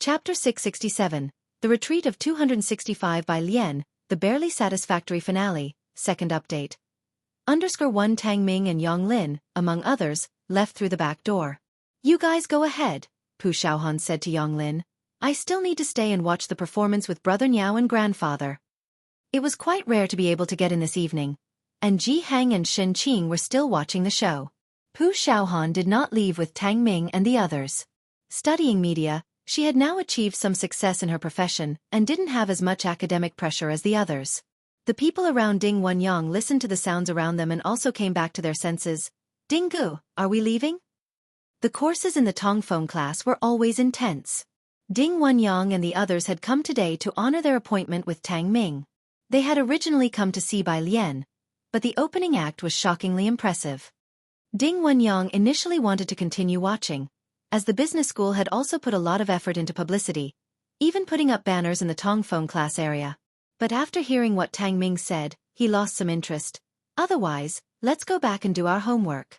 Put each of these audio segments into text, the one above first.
Chapter 667, The Retreat of 265 by Lien, The Barely Satisfactory Finale, Second Update. _1 Tang Ming and Yang Lin, among others, left through the back door. You guys go ahead, Pu Xiaohan said to Yang Lin. I still need to stay and watch the performance with Brother Niao and Grandfather. It was quite rare to be able to get in this evening, and Ji Hang and Shen Qing were still watching the show. Pu Xiaohan did not leave with Tang Ming and the others. Studying media, she had now achieved some success in her profession and didn't have as much academic pressure as the others. The people around Ding Wenyang listened to the sounds around them and also came back to their senses. Dinggu, are we leaving? The courses in the Tongfeng class were always intense. Ding Wenyang and the others had come today to honor their appointment with Tang Ming. They had originally come to see Bai Lian, but the opening act was shockingly impressive. Ding Wenyang initially wanted to continue watching, as the business school had also put a lot of effort into publicity, even putting up banners in the Tongfeng class area. But after hearing what Tang Ming said, he lost some interest. Otherwise, let's go back and do our homework.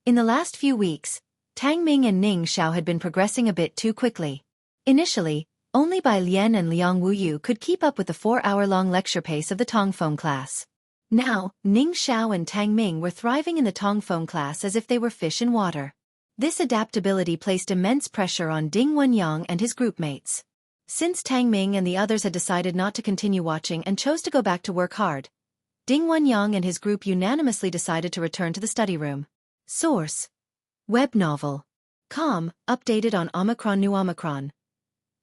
In the last few weeks, Tang Ming and Ning Xiao had been progressing a bit too quickly. Initially, only Bai Lian and Liang Wuyu could keep up with the 4-hour-long lecture pace of the Tongfeng class. Now, Ning Xiao and Tang Ming were thriving in the Tongfeng class as if they were fish in water. This adaptability placed immense pressure on Ding Wenyang and his groupmates. Since Tang Ming and the others had decided not to continue watching and chose to go back to work hard, Ding Wenyang and his group unanimously decided to return to the study room. Source: Web novel. Com, updated on Omicron New Omicron.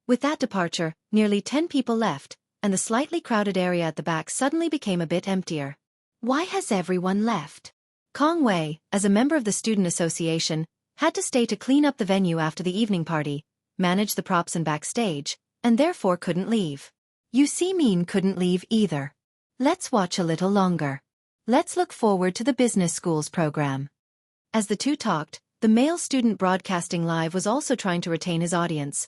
With that departure, nearly 10 people left, and the slightly crowded area at the back suddenly became a bit emptier. Why has everyone left? Kong Wei, as a member of the student association, had to stay to clean up the venue after the evening party, manage the props and backstage, and therefore couldn't leave. You see, Min couldn't leave either. Let's watch a little longer. Let's look forward to the business school's program. As the two talked, the male student broadcasting live was also trying to retain his audience.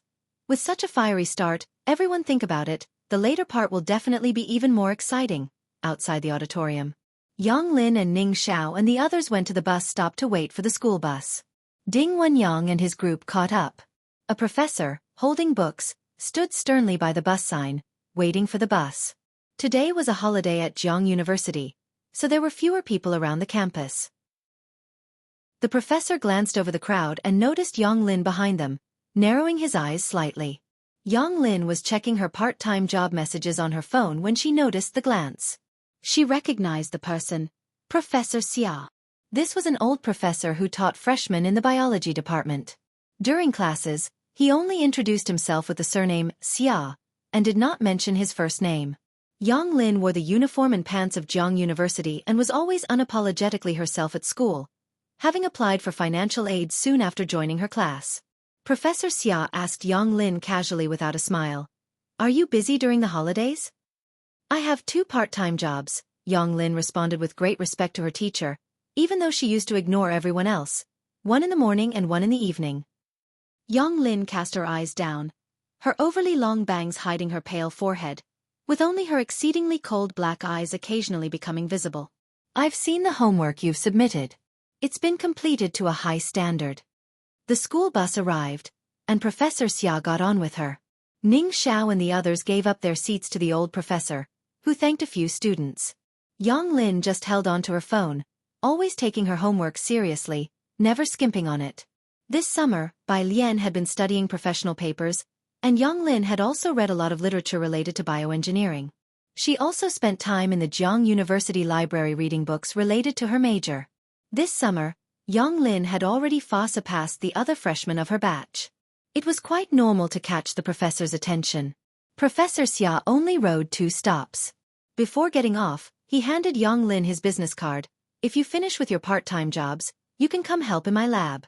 With such a fiery start, everyone think about it, the later part will definitely be even more exciting. Outside the auditorium, Yang Lin and Ning Xiao and the others went to the bus stop to wait for the school bus. Ding Wenyang and his group caught up. A professor, holding books, stood sternly by the bus sign, waiting for the bus. Today was a holiday at Jianghu University, so there were fewer people around the campus. The professor glanced over the crowd and noticed Yang Lin behind them, narrowing his eyes slightly. Yang Lin was checking her part-time job messages on her phone when she noticed the glance. She recognized the person, Professor Xia. This was an old professor who taught freshmen in the biology department. During classes, he only introduced himself with the surname Xia, and did not mention his first name. Yang Lin wore the uniform and pants of Jianghu University and was always unapologetically herself at school, having applied for financial aid soon after joining her class. Professor Xia asked Yang Lin casually without a smile, "Are you busy during the holidays?" "I have 2 part-time jobs," Yang Lin responded with great respect to her teacher, even though she used to ignore everyone else, one in the morning and one in the evening. Yang Lin cast her eyes down, her overly long bangs hiding her pale forehead, with only her exceedingly cold black eyes occasionally becoming visible. "I've seen the homework you've submitted. It's been completed to a high standard." The school bus arrived, and Professor Xia got on with her. Ning Xiao and the others gave up their seats to the old professor, who thanked a few students. Yang Lin just held on to her phone, always taking her homework seriously, never skimping on it. This summer, Bai Lian had been studying professional papers, and Yang Lin had also read a lot of literature related to bioengineering. She also spent time in the Jianghu University library reading books related to her major. This summer, Yang Lin had already far surpassed the other freshmen of her batch. It was quite normal to catch the professor's attention. Professor Xia only rode 2 stops. Before getting off, he handed Yang Lin his business card. "If you finish with your part-time jobs, you can come help in my lab."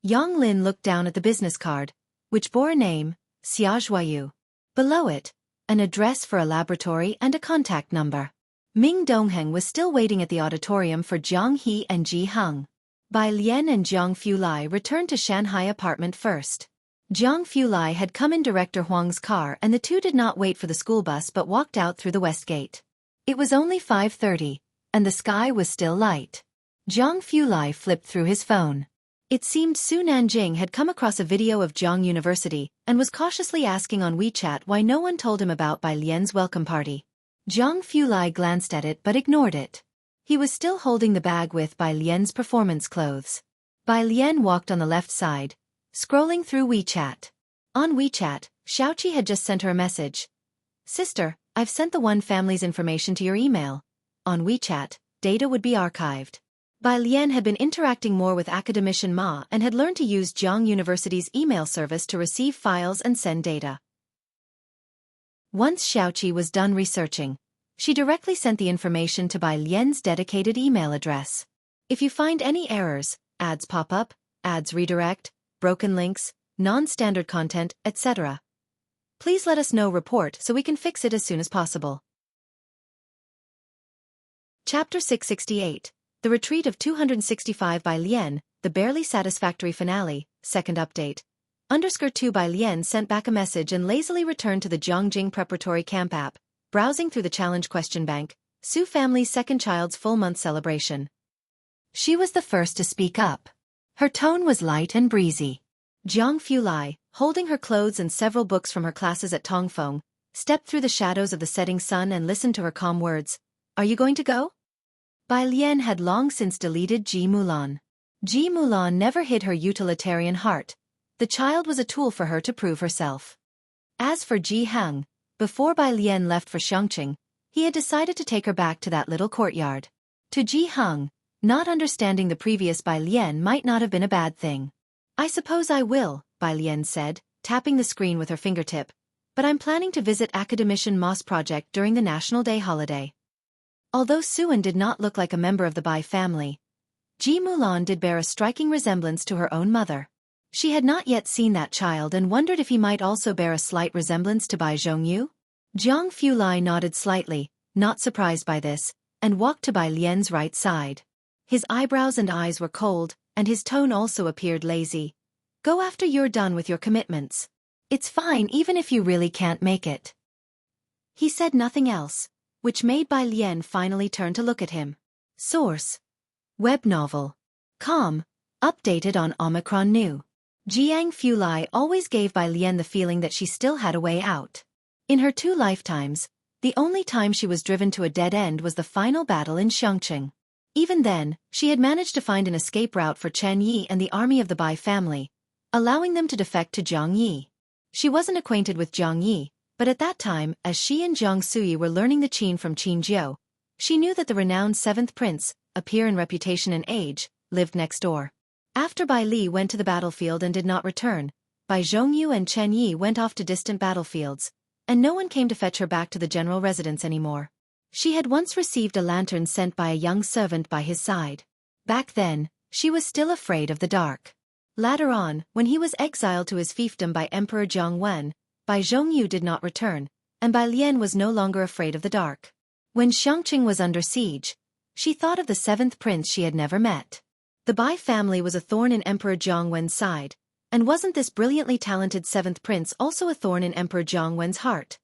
Yang Lin looked down at the business card, which bore a name, Xia Zhuayu. Below it, an address for a laboratory and a contact number. Ming Dongheng was still waiting at the auditorium for Jiang He and Ji Heng. Bai Lian and Jiang Fulai returned to Shanghai apartment first. Jiang Fulai had come in Director Huang's car and the two did not wait for the school bus but walked out through the west gate. It was only 5:30, and the sky was still light. Jiang Fulai flipped through his phone. It seemed Su Nanjing had come across a video of Jianghu University and was cautiously asking on WeChat why no one told him about Bai Lian's welcome party. Zhang Fulai glanced at it but ignored it. He was still holding the bag with Bai Lian's performance clothes. Bai Lian walked on the left side, scrolling through WeChat. On WeChat, Xiaoqi had just sent her a message. "Sister, I've sent the one family's information to your email." On WeChat, data would be archived. Bai Lian had been interacting more with academician Ma and had learned to use Jianghu University's email service to receive files and send data. Once Xiaoqi was done researching, she directly sent the information to Bai Lian's dedicated email address. "If you find any errors, ads pop up, ads redirect, broken links, non-standard content, etc. please let us know report so we can fix it as soon as possible." Chapter 668, The Retreat of 265 by Lian, the barely satisfactory finale, second update. _2 by Lian sent back a message and lazily returned to the Zhongjing Preparatory Camp app, browsing through the challenge question bank, Su family's second child's full-month celebration. She was the first to speak up. Her tone was light and breezy. Zhang Fulai, holding her clothes and several books from her classes at Tongfeng, stepped through the shadows of the setting sun and listened to her calm words. "Are you going to go?" Bai Lian had long since deleted Ji Mulan. Ji Mulan never hid her utilitarian heart. The child was a tool for her to prove herself. As for Ji Hang, before Bai Lian left for Xianxia, he had decided to take her back to that little courtyard. To Ji Hang, not understanding the previous Bai Lian might not have been a bad thing. "I suppose I will," Bai Lian said, tapping the screen with her fingertip. "But I'm planning to visit Academician Moss Project during the National Day holiday." Although Suan did not look like a member of the Bai family, Ji Mulan did bear a striking resemblance to her own mother. She had not yet seen that child and wondered if he might also bear a slight resemblance to Bai Zhongyu. Zhang Fulai nodded slightly, not surprised by this, and walked to Bai Lian's right side. His eyebrows and eyes were cold, and his tone also appeared lazy. "Go after you're done with your commitments. It's fine even if you really can't make it." He said nothing else, which made Bai Lian finally turn to look at him. Source: Web novel. Com. Updated on Omicron New. Jiang Fulai always gave Bai Lian the feeling that she still had a way out. In her 2 lifetimes, the only time she was driven to a dead end was the final battle in Xianxia. Even then, she had managed to find an escape route for Chen Yi and the army of the Bai family, allowing them to defect to Jiang Yi. She wasn't acquainted with Jiang Yi, but at that time, as she and Jiang Sui were learning the Qin from Qin Jiu, she knew that the renowned 7th prince, a peer in reputation and age, lived next door. After Bai Li went to the battlefield and did not return, Bai Zhongyu and Chen Yi went off to distant battlefields, and no one came to fetch her back to the general residence anymore. She had once received a lantern sent by a young servant by his side. Back then, she was still afraid of the dark. Later on, when he was exiled to his fiefdom by Emperor Jiangwen, Bai Zhongyu did not return, and Bai Lian was no longer afraid of the dark. When Xianxia was under siege, she thought of the 7th prince she had never met. The Bai family was a thorn in Emperor Jiangwen's side, and wasn't this brilliantly talented 7th prince also a thorn in Emperor Jiangwen's heart?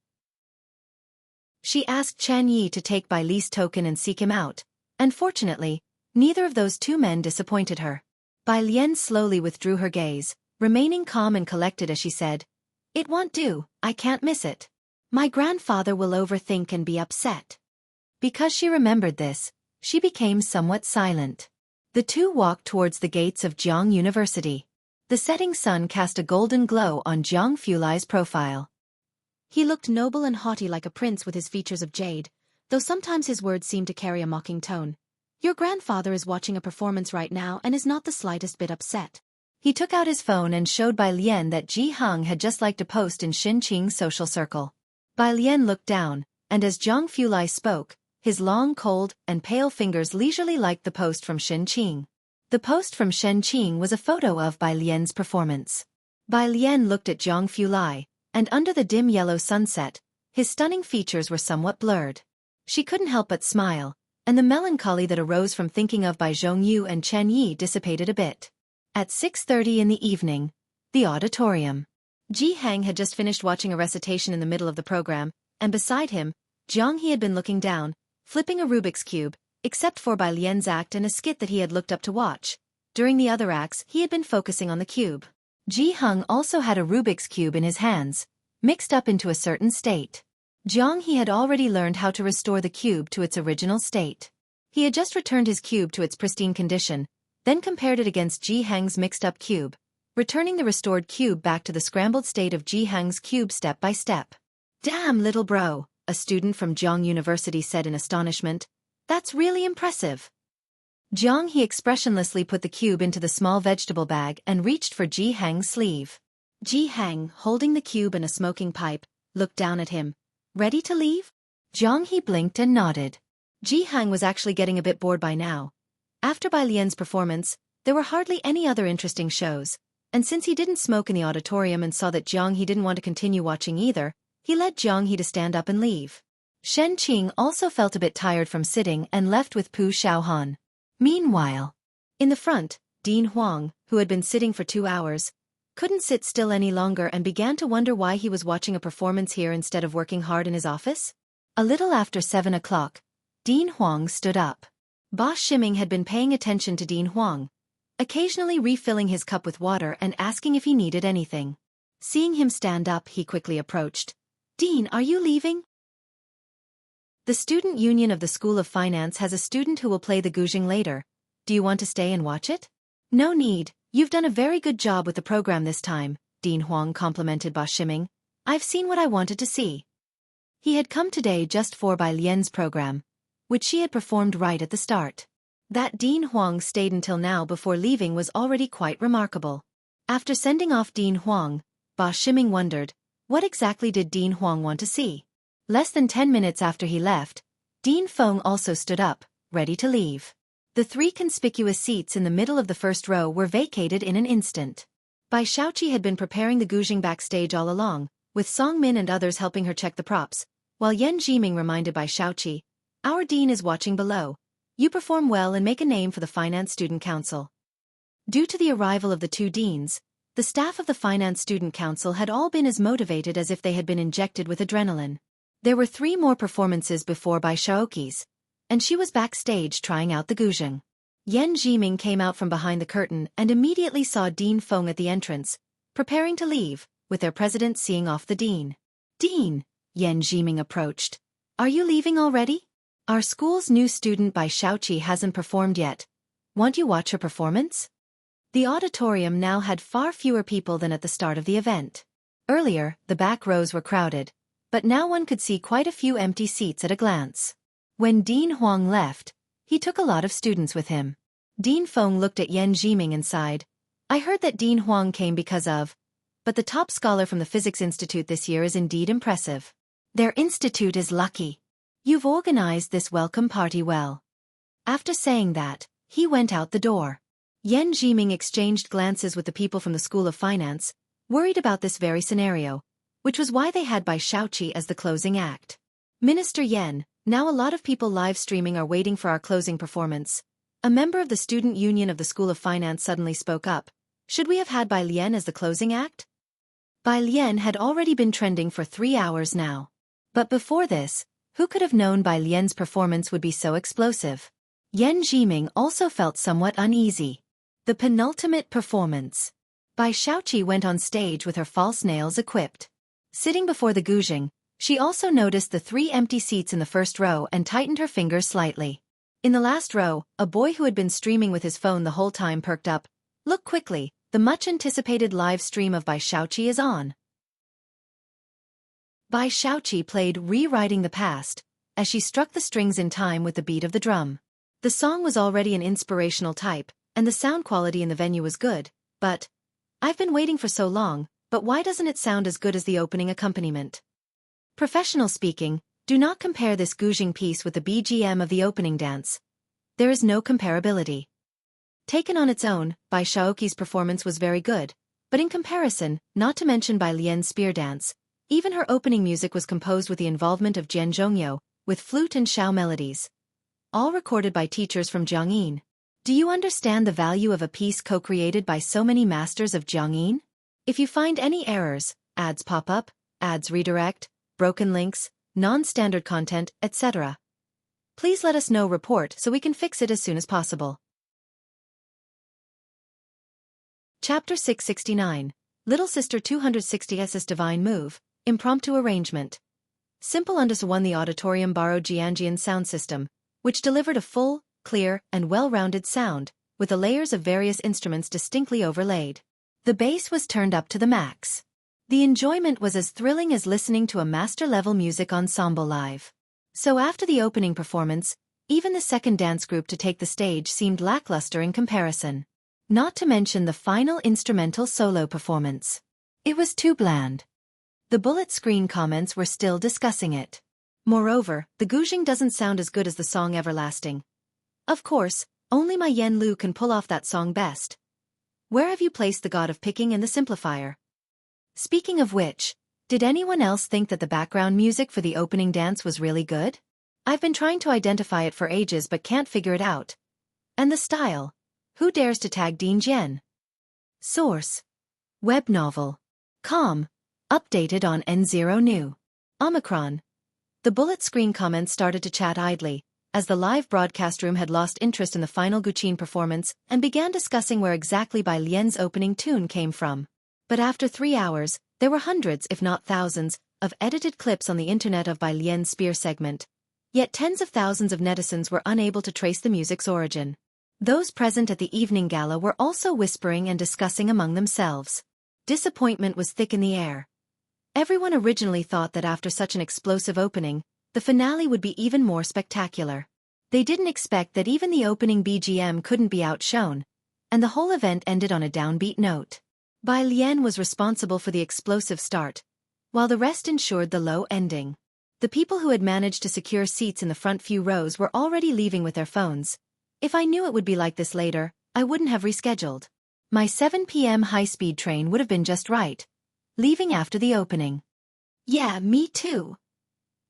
She asked Chen Yi to take Bai Li's token and seek him out, and fortunately, neither of those 2 men disappointed her. Bai Lian slowly withdrew her gaze, remaining calm and collected as she said, "It won't do, I can't miss it. My grandfather will overthink and be upset." Because she remembered this, she became somewhat silent. The 2 walked towards the gates of Jianghu University. The setting sun cast a golden glow on Zhang Fulai's profile. He looked noble and haughty like a prince with his features of jade, though sometimes his words seemed to carry a mocking tone. "Your grandfather is watching a performance right now and is not the slightest bit upset." He took out his phone and showed Bai Lian that Ji Hang had just liked a post in Xinqing's social circle. Bai Lian looked down, and as Zhang Fulai spoke, his long, cold, and pale fingers leisurely liked the post from Xinqing. The post from Xinqing was a photo of Bai Lian's performance. Bai Lian looked at Zhang Fulai, and under the dim yellow sunset, his stunning features were somewhat blurred. She couldn't help but smile, and the melancholy that arose from thinking of Bai Zhongyu and Chen Yi dissipated a bit. At 6:30 in the evening, the auditorium. Ji Hang had just finished watching a recitation in the middle of the program, and beside him, Jiang He had been looking down, flipping a Rubik's Cube, except for Bai Lian's act and a skit that he had looked up to watch. During the other acts, he had been focusing on the cube. Jianghu also had a Rubik's cube in his hands, mixed up into a certain state. Jianghu had already learned how to restore the cube to its original state. He had just returned his cube to its pristine condition, then compared it against Jianghu's mixed-up cube, returning the restored cube back to the scrambled state of Jianghu's cube step by step. "Damn, little bro," a student from Jianghu University said in astonishment. "That's really impressive." Jianghu expressionlessly put the cube into the small vegetable bag and reached for Jianghu's sleeve. Jianghu, holding the cube and a smoking pipe, looked down at him. "Ready to leave?" Jianghu blinked and nodded. Jianghu was actually getting a bit bored by now. After Bai Lian's performance, there were hardly any other interesting shows, and since he didn't smoke in the auditorium and saw that Jianghu didn't want to continue watching either, he led Jianghu to stand up and leave. Shen Qing also felt a bit tired from sitting and left with Pu Xiaohan. Meanwhile, in the front, Dean Huang, who had been sitting for 2 hours, couldn't sit still any longer and began to wonder why he was watching a performance here instead of working hard in his office. A little after 7 o'clock, Dean Huang stood up. Boss Shiming had been paying attention to Dean Huang, occasionally refilling his cup with water and asking if he needed anything. Seeing him stand up, he quickly approached. "Dean, are you leaving?" "The student union of the School of Finance has a student who will play the guzheng later. Do you want to stay and watch it?" "No need, you've done a very good job with the program this time," Dean Huang complimented Boss Shiming. "I've seen what I wanted to see." He had come today just for Bai Lian's program, which she had performed right at the start. That Dean Huang stayed until now before leaving was already quite remarkable. After sending off Dean Huang, Boss Shiming wondered, what exactly did Dean Huang want to see? Less than 10 minutes after he left, Dean Feng also stood up, ready to leave. The 3 conspicuous seats in the middle of the first row were vacated in an instant. Bai Xiaoqi had been preparing the guzheng backstage all along, with Song Min and others helping her check the props, while Yan Jiming reminded Bai Xiaoqi, "Our dean is watching below. You perform well and make a name for the Finance Student Council." Due to the arrival of the 2 deans, the staff of the Finance Student Council had all been as motivated as if they had been injected with adrenaline. There were 3 more performances before Bai Xiaoqi's, and she was backstage trying out the guzheng. Yan Jiming came out from behind the curtain and immediately saw Dean Feng at the entrance, preparing to leave, with their president seeing off the dean. "Dean," Yan Jiming approached. "Are you leaving already? Our school's new student Bai Xiaoqi hasn't performed yet. Want you watch her performance?" The auditorium now had far fewer people than at the start of the event. Earlier, the back rows were crowded, but now one could see quite a few empty seats at a glance. When Dean Huang left, he took a lot of students with him. Dean Feng looked at Yan Jiming and sighed. "I heard that Dean Huang came because of, but the top scholar from the Physics Institute this year is indeed impressive. Their institute is lucky. You've organized this welcome party well." After saying that, he went out the door. Yan Jiming exchanged glances with the people from the School of Finance, worried about this very scenario, which was why they had Bai Xiaoqi as the closing act. "Minister Yan, now a lot of people live streaming are waiting for our closing performance." A member of the Student Union of the School of Finance suddenly spoke up. "Should we have had Bai Lian as the closing act?" Bai Lian had already been trending for 3 hours now. But before this, who could have known Bai Lian's performance would be so explosive? Yan Jiming also felt somewhat uneasy. The penultimate performance. Bai Xiaoqi went on stage with her false nails equipped. Sitting before the guzheng, she also noticed the 3 empty seats in the first row and tightened her fingers slightly. In the last row, a boy who had been streaming with his phone the whole time perked up. "Look quickly, the much-anticipated live stream of Bai Xiaoqi is on." Bai Xiaoqi played Rewriting the Past, as she struck the strings in time with the beat of the drum. The song was already an inspirational type, and the sound quality in the venue was good, but, "I've been waiting for so long, but why doesn't it sound as good as the opening accompaniment?" Professional speaking, do not compare this guzheng piece with the BGM of the opening dance. There is no comparability. Taken on its own, Bai Xiaoqi's performance was very good, but in comparison, not to mention Bai Lian's spear dance, even her opening music was composed with the involvement of Jian Zhongyo, with flute and shao melodies. All recorded by teachers from Jiangyin. Do you understand the value of a piece co-created by so many masters of Jiangyin? If you find any errors, ads pop up, ads redirect, broken links, non-standard content, etc., please let us know report so we can fix it as soon as possible. Chapter 669. Little Sister 260's Divine Move, Impromptu Arrangement. Simple Undus won the auditorium borrowed Xianxian sound system, which delivered a full, clear, and well-rounded sound, with the layers of various instruments distinctly overlaid. The bass was turned up to the max. The enjoyment was as thrilling as listening to a master-level music ensemble live. So after the opening performance, even the second dance group to take the stage seemed lackluster in comparison. Not to mention the final instrumental solo performance. It was too bland. The bullet screen comments were still discussing it. Moreover, the Guzheng doesn't sound as good as the song Everlasting. Of course, only my Yen Lu can pull off that song best. Where have you placed the god of picking and the simplifier? Speaking of which, did anyone else think that the background music for the opening dance was really good? I've been trying to identify it for ages but can't figure it out. And the style? Who dares to tag Dean Jen? Source. Web novel. Com. Updated on N0 New. Omicron. The bullet screen comments started to chat idly, as the live broadcast room had lost interest in the final Guqin performance and began discussing where exactly Bai Lian's opening tune came from. But after 3 hours, there were hundreds if not thousands of edited clips on the internet of Bai Lian's spear segment. Yet tens of thousands of netizens were unable to trace the music's origin. Those present at the evening gala were also whispering and discussing among themselves. Disappointment was thick in the air. Everyone originally thought that after such an explosive opening, the finale would be even more spectacular. They didn't expect that even the opening BGM couldn't be outshone, and the whole event ended on a downbeat note. Bai Lian was responsible for the explosive start, while the rest ensured the low ending. The people who had managed to secure seats in the front few rows were already leaving with their phones. If I knew it would be like this later, I wouldn't have rescheduled. My 7 p.m. high-speed train would have been just right, leaving after the opening. Yeah, me too.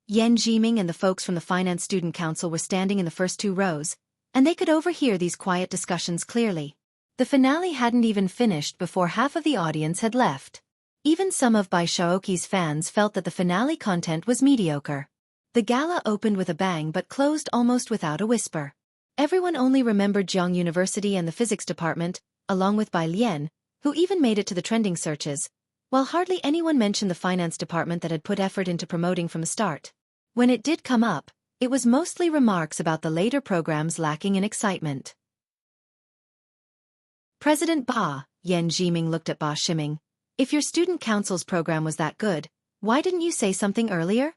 Yan Jiming and the folks from the Finance Student Council were standing in the first 2 rows, and they could overhear these quiet discussions clearly. The finale hadn't even finished before half of the audience had left. Even some of Bai Shaoqi's fans felt that the finale content was mediocre. The gala opened with a bang but closed almost without a whisper. Everyone only remembered Jianghu University and the physics department, along with Bai Lian, who even made it to the trending searches, while hardly anyone mentioned the finance department that had put effort into promoting from the start. When it did come up, it was mostly remarks about the later programs lacking in excitement. President Ba, Yan Jiming looked at Ba Shiming. If your student council's program was that good, why didn't you say something earlier?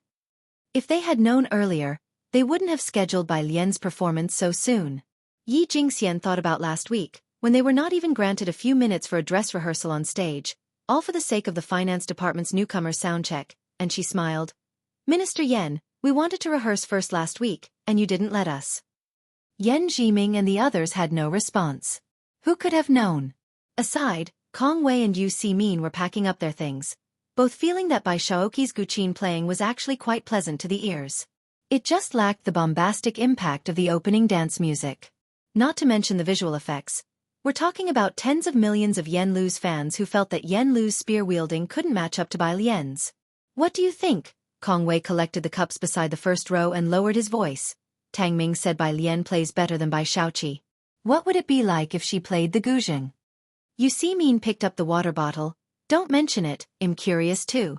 If they had known earlier, they wouldn't have scheduled Bai Lian's performance so soon. Yi Jingxian thought about last week, when they were not even granted a few minutes for a dress rehearsal on stage, all for the sake of the finance department's newcomer soundcheck, and she smiled. Minister Yan, we wanted to rehearse first last week, and you didn't let us. Yan Jiming and the others had no response. Who could have known? Aside, Kong Wei and Yu Simin were packing up their things, both feeling that Bai Shaoqi's Guqin playing was actually quite pleasant to the ears. It just lacked the bombastic impact of the opening dance music. Not to mention the visual effects. We're talking about tens of millions of Yen Lu's fans who felt that Yen Lu's spear-wielding couldn't match up to Bai Lian's. What do you think? Kong Wei collected the cups beside the first row and lowered his voice. Tang Ming said Bai Lian plays better than Bai Shaoqi. What would it be like if she played the Guzheng? Yu Simin picked up the water bottle. Don't mention it, I'm curious too.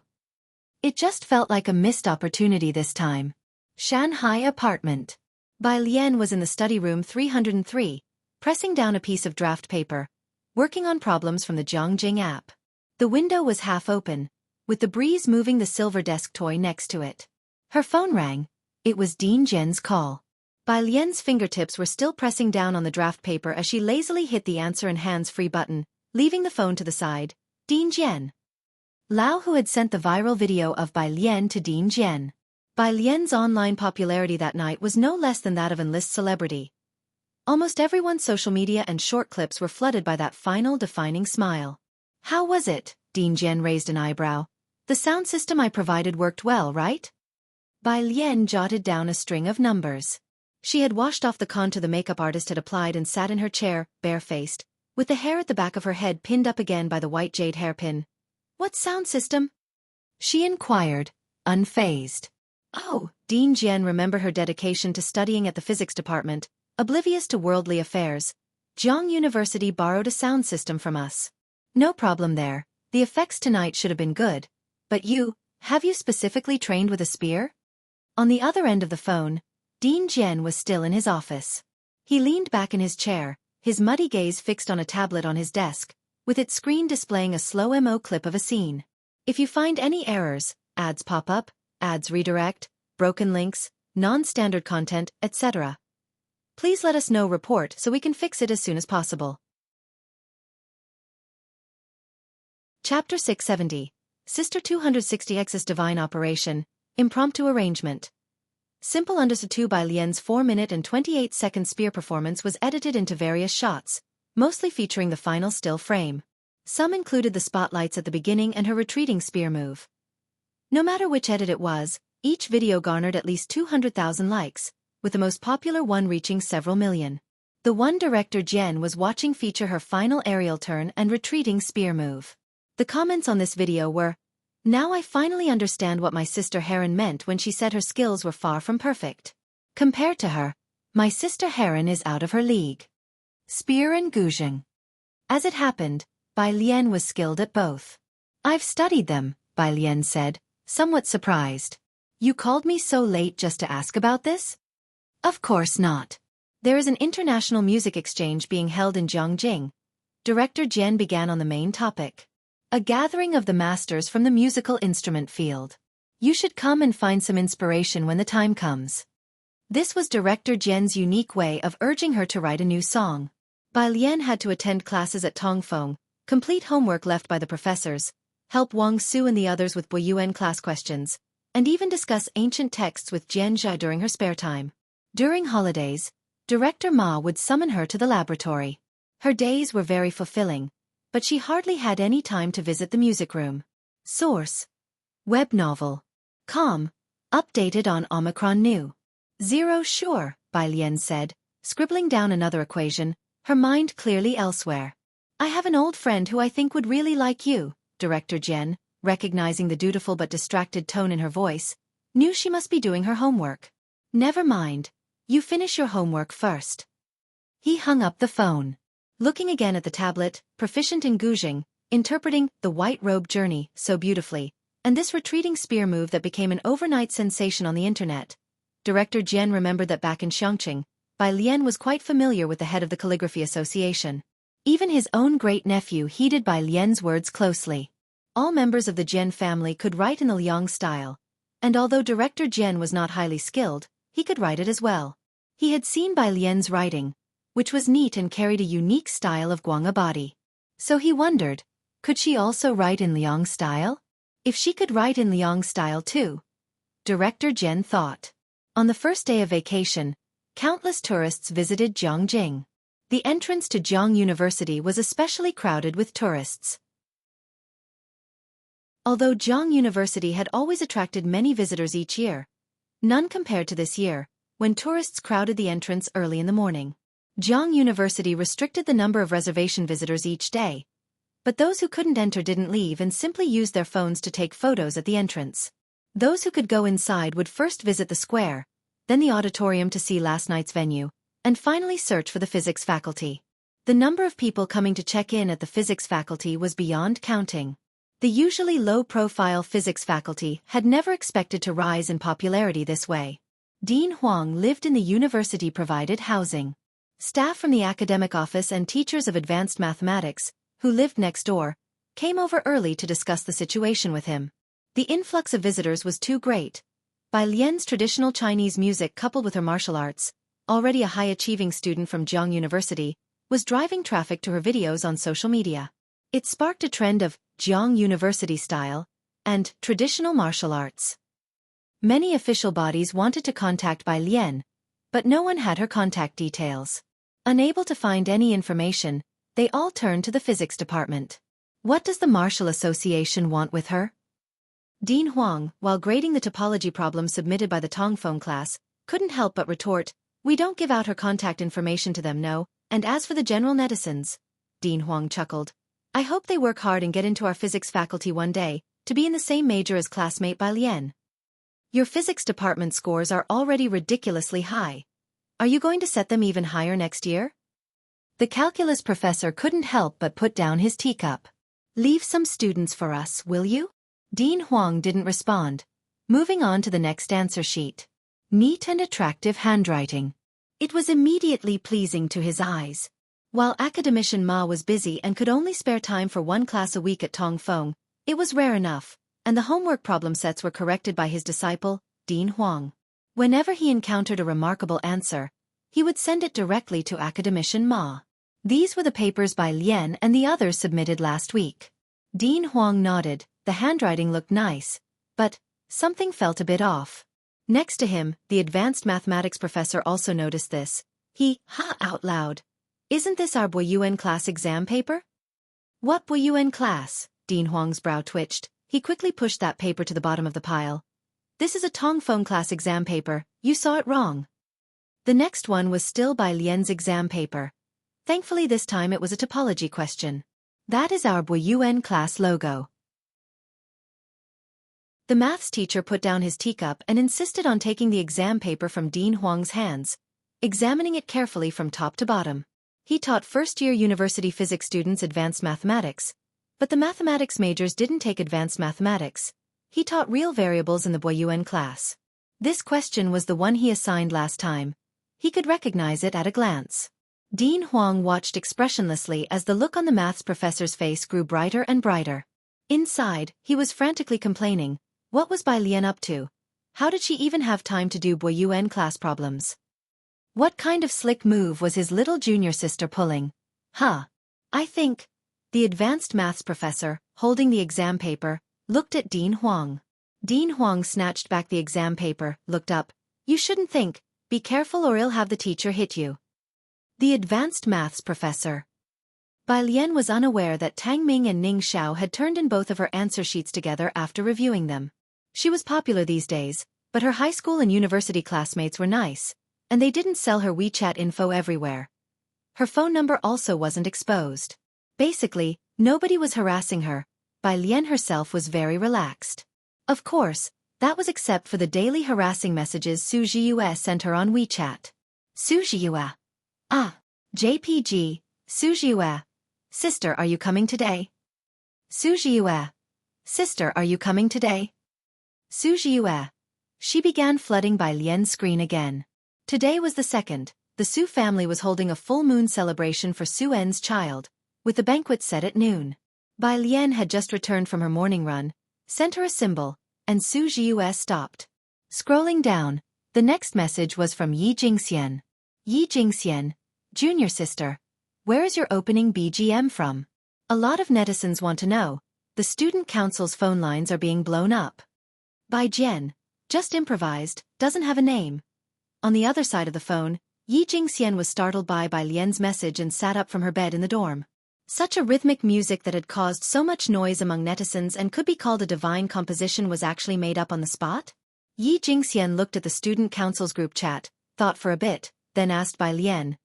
It just felt like a missed opportunity this time. Shanghai apartment. Bai Lian was in the study room 303, pressing down a piece of draft paper, working on problems from the Jianghu app. The window was half open, with the breeze moving the silver desk toy next to it. Her phone rang. It was Dean Zhen's call. Bai Lian's fingertips were still pressing down on the draft paper as she lazily hit the answer and hands-free button, leaving the phone to the side. Dean Zhen. Lao, who had sent the viral video of Bai Lian to Dean Zhen. Bai Lian's online popularity that night was no less than that of an list celebrity. Almost everyone's social media and short clips were flooded by that final defining smile. How was it? Dean Zhen raised an eyebrow. The sound system I provided worked well, right? Bai Lian jotted down a string of numbers. She had washed off the contour the makeup artist had applied and sat in her chair, barefaced, with the hair at the back of her head pinned up again by the white jade hairpin. What sound system? She inquired, unfazed. Oh, Dean Zhen remembered her dedication to studying at the physics department, oblivious to worldly affairs. Jianghu University borrowed a sound system from us. No problem there. The effects tonight should have been good. But have you specifically trained with a spear? On the other end of the phone, Dean Jian was still in his office. He leaned back in his chair, his muddy gaze fixed on a tablet on his desk, with its screen displaying a slow mo clip of a scene. If you find any errors, ads pop up, ads redirect, broken links, non-standard content, etc., please let us know. Report so we can fix it as soon as possible. Chapter 670. Sister 260X's Divine Operation, Impromptu Arrangement. Simple Understood by Lien's 4-minute and 28-second spear performance was edited into various shots, mostly featuring the final still frame. Some included the spotlights at the beginning and her retreating spear move. No matter which edit it was, each video garnered at least 200,000 likes, with the most popular one reaching several million. The one director Jian was watching feature her final aerial turn and retreating spear move. The comments on this video were, "Now I finally understand what my sister Heron meant when she said her skills were far from perfect. Compared to her, my sister Heron is out of her league." Spear and Guzheng. As it happened, Bai Lian was skilled at both. "I've studied them," Bai Lian said, somewhat surprised. "You called me so late just to ask about this?" "Of course not. There is an international music exchange being held in Jianghu." Director Jian began on the main topic. "A gathering of the masters from the musical instrument field. You should come and find some inspiration when the time comes." This was Director Jian's unique way of urging her to write a new song. Bai Lian had to attend classes at Tongfeng, complete homework left by the professors, help Wang Su and the others with Boyuan class questions, and even discuss ancient texts with Xianxia during her spare time. During holidays, Director Ma would summon her to the laboratory. Her days were very fulfilling, but she hardly had any time to visit the music room. Source: Web novel. Com. Updated on Omicron New. 0. Sure, Bai Lian said, scribbling down another equation, her mind clearly elsewhere. "I have an old friend who I think would really like you." Director Jian, recognizing the dutiful but distracted tone in her voice, knew she must be doing her homework. "Never mind. You finish your homework first." He hung up the phone. Looking again at the tablet, proficient in Guzheng, interpreting the white robe journey so beautifully, and this retreating spear move that became an overnight sensation on the internet, Director Jian remembered that back in Xianxia, Bai Lian was quite familiar with the head of the Calligraphy Association. Even his own great-nephew heeded Bai Lian's words closely. All members of the Jian family could write in the Liang style, and although Director Jian was not highly skilled, he could write it as well. He had seen Bai Lian's writing, which was neat and carried a unique style of Guanga body. So he wondered, could she also write in Liang style? If she could write in Liang style too, Director Jian thought. On the first day of vacation, countless tourists visited Jianghu. The entrance to Jianghu University was especially crowded with tourists. Although Jianghu University had always attracted many visitors each year, none compared to this year, when tourists crowded the entrance early in the morning. Jianghu University restricted the number of reservation visitors each day, but those who couldn't enter didn't leave and simply used their phones to take photos at the entrance. Those who could go inside would first visit the square, then the auditorium to see last night's venue, and finally search for the physics faculty. The number of people coming to check in at the physics faculty was beyond counting. The usually low-profile physics faculty had never expected to rise in popularity this way. Dean Huang lived in the university-provided housing. Staff from the academic office and teachers of advanced mathematics, who lived next door, came over early to discuss the situation with him. The influx of visitors was too great. Bai Lian's traditional Chinese music coupled with her martial arts, already a high-achieving student from Jianghu University, was driving traffic to her videos on social media. It sparked a trend of Jianghu University style and traditional martial arts. Many official bodies wanted to contact Bai Lian, but no one had her contact details. Unable to find any information, they all turned to the physics department. What does the Martial Association want with her? Dean Huang, while grading the topology problem submitted by the Tongfeng class, couldn't help but retort, "We don't give out her contact information to them, no, and as for the general netizens," Dean Huang chuckled, "I hope they work hard and get into our physics faculty one day, to be in the same major as classmate Bai Lian. Your physics department scores are already ridiculously high. Are you going to set them even higher next year?" The calculus professor couldn't help but put down his teacup. Leave some students for us, will you? Dean Huang didn't respond. Moving on to the next answer sheet. Neat and attractive handwriting. It was immediately pleasing to his eyes. While academician Ma was busy and could only spare time for one class a week at Tongfeng, it was rare enough, and the homework problem sets were corrected by his disciple, Dean Huang. Whenever he encountered a remarkable answer, he would send it directly to academician Ma. These were the papers by Lien and the others submitted last week. Dean Huang nodded. The handwriting looked nice, but something felt a bit off. Next to him, the advanced mathematics professor also noticed this. He out loud. Isn't this our Boyuan class exam paper? What Boyuan class? Dean Huang's brow twitched. He quickly pushed that paper to the bottom of the pile. This is a Tongfeng class exam paper, you saw it wrong. The next one was still by Lien's exam paper. Thankfully this time it was a topology question. That is our Boyuan class logo. The maths teacher put down his teacup and insisted on taking the exam paper from Dean Huang's hands, examining it carefully from top to bottom. He taught first-year university physics students advanced mathematics, but the mathematics majors didn't take advanced mathematics. He taught real variables in the Boyuan class. This question was the one he assigned last time. He could recognize it at a glance. Dean Huang watched expressionlessly as the look on the maths professor's face grew brighter and brighter. Inside, he was frantically complaining. What was Bai Lian up to? How did she even have time to do Boyuan class problems? What kind of slick move was his little junior sister pulling? I think. The advanced maths professor, holding the exam paper, looked at Dean Huang. Dean Huang snatched back the exam paper, looked up. You shouldn't think. Be careful or I'll have the teacher hit you. The advanced maths professor. Bai Lian was unaware that Tang Ming and Ning Xiao had turned in both of her answer sheets together after reviewing them. She was popular these days, but her high school and university classmates were nice, and they didn't sell her WeChat info everywhere. Her phone number also wasn't exposed. Basically, nobody was harassing her. Bai Lian herself was very relaxed. Of course, that was except for the daily harassing messages Su Jiyue sent her on WeChat. Su Jiyue. JPG, Su Jiyue. Sister, are you coming today? Su Jiyue. Sister, are you coming today? Su Jiyue. She began flooding Bai Lian's screen again. Today was the 2nd. The Su family was holding a full moon celebration for Su En's child, with the banquet set at noon. Bai Lian had just returned from her morning run, sent her a symbol, and Su Jiyue stopped. Scrolling down, the next message was from Yi Jingxian. Yi Jingxian, junior sister, where is your opening BGM from? A lot of netizens want to know. The student council's phone lines are being blown up. Bai Jian, just improvised, doesn't have a name. On the other side of the phone, Yi Jingxian was startled by Bai Lian's message and sat up from her bed in the dorm. Such a rhythmic music that had caused so much noise among netizens and could be called a divine composition was actually made up on the spot? Yi Jingxian looked at the student council's group chat, thought for a bit, then asked Bai Lian.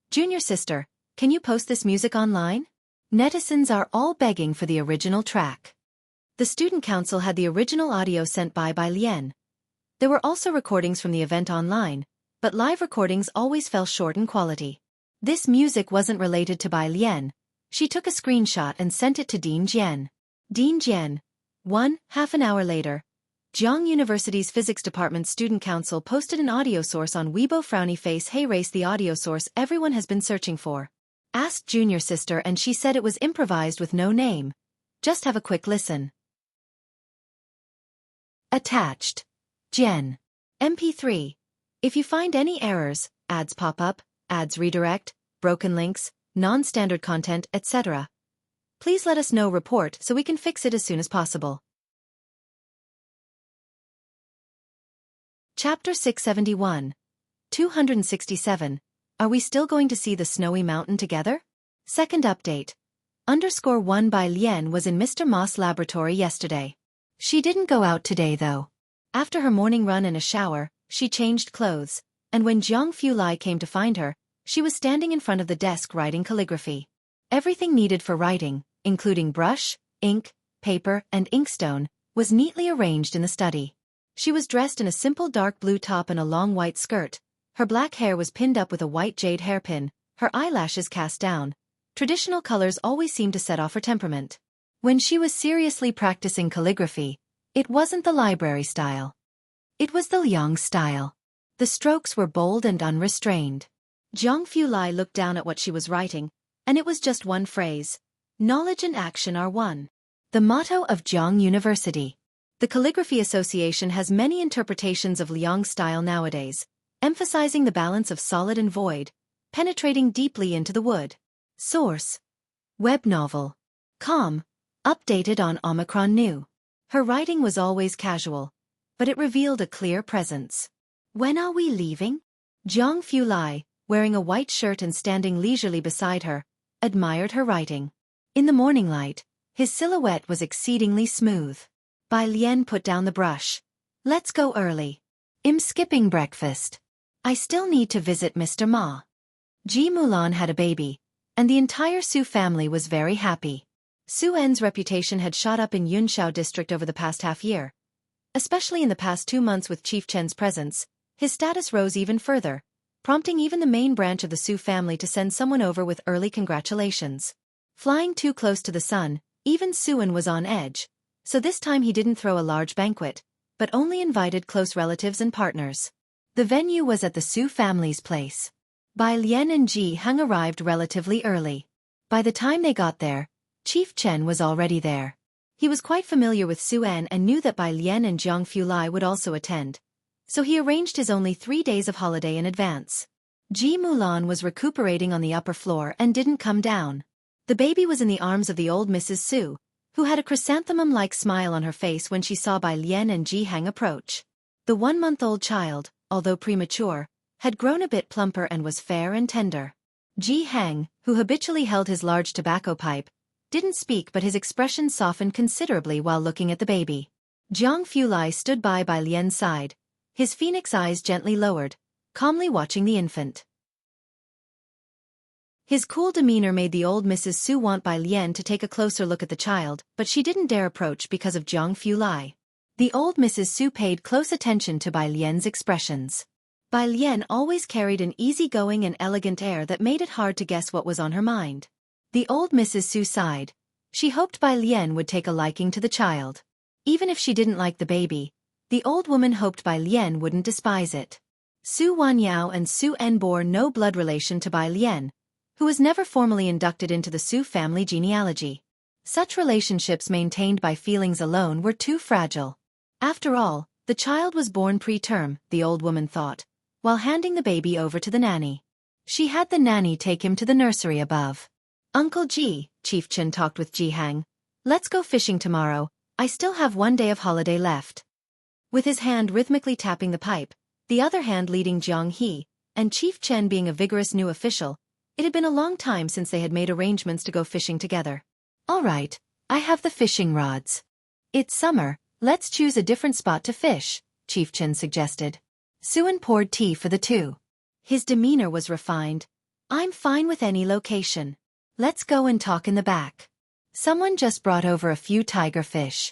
Junior sister, can you post this music online? Netizens are all begging for the original track. The student council had the original audio sent by Bai Lian. There were also recordings from the event online, but live recordings always fell short in quality. This music wasn't related to Bai Lian. She took a screenshot and sent it to Dean Jian. Dean Jian. 1/2 an hour later, Jianghu University's Physics Department Student Council posted an audio source on Weibo. Frowny face. Heiress, the audio source everyone has been searching for. Asked junior sister and she said it was improvised with no name. Just have a quick listen. Attached. Gen. MP3. If you find any errors, ads pop up, ads redirect, broken links, non-standard content, etc., please let us know. Report so we can fix it as soon as possible. Chapter 671. 267. Are we still going to see the snowy mountain together? Second update. _1 Bai Lian was in Mr. Ma's laboratory yesterday. She didn't go out today though. After her morning run and a shower, she changed clothes, and when Jianghu Lai came to find her, she was standing in front of the desk writing calligraphy. Everything needed for writing, including brush, ink, paper, and inkstone, was neatly arranged in the study. She was dressed in a simple dark blue top and a long white skirt. Her black hair was pinned up with a white jade hairpin, her eyelashes cast down. Traditional colors always seemed to set off her temperament. When she was seriously practicing calligraphy, it wasn't the library style. It was the Liang style. The strokes were bold and unrestrained. Jianghu Lai looked down at what she was writing, and it was just one phrase. Knowledge and action are one. The motto of Jiang University. The Calligraphy Association has many interpretations of Liang style nowadays, emphasizing the balance of solid and void, penetrating deeply into the wood. Source: Web novel. Com. Updated on Omicron New. Her writing was always casual, but it revealed a clear presence. When are we leaving? Jianghu Lai, wearing a white shirt and standing leisurely beside her, admired her writing. In the morning light, his silhouette was exceedingly smooth. Bai Lian put down the brush. Let's go early. I'm skipping breakfast. I still need to visit Mr. Ma. Ji Mulan had a baby, and the entire Su family was very happy. Su En's reputation had shot up in Yunshao district over the past half year. Especially in the past 2 months with Chief Chen's presence, his status rose even further, prompting even the main branch of the Su family to send someone over with early congratulations. Flying too close to the sun, even Su En was on edge, so this time he didn't throw a large banquet, but only invited close relatives and partners. The venue was at the Su family's place. Bai Lian and Jianghu arrived relatively early. By the time they got there, Chief Chen was already there. He was quite familiar with Su En and knew that Bai Lian and Jianghu Lai would also attend, so he arranged his only 3 days of holiday in advance. Ji Mulan was recuperating on the upper floor and didn't come down. The baby was in the arms of the old Mrs. Su, who had a chrysanthemum-like smile on her face when she saw Bai Lian and Jianghu approach. The 1-month-old child, although premature, had grown a bit plumper and was fair and tender. Jianghu, who habitually held his large tobacco pipe, didn't speak but his expression softened considerably while looking at the baby. Jianghu Lai stood by Bai Lian's side, his phoenix eyes gently lowered, calmly watching the infant. His cool demeanor made the old Mrs. Su want Bai Lian to take a closer look at the child, but she didn't dare approach because of Jianghu Lai. The old Mrs. Su paid close attention to Bai Lian's expressions. Bai Lian always carried an easygoing and elegant air that made it hard to guess what was on her mind. The old Mrs. Su sighed. She hoped Bai Lian would take a liking to the child. Even if she didn't like the baby, the old woman hoped Bai Lian wouldn't despise it. Su Wanyao and Su En bore no blood relation to Bai Lian, who was never formally inducted into the Su family genealogy. Such relationships maintained by feelings alone were too fragile. After all, the child was born preterm, the old woman thought, while handing the baby over to the nanny. She had the nanny take him to the nursery above. Uncle Ji, Chief Chen talked with Jianghu. Let's go fishing tomorrow, I still have 1 day of holiday left. With his hand rhythmically tapping the pipe, the other hand leading Jianghu, and Chief Chen being a vigorous new official, it had been a long time since they had made arrangements to go fishing together. All right, I have the fishing rods. It's summer, let's choose a different spot to fish, Chief Chen suggested. Su En poured tea for the two. His demeanor was refined. I'm fine with any location. Let's go and talk in the back. Someone just brought over a few tiger fish.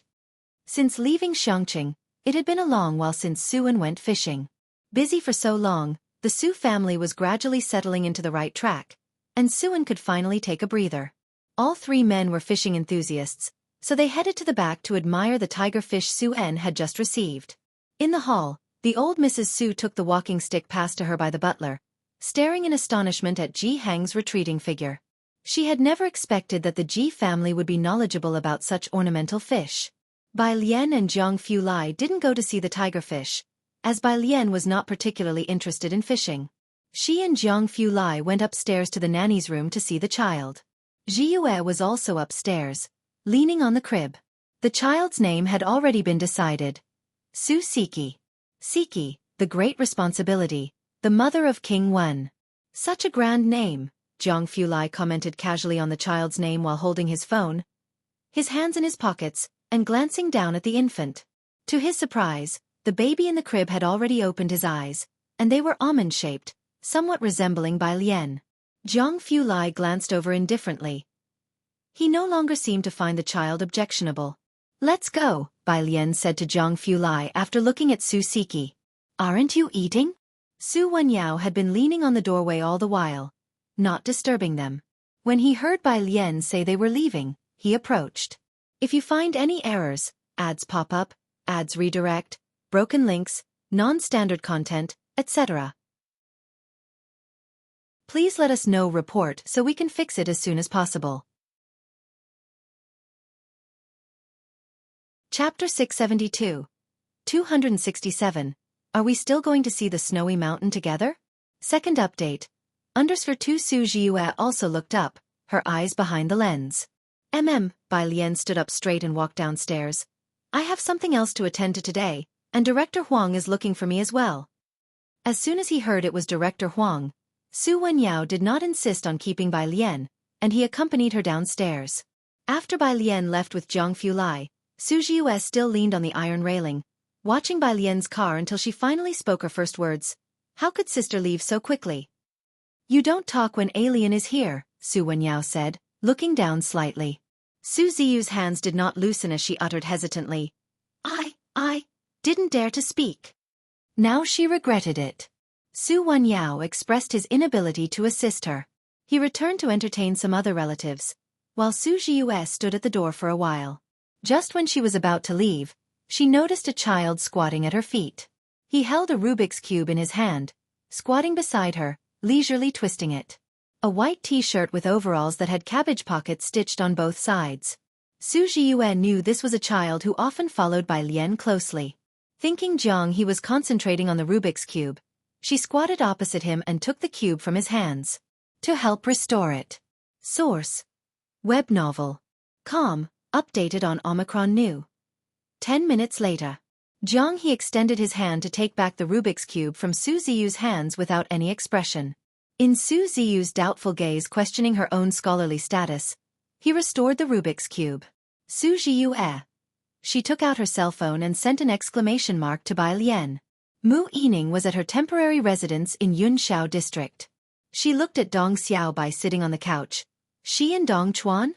Since leaving Xianxia, it had been a long while since Su En went fishing. Busy for so long, the Su family was gradually settling into the right track, and Su En could finally take a breather. All 3 men were fishing enthusiasts, so they headed to the back to admire the tiger fish Su En had just received. In the hall, the old Mrs. Su took the walking stick passed to her by the butler, staring in astonishment at Jianghu's retreating figure. She had never expected that the Ji family would be knowledgeable about such ornamental fish. Bai Lian and Jianghu Lai didn't go to see the tiger fish, as Bai Lian was not particularly interested in fishing. She and Jianghu Lai went upstairs to the nanny's room to see the child. Jiue was also upstairs, leaning on the crib. The child's name had already been decided. Su Siki. Siki, the great responsibility, the mother of King Wen. Such a grand name, Jianghu Lai commented casually on the child's name while holding his phone, his hands in his pockets, and glancing down at the infant. To his surprise, the baby in the crib had already opened his eyes, and they were almond-shaped, somewhat resembling Bai Lian. Jianghu Lai glanced over indifferently. He no longer seemed to find the child objectionable. Let's go, Bai Lian said to Jianghu Lai after looking at Su Siki. Aren't you eating? Su Wenyao had been leaning on the doorway all the while, not disturbing them. When he heard Bai Lian say they were leaving, he approached. If you find any errors, ads pop up, ads redirect, broken links, non-standard content, etc., please let us know report so we can fix it as soon as possible. Chapter 672. 267. Are we still going to see the snowy mountain together? Second update. _2 Su Jiue also looked up, her eyes behind the lens. Bai Lian stood up straight and walked downstairs. I have something else to attend to today, and Director Huang is looking for me as well. As soon as he heard it was Director Huang, Su Wenyao did not insist on keeping Bai Lian, and he accompanied her downstairs. After Bai Lian left with Jianghu Lai, Su Jiue still leaned on the iron railing, watching Bai Lian's car until she finally spoke her first words. How could sister leave so quickly? You don't talk when alien is here, Su Wenyao said, looking down slightly. Su Ziyu's hands did not loosen as she uttered hesitantly. I didn't dare to speak. Now she regretted it. Su Wenyao expressed his inability to assist her. He returned to entertain some other relatives, while Su Jiue stood at the door for a while. Just when she was about to leave, she noticed a child squatting at her feet. He held a Rubik's Cube in his hand, squatting beside her, leisurely twisting it. A white t-shirt with overalls that had cabbage pockets stitched on both sides. Su Jiue knew this was a child who often followed Bai Lian closely. Thinking he was concentrating on the Rubik's Cube, she squatted opposite him and took the cube from his hands. To help restore it. Source. Web novel. Com. Updated on Omicron New. 10 minutes later. Jianghu extended his hand to take back the Rubik's Cube from Su Ziyu's hands without any expression. In Su Ziyu's doubtful gaze questioning her own scholarly status, he restored the Rubik's Cube. Su Jiue. She took out her cell phone and sent an exclamation mark to Bai Lian. Mu Yining was at her temporary residence in Yunshao district. She looked at Dong Xiaobai sitting on the couch. She and Dong Chuan?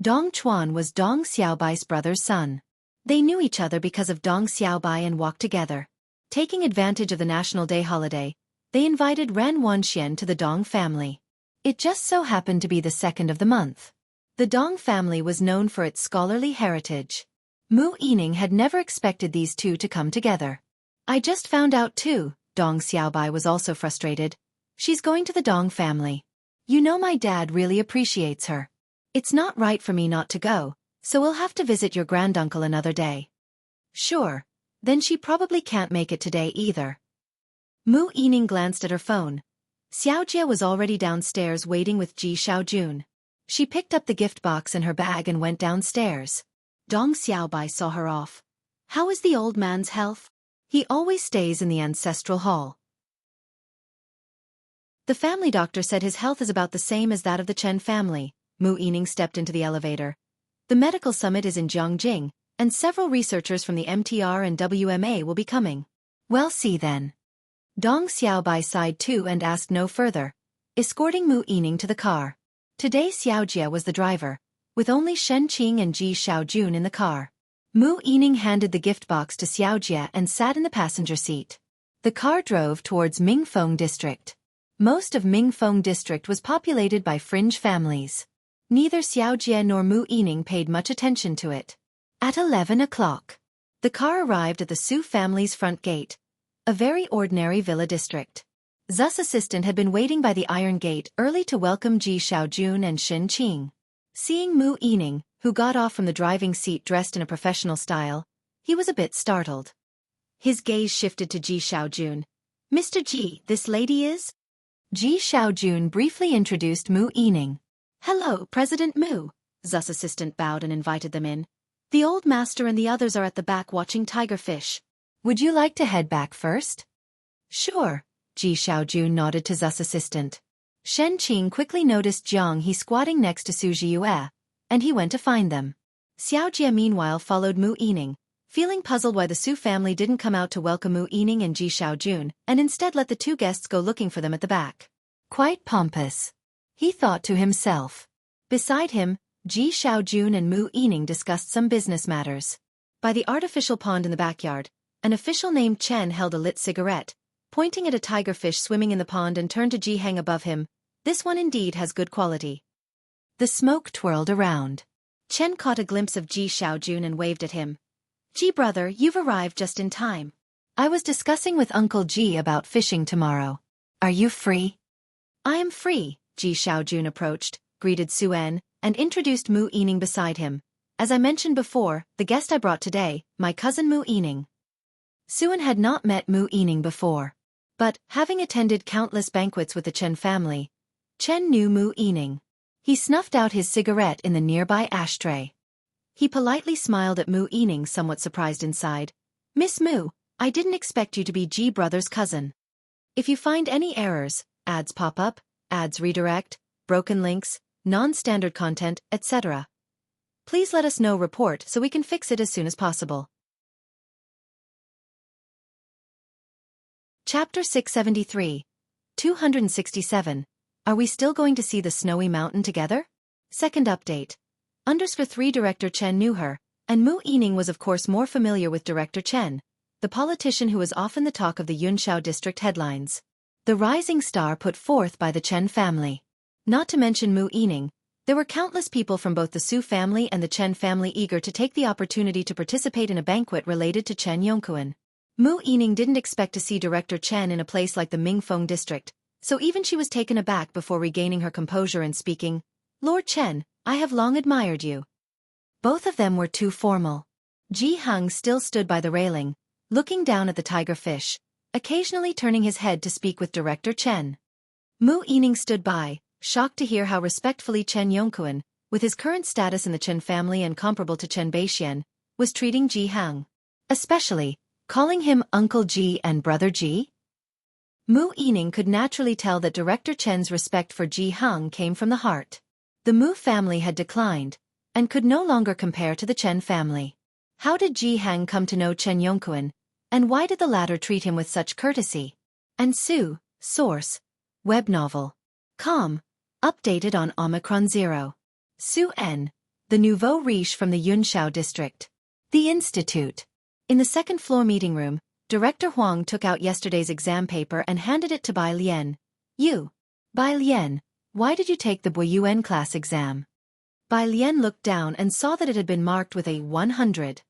Dong Chuan was Dong Xiaobai's brother's son. They knew each other because of Dong Xiaobai and walked together. Taking advantage of the National Day holiday, they invited Ran Wanxian to the Dong family. It just so happened to be the 2nd of the month. The Dong family was known for its scholarly heritage. Mu Yining had never expected these two to come together. I just found out too, Dong Xiaobai was also frustrated. She's going to the Dong family. You know my dad really appreciates her. It's not right for me not to go, so we'll have to visit your granduncle another day. Sure, then she probably can't make it today either. Mu Yining glanced at her phone. Xiaojia was already downstairs waiting with Ji Xiaojun. She picked up the gift box in her bag and went downstairs. Dong Xiaobai saw her off. How is the old man's health? He always stays in the ancestral hall. The family doctor said his health is about the same as that of the Chen family. Mu Yining stepped into the elevator. The medical summit is in Jianghu, and several researchers from the MTR and WMA will be coming. Well, see then. Dong Xiaobai sighed too and asked no further, escorting Mu Yining to the car. Today Xiaojia was the driver, with only Shen Qing and Ji Xiaojun in the car. Mu Yining handed the gift box to Xiaojia and sat in the passenger seat. The car drove towards Mingfeng district. Most of Mingfeng district was populated by fringe families. Neither Xiaojia nor Mu Yining paid much attention to it. At 11 o'clock, the car arrived at the Su family's front gate, a very ordinary villa district. Zu's assistant had been waiting by the iron gate early to welcome Ji Xiaojun and Shen Qing. Seeing Mu Yining, who got off from the driving seat dressed in a professional style, he was a bit startled. His gaze shifted to Ji Xiaojun. Mr. Ji, this lady is? Ji Xiaojun briefly introduced Mu Yining. Hello, President Mu. Zu's assistant bowed and invited them in. The old master and the others are at the back watching tigerfish. Would you like to head back first? Sure, Ji Xiaojun nodded to Zu's assistant. Shen Qing quickly noticed Jianghu squatting next to Su Jiue, and he went to find them. Xiaojia meanwhile followed Mu Yining, feeling puzzled why the Su family didn't come out to welcome Mu Yining and Ji Xiaojun, and instead let the two guests go looking for them at the back. Quite pompous, he thought to himself. Beside him, Ji Xiaojun and Mu Yining discussed some business matters. By the artificial pond in the backyard, an official named Chen held a lit cigarette, pointing at a tigerfish swimming in the pond and turned to Ji Heng above him. This one indeed has good quality. The smoke twirled around. Chen caught a glimpse of Ji Xiaojun and waved at him. Ji brother, you've arrived just in time. I was discussing with Uncle Ji about fishing tomorrow. Are you free? I am free, Ji Xiaojun approached, greeted Suen, and introduced Mu Yining beside him. As I mentioned before, the guest I brought today, my cousin Mu Yining. Suen had not met Mu Yining before. But, having attended countless banquets with the Chen family, Chen knew Mu Yining. He snuffed out his cigarette in the nearby ashtray. He politely smiled at Mu Yining, somewhat surprised inside. Miss Mu, I didn't expect you to be Ji brother's cousin. If you find any errors, ads pop up, ads redirect, broken links, non-standard content, etc., please let us know report so we can fix it as soon as possible. Chapter 673. 267. Are we still going to see the snowy mountain together? Second update. _3 Director Chen knew her, and Mu Yining was of course more familiar with Director Chen, the politician who was often the talk of the Yunshao district headlines. The rising star put forth by the Chen family. Not to mention Mu Yining, there were countless people from both the Su family and the Chen family eager to take the opportunity to participate in a banquet related to Chen Yongquan. Mu Yining didn't expect to see Director Chen in a place like the Mingfeng district, so even she was taken aback before regaining her composure and speaking, Lord Chen, I have long admired you. Both of them were too formal. Jianghu still stood by the railing, looking down at the tiger fish, occasionally turning his head to speak with Director Chen. Mu Yining stood by, shocked to hear how respectfully Chen Yongquan, with his current status in the Chen family and comparable to Chen Beixian, was treating Jianghu. Especially, calling him Uncle Ji and Brother Ji? Mu Yining could naturally tell that Director Chen's respect for Jianghu came from the heart. The Mu family had declined, and could no longer compare to the Chen family. How did Jianghu come to know Chen Yongquan, and why did the latter treat him with such courtesy? And Su, source, web novel. Com. Updated on Omicron 0. Su N. The nouveau riche from the Yunshao district. The Institute. In the second-floor meeting room, Director Huang took out yesterday's exam paper and handed it to Bai Lian. You. Bai Lian, why did you take the Boyuan class exam? Bai Lian looked down and saw that it had been marked with a 100.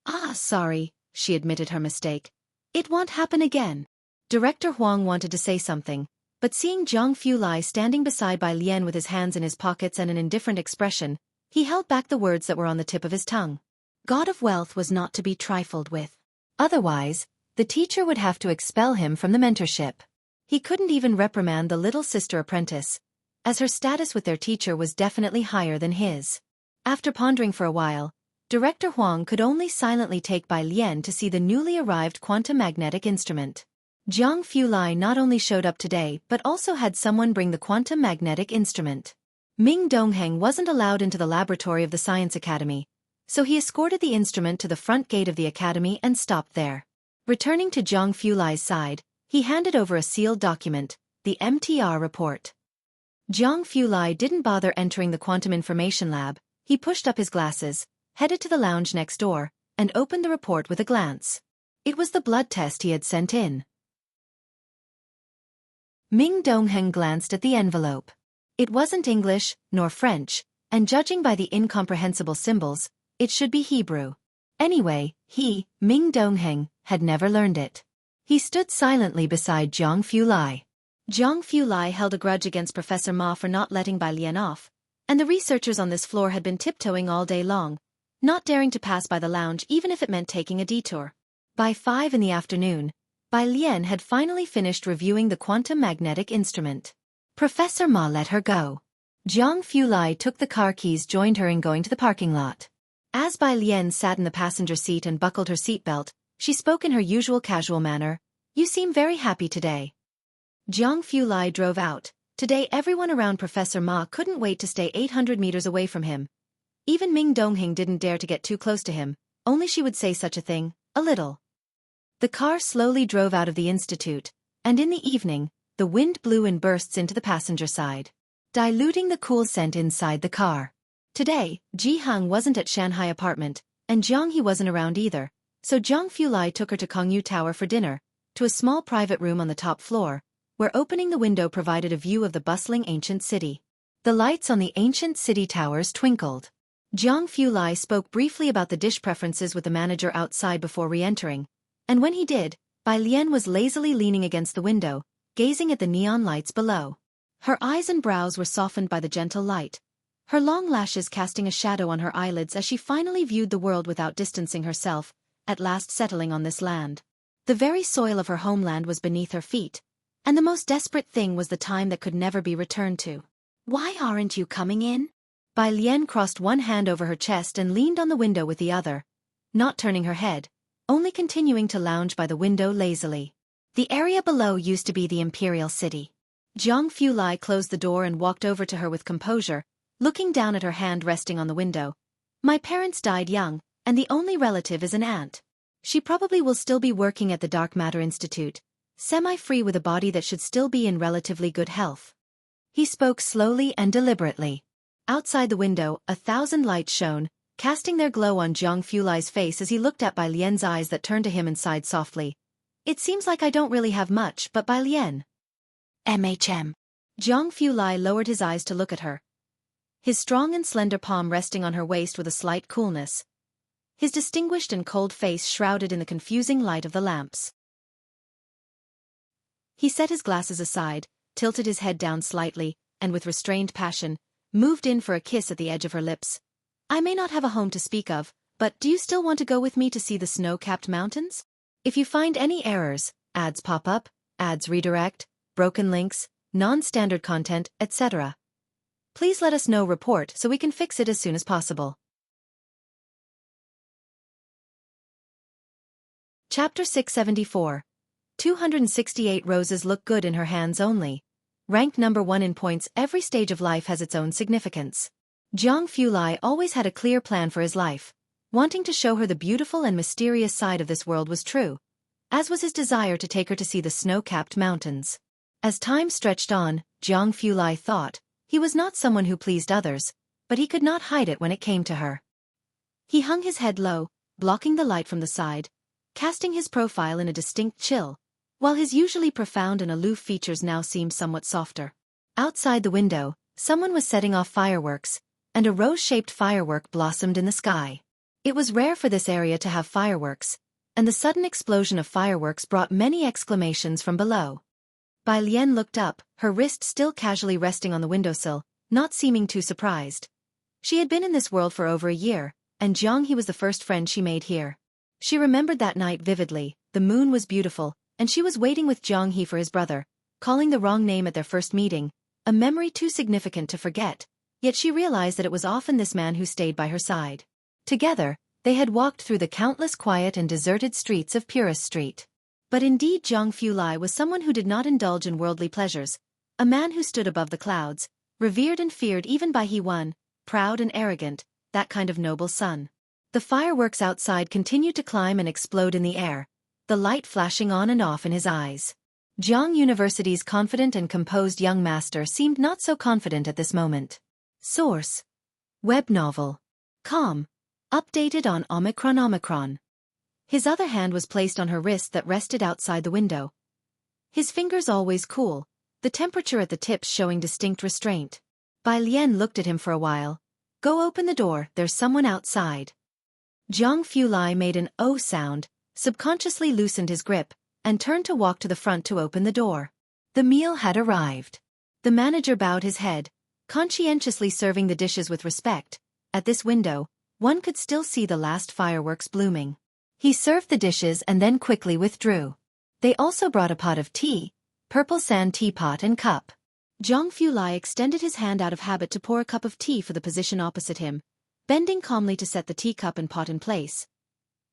Ah, sorry, she admitted her mistake. It won't happen again. Director Huang wanted to say something, but seeing Jianghu Lai standing beside Bai Lian with his hands in his pockets and an indifferent expression, he held back the words that were on the tip of his tongue. God of wealth was not to be trifled with. Otherwise, the teacher would have to expel him from the mentorship. He couldn't even reprimand the little sister apprentice, as her status with their teacher was definitely higher than his. After pondering for a while, Director Huang could only silently take Bai Lian to see the newly arrived quantum magnetic instrument. Jianghu Lai not only showed up today but also had someone bring the quantum magnetic instrument. Ming Dongheng wasn't allowed into the laboratory of the Science Academy, so he escorted the instrument to the front gate of the academy and stopped there. Returning to Jianghu Lai's side, he handed over a sealed document, the MTR report. Jianghu Lai didn't bother entering the quantum information lab. He pushed up his glasses, headed to the lounge next door, and opened the report with a glance. It was the blood test he had sent in. Ming Dongheng glanced at the envelope. It wasn't English, nor French, and judging by the incomprehensible symbols, it should be Hebrew. Anyway, he, Ming Dongheng, had never learned it. He stood silently beside Jianghu Lai. Jianghu Lai held a grudge against Professor Ma for not letting Bai Lian off, and the researchers on this floor had been tiptoeing all day long, not daring to pass by the lounge even if it meant taking a detour. By 5 in the afternoon, Bai Lian had finally finished reviewing the quantum magnetic instrument. Professor Ma let her go. Jianghu Lai took the car keys, joined her in going to the parking lot. As Bai Lian sat in the passenger seat and buckled her seatbelt, she spoke in her usual casual manner. You seem very happy today. Jianghu Lai drove out. Today everyone around Professor Ma couldn't wait to stay 800 meters away from him. Even Ming Dongheng didn't dare to get too close to him, only she would say such a thing, a little. The car slowly drove out of the institute, and in the evening, the wind blew in bursts into the passenger side, diluting the cool scent inside the car. Today, Jianghu wasn't at Shanghai apartment, and Jianghe wasn't around either, so Jianghu Lai took her to Kongyu Tower for dinner, to a small private room on the top floor, where opening the window provided a view of the bustling ancient city. The lights on the ancient city towers twinkled. Jianghu Lai spoke briefly about the dish preferences with the manager outside before re-entering, and when he did, Bai Lian was lazily leaning against the window, gazing at the neon lights below. Her eyes and brows were softened by the gentle light, her long lashes casting a shadow on her eyelids as she finally viewed the world without distancing herself, at last settling on this land. The very soil of her homeland was beneath her feet, and the most desperate thing was the time that could never be returned to. "Why aren't you coming in?" Bai Lian crossed one hand over her chest and leaned on the window with the other, not turning her head, only continuing to lounge by the window lazily. The area below used to be the imperial city. Jianghu Lai closed the door and walked over to her with composure, looking down at her hand resting on the window. "My parents died young, and the only relative is an aunt. She probably will still be working at the Dark Matter Institute, semi-free with a body that should still be in relatively good health." He spoke slowly and deliberately. Outside the window, 1,000 lights shone, casting their glow on Jianghu Lai's face as he looked at Bai Lian's eyes that turned to him and sighed softly. "It seems like I don't really have much, but Bai Lian." Jianghu Lai lowered his eyes to look at her, his strong and slender palm resting on her waist with a slight coolness, his distinguished and cold face shrouded in the confusing light of the lamps. He set his glasses aside, tilted his head down slightly, and with restrained passion, moved in for a kiss at the edge of her lips. "I may not have a home to speak of, but do you still want to go with me to see the snow-capped mountains? If you find any errors, ads pop up, ads redirect, broken links, non-standard content, etc. Please let us know report so we can fix it as soon as possible." Chapter 674. 268 roses look good in her hands only. Ranked number 1 in points. Every stage of life has its own significance. Jianghu Lai always had a clear plan for his life. Wanting to show her the beautiful and mysterious side of this world was true, as was his desire to take her to see the snow-capped mountains. As time stretched on, Jianghu Lai thought, he was not someone who pleased others, but he could not hide it when it came to her. He hung his head low, blocking the light from the side, casting his profile in a distinct chill, while his usually profound and aloof features now seemed somewhat softer. Outside the window, someone was setting off fireworks, and a rose-shaped firework blossomed in the sky. It was rare for this area to have fireworks, and the sudden explosion of fireworks brought many exclamations from below. Bai Lian looked up, her wrist still casually resting on the windowsill, not seeming too surprised. She had been in this world for over a year, and Jianghu was the first friend she made here. She remembered that night vividly. The moon was beautiful, and she was waiting with Jianghu for his brother, calling the wrong name at their first meeting, a memory too significant to forget, yet she realized that it was often this man who stayed by her side. Together, they had walked through the countless quiet and deserted streets of Purist Street. But indeed Jianghu Lai was someone who did not indulge in worldly pleasures, a man who stood above the clouds, revered and feared even by He One, proud and arrogant, that kind of noble son. The fireworks outside continued to climb and explode in the air, the light flashing on and off in his eyes. Jiang University's confident and composed young master seemed not so confident at this moment. Source: Web novel. Com. Updated on Omicron. His other hand was placed on her wrist that rested outside the window. His fingers always cool, the temperature at the tips showing distinct restraint. Bai Lian looked at him for a while. "Go open the door, there's someone outside." Jianghu Lai made an "oh" sound, subconsciously loosened his grip, and turned to walk to the front to open the door. The meal had arrived. The manager bowed his head, conscientiously serving the dishes with respect. At this window, one could still see the last fireworks blooming. He served the dishes and then quickly withdrew. They also brought a pot of tea, purple sand teapot and cup. Jianghu Lai extended his hand out of habit to pour a cup of tea for the position opposite him, bending calmly to set the teacup and pot in place,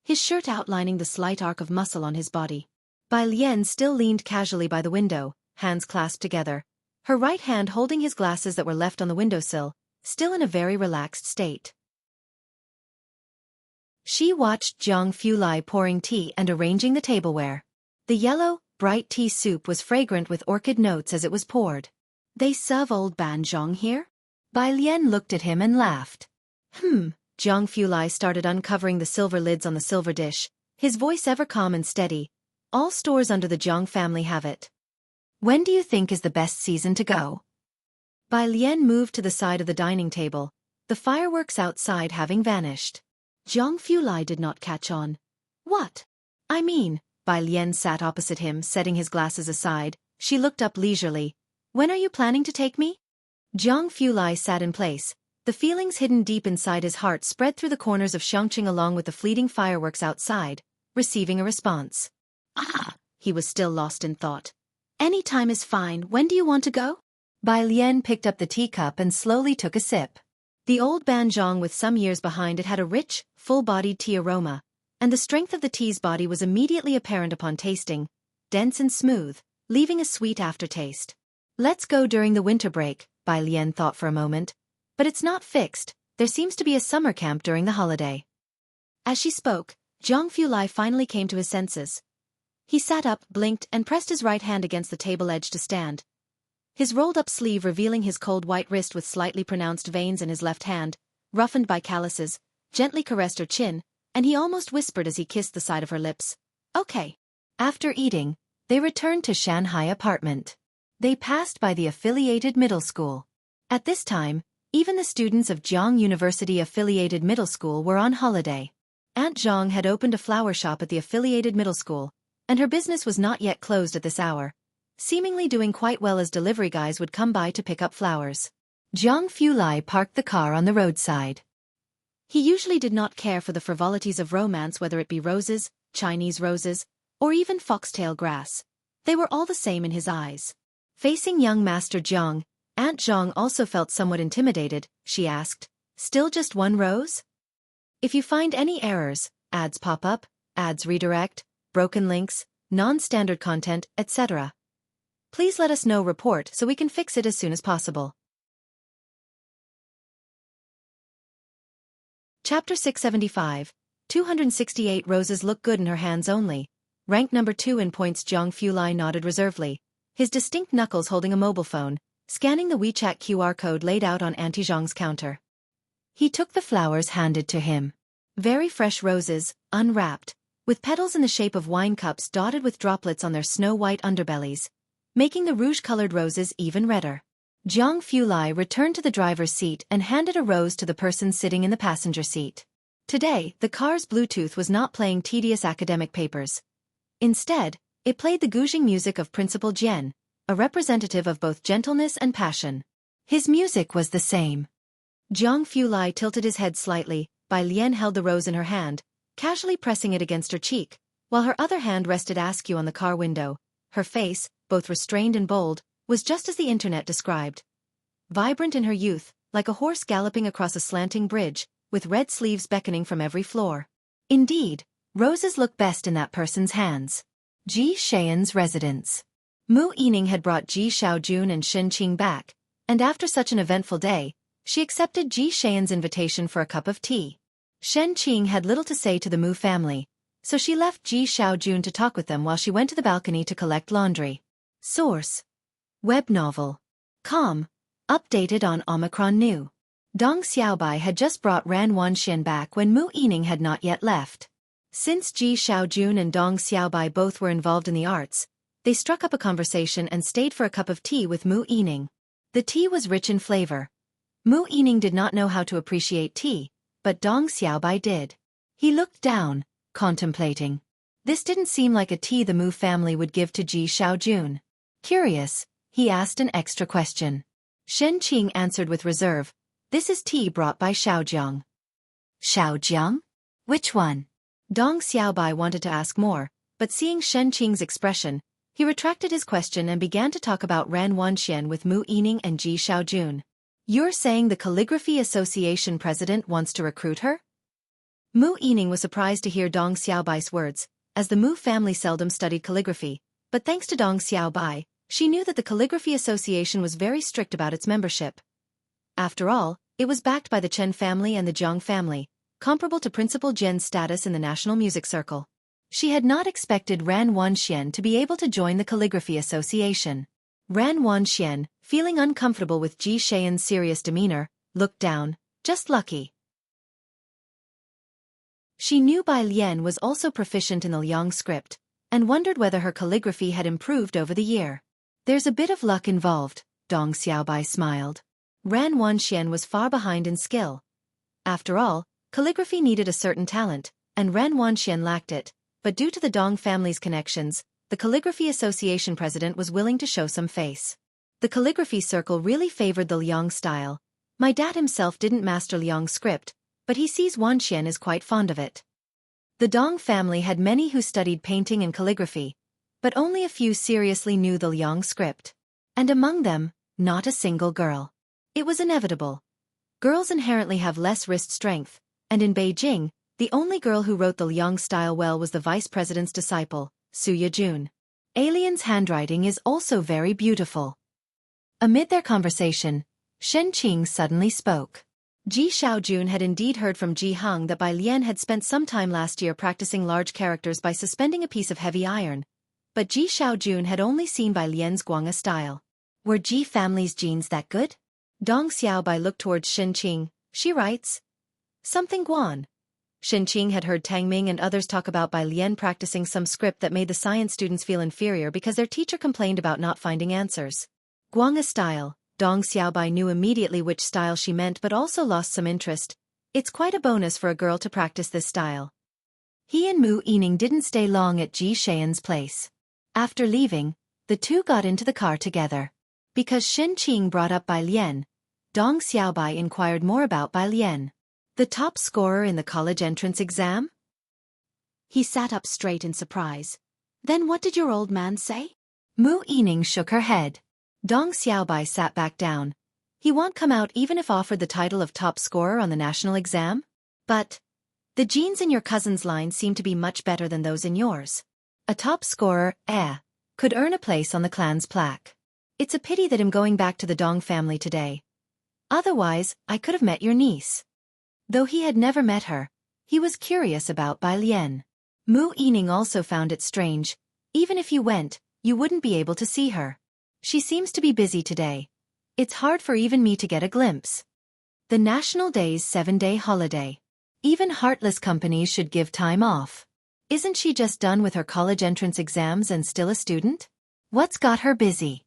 his shirt outlining the slight arc of muscle on his body. Bai Lian still leaned casually by the window, hands clasped together, her right hand holding his glasses that were left on the windowsill, still in a very relaxed state. She watched Jianghu Lai pouring tea and arranging the tableware. The yellow, bright tea soup was fragrant with orchid notes as it was poured. "They serve old banzhong here?" Bai Lian looked at him and laughed. Jianghu Lai started uncovering the silver lids on the silver dish, his voice ever calm and steady. "All stores under the Jiang family have it. When do you think is the best season to go?" Bai Lian moved to the side of the dining table, the fireworks outside having vanished. Zhang Fulai did not catch on. What? I mean, Bai Lian sat opposite him, setting his glasses aside. She looked up leisurely. When are you planning to take me? Zhang Fulai sat in place. The feelings hidden deep inside his heart spread through the corners of Xianxia along with the fleeting fireworks outside, receiving a response. Ah! He was still lost in thought. Any time is fine. When do you want to go? Bai Lian picked up the teacup and slowly took a sip. The old banjiang with some years behind it had a rich, full-bodied tea aroma, and the strength of the tea's body was immediately apparent upon tasting, dense and smooth, leaving a sweet aftertaste. Let's go during the winter break, Bai Lian thought for a moment. But it's not fixed, there seems to be a summer camp during the holiday. As she spoke, Zhang Fulai finally came to his senses. He sat up, blinked, and pressed his right hand against the table edge to stand. His rolled-up sleeve revealing his cold white wrist with slightly pronounced veins in his left hand, roughened by calluses, gently caressed her chin, and he almost whispered as he kissed the side of her lips. Okay. After eating, they returned to Shanghai apartment. They passed by the affiliated middle school. At this time, even the students of Jianghu University affiliated middle school were on holiday. Aunt Zhang had opened a flower shop at the affiliated middle school, and her business was not yet closed at this hour, seemingly doing quite well as delivery guys would come by to pick up flowers. Zhang Fulai parked the car on the roadside. He usually did not care for the frivolities of romance, whether it be roses, Chinese roses, or even foxtail grass. They were all the same in his eyes. Facing young Master Jiang, Aunt Zhang also felt somewhat intimidated. She asked, "Still just one rose? If you find any errors, ads pop up, ads redirect, broken links, non-standard content, etc. Please let us know, report so we can fix it as soon as possible." Chapter 675. 268 roses look good in her hands only. Ranked number 2 in points. Zhang Fulai nodded reservedly, his distinct knuckles holding a mobile phone, scanning the WeChat QR code laid out on Auntie Zhang's counter. He took the flowers handed to him. Very fresh roses, unwrapped, with petals in the shape of wine cups dotted with droplets on their snow-white underbellies, making the rouge-colored roses even redder. Zhang Fulai returned to the driver's seat and handed a rose to the person sitting in the passenger seat. Today, the car's Bluetooth was not playing tedious academic papers. Instead, it played the guzheng music of Principal Jian, a representative of both gentleness and passion. His music was the same. Zhang Fulai tilted his head slightly. Bai Lian held the rose in her hand, casually pressing it against her cheek, while her other hand rested askew on the car window. Her face, both restrained and bold, was just as the internet described. Vibrant in her youth, like a horse galloping across a slanting bridge, with red sleeves beckoning from every floor. Indeed, roses look best in that person's hands. Ji Xian's residence. Mu Yining had brought Ji Xiaojun and Shen Qing back, and after such an eventful day, she accepted Ji Xian's invitation for a cup of tea. Shen Qing had little to say to the Mu family, so she left Ji Xiaojun to talk with them while she went to the balcony to collect laundry. Source: Web novel. Com. Updated on Omicron New. Dong Xiaobai had just brought Ran Wanxian back when Mu Yining had not yet left. Since Ji Xiaojun and Dong Xiaobai both were involved in the arts, they struck up a conversation and stayed for a cup of tea with Mu Yining. The tea was rich in flavor. Mu Yining did not know how to appreciate tea, but Dong Xiaobai did. He looked down, contemplating. This didn't seem like a tea the Mu family would give to Ji Xiaojun. Curious, he asked an extra question. Shen Qing answered with reserve, "This is tea brought by Xiaojiang." Xiaojiang? Which one? Dong Xiaobai wanted to ask more, but seeing Shen Qing's expression, he retracted his question and began to talk about Ran Wanxian with Mu Yining and Ji Xiaojun. "You're saying the Calligraphy Association president wants to recruit her?" Mu Yining was surprised to hear Dong Xiaobai's words, as the Mu family seldom studied calligraphy, but thanks to Dong Xiaobai, she knew that the Calligraphy Association was very strict about its membership. After all, it was backed by the Chen family and the Jiang family, comparable to Principal Jian's status in the National Music Circle. She had not expected Ran Wanxian to be able to join the Calligraphy Association. Ran Wanxian, feeling uncomfortable with Ji Xian's serious demeanor, looked down. Just lucky. She knew Bai Lian was also proficient in the Liang script, and wondered whether her calligraphy had improved over the year. "There's a bit of luck involved," Dong Xiaobai smiled. Ran Wanxian was far behind in skill. After all, calligraphy needed a certain talent, and Ran Wanxian lacked it, but due to the Dong family's connections, the Calligraphy Association president was willing to show some face. The calligraphy circle really favored the Liang style. My dad himself didn't master Liang's script, but he sees Wanxian is quite fond of it. The Dong family had many who studied painting and calligraphy, but only a few seriously knew the Liang script. And among them, not a single girl. It was inevitable. Girls inherently have less wrist strength, and in Beijing, the only girl who wrote the Liang style well was the vice president's disciple, Su Yejun. Alien's handwriting is also very beautiful. Amid their conversation, Shen Qing suddenly spoke. Ji Xiaojun had indeed heard from Ji Heng that Bai Lian had spent some time last year practicing large characters by suspending a piece of heavy iron, but Ji Xiaojun had only seen Bai Lian's Guanga style. Were Ji family's genes that good? Dong Xiaobai looked towards Shen Qing. She writes something Guan. Shen Qing had heard Tang Ming and others talk about Bai Lian practicing some script that made the science students feel inferior because their teacher complained about not finding answers. Guanga style. Dong Xiaobai knew immediately which style she meant but also lost some interest. It's quite a bonus for a girl to practice this style. He and Mu Yining didn't stay long at Ji Xian's place. After leaving, the two got into the car together. Because Shen Qing brought up Bai Lian, Dong Xiaobai inquired more about Bai Lian. The top scorer in the college entrance exam? He sat up straight in surprise. Then what did your old man say? Mu Yining shook her head. Dong Xiaobai sat back down. He won't come out even if offered the title of top scorer on the national exam? But the genes in your cousin's line seem to be much better than those in yours. A top scorer, could earn a place on the clan's plaque. It's a pity that I'm going back to the Dong family today. Otherwise, I could have met your niece. Though he had never met her, he was curious about Bai Lian. Mu Yining also found it strange. Even if you went, you wouldn't be able to see her. She seems to be busy today. It's hard for even me to get a glimpse. The National Day's 7-day holiday. Even heartless companies should give time off. Isn't she just done with her college entrance exams and still a student? What's got her busy?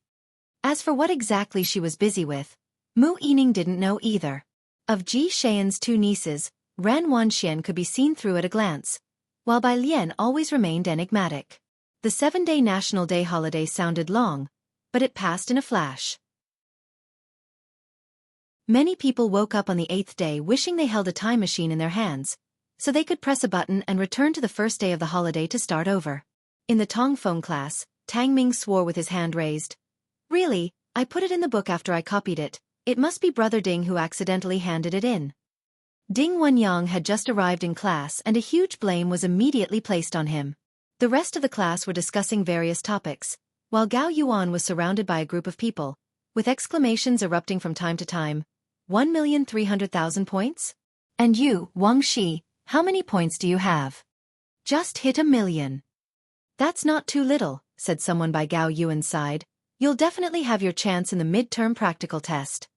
As for what exactly she was busy with, Mu Yining didn't know either. Of Ji Xian's two nieces, Ran Wanxian could be seen through at a glance, while Bai Lian always remained enigmatic. The 7-day National Day holiday sounded long, but it passed in a flash. Many people woke up on the 8th day wishing they held a time machine in their hands, so they could press a button and return to the first day of the holiday to start over. In the Tongfeng class, Tang Ming swore with his hand raised. Really, I put it in the book after I copied it. It must be Brother Ding who accidentally handed it in. Ding Wenyang had just arrived in class and a huge blame was immediately placed on him. The rest of the class were discussing various topics, while Gao Yuan was surrounded by a group of people, with exclamations erupting from time to time. 1,300,000 points? And you, Wang Shi, how many points do you have? Just hit 1,000,000. That's not too little, said someone by Gao Yuan's side. You'll definitely have your chance in the mid-term practical test.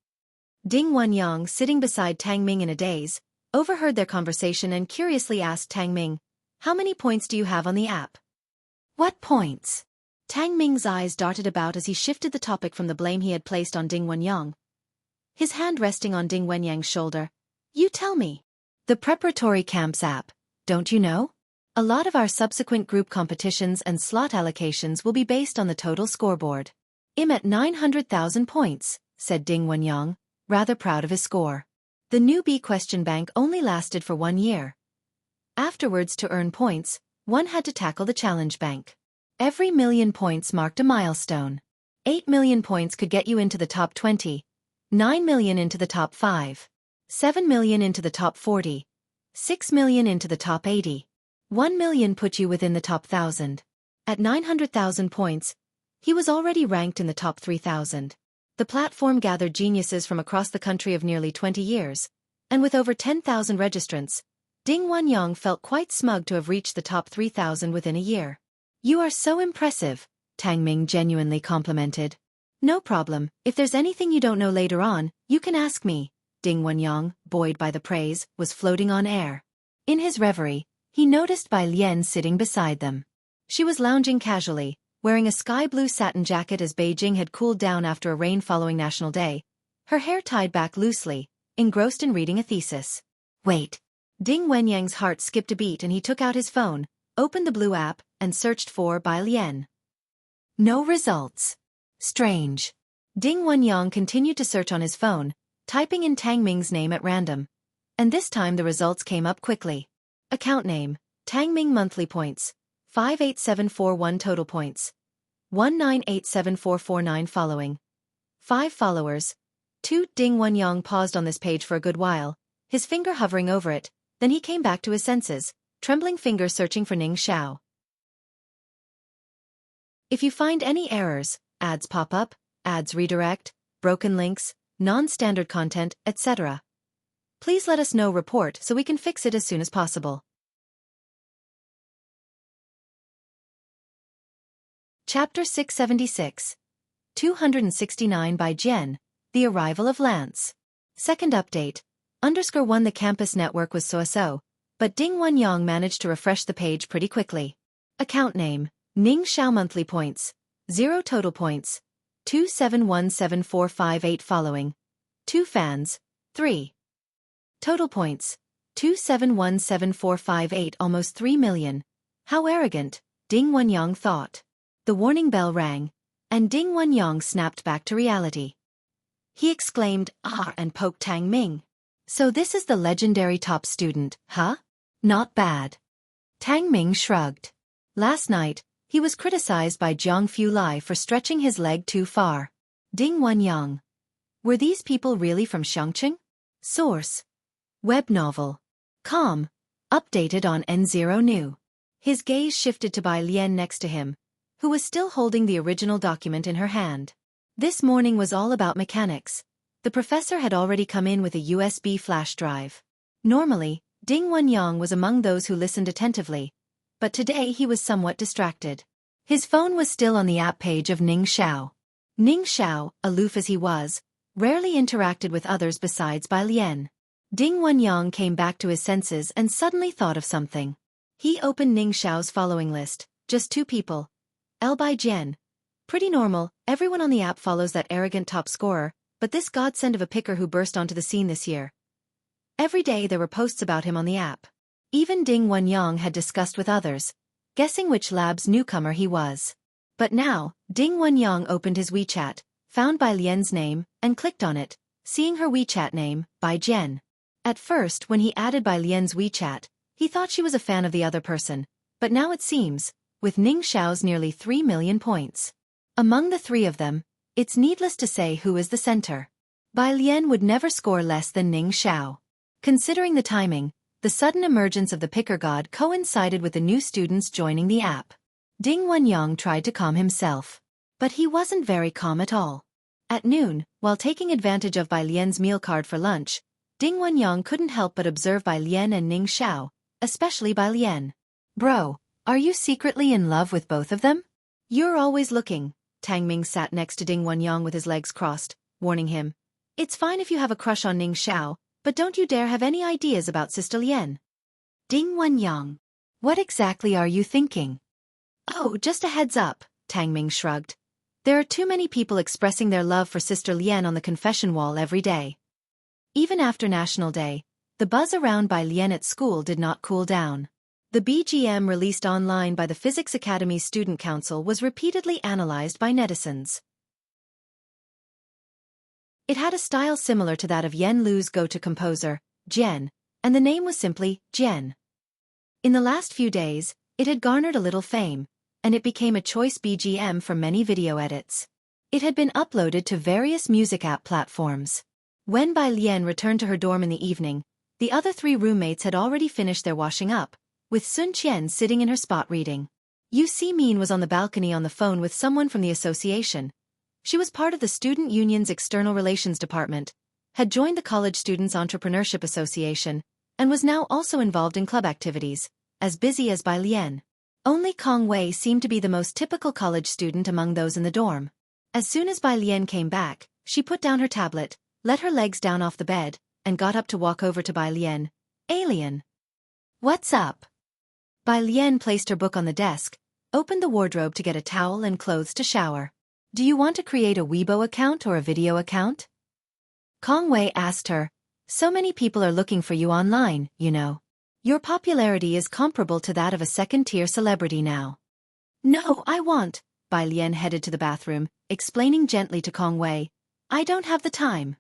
Ding Wenyang, sitting beside Tang Ming in a daze, overheard their conversation and curiously asked Tang Ming, how many points do you have on the app? What points? Tang Ming's eyes darted about as he shifted the topic from the blame he had placed on Ding Wenyang. His hand resting on Ding Wenyang's shoulder. You tell me. The preparatory camps app, don't you know? A lot of our subsequent group competitions and slot allocations will be based on the total scoreboard. I'm at 900,000 points, said Ding Wenyang, rather proud of his score. The newbie question bank only lasted for 1 year. Afterwards, to earn points, one had to tackle the challenge bank. Every 1,000,000 points marked a milestone. 8 million points could get you into the top 20, 9 million into the top 5, 7 million into the top 40, 6 million into the top 80. 1 million put you within the top 1,000. At 900,000 points, he was already ranked in the top 3,000. The platform gathered geniuses from across the country of nearly 20 years, and with over 10,000 registrants, Ding Wenyang felt quite smug to have reached the top 3,000 within a year. You are so impressive, Tang Ming genuinely complimented. No problem, if there's anything you don't know later on, you can ask me. Ding Wenyang, buoyed by the praise, was floating on air. In his reverie, he noticed Bai Lian sitting beside them. She was lounging casually, wearing a sky blue satin jacket as Beijing had cooled down after a rain following National Day, her hair tied back loosely, engrossed in reading a thesis. Wait. Ding Wenyang's heart skipped a beat and he took out his phone, opened the blue app, and searched for Bai Lian. No results. Strange. Ding Wenyang continued to search on his phone, typing in Tang Ming's name at random. And this time the results came up quickly. Account name, Tang Ming monthly points, 58741 total points, 1987449 following. 5 followers. 2. Ding Wenyang paused on this page for a good while, his finger hovering over it, then he came back to his senses, trembling finger searching for Ning Xiao. If you find any errors, ads pop up, ads redirect, broken links, non-standard content, etc., please let us know. Report so we can fix it as soon as possible. Chapter 676. 269 by Jian, The Arrival of Lance. Second update. _1 The campus network was so-so, but Ding Wenyang managed to refresh the page pretty quickly. Account name, Ning Xiao monthly points, 0 total points, 2717458 following. 2 fans, 3. Total points, 2717458 almost 3 million. How arrogant, Ding Wenyang thought. The warning bell rang, and Ding Wenyang snapped back to reality. He exclaimed, "Ah," and poked Tang Ming. So this is the legendary top student, huh? Not bad. Tang Ming shrugged. Last night, he was criticized by Jianghu Lai for stretching his leg too far. Ding Wenyang. Were these people really from Xianxia? Source. Web novel. Com. Updated on N0 New. His gaze shifted to Bai Lian next to him, who was still holding the original document in her hand. This morning was all about mechanics. The professor had already come in with a USB flash drive. Normally, Ding Wenyang was among those who listened attentively, but today he was somewhat distracted. His phone was still on the app page of Ning Xiao. Ning Xiao, aloof as he was, rarely interacted with others besides Bai Lian. Ding Wenyang came back to his senses and suddenly thought of something. He opened Ning Xiao's following list, just 2 people. Bai Jian. Pretty normal, everyone on the app follows that arrogant top scorer, but this godsend of a picker who burst onto the scene this year. Every day there were posts about him on the app. Even Ding Wenyang had discussed with others, guessing which lab's newcomer he was. But now, Ding Wenyang opened his WeChat, found Bai Lian's name, and clicked on it, seeing her WeChat name, Bai Jian. At first, when he added Bai Lian's WeChat, he thought she was a fan of the other person, but now it seems, with Ning Xiao's nearly 3 million points. Among the 3 of them, it's needless to say who is the center. Bai Lian would never score less than Ning Xiao. Considering the timing, the sudden emergence of the picker god coincided with the new students joining the app. Ding Wenyang tried to calm himself. But he wasn't very calm at all. At noon, while taking advantage of Bai Lian's meal card for lunch, Ding Wenyang couldn't help but observe Bai Lian and Ning Xiao, especially Bai Lian. Bro, are you secretly in love with both of them? You're always looking. Tang Ming sat next to Ding Wenyang with his legs crossed, warning him. It's fine if you have a crush on Ning Xiao, but don't you dare have any ideas about Sister Lian. Ding Wenyang. What exactly are you thinking? Oh, just a heads up, Tang Ming shrugged. There are too many people expressing their love for Sister Lian on the confession wall every day. Even after National Day, the buzz around Bai Lian at school did not cool down. The BGM released online by the Physics Academy's Student Council was repeatedly analyzed by netizens. It had a style similar to that of Yen Lu's go-to composer, Jian, and the name was simply Jian. In the last few days, it had garnered a little fame, and it became a choice BGM for many video edits. It had been uploaded to various music app platforms. When Bai Lian returned to her dorm in the evening, the other 3 roommates had already finished their washing up, with Sun Qian sitting in her spot reading. Yu Min was on the balcony on the phone with someone from the association. She was part of the student union's external relations department, had joined the College Students' Entrepreneurship Association, and was now also involved in club activities, as busy as Bai Lian. Only Kong Wei seemed to be the most typical college student among those in the dorm. As soon as Bai Lian came back, she put down her tablet, let her legs down off the bed, and got up to walk over to Bai Lian. Alien. What's up? Bai Lian placed her book on the desk, opened the wardrobe to get a towel and clothes to shower. Do you want to create a Weibo account or a video account? Kong Wei asked her. So many people are looking for you online, you know. Your popularity is comparable to that of a second-tier celebrity now. No, I won't. Bai Lian headed to the bathroom, explaining gently to Kong Wei. I don't have the time.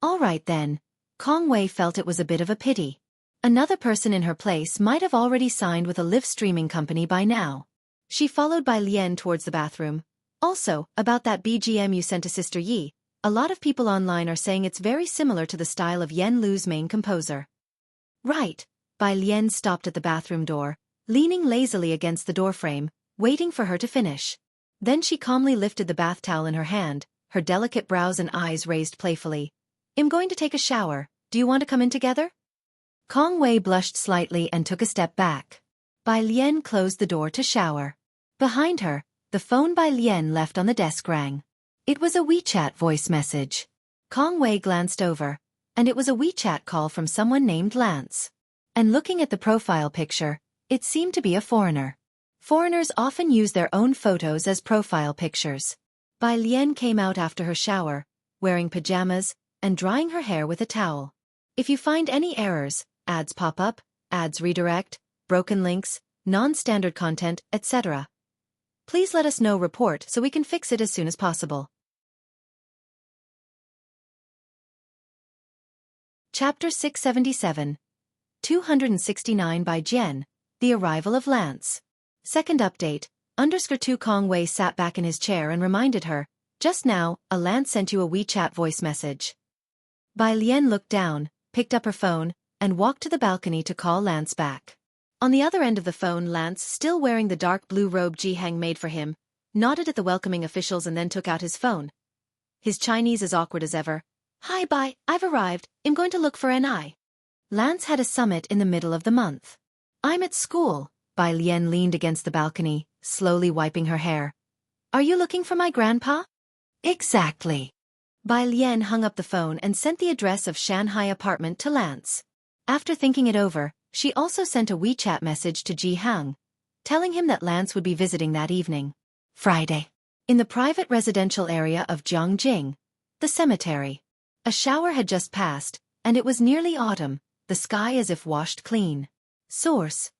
All right then. Kong Wei felt it was a bit of a pity. Another person in her place might have already signed with a live streaming company by now. She followed Bai Lian towards the bathroom. Also, about that BGM you sent to Sister Yi, a lot of people online are saying it's very similar to the style of Yen Lu's main composer. Right. Bai Lian stopped at the bathroom door, leaning lazily against the doorframe, waiting for her to finish. Then she calmly lifted the bath towel in her hand, her delicate brows and eyes raised playfully. I'm going to take a shower. Do you want to come in together? Kong Wei blushed slightly and took a step back. Bai Lian closed the door to shower. Behind her, the phone Bai Lian left on the desk rang. It was a WeChat voice message. Kong Wei glanced over, and it was a WeChat call from someone named Lance. And looking at the profile picture, it seemed to be a foreigner. Foreigners often use their own photos as profile pictures. Bai Lian came out after her shower, wearing pajamas, and drying her hair with a towel. If you find any errors, ads pop up, ads redirect, broken links, non-standard content, etc., please let us know. Report so we can fix it as soon as possible. Chapter 677. 269 by Jian, The Arrival of Lance. Second update, _2 Kong Wei sat back in his chair and reminded her, just now, a Lance sent you a WeChat voice message. Bai Lian looked down, picked up her phone, and walked to the balcony to call Lance back. On the other end of the phone, Lance, still wearing the dark blue robe Jianghu made for him, nodded at the welcoming officials and then took out his phone. His Chinese as awkward as ever. Hi Bai, I've arrived, I'm going to look for NI. Lance had a summit in the middle of the month. I'm at school. Bai Lian leaned against the balcony, slowly wiping her hair. Are you looking for my grandpa? Exactly. Bai Lian hung up the phone and sent the address of Shanghai apartment to Lance. After thinking it over, she also sent a WeChat message to Jianghu, telling him that Lance would be visiting that evening. Friday. In the private residential area of Jianghu, the cemetery. A shower had just passed, and it was nearly autumn, the sky as if washed clean. Source.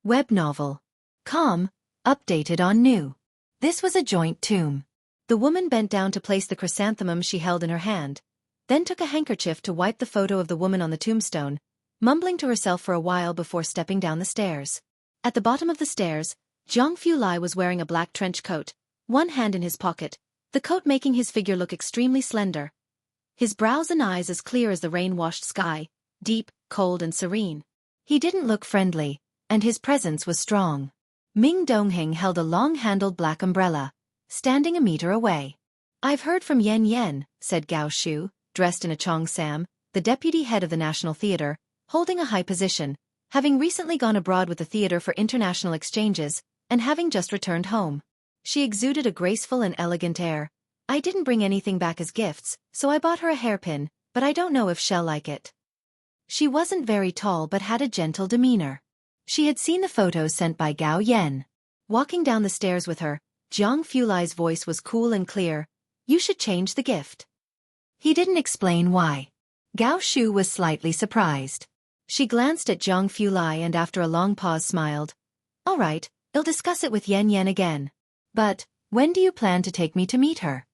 Web novel. Com. Updated on new. This was a joint tomb. The woman bent down to place the chrysanthemum she held in her hand, then took a handkerchief to wipe the photo of the woman on the tombstone, mumbling to herself for a while before stepping down the stairs. At the bottom of the stairs, Jianghu Lai was wearing a black trench coat, one hand in his pocket, the coat making his figure look extremely slender. His brows and eyes as clear as the rain-washed sky, deep, cold and serene. He didn't look friendly, and his presence was strong. Ming Dongheng held a long-handled black umbrella, standing a meter away. I've heard from Yen, said Gao Shu, dressed in a cheongsam, the deputy head of the National Theatre, holding a high position, having recently gone abroad with the theatre for international exchanges, and having just returned home. She exuded a graceful and elegant air. I didn't bring anything back as gifts, so I bought her a hairpin, but I don't know if she'll like it. She wasn't very tall but had a gentle demeanor. She had seen the photos sent by Gao Yen. Walking down the stairs with her, Jianghu Lai's voice was cool and clear. You should change the gift. He didn't explain why. Gao Shu was slightly surprised. She glanced at Jianghu Lai and after a long pause smiled. All right, I'll discuss it with Yen again. But, when do you plan to take me to meet her?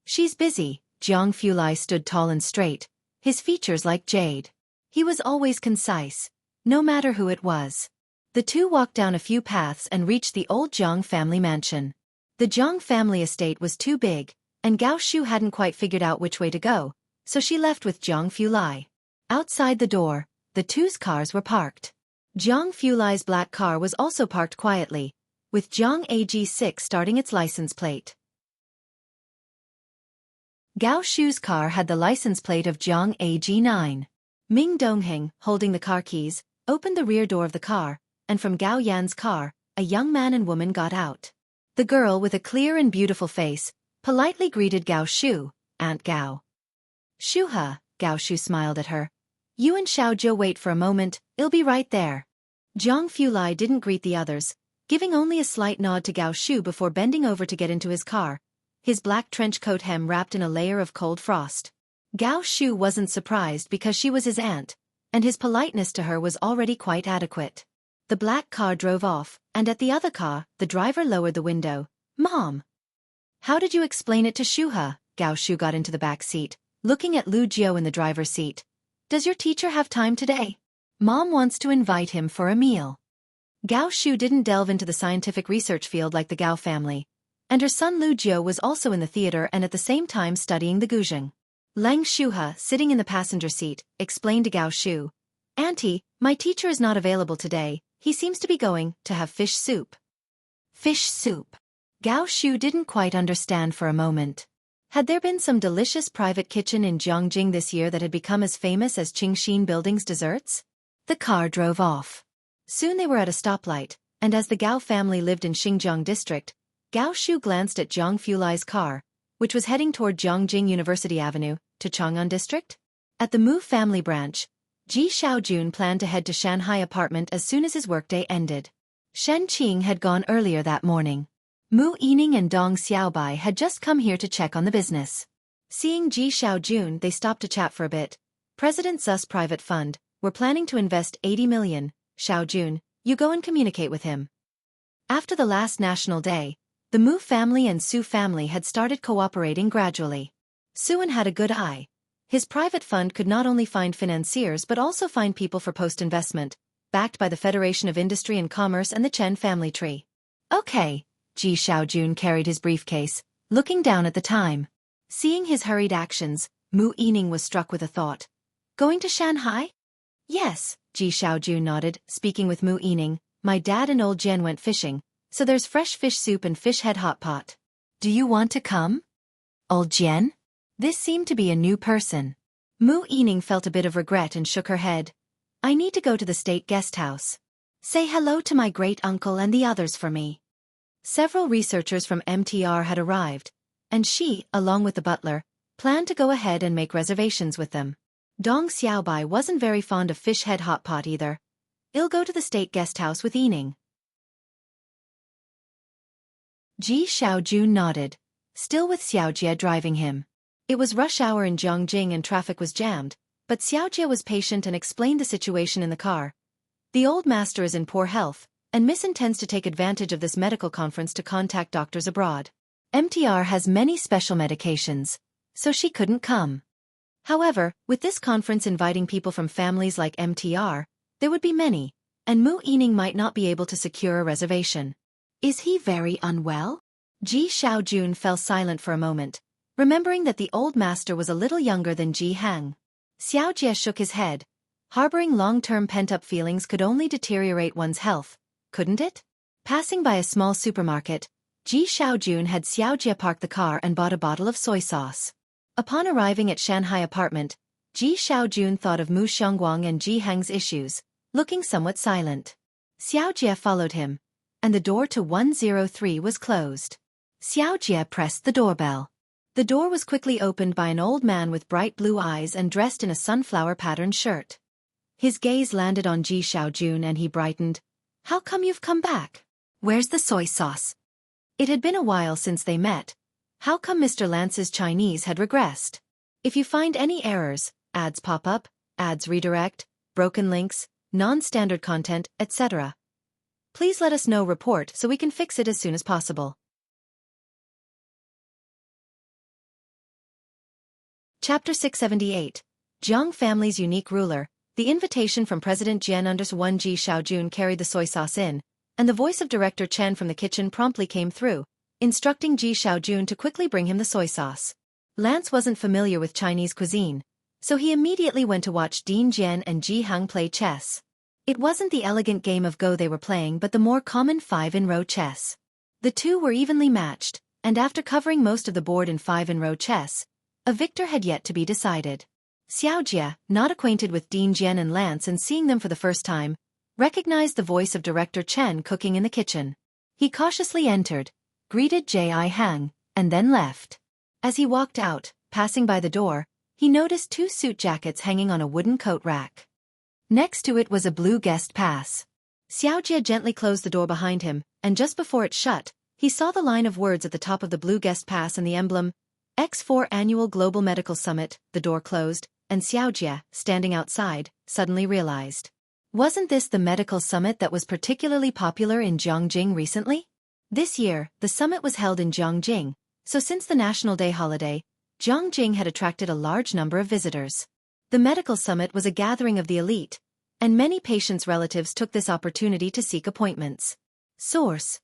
She's busy. Jianghu Lai stood tall and straight, his features like jade. He was always concise, no matter who it was. The two walked down a few paths and reached the old Jiang family mansion. The Jiang family estate was too big, and Gao Shu hadn't quite figured out which way to go, so she left with Jianghu Lai. Outside the door, the two's cars were parked. Jianghu Lai's black car was also parked quietly, with Jiang AG6 starting its license plate. Gao Shu's car had the license plate of Jiang AG9. Ming Dongheng, holding the car keys, opened the rear door of the car, and from Gao Yan's car, a young man and woman got out. The girl, with a clear and beautiful face, politely greeted Gao Shu, Aunt Gao. Shuha, Gao Shu smiled at her. You and Xiaozhou wait for a moment, I'll be right there. Jianghu Lai didn't greet the others, giving only a slight nod to Gao Shu before bending over to get into his car, his black trench coat hem wrapped in a layer of cold frost. Gao Shu wasn't surprised because she was his aunt, and his politeness to her was already quite adequate. The black car drove off, and at the other car, the driver lowered the window. "Mom! How did you explain it to Shuha?" Gao Shu got into the back seat, looking at Lu Jiao in the driver's seat. "Does your teacher have time today? Mom wants to invite him for a meal." Gao Shu didn't delve into the scientific research field like the Gao family, and her son Lu Jiao was also in the theater and at the same time studying the guzheng. Leng Shuha, sitting in the passenger seat, explained to Gao Shu, "Auntie, my teacher is not available today. He seems to be going to have fish soup." Fish soup. Gao Shu didn't quite understand for a moment. Had there been some delicious private kitchen in Jianghu this year that had become as famous as Qingxin Building's desserts? The car drove off. Soon they were at a stoplight, and as the Gao family lived in Xinjiang district, Gao Shu glanced at Zhang Fulai's car, which was heading toward Jiangjing University Avenue, to Chang'an district. At the Mu family branch, Ji Xiaojun planned to head to Shanghai apartment as soon as his workday ended. Shen Qing had gone earlier that morning. Mu Yining and Dong Xiaobai had just come here to check on the business. Seeing Ji Xiaojun, they stopped to chat for a bit. President Zu's private fund, we're planning to invest 80 million. Xiaojun, you go and communicate with him. After the last National Day, the Mu family and Su family had started cooperating gradually. Suan had a good eye. His private fund could not only find financiers but also find people for post-investment, backed by the Federation of Industry and Commerce and the Chen family tree. Okay, Ji Xiaojun carried his briefcase, looking down at the time. Seeing his hurried actions, Mu Yining was struck with a thought. Going to Shanghai? Yes, Ji Xiaojun nodded, speaking with Mu Yining. My dad and old Jian went fishing, so there's fresh fish soup and fish head hot pot. Do you want to come? Old Jian? This seemed to be a new person. Mu Yining felt a bit of regret and shook her head. I need to go to the state guest house. Say hello to my great-uncle and the others for me. Several researchers from MTR had arrived, and she, along with the butler, planned to go ahead and make reservations with them. Dong Xiaobai wasn't very fond of fish head hot pot either. I'll go to the state guest house with Yining. Ji Xiaojun nodded, still with Xiaojia driving him. It was rush hour in Jiangjing and traffic was jammed, but Xiaojia was patient and explained the situation in the car. The old master is in poor health, and Miss intends to take advantage of this medical conference to contact doctors abroad. MTR has many special medications, so she couldn't come. However, with this conference inviting people from families like MTR, there would be many, and Mu Yining might not be able to secure a reservation. Is he very unwell? Ji Xiaojun fell silent for a moment, remembering that the old master was a little younger than Ji Hang. Xiaojia shook his head. Harboring long-term pent-up feelings could only deteriorate one's health, couldn't it? Passing by a small supermarket, Ji Xiaojun had Xiaojia park the car and bought a bottle of soy sauce. Upon arriving at Shanghai apartment, Ji Xiaojun thought of Mu Xiongguang and Ji Hang's issues, looking somewhat silent. Xiaojia followed him, and the door to 103 was closed. Xiaojia pressed the doorbell. The door was quickly opened by an old man with bright blue eyes and dressed in a sunflower-patterned shirt. His gaze landed on Ji Xiaojun and he brightened. How come you've come back? Where's the soy sauce? It had been a while since they met. How come Mr. Lance's Chinese had regressed? If you find any errors, ads pop up, ads redirect, broken links, non-standard content, etc., please let us know report so we can fix it as soon as possible. Chapter 678. Jiang family's unique ruler. The invitation from President Jian under Ji Xiaojun carried the soy sauce in, and the voice of Director Chen from the kitchen promptly came through, instructing Ji Xiaojun to quickly bring him the soy sauce. Lance wasn't familiar with Chinese cuisine, so he immediately went to watch Dean Jian and Ji Hang play chess. It wasn't the elegant game of Go they were playing but the more common 5-in-row chess. The two were evenly matched, and after covering most of the board in 5-in-row chess, a victor had yet to be decided. Xiaojia, not acquainted with Dean Jian and Lance and seeing them for the first time, recognized the voice of Director Chen cooking in the kitchen. He cautiously entered, greeted Ji Hang, and then left. As he walked out, passing by the door, he noticed 2 suit jackets hanging on a wooden coat rack. Next to it was a blue guest pass. Xiaojia gently closed the door behind him, and just before it shut, he saw the line of words at the top of the blue guest pass and the emblem, X4 Annual Global Medical Summit, the door closed, and Xiaojia, standing outside, suddenly realized. Wasn't this the medical summit that was particularly popular in Jianghu recently? This year, the summit was held in Jianghu, so since the National Day holiday, Jianghu had attracted a large number of visitors. The medical summit was a gathering of the elite, and many patients' relatives took this opportunity to seek appointments. Source: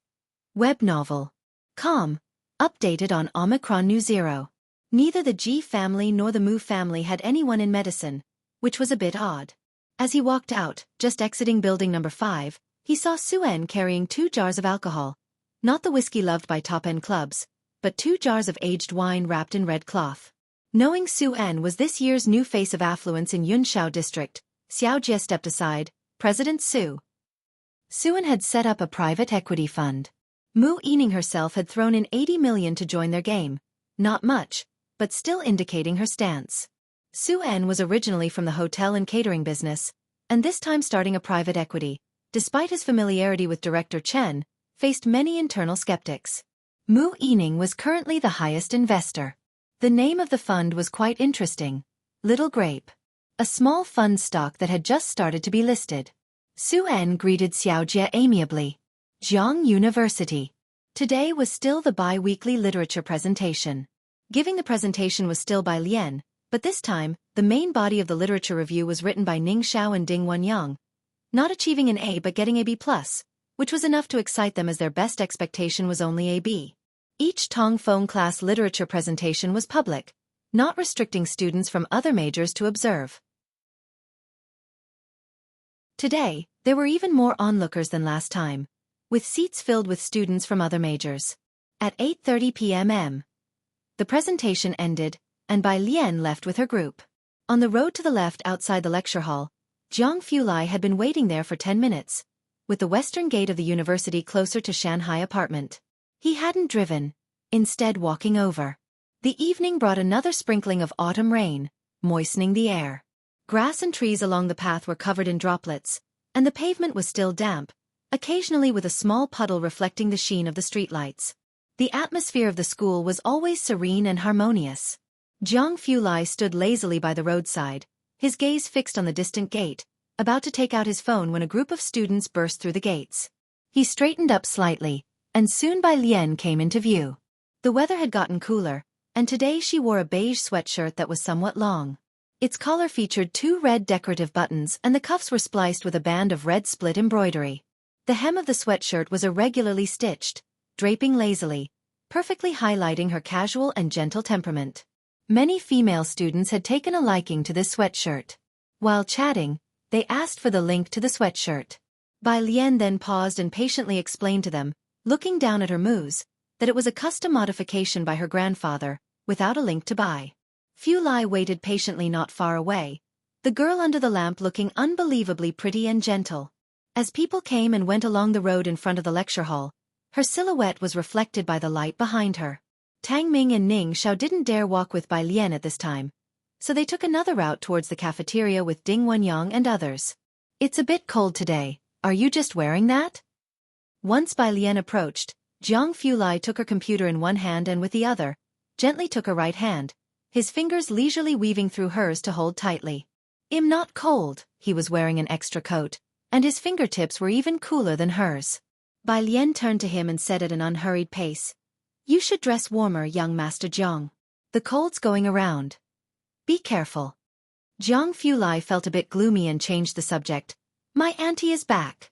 Web novel. Com. Updated on Omicron New Zero. Neither the Ji family nor the Mu family had anyone in medicine, which was a bit odd. As he walked out, just exiting building number 5, he saw Suen carrying 2 jars of alcohol, not the whiskey loved by top-end clubs, but 2 jars of aged wine wrapped in red cloth. Knowing Suen was this year's new face of affluence in Yunshao district, Xiaojia stepped aside. President Suen had set up a private equity fund. Mu Yining herself had thrown in 80 million to join their game. Not much, but still indicating her stance. Suen was originally from the hotel and catering business, and this time starting a private equity, despite his familiarity with director Chen, faced many internal skeptics. Mu Yining was currently the highest investor. The name of the fund was quite interesting. Little Grape. A small fund stock that had just started to be listed. Suen greeted Xiaojia amiably. Jianghu University. Today was still the bi-weekly literature presentation. Giving the presentation was still by Lian, but this time, the main body of the literature review was written by Ning Xiao and Ding Wenyang, not achieving an A but getting a B+, which was enough to excite them as their best expectation was only a B. Each Tongfeng class literature presentation was public, not restricting students from other majors to observe. Today, there were even more onlookers than last time, with seats filled with students from other majors. At 8:30 p.m. the presentation ended, and Bai Lian left with her group. On the road to the left outside the lecture hall, Jiang Fulai had been waiting there for 10 minutes, with the western gate of the university closer to Shanghai apartment. He hadn't driven, instead walking over. The evening brought another sprinkling of autumn rain, moistening the air. Grass and trees along the path were covered in droplets, and the pavement was still damp, occasionally with a small puddle reflecting the sheen of the streetlights. The atmosphere of the school was always serene and harmonious. Jiang Fulai stood lazily by the roadside, his gaze fixed on the distant gate, about to take out his phone when a group of students burst through the gates. He straightened up slightly, and soon Bai Lian came into view. The weather had gotten cooler, and today she wore a beige sweatshirt that was somewhat long. Its collar featured 2 red decorative buttons and the cuffs were spliced with a band of red split embroidery. The hem of the sweatshirt was irregularly stitched, draping lazily, perfectly highlighting her casual and gentle temperament. Many female students had taken a liking to this sweatshirt. While chatting, they asked for the link to the sweatshirt. Bai Lian then paused and patiently explained to them, looking down at her mouse, that it was a custom modification by her grandfather, without a link to buy. Fulai waited patiently not far away, the girl under the lamp looking unbelievably pretty and gentle. As people came and went along the road in front of the lecture hall, her silhouette was reflected by the light behind her. Tang Ming and Ning Xiao didn't dare walk with Bai Lian at this time, so they took another route towards the cafeteria with Ding Wenyang and others. "It's a bit cold today, are you just wearing that?" Once Bai Lian approached, Jiang Fulai took her computer in one hand and with the other, gently took her right hand, his fingers leisurely weaving through hers to hold tightly. "I'm not cold," he was wearing an extra coat, and his fingertips were even cooler than hers. Bai Lian turned to him and said at an unhurried pace, "You should dress warmer, young Master Jiang. The cold's going around. Be careful." Jiang Fulai felt a bit gloomy and changed the subject. "My auntie is back.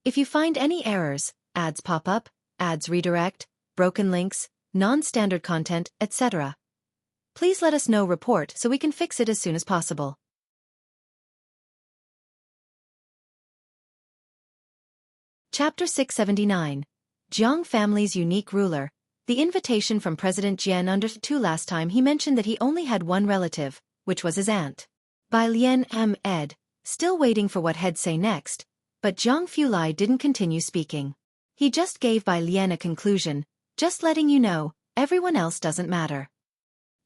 If you find any errors, ads pop up, ads redirect, broken links, non-standard content, etc., please let us know report so we can fix it as soon as possible." Chapter 679. Jiang family's unique ruler. The invitation from President Jian understood last time he mentioned that he only had one relative, which was his aunt. Bai Lian ed, still waiting for what he'd say next, but Jiang Fulai didn't continue speaking. He just gave Bai Lian a conclusion, "Just letting you know, everyone else doesn't matter."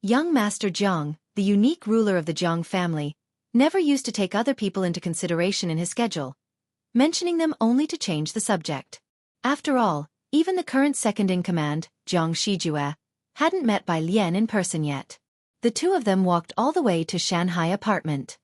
Young Master Jiang, the unique ruler of the Jiang family, never used to take other people into consideration in his schedule, mentioning them only to change the subject. After all, even the current second-in-command, Jiang Shijue, hadn't met Bai Lian in person yet. The two of them walked all the way to Shanghai apartment.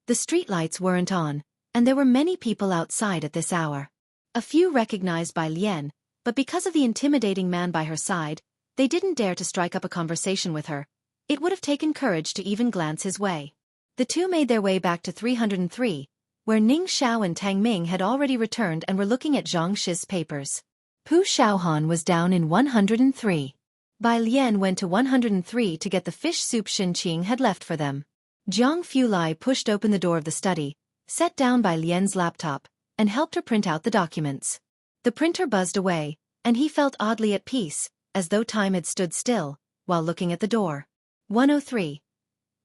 The streetlights weren't on, and there were many people outside at this hour. A few recognized Bai Lian, but because of the intimidating man by her side, they didn't dare to strike up a conversation with her. It would have taken courage to even glance his way. The two made their way back to 303, where Ning Xiao and Tang Ming had already returned and were looking at Xianxia's papers. Pu Xiaohan was down in 103. Bai Lian went to 103 to get the fish soup Shin Qing had left for them. Jiang Fulai pushed open the door of the study, set down Bai Lian's laptop, and helped her print out the documents. The printer buzzed away, and he felt oddly at peace, as though time had stood still, while looking at the door. 103.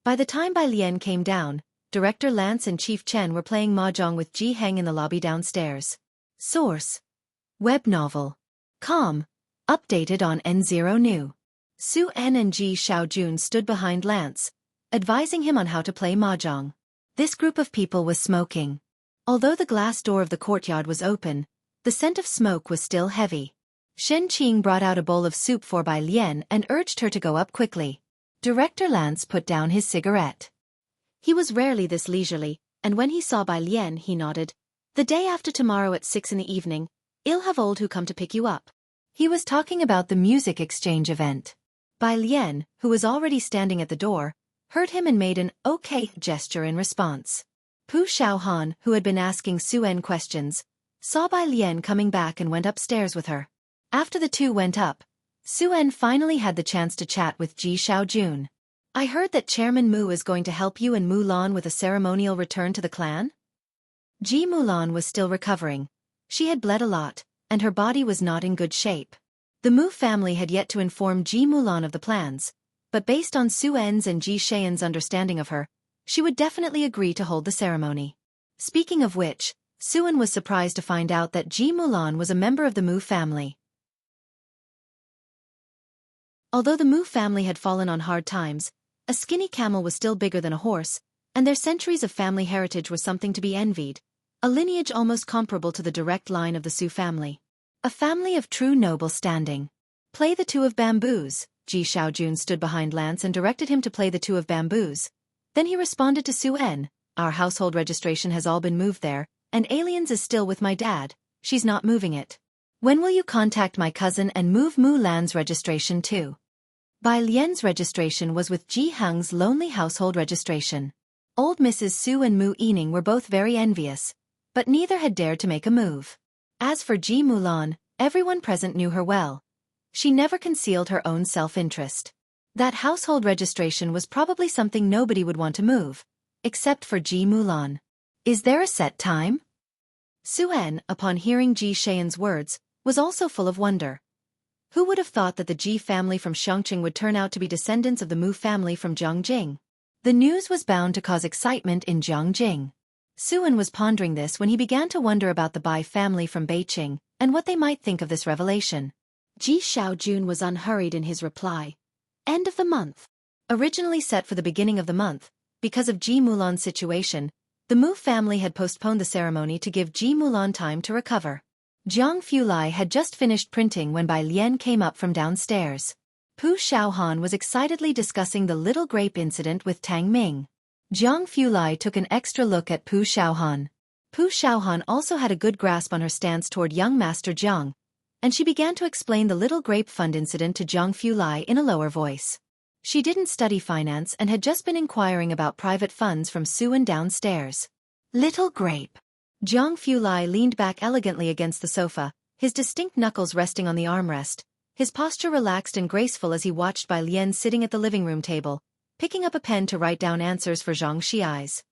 By the time Bai Lian came down, Director Lance and Chief Chen were playing mahjong with Ji Heng in the lobby downstairs. Source: Web novel. Com. Updated on N0 New. Su En and Ji Xiaojun stood behind Lance, advising him on how to play mahjong. This group of people was smoking. Although the glass door of the courtyard was open, the scent of smoke was still heavy. Shen Qing brought out a bowl of soup for Bai Lian and urged her to go up quickly. Director Lance put down his cigarette. He was rarely this leisurely, and when he saw Bai Lian he nodded. The day after tomorrow at 6 in the evening, I'll have old who come to pick you up. He was talking about the music exchange event. Bai Lian, who was already standing at the door, heard him and made an okay gesture in response. Pu Xiaohan, who had been asking Su En questions, saw Bai Lian coming back and went upstairs with her. After the two went up, Su En finally had the chance to chat with Ji Xiaojun. I heard that Chairman Mu is going to help you and Mulan with a ceremonial return to the clan? Ji Mulan was still recovering. She had bled a lot, and her body was not in good shape. The Mu family had yet to inform Ji Mulan of the plans, but based on Su En's and Ji Xian's understanding of her, she would definitely agree to hold the ceremony. Speaking of which, Su En was surprised to find out that Ji Mulan was a member of the Mu family. Although the Mu family had fallen on hard times, a skinny camel was still bigger than a horse, and their centuries of family heritage were something to be envied, a lineage almost comparable to the direct line of the Su family. A family of true noble standing. Play the two of bamboos. Ji Xiaojun stood behind Lance and directed him to play the two of bamboos. Then he responded to Su En, our household registration has all been moved there, and Aliens is still with my dad, she's not moving it. When will you contact my cousin and move Mulan's registration too? Bai Lian's registration was with Ji Heng's lonely household registration. Old Mrs. Su and Mu Yining were both very envious, but neither had dared to make a move. As for Ji Mulan, everyone present knew her well. She never concealed her own self-interest. That household registration was probably something nobody would want to move, except for Ji Mulan. Is there a set time? Su En, upon hearing Ji Xian's words, was also full of wonder. Who would have thought that the Ji family from Xianxia would turn out to be descendants of the Mu family from Jianghu? The news was bound to cause excitement in Jianghu. Su En was pondering this when he began to wonder about the Bai family from Beijing and what they might think of this revelation. Ji Xiaojun was unhurried in his reply. End of the month. Originally set for the beginning of the month, because of Ji Mulan's situation, the Mu family had postponed the ceremony to give Ji Mulan time to recover. Jiang Fulai had just finished printing when Bai Lian came up from downstairs. Pu Xiaohan was excitedly discussing the little grape incident with Tang Ming. Jiang Fulai took an extra look at Pu Xiaohan. Pu Xiaohan also had a good grasp on her stance toward young Master Jiang, and she began to explain the little grape fund incident to Jiang Fulai in a lower voice. She didn't study finance and had just been inquiring about private funds from Su En downstairs. Little grape. Jiang Fulai leaned back elegantly against the sofa, his distinct knuckles resting on the armrest, his posture relaxed and graceful as he watched Bai Lian sitting at the living room table, picking up a pen to write down answers for Xianxia.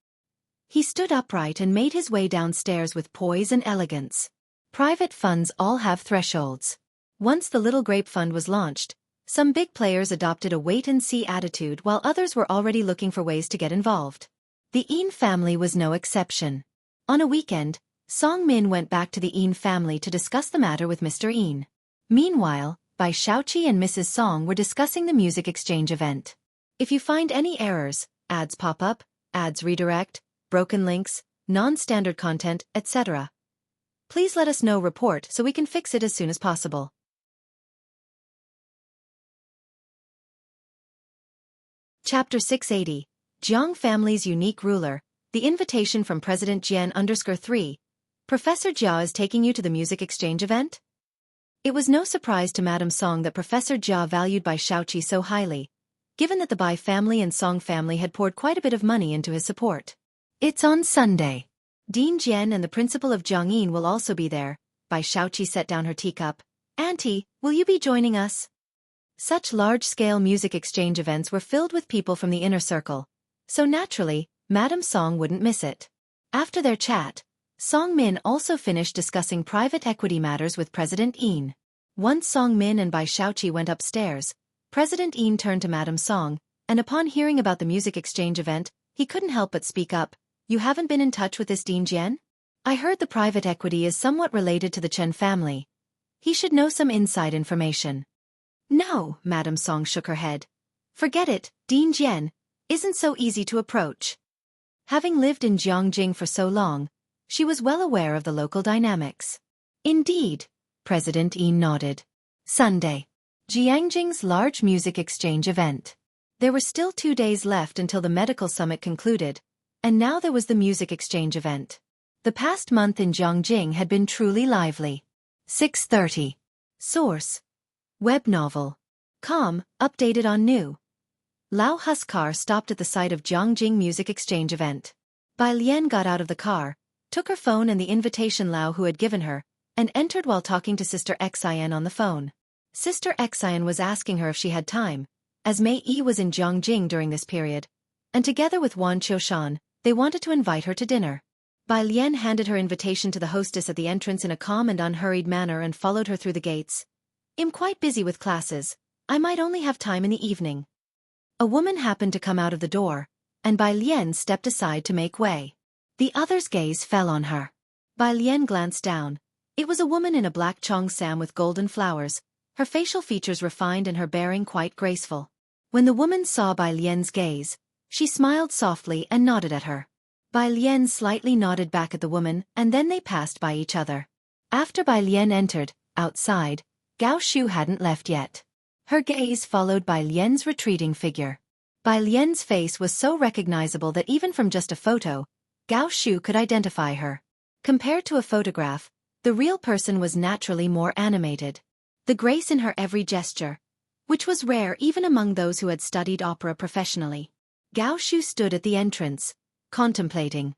He stood upright and made his way downstairs with poise and elegance. Private funds all have thresholds. Once the Little Grape Fund was launched, some big players adopted a wait-and-see attitude while others were already looking for ways to get involved. The Yin family was no exception. On a weekend, Song Min went back to the Yin family to discuss the matter with Mr. Yin. Meanwhile, Bai Shaoqi and Mrs. Song were discussing the music exchange event. If you find any errors, ads pop up, ads redirect, broken links, non-standard content, etc., please let us know report so we can fix it as soon as possible. Chapter 680, Jiang Family's Unique Ruler, The Invitation from President Jian_3. Professor Jia is taking you to the music exchange event? It was no surprise to Madame Song that Professor Jia valued Bai Shaoqi so highly, given that the Bai family and Song family had poured quite a bit of money into his support. It's on Sunday. Dean Jian and the principal of Jianghu will also be there. Bai Shaoqi set down her teacup. Auntie, will you be joining us? Such large-scale music exchange events were filled with people from the inner circle, so naturally, Madame Song wouldn't miss it. After their chat, Song Min also finished discussing private equity matters with President Yin. Once Song Min and Bai Shaoqi went upstairs, President Yin turned to Madame Song, and upon hearing about the music exchange event, he couldn't help but speak up. You haven't been in touch with this Dean Jian? I heard the private equity is somewhat related to the Chen family. He should know some inside information. No, Madame Song shook her head. Forget it, Dean Jian isn't so easy to approach. Having lived in Jianghu for so long, she was well aware of the local dynamics. Indeed, President Yin nodded. Sunday. Jianghu's large music exchange event. There were still 2 days left until the medical summit concluded, and now there was the music exchange event. The past month in Jianghu had been truly lively. 6:30. Source. Web novel. Com, updated on new. Lao Huskar stopped at the site of Jianghu Music Exchange event. Bai Lian got out of the car, took her phone and the invitation Lao who had given her, and entered while talking to Sister Xian on the phone. Sister Xian was asking her if she had time, as Mei Yi was in Jianghu during this period, and together with Wan Qiushan, they wanted to invite her to dinner. Bai Lian handed her invitation to the hostess at the entrance in a calm and unhurried manner and followed her through the gates. I'm quite busy with classes. I might only have time in the evening. A woman happened to come out of the door, and Bai Lian stepped aside to make way. The other's gaze fell on her. Bai Lian glanced down. It was a woman in a black cheongsam with golden flowers, her facial features refined and her bearing quite graceful. When the woman saw Bai Lian's gaze, she smiled softly and nodded at her. Bai Lian slightly nodded back at the woman, and then they passed by each other. After Bai Lian entered, outside, Gao Shu hadn't left yet. Her gaze followed Bai Lian's retreating figure. Bai Lian's face was so recognizable that even from just a photo, Gao Shu could identify her. Compared to a photograph, the real person was naturally more animated. The grace in her every gesture, which was rare even among those who had studied opera professionally. Gao Shu stood at the entrance, contemplating.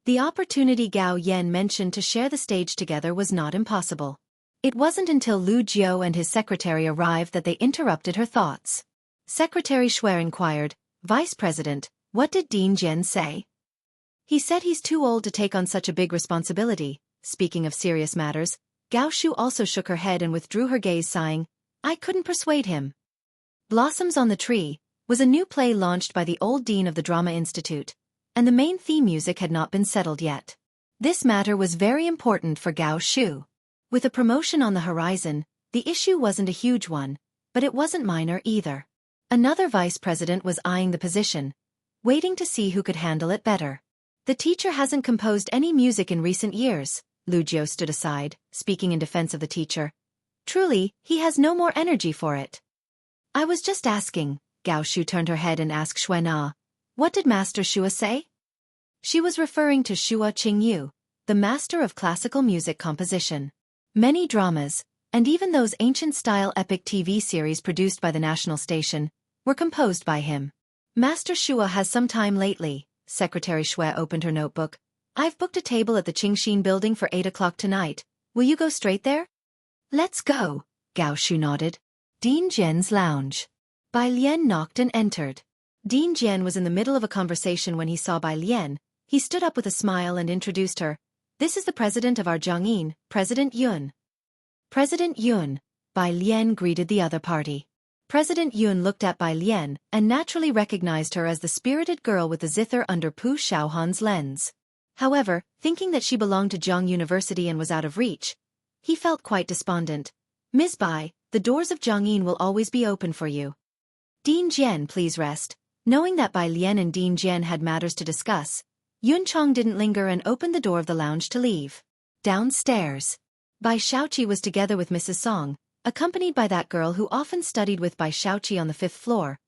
The opportunity Gao Yan mentioned to share the stage together was not impossible. It wasn't until Lu Jiu and his secretary arrived that they interrupted her thoughts. Secretary Shui inquired, Vice President, what did Dean Jian say? He said he's too old to take on such a big responsibility. Speaking of serious matters, Gao Shu also shook her head and withdrew her gaze, sighing, I couldn't persuade him. Blossoms on the Tree was a new play launched by the old dean of the Drama Institute, and the main theme music had not been settled yet. This matter was very important for Gao Shu. With a promotion on the horizon, the issue wasn't a huge one, but it wasn't minor either. Another vice president was eyeing the position, waiting to see who could handle it better. The teacher hasn't composed any music in recent years. Lu Jiu stood aside, speaking in defense of the teacher. Truly, he has no more energy for it. I was just asking. Gao Shu turned her head and asked Shui Na, what did Master Shua say? She was referring to Shua Qingyu, the master of classical music composition. Many dramas, and even those ancient-style epic TV series produced by the national station, were composed by him. Master Shua has some time lately. Secretary Shui opened her notebook. I've booked a table at the Qingxin building for 8 o'clock tonight. Will you go straight there? Let's go, Gao Shu nodded. Dean Jian's lounge. Bai Lian knocked and entered. Dean Jian was in the middle of a conversation when he saw Bai Lian. He stood up with a smile and introduced her. This is the president of our Jianghu, President Yun. President Yun. Bai Lian greeted the other party. President Yun looked at Bai Lian and naturally recognized her as the spirited girl with the zither under Pu Xiaohan's lens. However, thinking that she belonged to Jianghu University and was out of reach, he felt quite despondent. Ms. Bai, the doors of Jianghu will always be open for you. Dean Jian, please rest. Knowing that Bai Lian and Dean Jian had matters to discuss, Yun Chong didn't linger and opened the door of the lounge to leave. Downstairs. Bai Shaoqi was together with Mrs. Song, accompanied by that girl who often studied with Bai Xiaoqi on the 5th floor,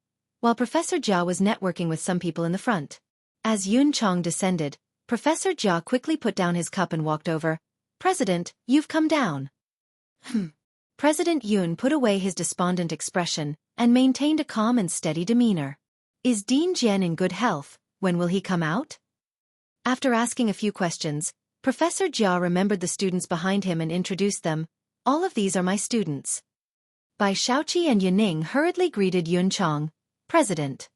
while Professor Jia was networking with some people in the front. As Yun Chong descended, Professor Jia quickly put down his cup and walked over. "President, you've come down." President Yun put away his despondent expression and maintained a calm and steady demeanor. "Is Dean Jian in good health? When will he come out?" After asking a few questions, Professor Jia remembered the students behind him and introduced them. "All of these are my students." Bai Xiaoqi and Yaning hurriedly greeted Yun Chong, "President."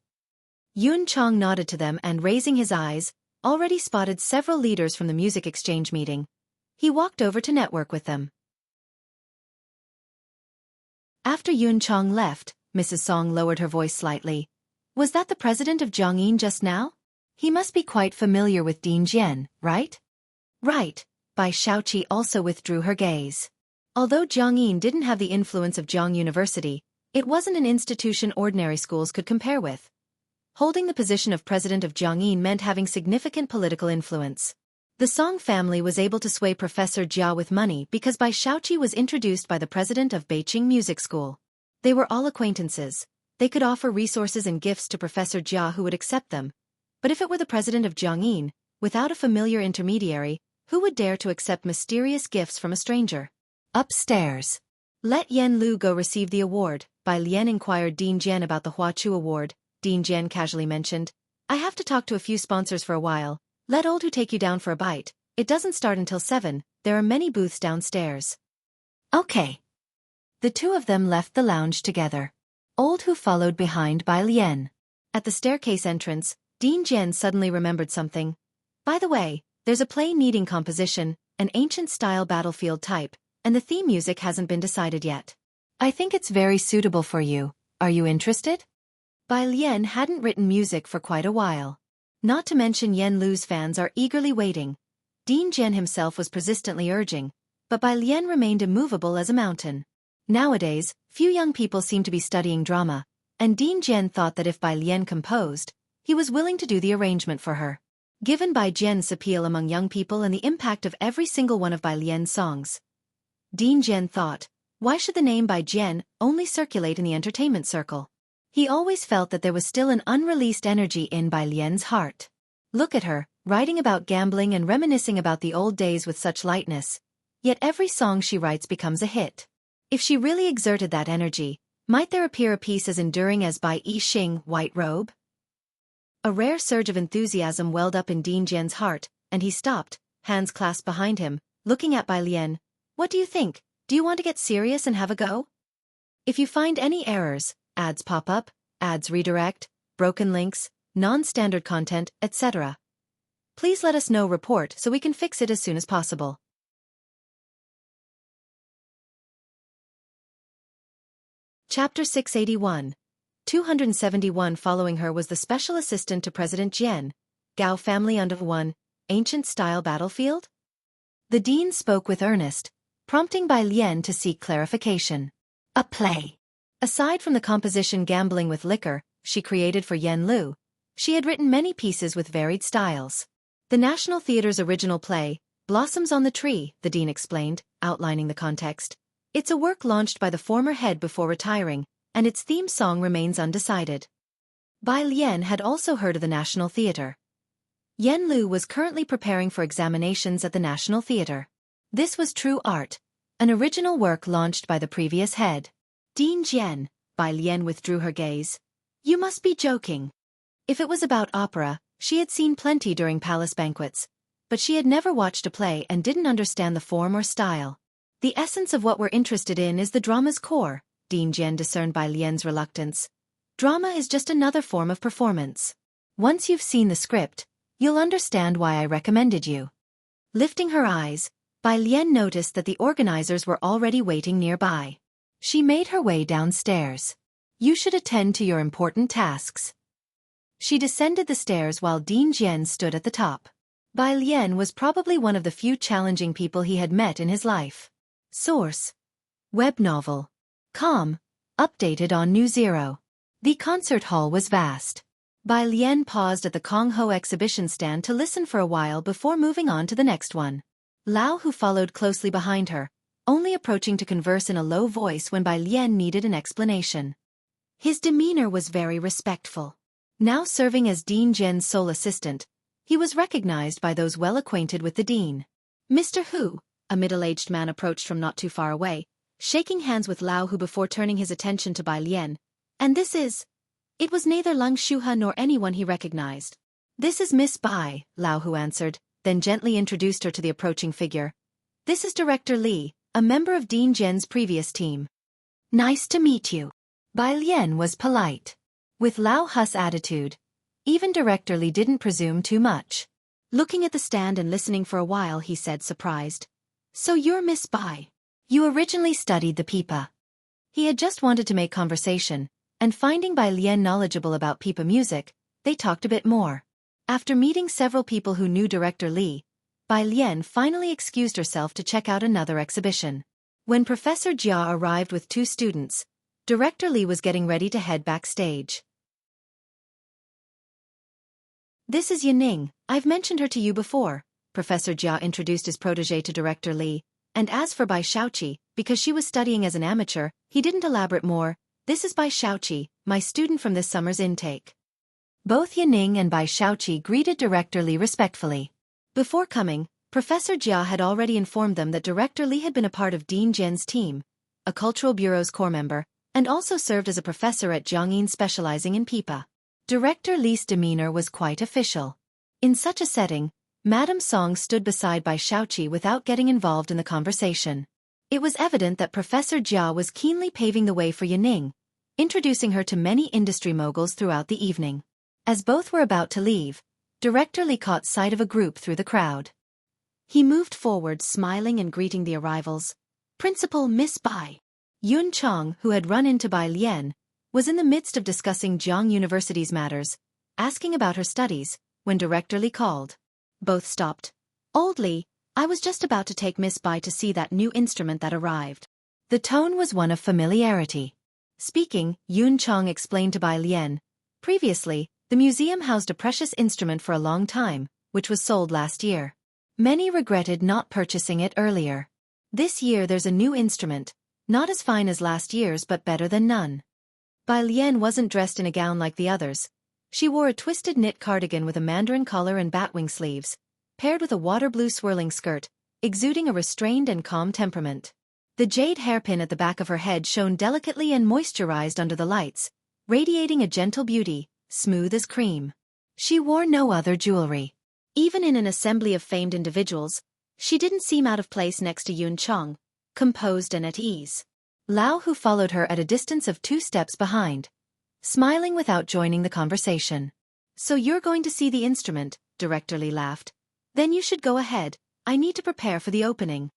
Yun Chong nodded to them and, raising his eyes, already spotted several leaders from the music exchange meeting. He walked over to network with them. After Yun Chong left, Mrs. Song lowered her voice slightly. "Was that the president of Jianghu just now? He must be quite familiar with Dean Jian, right?" "Right." Bai Xiaoqi also withdrew her gaze. Although Jianghu didn't have the influence of Jianghu University, it wasn't an institution ordinary schools could compare with. Holding the position of president of Jianghu meant having significant political influence. The Song family was able to sway Professor Jia with money because Bai Xiaoqi was introduced by the president of Beijing Music School. They were all acquaintances. They could offer resources and gifts to Professor Jia who would accept them. But if it were the president of Jianghu, without a familiar intermediary, who would dare to accept mysterious gifts from a stranger? Upstairs. "Let Yan Lu go receive the award," Bai Lian inquired Dean Jian about the Hua Chu Award. Dean Jian casually mentioned, "I have to talk to a few sponsors for a while. Let Old Hu take you down for a bite. It doesn't start until 7, there are many booths downstairs." "Okay." The two of them left the lounge together. Old Hu followed behind Bai Lian. At the staircase entrance, Dean Jian suddenly remembered something. "By the way, there's a play needing composition, an ancient-style battlefield type, and the theme music hasn't been decided yet. I think it's very suitable for you. Are you interested?" Bai Lian hadn't written music for quite a while. Not to mention Yan Lu's fans are eagerly waiting. Dean Jian himself was persistently urging, but Bai Lian remained immovable as a mountain. Nowadays, few young people seem to be studying drama, and Dean Jian thought that if Bai Lian composed, he was willing to do the arrangement for her. Given Bai Jian's appeal among young people and the impact of every single one of Bai Lian's songs, Dean Jian thought, why should the name Bai Jian only circulate in the entertainment circle? He always felt that there was still an unreleased energy in Bai Lian's heart. Look at her, writing about gambling and reminiscing about the old days with such lightness. Yet every song she writes becomes a hit. If she really exerted that energy, might there appear a piece as enduring as Bai Yixing, White Robe? A rare surge of enthusiasm welled up in Dean Jian's heart, and he stopped, hands clasped behind him, looking at Bai Lian. "What do you think? Do you want to get serious and have a go? If you find any errors, ads pop up, ads redirect, broken links, non-standard content, etc. please let us know. Report so we can fix it as soon as possible." Chapter 681. 271. Following her was the special assistant to President Jian, Gao family under 1, ancient-style battlefield? The dean spoke with earnest, prompting Bai Lian to seek clarification. A play. Aside from the composition Gambling with Liquor, she created for Yan Lu, she had written many pieces with varied styles. The National Theatre's original play, Blossoms on the Tree, the dean explained, outlining the context. It's a work launched by the former head before retiring, and its theme song remains undecided. Bai Lian had also heard of the National Theatre. Yan Lu was currently preparing for examinations at the National Theatre. This was true art, an original work launched by the previous head. Dean Jian, Bai Lian withdrew her gaze. "You must be joking." If it was about opera, she had seen plenty during palace banquets, but she had never watched a play and didn't understand the form or style. "The essence of what we're interested in is the drama's core," Dean Jian discerned Bai Lian's reluctance. "Drama is just another form of performance. Once you've seen the script, you'll understand why I recommended you." Lifting her eyes, Bai Lian noticed that the organizers were already waiting nearby. She made her way downstairs. "You should attend to your important tasks." She descended the stairs while Dean Jian stood at the top. Bai Lian was probably one of the few challenging people he had met in his life. Source: Web novel. Com. Updated on New Zero. The concert hall was vast. Bai Lian paused at the Kong Ho exhibition stand to listen for a while before moving on to the next one. Lao, who followed closely behind her, only approaching to converse in a low voice when Bai Lian needed an explanation. His demeanor was very respectful. Now serving as Dean Zhen's sole assistant, he was recognized by those well acquainted with the dean. Mr. Hu, a middle-aged man approached from not too far away, shaking hands with Lao Hu before turning his attention to Bai Lian. And this is... It was neither Lung Shuhe nor anyone he recognized. This is Miss Bai, Lao Hu answered, then gently introduced her to the approaching figure. This is Director Li, a member of Dean Zhen's previous team. Nice to meet you. Bai Lian was polite. With Lao Hu's attitude, even Director Li didn't presume too much. Looking at the stand and listening for a while, he said, surprised. So you're Miss Bai. You originally studied the pipa. He had just wanted to make conversation, and finding Bai Lian knowledgeable about pipa music, they talked a bit more. After meeting several people who knew Director Li, Bai Lian finally excused herself to check out another exhibition. When Professor Jia arrived with 2 students, Director Li was getting ready to head backstage. This is Yaning, I've mentioned her to you before, Professor Jia introduced his protégé to Director Li, and as for Bai Xiaoqi, because she was studying as an amateur, he didn't elaborate more. This is Bai Xiaoqi, my student from this summer's intake. Both Yaning and Bai Xiaoqi greeted Director Li respectfully. Before coming, Professor Jia had already informed them that Director Li had been a part of Dean Zhen's team, a cultural bureau's core member, and also served as a professor at Jianghu specializing in pipa. Director Li's demeanor was quite official. In such a setting, Madame Song stood beside Bai Xiaoqi without getting involved in the conversation. It was evident that Professor Jia was keenly paving the way for Yaning, introducing her to many industry moguls throughout the evening. As both were about to leave, Director Li caught sight of a group through the crowd. He moved forward, smiling and greeting the arrivals. Principal Miss Bai. Yun Chong, who had run into Bai Lian, was in the midst of discussing Jianghu University's matters, asking about her studies, when Director Li called. Both stopped. Old Li, I was just about to take Miss Bai to see that new instrument that arrived. The tone was one of familiarity. Speaking, Yun Chong explained to Bai Lian. Previously, the museum housed a precious instrument for a long time, which was sold last year. Many regretted not purchasing it earlier. This year there's a new instrument, not as fine as last year's but better than none. Bai Lian wasn't dressed in a gown like the others. She wore a twisted knit cardigan with a mandarin collar and batwing sleeves, paired with a water blue swirling skirt, exuding a restrained and calm temperament. The jade hairpin at the back of her head shone delicately and moisturized under the lights, radiating a gentle beauty, smooth as cream. She wore no other jewelry. Even in an assembly of famed individuals, she didn't seem out of place next to Yun Chong, composed and at ease. Lao Hu followed her at a distance of 2 steps behind, smiling without joining the conversation. So you're going to see the instrument, Director Li laughed. Then you should go ahead, I need to prepare for the opening.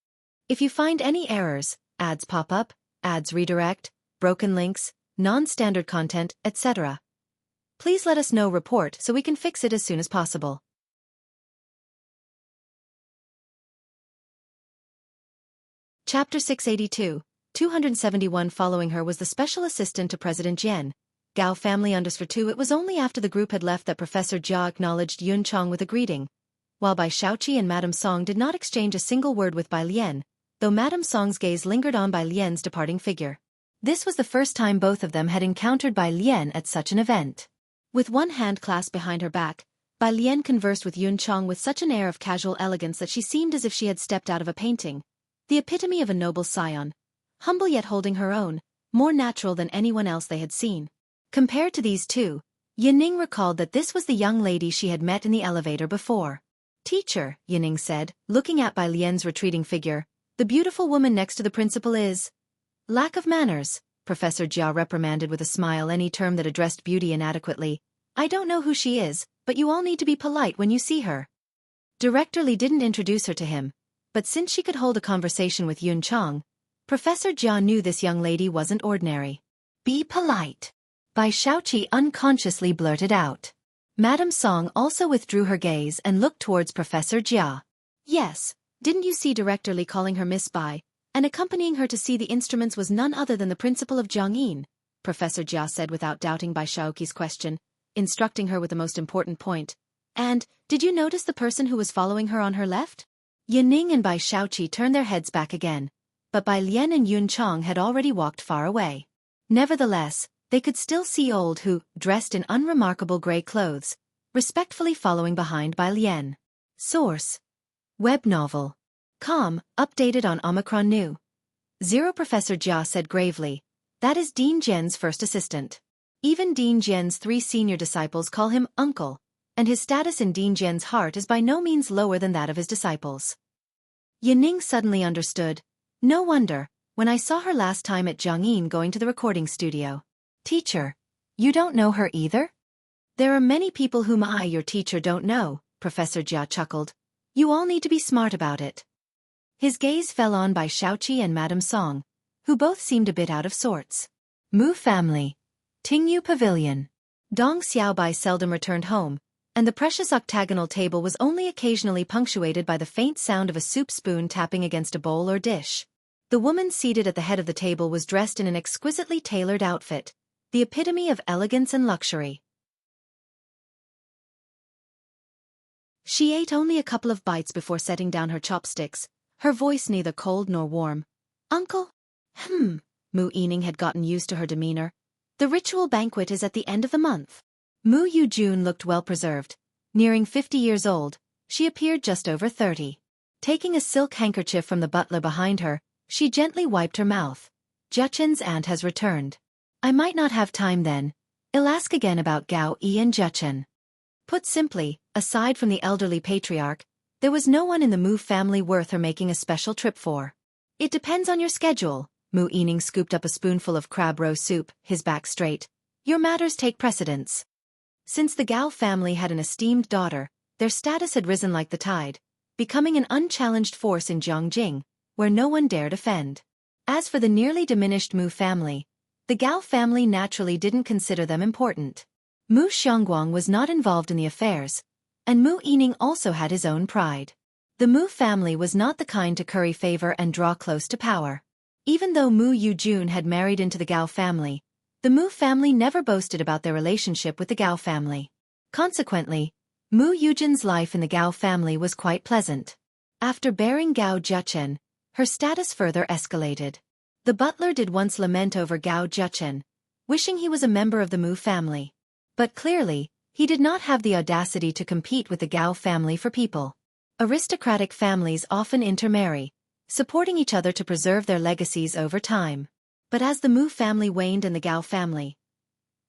If you find any errors, ads pop up, ads redirect, broken links, non-standard content, etc., please let us know report so we can fix it as soon as possible. Chapter 682, 271. Following her was the special assistant to President Jian, Gao family _2. It was only after the group had left that Professor Jia acknowledged Yun Chong with a greeting, while Bai Xiaoqi and Madame Song did not exchange a single word with Bai Lian, though Madame Song's gaze lingered on Bai Lian's departing figure. This was the first time both of them had encountered Bai Lian at such an event. With one hand clasped behind her back, Bai Lian conversed with Yun Chong with such an air of casual elegance that she seemed as if she had stepped out of a painting, the epitome of a noble scion, humble yet holding her own, more natural than anyone else they had seen. Compared to these two, Yaning recalled that this was the young lady she had met in the elevator before. Teacher, Yaning said, looking at Bai Lian's retreating figure, the beautiful woman next to the principal is... Lack of manners, Professor Jia reprimanded with a smile any term that addressed beauty inadequately. I don't know who she is, but you all need to be polite when you see her. Director Li didn't introduce her to him, but since she could hold a conversation with Yun Chong, Professor Jia knew this young lady wasn't ordinary. Be polite. Bai Xiaoqi unconsciously blurted out. Madame Song also withdrew her gaze and looked towards Professor Jia. Yes, didn't you see Director Li calling her Miss Bai, and accompanying her to see the instruments was none other than the principal of Jianghu? Professor Jia said without doubting Bai Xiaoqi's question, instructing her with the most important point. And, did you notice the person who was following her on her left? Yaning and Bai Xiaoqi turned their heads back again, but Bai Lian and Yun Chong had already walked far away. Nevertheless, they could still see Old Hu, dressed in unremarkable gray clothes, respectfully following behind Bai Lian. Source: Web novel. Com, updated on Omicron New. 0 Professor Jia said gravely. That is Dean Jian's first assistant. Even Dean Jian's 3 senior disciples call him uncle, and his status in Dean Jian's heart is by no means lower than that of his disciples. Yining suddenly understood. No wonder, when I saw her last time at Jianghu going to the recording studio. Teacher, you don't know her either? There are many people whom I, your teacher, don't know, Professor Jia chuckled. You all need to be smart about it. His gaze fell on by Xiaoqi and Madame Song, who both seemed a bit out of sorts. Mu family. Tingyu Pavilion. Dong Xiaobai seldom returned home, and the precious octagonal table was only occasionally punctuated by the faint sound of a soup spoon tapping against a bowl or dish. The woman seated at the head of the table was dressed in an exquisitely tailored outfit, the epitome of elegance and luxury. She ate only a couple of bites before setting down her chopsticks, her voice neither cold nor warm. Uncle? Mu Yining had gotten used to her demeanor. The ritual banquet is at the end of the month. Mu Yujun looked well preserved. Nearing 50 years old, she appeared just over 30. Taking a silk handkerchief from the butler behind her, she gently wiped her mouth. Jiachen's aunt has returned. I might not have time then. I'll ask again about Gao Yi and Jiachen. Put simply, aside from the elderly patriarch, there was no one in the Mu family worth her making a special trip for. It depends on your schedule. Mu Yining scooped up a spoonful of crab roe soup, his back straight. Your matters take precedence. Since the Gao family had an esteemed daughter, their status had risen like the tide, becoming an unchallenged force in Jiangjing, where no one dared offend. As for the nearly diminished Mu family, the Gao family naturally didn't consider them important. Mu Xiangguang was not involved in the affairs, and Mu Yining also had his own pride. The Mu family was not the kind to curry favor and draw close to power. Even though Mu Yujun had married into the Gao family, the Mu family never boasted about their relationship with the Gao family. Consequently, Mu Yujun's life in the Gao family was quite pleasant. After bearing Gao Jiachen, her status further escalated. The butler did once lament over Gao Jiachen, wishing he was a member of the Mu family. But clearly, he did not have the audacity to compete with the Gao family for people. Aristocratic families often intermarry, supporting each other to preserve their legacies over time. But as the Mu family waned and the Gao family.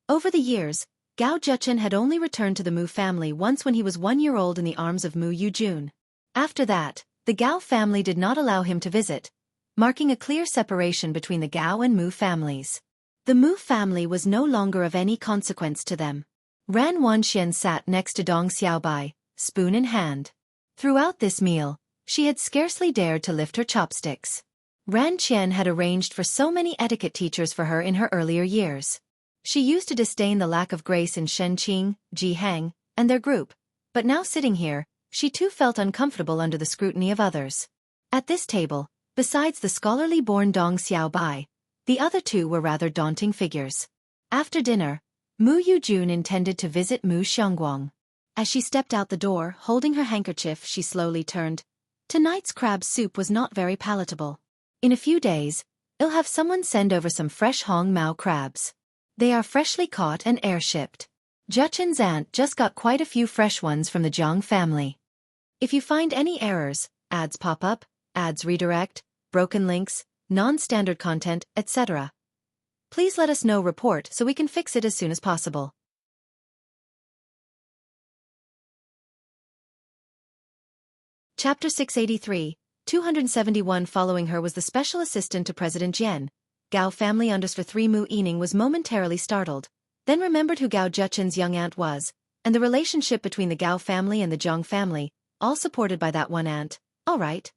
Over the years, Gao Jiachen had only returned to the Mu family once when he was 1 year old in the arms of Mu Yujun. After that, the Gao family did not allow him to visit, marking a clear separation between the Gao and Mu families. The Mu family was no longer of any consequence to them. Ran Wanxian sat next to Dong Xiaobai, spoon in hand. Throughout this meal, she had scarcely dared to lift her chopsticks. Ran Qian had arranged for so many etiquette teachers for her in her earlier years. She used to disdain the lack of grace in Shenqing, Ji Hang, and their group, but now sitting here, she too felt uncomfortable under the scrutiny of others. At this table, besides the scholarly-born Dong Xiaobai, the other 2 were rather daunting figures. After dinner, Mu Yujun intended to visit Mu Xiangguang. As she stepped out the door, holding her handkerchief, she slowly turned. Tonight's crab soup was not very palatable. In a few days, I'll have someone send over some fresh Hong Mao crabs. They are freshly caught and air-shipped. Jiachen's aunt just got quite a few fresh ones from the Jiang family. If you find any errors, ads pop up, ads redirect, broken links, non-standard content, etc., please let us know. Report so we can fix it as soon as possible. Chapter 683, 271. Following her was the special assistant to President Jian. Gao family underscore 3. Mu Yining was momentarily startled, then remembered who Gao Jiachen's young aunt was, and the relationship between the Gao family and the Jiang family, all supported by that one aunt. All right.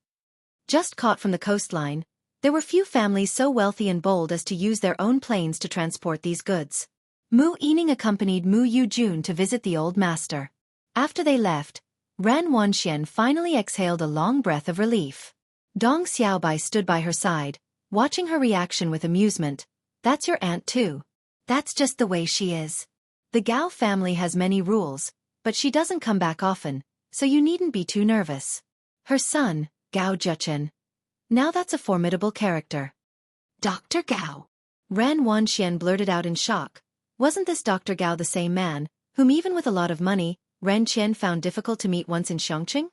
Just caught from the coastline, there were few families so wealthy and bold as to use their own planes to transport these goods. Mu Yining accompanied Mu Yujun to visit the old master. After they left, Ran Wanxian finally exhaled a long breath of relief. Dong Xiaobai stood by her side, watching her reaction with amusement. That's your aunt too. That's just the way she is. The Gao family has many rules, but she doesn't come back often, so you needn't be too nervous. Her son, Gao Jiachen. Now that's a formidable character. Dr. Gao. Ran Wanxian blurted out in shock. Wasn't this Dr. Gao the same man, whom even with a lot of money, Ren Qian found difficult to meet once in Xiangqing?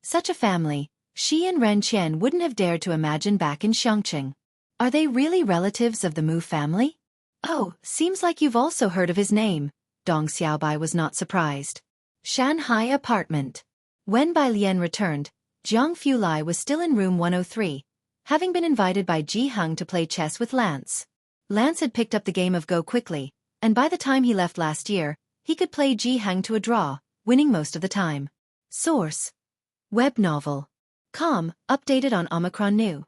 Such a family, she and Ren Qian wouldn't have dared to imagine back in Xiangqing. Are they really relatives of the Mu family? Oh, seems like you've also heard of his name. Dong Xiaobai was not surprised. Shanghai apartment. When Bai Lian returned, Jianghu Lai was still in room 103, having been invited by Jianghu to play chess with Lance. Lance had picked up the game of Go quickly, and by the time he left last year, he could play Jianghu to a draw, winning most of the time. Source: Web novel. Com, updated on Omicron New.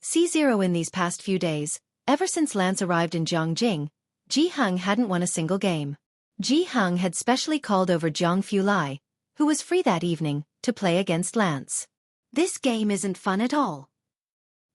C0 in these past few days, ever since Lance arrived in Jiangjing, Jianghu hadn't won a single game. Jianghu had specially called over Jianghu Lai, who was free that evening, to play against Lance. This game isn't fun at all.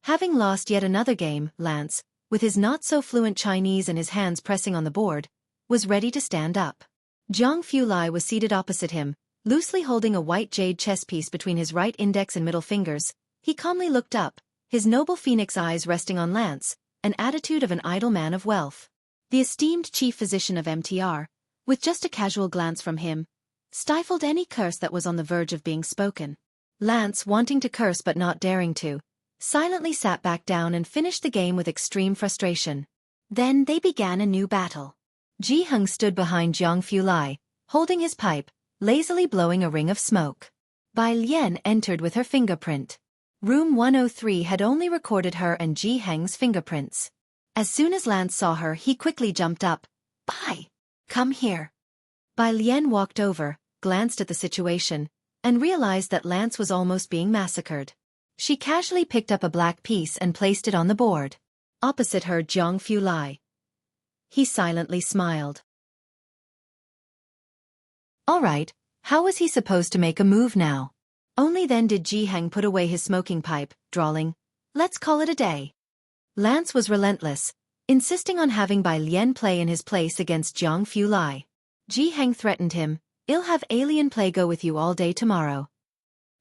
Having lost yet another game, Lance, with his not-so-fluent Chinese and his hands pressing on the board, was ready to stand up. Jianghu Lai was seated opposite him, loosely holding a white jade chess piece between his right index and middle fingers. He calmly looked up, his noble phoenix eyes resting on Lance, an attitude of an idle man of wealth. The esteemed chief physician of MTR, with just a casual glance from him, stifled any curse that was on the verge of being spoken. Lance, wanting to curse but not daring to, silently sat back down and finished the game with extreme frustration. Then they began a new battle. Jianghu stood behind Jianghu Lai, holding his pipe, lazily blowing a ring of smoke. Bai Lian entered with her fingerprint. Room 103 had only recorded her and Jianghu's fingerprints. As soon as Lance saw her, he quickly jumped up. Bai, come here. Bai Lian walked over, glanced at the situation, and realized that Lance was almost being massacred. She casually picked up a black piece and placed it on the board. Opposite her, Jianghu Lai. He silently smiled. All right, how was he supposed to make a move now? Only then did Jianghu put away his smoking pipe, drawling, "Let's call it a day." Lance was relentless, insisting on having Bai Lian play in his place against Jianghu Lai. Jianghu threatened him, "I'll have alien play go with you all day tomorrow."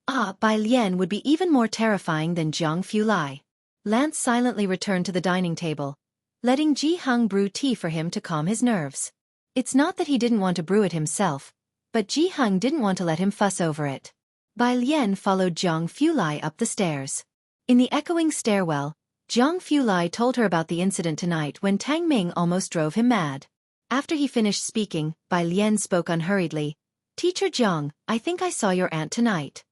Bai Lian would be even more terrifying than Jianghu Lai. Lance silently returned to the dining table, letting Jianghu brew tea for him to calm his nerves. It's not that he didn't want to brew it himself, but Jianghu didn't want to let him fuss over it. Bai Lian followed Jianghu Lai up the stairs. In the echoing stairwell, Jianghu Lai told her about the incident tonight when Tang Ming almost drove him mad. After he finished speaking, Bai Lian spoke unhurriedly. "Teacher Jiang, I think I saw your aunt tonight."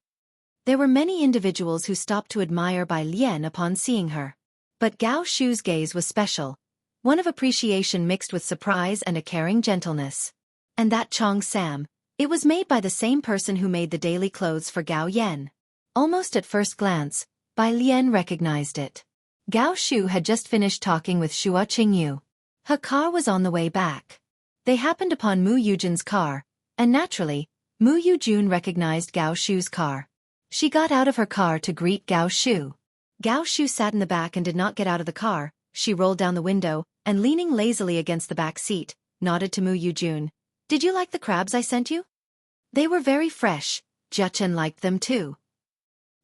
There were many individuals who stopped to admire Bai Lian upon seeing her. But Gao Shu's gaze was special, one of appreciation mixed with surprise and a caring gentleness. And that Chong Sam, it was made by the same person who made the daily clothes for Gao Yan. Almost at first glance, Bai Lian recognized it. Gao Shu had just finished talking with Shua Qingyu. Her car was on the way back. They happened upon Mu Yujun's car, and naturally, Mu Yujun recognized Gao Shu's car. She got out of her car to greet Gao Shu. Gao Shu sat in the back and did not get out of the car. She rolled down the window, and leaning lazily against the back seat, nodded to Mu Yujun. "Did you like the crabs I sent you?" "They were very fresh." Jiachen liked them too.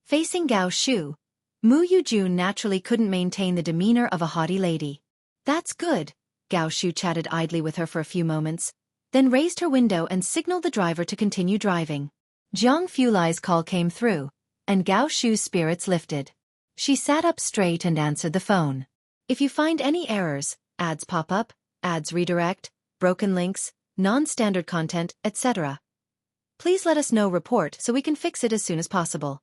Facing Gao Shu, Mu Yujun naturally couldn't maintain the demeanor of a haughty lady. "That's good." Gao Shu chatted idly with her for a few moments, then raised her window and signaled the driver to continue driving. Jianghu Lai's call came through, and Gao Shu's spirits lifted. She sat up straight and answered the phone. "If you find any errors, ads pop up, ads redirect, broken links, non-standard content, etc., please let us know. Report so we can fix it as soon as possible."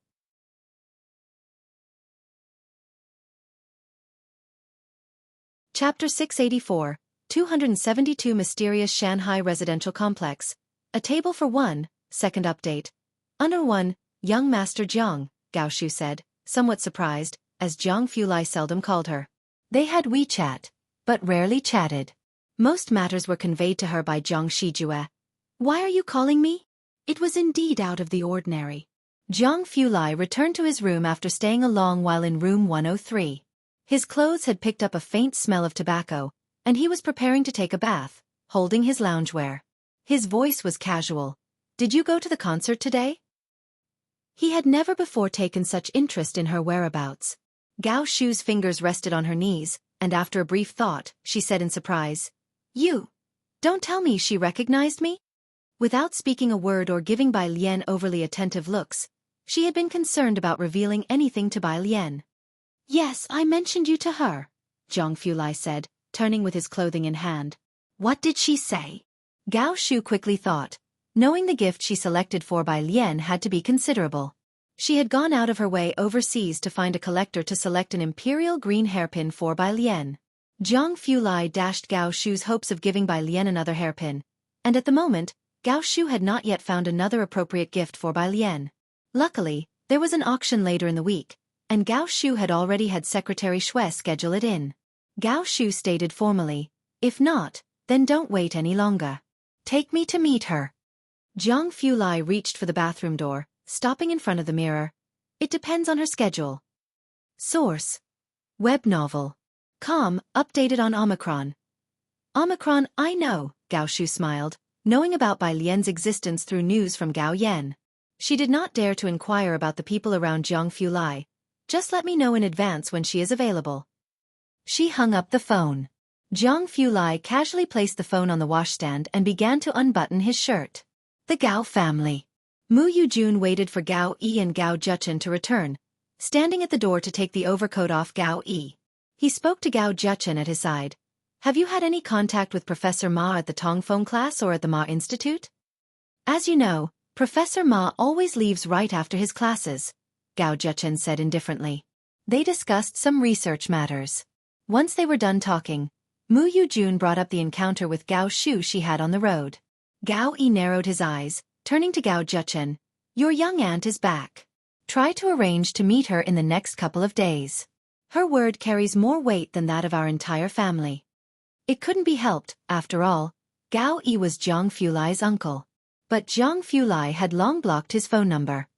Chapter 684, 272 Mysterious Shanghai Residential Complex. A Table for One, Second Update. Under 1, Young Master Jiang, Gao Shu said, somewhat surprised, as Jianghu Lai seldom called her. They had WeChat, but rarely chatted. Most matters were conveyed to her by Jiang Shijue. "Why are you calling me?" It was indeed out of the ordinary. Jianghu Lai returned to his room after staying a long while in room 103. His clothes had picked up a faint smell of tobacco, and he was preparing to take a bath, holding his loungewear. His voice was casual. "Did you go to the concert today?" He had never before taken such interest in her whereabouts. Gao Shu's fingers rested on her knees, and after a brief thought, she said in surprise, "You? Don't tell me she recognized me?" Without speaking a word or giving Bai Lian overly attentive looks, she had been concerned about revealing anything to Bai Lian. "Yes, I mentioned you to her," Jianghu Lai said, turning with his clothing in hand. "What did she say?" Gao Shu quickly thought, knowing the gift she selected for Bai Lian had to be considerable. She had gone out of her way overseas to find a collector to select an imperial green hairpin for Bai Lian. Jianghu Lai dashed Gao Shu's hopes of giving Bai Lian another hairpin, and at the moment, Gao Shu had not yet found another appropriate gift for Bai Lian. Luckily, there was an auction later in the week, and Gao Shu had already had Secretary Shui schedule it in. Gao Shu stated formally, "If not, then don't wait any longer. Take me to meet her." Jianghu Lai reached for the bathroom door, stopping in front of the mirror. "It depends on her schedule." Source: Web novel. Com, updated on Omicron. Omicron, I know, Gao Shu smiled, knowing about Bai Lian's existence through news from Gao Yan. She did not dare to inquire about the people around Jianghu Lai. "Just let me know in advance when she is available." She hung up the phone. Jianghu Lai casually placed the phone on the washstand and began to unbutton his shirt. The Gao family. Mu Yujun waited for Gao Yi and Gao Zhechen to return, standing at the door to take the overcoat off Gao Yi. He spoke to Gao Zhechen at his side. "Have you had any contact with Professor Ma at the Tongfeng class or at the Ma Institute?" "As you know, Professor Ma always leaves right after his classes," Gao Zhechen said indifferently. They discussed some research matters. Once they were done talking, Mu Yujun brought up the encounter with Gao Shu she had on the road. Gao Yi narrowed his eyes, turning to Gao Zhechen. "Your young aunt is back. Try to arrange to meet her in the next couple of days. Her word carries more weight than that of our entire family." It couldn't be helped, after all. Gao Yi was Jianghu Lai's uncle. But Jianghu Lai had long blocked his phone number.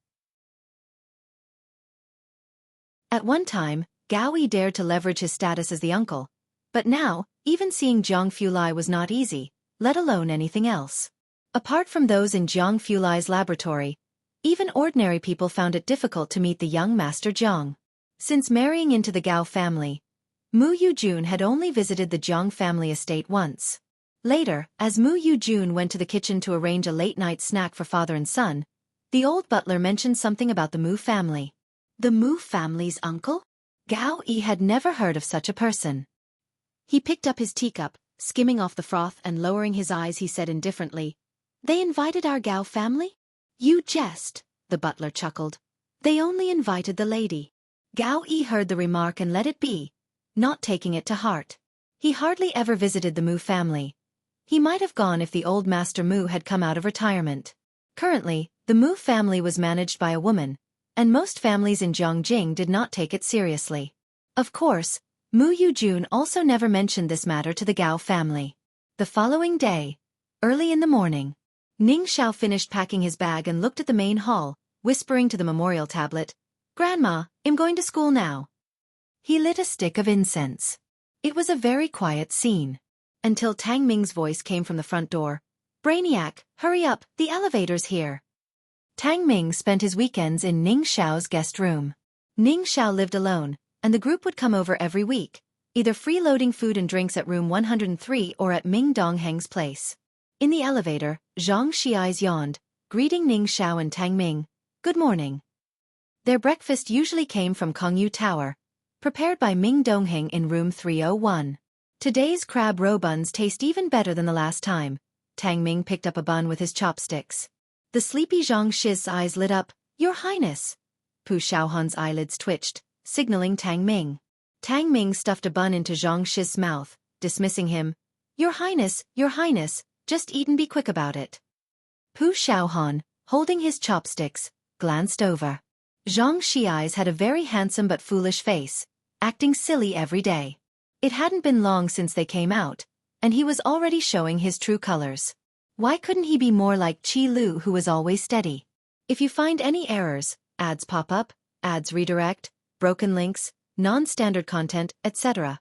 At one time, Gao Yi dared to leverage his status as the uncle. But now, even seeing Jianghu Lai was not easy, let alone anything else. Apart from those in Jianghu Lai's laboratory, even ordinary people found it difficult to meet the young Master Jiang. Since marrying into the Gao family, Mu Yujun had only visited the Jiang family estate once. Later, as Mu Yujun went to the kitchen to arrange a late-night snack for father and son, the old butler mentioned something about the Mu family. The Mu family's uncle? Gao Yi had never heard of such a person. He picked up his teacup, skimming off the froth and lowering his eyes he said indifferently, "They invited our Gao family?" "You jest," the butler chuckled. "They only invited the lady." Gao Yi heard the remark and let it be, not taking it to heart. He hardly ever visited the Mu family. He might have gone if the old Master Mu had come out of retirement. Currently, the Mu family was managed by a woman, and most families in Zhongjing did not take it seriously. Of course, Mu Yujun also never mentioned this matter to the Gao family. The following day, early in the morning, Ning Xiao finished packing his bag and looked at the main hall, whispering to the memorial tablet, "Grandma, I'm going to school now." He lit a stick of incense. It was a very quiet scene. Until Tang Ming's voice came from the front door. "Brainiac, hurry up, the elevator's here." Tang Ming spent his weekends in Ning Xiao's guest room. Ning Xiao lived alone, and the group would come over every week, either freeloading food and drinks at room 103 or at Ming Dongheng's place. In the elevator, Xianxia yawned, greeting Ning Xiao and Tang Ming. "Good morning." Their breakfast usually came from Kongyu Tower, prepared by Ming Dongheng in room 301. Today's crab roe buns taste even better than the last time. Tang Ming picked up a bun with his chopsticks. The sleepy Zhang Shi's eyes lit up. "Your Highness." Pu Xiaohan's eyelids twitched, signaling Tang Ming. Tang Ming stuffed a bun into Zhang Shi's mouth, dismissing him. Your Highness, just eat and be quick about it." Pu Xiaohan, holding his chopsticks, glanced over. Zhang Shi's had a very handsome but foolish face, acting silly every day. It hadn't been long since they came out, and he was already showing his true colors. Why couldn't he be more like Qi Lu, who was always steady? If you find any errors, ads pop up, ads redirect, broken links, non-standard content, etc.,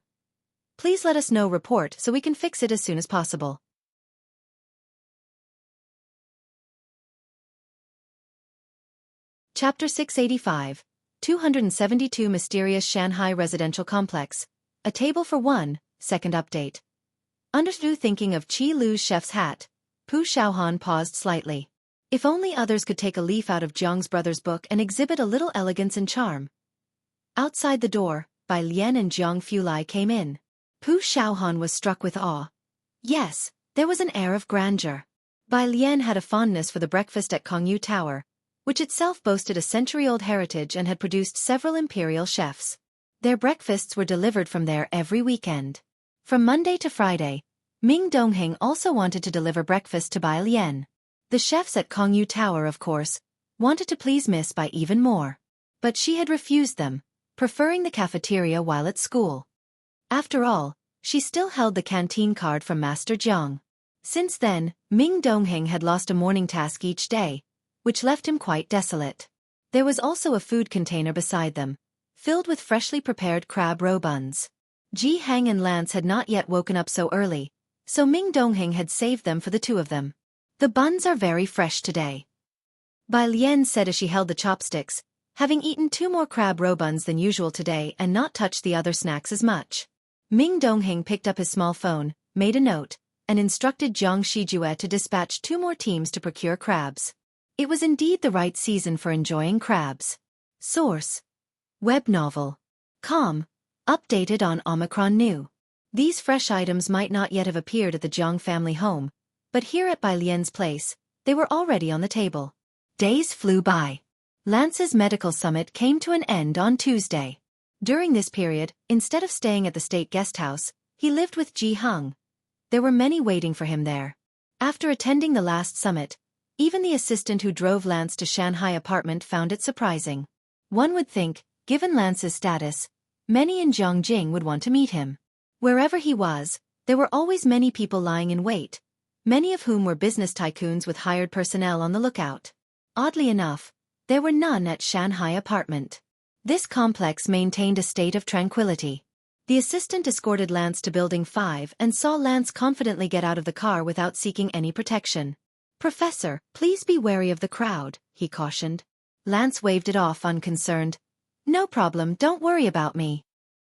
please let us know. Report so we can fix it as soon as possible. Chapter 685, 272 Mysterious Shanghai Residential Complex. A Table for One, Second Update. Under thinking of Qi Lu's chef's hat, Pu Shaohan paused slightly. If only others could take a leaf out of Jiang's brother's book and exhibit a little elegance and charm. Outside the door, Bai Lian and Jiang Fulai came in. Pu Shaohan was struck with awe. Yes, there was an air of grandeur. Bai Lian had a fondness for the breakfast at Kongyu Tower, which itself boasted a century-old heritage and had produced several imperial chefs. Their breakfasts were delivered from there every weekend. From Monday to Friday, Ming Dongheng also wanted to deliver breakfast to Bai Lian. The chefs at Kongyu Tower, of course, wanted to please Miss Bai even more. But she had refused them, preferring the cafeteria while at school. After all, she still held the canteen card from Master Jiang. Since then, Ming Dongheng had lost a morning task each day, which left him quite desolate. There was also a food container beside them, filled with freshly prepared crab roe buns. Jianghu and Lance had not yet woken up so early, so Ming Dongheng had saved them for the two of them. The buns are very fresh today, Bai Lian said as she held the chopsticks, having eaten 2 more crab roe buns than usual today and not touched the other snacks as much. Ming Dongheng picked up his small phone, made a note, and instructed Jiang Shijue to dispatch 2 more teams to procure crabs. It was indeed the right season for enjoying crabs. Source: Web novel. Com. Updated on Omicron New. These fresh items might not yet have appeared at the Jiang family home, but here at Bai Lian's place, they were already on the table. Days flew by. Lance's medical summit came to an end on Tuesday. During this period, instead of staying at the state guest house, he lived with Jianghu. There were many waiting for him there. After attending the last summit, even the assistant who drove Lance to Shanghai apartment found it surprising. One would think, given Lance's status, many in Jiangjing would want to meet him. Wherever he was, there were always many people lying in wait, many of whom were business tycoons with hired personnel on the lookout. Oddly enough, there were none at Shanghai apartment. This complex maintained a state of tranquility. The assistant escorted Lance to Building 5 and saw Lance confidently get out of the car without seeking any protection. "Professor, please be wary of the crowd," he cautioned. Lance waved it off unconcerned. "No problem, don't worry about me."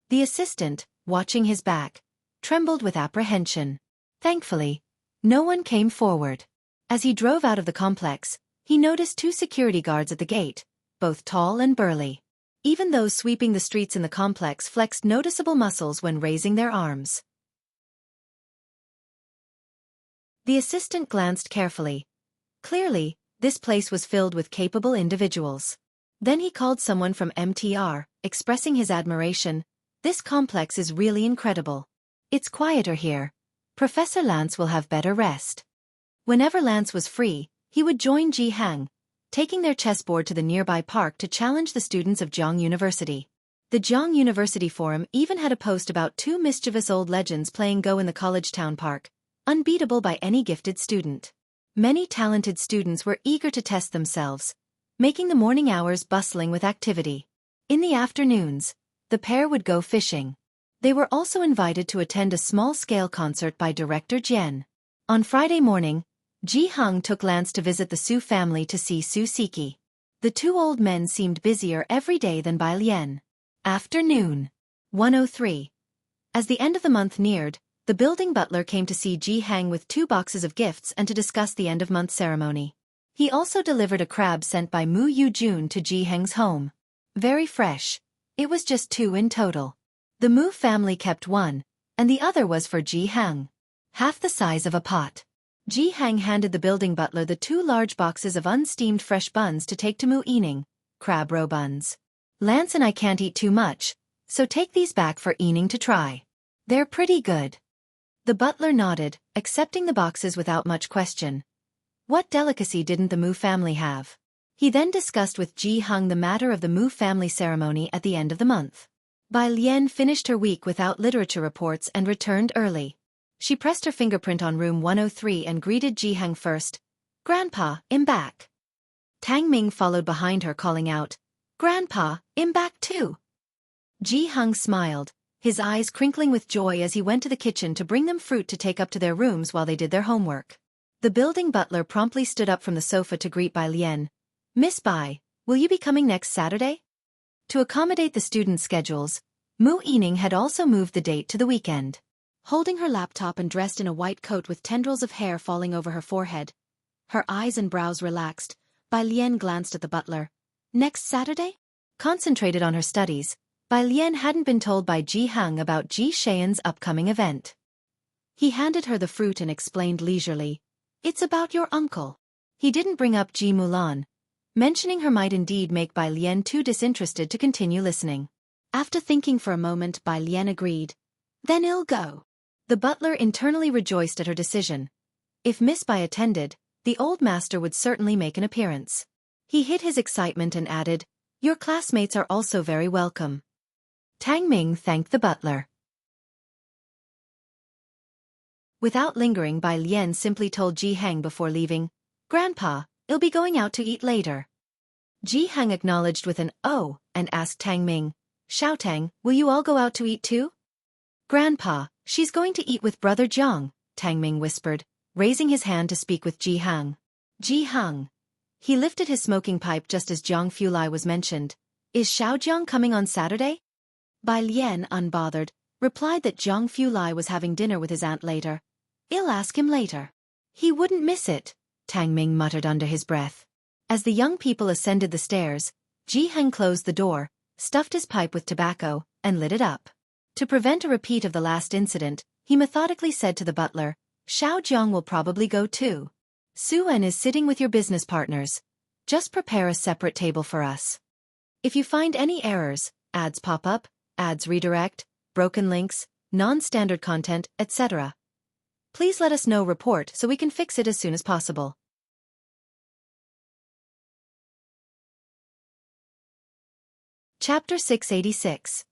The assistant, watching his back, trembled with apprehension. Thankfully, no one came forward. As he drove out of the complex, he noticed 2 security guards at the gate, both tall and burly. Even those sweeping the streets in the complex flexed noticeable muscles when raising their arms. The assistant glanced carefully. Clearly, this place was filled with capable individuals. Then he called someone from MTR, expressing his admiration. "This complex is really incredible. It's quieter here. Professor Lance will have better rest." Whenever Lance was free, he would join Jianghu, taking their chessboard to the nearby park to challenge the students of Jiang University. The Jiang University Forum even had a post about 2 mischievous old legends playing Go in the college town park, unbeatable by any gifted student. Many talented students were eager to test themselves, making the morning hours bustling with activity. In the afternoons, the pair would go fishing. They were also invited to attend a small-scale concert by director Jian. On Friday morning, Jianghu took Lance to visit the Su family to see Su Siki. The 2 old men seemed busier every day than Bai Lian. Afternoon. 1:03. As the end of the month neared, the building butler came to see Jianghu with 2 boxes of gifts and to discuss the end-of-month ceremony. He also delivered a crab sent by Mu Yujun to Jianghu's home. Very fresh. It was just 2 in total. The Mu family kept 1, and the other was for Jianghu. Half the size of a pot. Jianghu handed the building butler the 2 large boxes of unsteamed fresh buns to take to Mu Yining, crab roe buns. "Lance and I can't eat too much, so take these back for Yining to try. They're pretty good." The butler nodded, accepting the boxes without much question. What delicacy didn't the Mu family have? He then discussed with Jianghu the matter of the Mu family ceremony at the end of the month. Bai Lian finished her week without literature reports and returned early. She pressed her fingerprint on room 103 and greeted Jianghu first. "Grandpa, I'm back." Tang Ming followed behind her calling out, "Grandpa, I'm back too." Jianghu smiled, his eyes crinkling with joy as he went to the kitchen to bring them fruit to take up to their rooms while they did their homework. The building butler promptly stood up from the sofa to greet Bai Lian. "Miss Bai, will you be coming next Saturday? To accommodate the students' schedules, Mu Yining had also moved the date to the weekend. Holding her laptop and dressed in a white coat with tendrils of hair falling over her forehead, her eyes and brows relaxed, Bai Lian glanced at the butler. Next Saturday? Concentrated on her studies, Bai Lian hadn't been told by Jianghu about Ji Xian's upcoming event. He handed her the fruit and explained leisurely, "It's about your uncle." He didn't bring up Ji Mulan. Mentioning her might indeed make Bai Lian too disinterested to continue listening. After thinking for a moment, Bai Lian agreed. "Then I'll go." The butler internally rejoiced at her decision. If Miss Bai attended, the old master would certainly make an appearance. He hid his excitement and added, "Your classmates are also very welcome." Tang Ming thanked the butler. Without lingering, Bai Lian simply told Jianghu before leaving, "Grandpa, I'll be going out to eat later." Jianghu acknowledged with an "oh" and asked Tang Ming, "Xiaotang, will you all go out to eat too?" "Grandpa, she's going to eat with Brother Jiang," Tang Ming whispered, raising his hand to speak with Jianghu. Jianghu. He lifted his smoking pipe just as Jiang Fulai was mentioned. "Is Xiaojiang coming on Saturday?" Bai Lian, unbothered, replied that Jiang Fulai was having dinner with his aunt later. "I'll ask him later." "He wouldn't miss it," Tang Ming muttered under his breath. As the young people ascended the stairs, Jianghu closed the door, stuffed his pipe with tobacco, and lit it up. To prevent a repeat of the last incident, he methodically said to the butler, "Xiaojiang will probably go too. Su-en is sitting with your business partners. Just prepare a separate table for us. If you find any errors, ads pop up, ads redirect, broken links, non-standard content, etc., please let us know report so we can fix it as soon as possible." Chapter 686.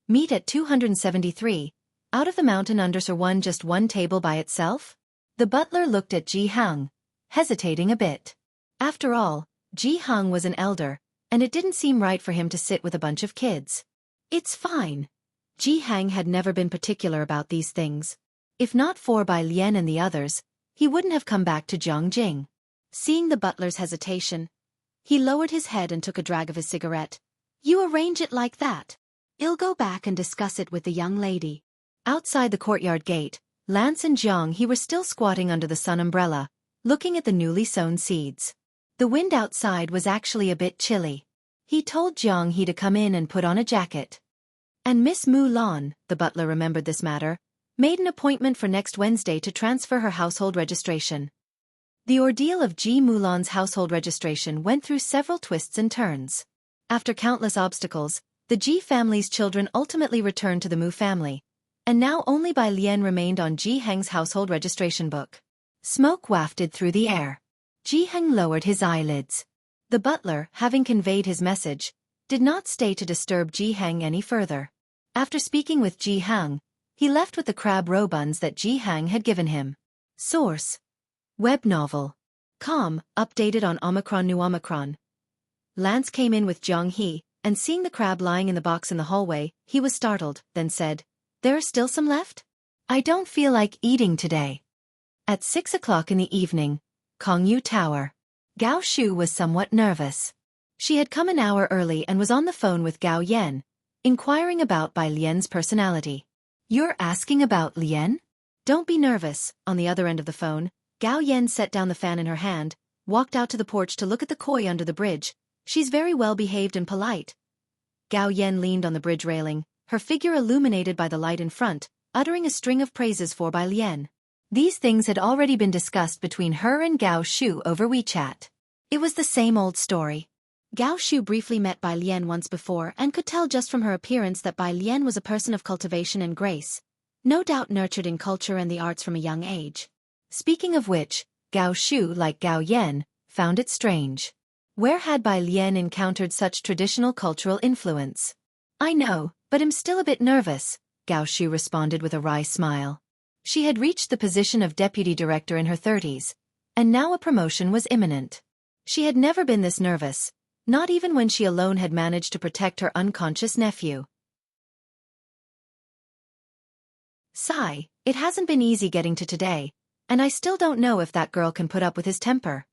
Meet at 273. Out of the mountain under Sir One, just one table by itself? The butler looked at Jianghu, hesitating a bit. After all, Jianghu was an elder, and it didn't seem right for him to sit with a bunch of kids. "It's fine." Jianghu had never been particular about these things. If not for Bai Lian and the others, he wouldn't have come back to Zhongjing. Seeing the butler's hesitation, he lowered his head and took a drag of his cigarette. "You arrange it like that. I'll go back and discuss it with the young lady." Outside the courtyard gate, Lance and Jianghu were still squatting under the sun umbrella, looking at the newly sown seeds. The wind outside was actually a bit chilly. He told Jianghu to come in and put on a jacket. And Miss Mulan, the butler remembered this matter, made an appointment for next Wednesday to transfer her household registration. The ordeal of Ji Mulan's household registration went through several twists and turns. After countless obstacles, the Ji family's children ultimately returned to the Mu family, and now only Bai Lian remained on Jianghu's household registration book. Smoke wafted through the air. Jianghu lowered his eyelids. The butler, having conveyed his message, did not stay to disturb Jianghu any further. After speaking with Jianghu, he left with the crab roe buns that Jianghu had given him. Source: Web novel. Com, updated on Omicron New Omicron. Lance came in with Jianghu, and seeing the crab lying in the box in the hallway, he was startled, then said, "There are still some left? I don't feel like eating today." At 6 o'clock in the evening, Kongyu Tower. Gao Shu was somewhat nervous. She had come an hour early and was on the phone with Gao Yan, inquiring about Bai Lian's personality. "You're asking about Lian?" "Don't be nervous." On the other end of the phone, Gao Yan set down the fan in her hand, walked out to the porch to look at the koi under the bridge. "She's very well behaved and polite." Gao Yan leaned on the bridge railing, her figure illuminated by the light in front, uttering a string of praises for Bai Lian. These things had already been discussed between her and Gao Shu over WeChat. It was the same old story. Gao Shu briefly met Bai Lian once before and could tell just from her appearance that Bai Lian was a person of cultivation and grace, no doubt nurtured in culture and the arts from a young age. Speaking of which, Gao Shu, like Gao Yan, found it strange. Where had Bai Lian encountered such traditional cultural influence? "I know, but I'm still a bit nervous," Gao Shu responded with a wry smile. She had reached the position of deputy director in her 30s, and now a promotion was imminent. She had never been this nervous, not even when she alone had managed to protect her unconscious nephew. Sigh, it hasn't been easy getting to today, and I still don't know if that girl can put up with his temper.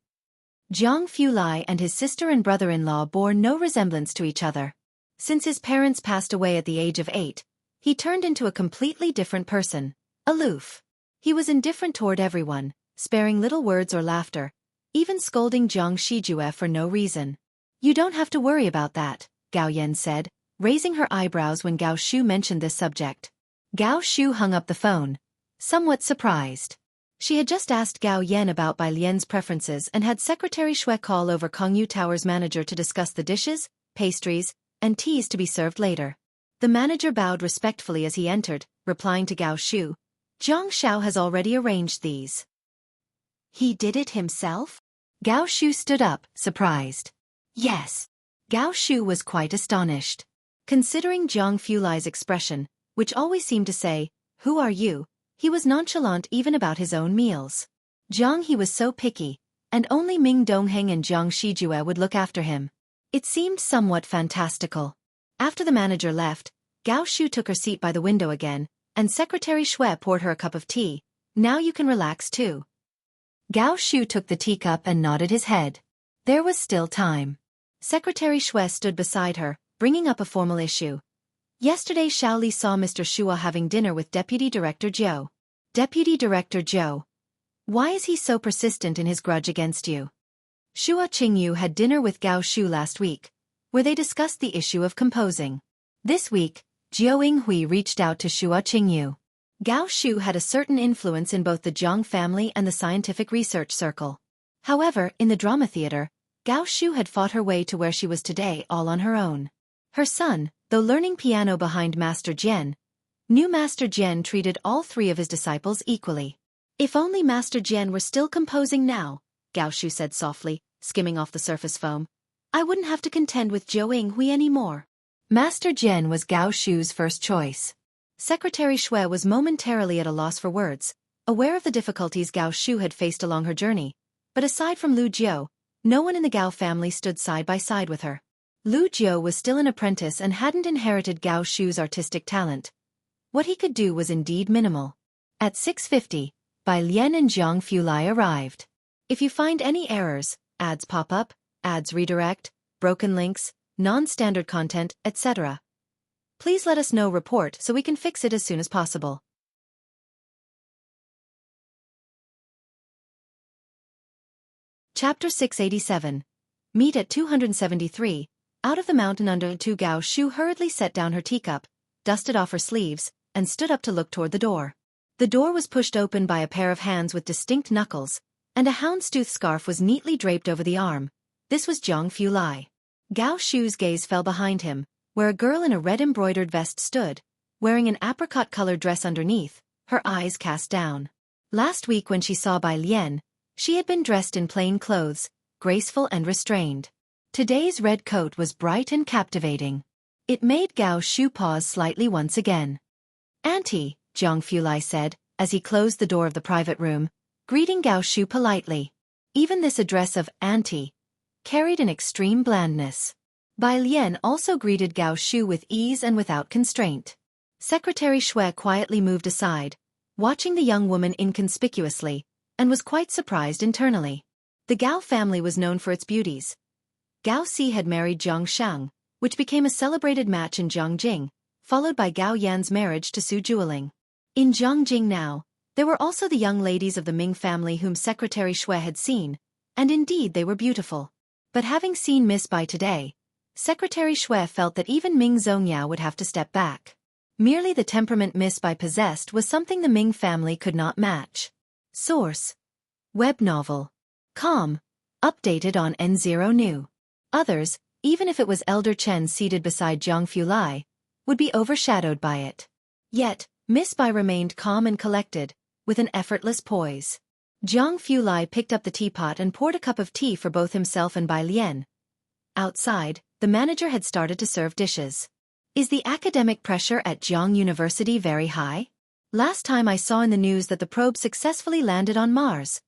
Jianghu Lai and his sister and brother-in-law bore no resemblance to each other. Since his parents passed away at the age of 8, he turned into a completely different person, aloof. He was indifferent toward everyone, sparing little words or laughter, even scolding Jiang Shijue for no reason. "You don't have to worry about that," Gao Yan said, raising her eyebrows when Gao Shu mentioned this subject. Gao Shu hung up the phone, somewhat surprised. She had just asked Gao Yan about Bai Lian's preferences and had Secretary Shui call over Kongyu Tower's manager to discuss the dishes, pastries, and teas to be served later. The manager bowed respectfully as he entered, replying to Gao Shu, "Zhang Xiao has already arranged these." "He did it himself?" Gao Shu stood up, surprised. "Yes." Gao Shu was quite astonished. Considering Jiang Fulai's expression, which always seemed to say, "Who are you?" he was nonchalant even about his own meals. Jiang he was so picky, and only Ming Dongheng and Jiang Shijue would look after him. It seemed somewhat fantastical. After the manager left, Gao Shu took her seat by the window again, and Secretary Shui poured her a cup of tea. "Now you can relax too." Gao Shu took the teacup and nodded his head. There was still time. Secretary Shui stood beside her, bringing up a formal issue. "Yesterday Shaoli saw Mr. Shua having dinner with Deputy Director Zhou." "Deputy Director Zhou? Why is he so persistent in his grudge against you?" "Shua Qingyu had dinner with Gao Shu last week, where they discussed the issue of composing. This week, Jiao Yinghui reached out to Shua Qingyu. Gao Shu had a certain influence in both the Zhang family and the scientific research circle. However, in the drama theater, Gao Shu had fought her way to where she was today all on her own. Her son, though learning piano behind Master Jian, knew Master Jian treated all 3 of his disciples equally. If only Master Jian were still composing now, Gao Shu said softly, skimming off the surface foam. I wouldn't have to contend with Jiao Yinghui anymore. Master Jian was Gao Shu's first choice. Secretary Shui was momentarily at a loss for words, aware of the difficulties Gao Shu had faced along her journey, but aside from Lu Jiao, no one in the Gao family stood side by side with her. Lu Jiao was still an apprentice and hadn't inherited Gao Shu's artistic talent. What he could do was indeed minimal. At 6:50, Bai Lian and Jiang Fulai arrived. If you find any errors, ads pop up, ads redirect, broken links, non-standard content, etc., please let us know. Report so we can fix it as soon as possible. Chapter 687. Meet at 273. Out of the mountain under 2. Gao Shu hurriedly set down her teacup, dusted off her sleeves, and stood up to look toward the door. The door was pushed open by a pair of hands with distinct knuckles, and a houndstooth scarf was neatly draped over the arm. This was Jiang Fulai. Gao Shu's gaze fell behind him, where a girl in a red embroidered vest stood, wearing an apricot-colored dress underneath, her eyes cast down. Last week when she saw Bai Lian, she had been dressed in plain clothes, graceful and restrained. Today's red coat was bright and captivating. It made Gao Shu pause slightly once again. "Auntie," Jiang Fulai said, as he closed the door of the private room, greeting Gao Shu politely. Even this address of "Auntie" carried an extreme blandness. Bai Lian also greeted Gao Shu with ease and without constraint. Secretary Shui quietly moved aside, watching the young woman inconspicuously, and was quite surprised internally. The Gao family was known for its beauties. Gao Si had married Jiang Shang, which became a celebrated match in Jiangjing, followed by Gao Yan's marriage to Su Jueling. In Jiangjing now, there were also the young ladies of the Ming family whom Secretary Shui had seen, and indeed they were beautiful. But having seen Miss Bai today, Secretary Shui felt that even Ming Zongyao would have to step back. Merely the temperament Miss Bai possessed was something the Ming family could not match. Source: Web novel. Com. Updated on N0 New. Others, even if it was Elder Chen seated beside Jiang Fulai, would be overshadowed by it. Yet, Miss Bai remained calm and collected, with an effortless poise. Jiang Fulai picked up the teapot and poured a cup of tea for both himself and Bai Lian. Outside, the manager had started to serve dishes. Is the academic pressure at Jiang University very high? Last time I saw in the news that the probe successfully landed on Mars,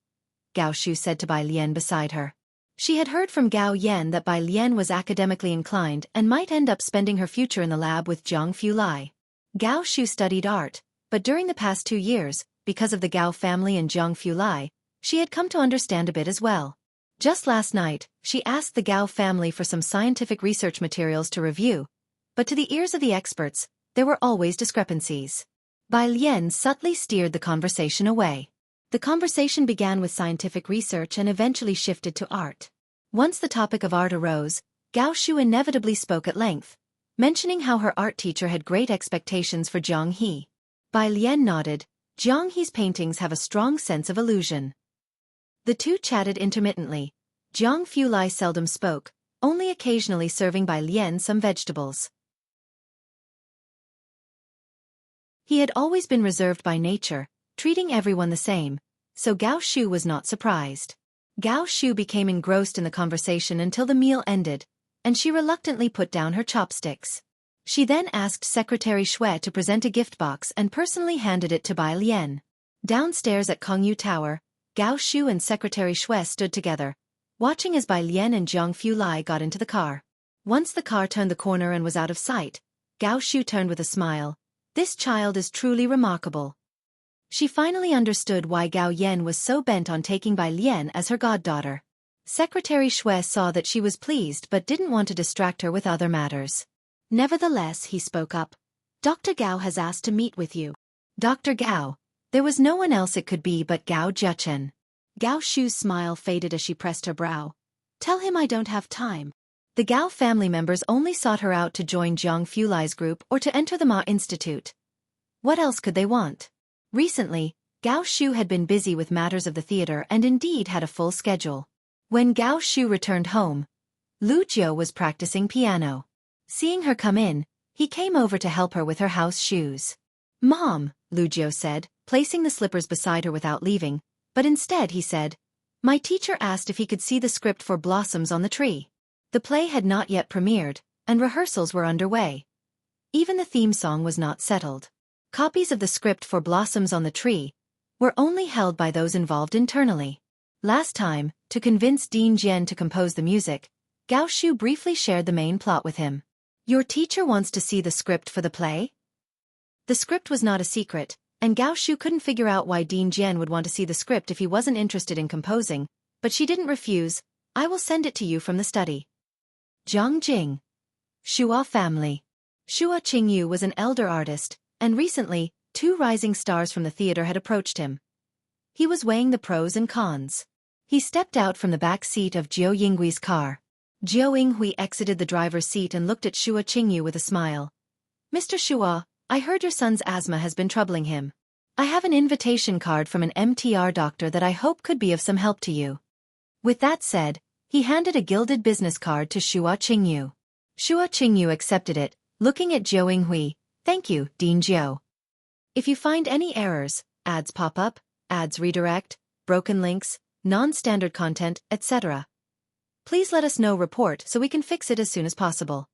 Gao Shu said to Bai Lian beside her. She had heard from Gao Yan that Bai Lian was academically inclined and might end up spending her future in the lab with Jiang Fulai. Gao Shu studied art, but during the past 2 years, because of the Gao family and Jiang Fulai, she had come to understand a bit as well. Just last night, she asked the Gao family for some scientific research materials to review, but to the ears of the experts, there were always discrepancies. Bai Lian subtly steered the conversation away. The conversation began with scientific research and eventually shifted to art. Once the topic of art arose, Gao Shu inevitably spoke at length, mentioning how her art teacher had great expectations for Jianghu. Bai Lian nodded. Jianghu's paintings have a strong sense of illusion. The two chatted intermittently. Jiang Fulai seldom spoke, only occasionally serving Bai Lian some vegetables. He had always been reserved by nature, treating everyone the same, so Gao Shu was not surprised. Gao Shu became engrossed in the conversation until the meal ended, and she reluctantly put down her chopsticks. She then asked Secretary Xue to present a gift box and personally handed it to Bai Lian. Downstairs at Kongyu Tower, Gao Shu and Secretary Xue stood together, watching as Bai Lian and Jiang Fulai got into the car. Once the car turned the corner and was out of sight, Gao Shu turned with a smile. This child is truly remarkable. She finally understood why Gao Yan was so bent on taking Bai Lian as her goddaughter. Secretary Xue saw that she was pleased but didn't want to distract her with other matters. Nevertheless, he spoke up. Dr. Gao has asked to meet with you. Dr. Gao. There was no one else it could be but Gao Zhechen. Gao Shu's smile faded as she pressed her brow. Tell him I don't have time. The Gao family members only sought her out to join Jiang Fulai's group or to enter the Ma Institute. What else could they want? Recently, Gao Shu had been busy with matters of the theater and indeed had a full schedule. When Gao Shu returned home, Lu Jiu was practicing piano. Seeing her come in, he came over to help her with her house shoes. Mom, Lu Jiu said, placing the slippers beside her without leaving, but instead he said, my teacher asked if he could see the script for Blossoms on the Tree. The play had not yet premiered, and rehearsals were underway. Even the theme song was not settled. Copies of the script for Blossoms on the Tree were only held by those involved internally. Last time, to convince Dean Jian to compose the music, Gao Shu briefly shared the main plot with him. Your teacher wants to see the script for the play? The script was not a secret, and Gao Shu couldn't figure out why Dean Jian would want to see the script if he wasn't interested in composing, but she didn't refuse. I will send it to you from the study. Zhangjing. Shua family. Shua Qingyu was an elder artist, and recently, two rising stars from the theater had approached him. He was weighing the pros and cons. He stepped out from the back seat of Jiao Yinghui's car. Jiao Yinghui exited the driver's seat and looked at Shua Qingyu with a smile. Mr. Shua, I heard your son's asthma has been troubling him. I have an invitation card from an MTR doctor that I hope could be of some help to you. With that said, he handed a gilded business card to Shua Qingyu. Shua Qingyu accepted it, looking at Jiao Yinghui. Thank you, Dean Jiao. If you find any errors, ads pop up, ads redirect, broken links, non-standard content, etc., please let us know. Report so we can fix it as soon as possible.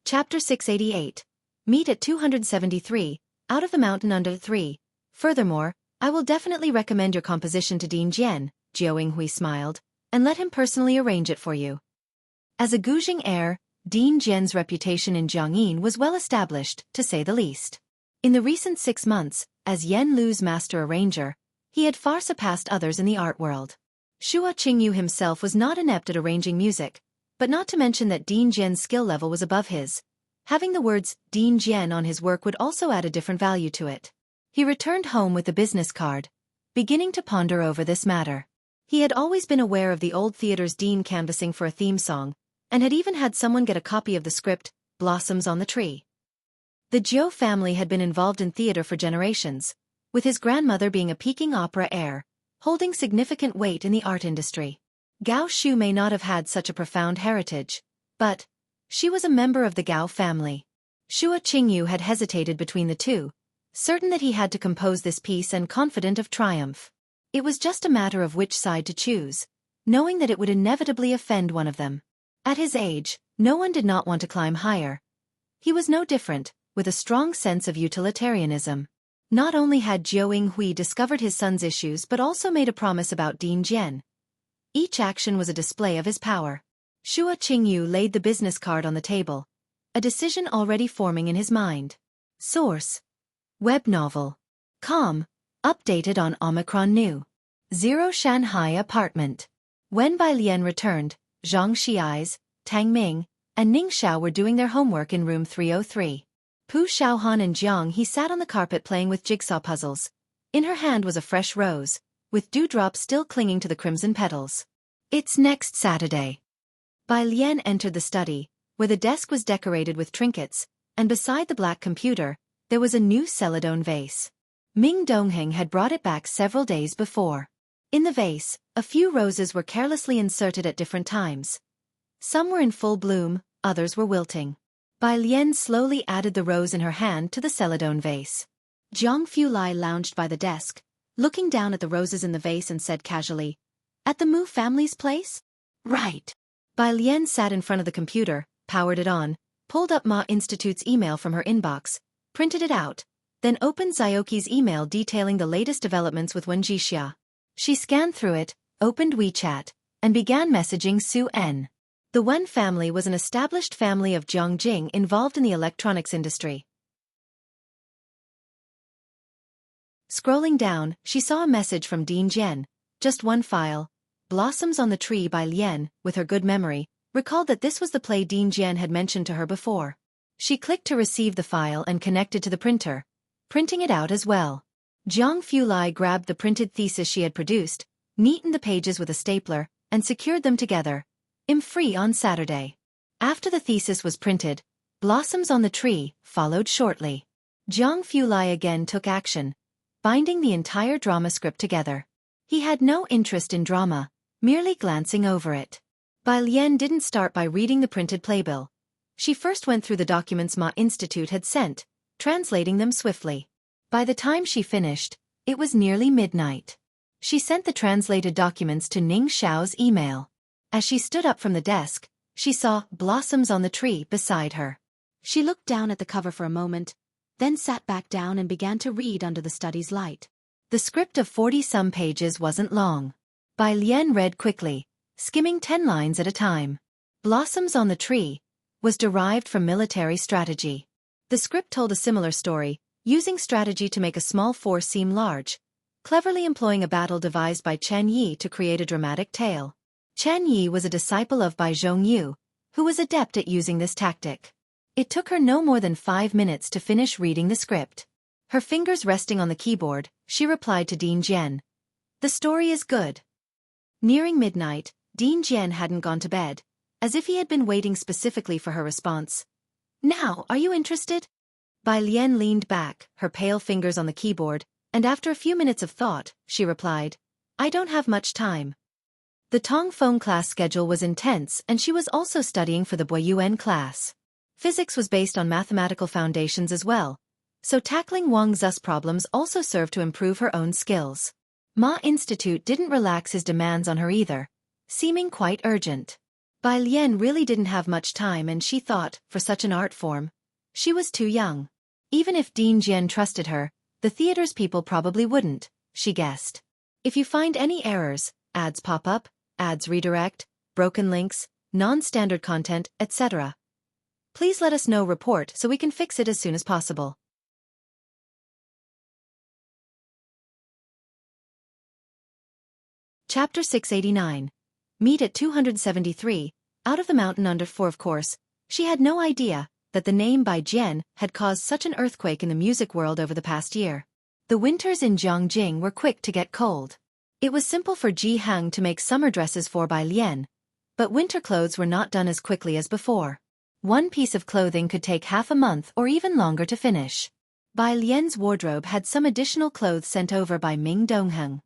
Chapter 688. Meet at 273, out of the mountain under 3. Furthermore, I will definitely recommend your composition to Dean Jian, Jiao Yinghui smiled, and let him personally arrange it for you. As a Guzheng heir, Dean Jian's reputation in Jiangyin was well established, to say the least. In the recent 6 months, as Yan Lu's master arranger, he had far surpassed others in the art world. Shua Qingyu himself was not inept at arranging music, but not to mention that Dean Jian's skill level was above his. Having the words Dean Jian on his work would also add a different value to it. He returned home with the business card, beginning to ponder over this matter. He had always been aware of the old theater's dean canvassing for a theme song, and had even had someone get a copy of the script, Blossoms on the Tree. The Jiao family had been involved in theater for generations, with his grandmother being a Peking opera heir, holding significant weight in the art industry. Gao Shu may not have had such a profound heritage, but she was a member of the Gao family. Shua Qingyu had hesitated between the two, certain that he had to compose this piece and confident of triumph. It was just a matter of which side to choose, knowing that it would inevitably offend one of them. At his age, no one did not want to climb higher. He was no different, with a strong sense of utilitarianism. Not only had Jiao Yinghui discovered his son's issues but also made a promise about Dean Jian. Each action was a display of his power. Shua Qingyu laid the business card on the table, a decision already forming in his mind. Source: Web novel. Updated on Omicron New. 0 Shanghai apartment. When Bai Lian returned, Zhang Xiais, Tang Ming, and Ning Xiao were doing their homework in room 303. Pu Xiaohan and Jianghu sat on the carpet playing with jigsaw puzzles. In her hand was a fresh rose, with dewdrops still clinging to the crimson petals. It's next Saturday. Bai Lian entered the study, where the desk was decorated with trinkets, and beside the black computer, there was a new celadone vase. Ming Dongheng had brought it back several days before. In the vase, a few roses were carelessly inserted at different times. Some were in full bloom, others were wilting. Bai Lian slowly added the rose in her hand to the celadone vase. Jiang Fulai lounged by the desk, looking down at the roses in the vase and said casually, "At the Mu family's place?" "Right." Bai Lian sat in front of the computer, powered it on, pulled up Ma Institute's email from her inbox, printed it out, then opened Zioki's email detailing the latest developments with Wuxia. She scanned through it, opened WeChat, and began messaging Su En. The Wen family was an established family of Jiangjing involved in the electronics industry. Scrolling down, she saw a message from Dean Jian. Just one file. Blossoms on the Tree by Lian, with her good memory, recalled that this was the play Dean Jian had mentioned to her before. She clicked to receive the file and connected to the printer, printing it out as well. Jiang Fulai grabbed the printed thesis she had produced, neatened the pages with a stapler, and secured them together. "I'm free on Saturday." After the thesis was printed, Blossoms on the Tree followed shortly. Jiang Fulai again took action, binding the entire drama script together. He had no interest in drama, merely glancing over it. Bai Lian didn't start by reading the printed playbill. She first went through the documents Ma Institute had sent, translating them swiftly. By the time she finished, it was nearly midnight. She sent the translated documents to Ning Xiao's email. As she stood up from the desk, she saw Blossoms on the Tree beside her. She looked down at the cover for a moment, then sat back down and began to read under the study's light. The script of 40-some pages wasn't long. Bai Lian read quickly, skimming 10 lines at a time. Blossoms on the Tree was derived from military strategy. The script told a similar story, using strategy to make a small force seem large, cleverly employing a battle devised by Chen Yi to create a dramatic tale. Chen Yi was a disciple of Bai Zhongyu, who was adept at using this tactic. It took her no more than 5 minutes to finish reading the script. Her fingers resting on the keyboard, she replied to Dean Jian. "The story is good." Nearing midnight, Dean Jian hadn't gone to bed, as if he had been waiting specifically for her response. "Now, are you interested?" Bai Lian leaned back, her pale fingers on the keyboard, and after a few minutes of thought, she replied, "I don't have much time." The Tongfeng class schedule was intense and she was also studying for the Boyuan class. Physics was based on mathematical foundations as well, so tackling Wang Zu's problems also served to improve her own skills. Ma Institute didn't relax his demands on her either, seeming quite urgent. Bai Lian really didn't have much time and she thought, for such an art form, she was too young. Even if Dean Jian trusted her, the theater's people probably wouldn't, she guessed. If you find any errors, ads pop up, ads redirect, broken links, non-standard content, etc., please let us know. Report so we can fix it as soon as possible. Chapter 689. Meet at 273, out of the mountain under 4. Of course, she had no idea that the name Bai Jian had caused such an earthquake in the music world over the past year. The winters in Jiangjing were quick to get cold. It was simple for Jianghu to make summer dresses for Bai Lian, but winter clothes were not done as quickly as before. One piece of clothing could take half a month or even longer to finish. Bai Lian's wardrobe had some additional clothes sent over by Ming Dongheng.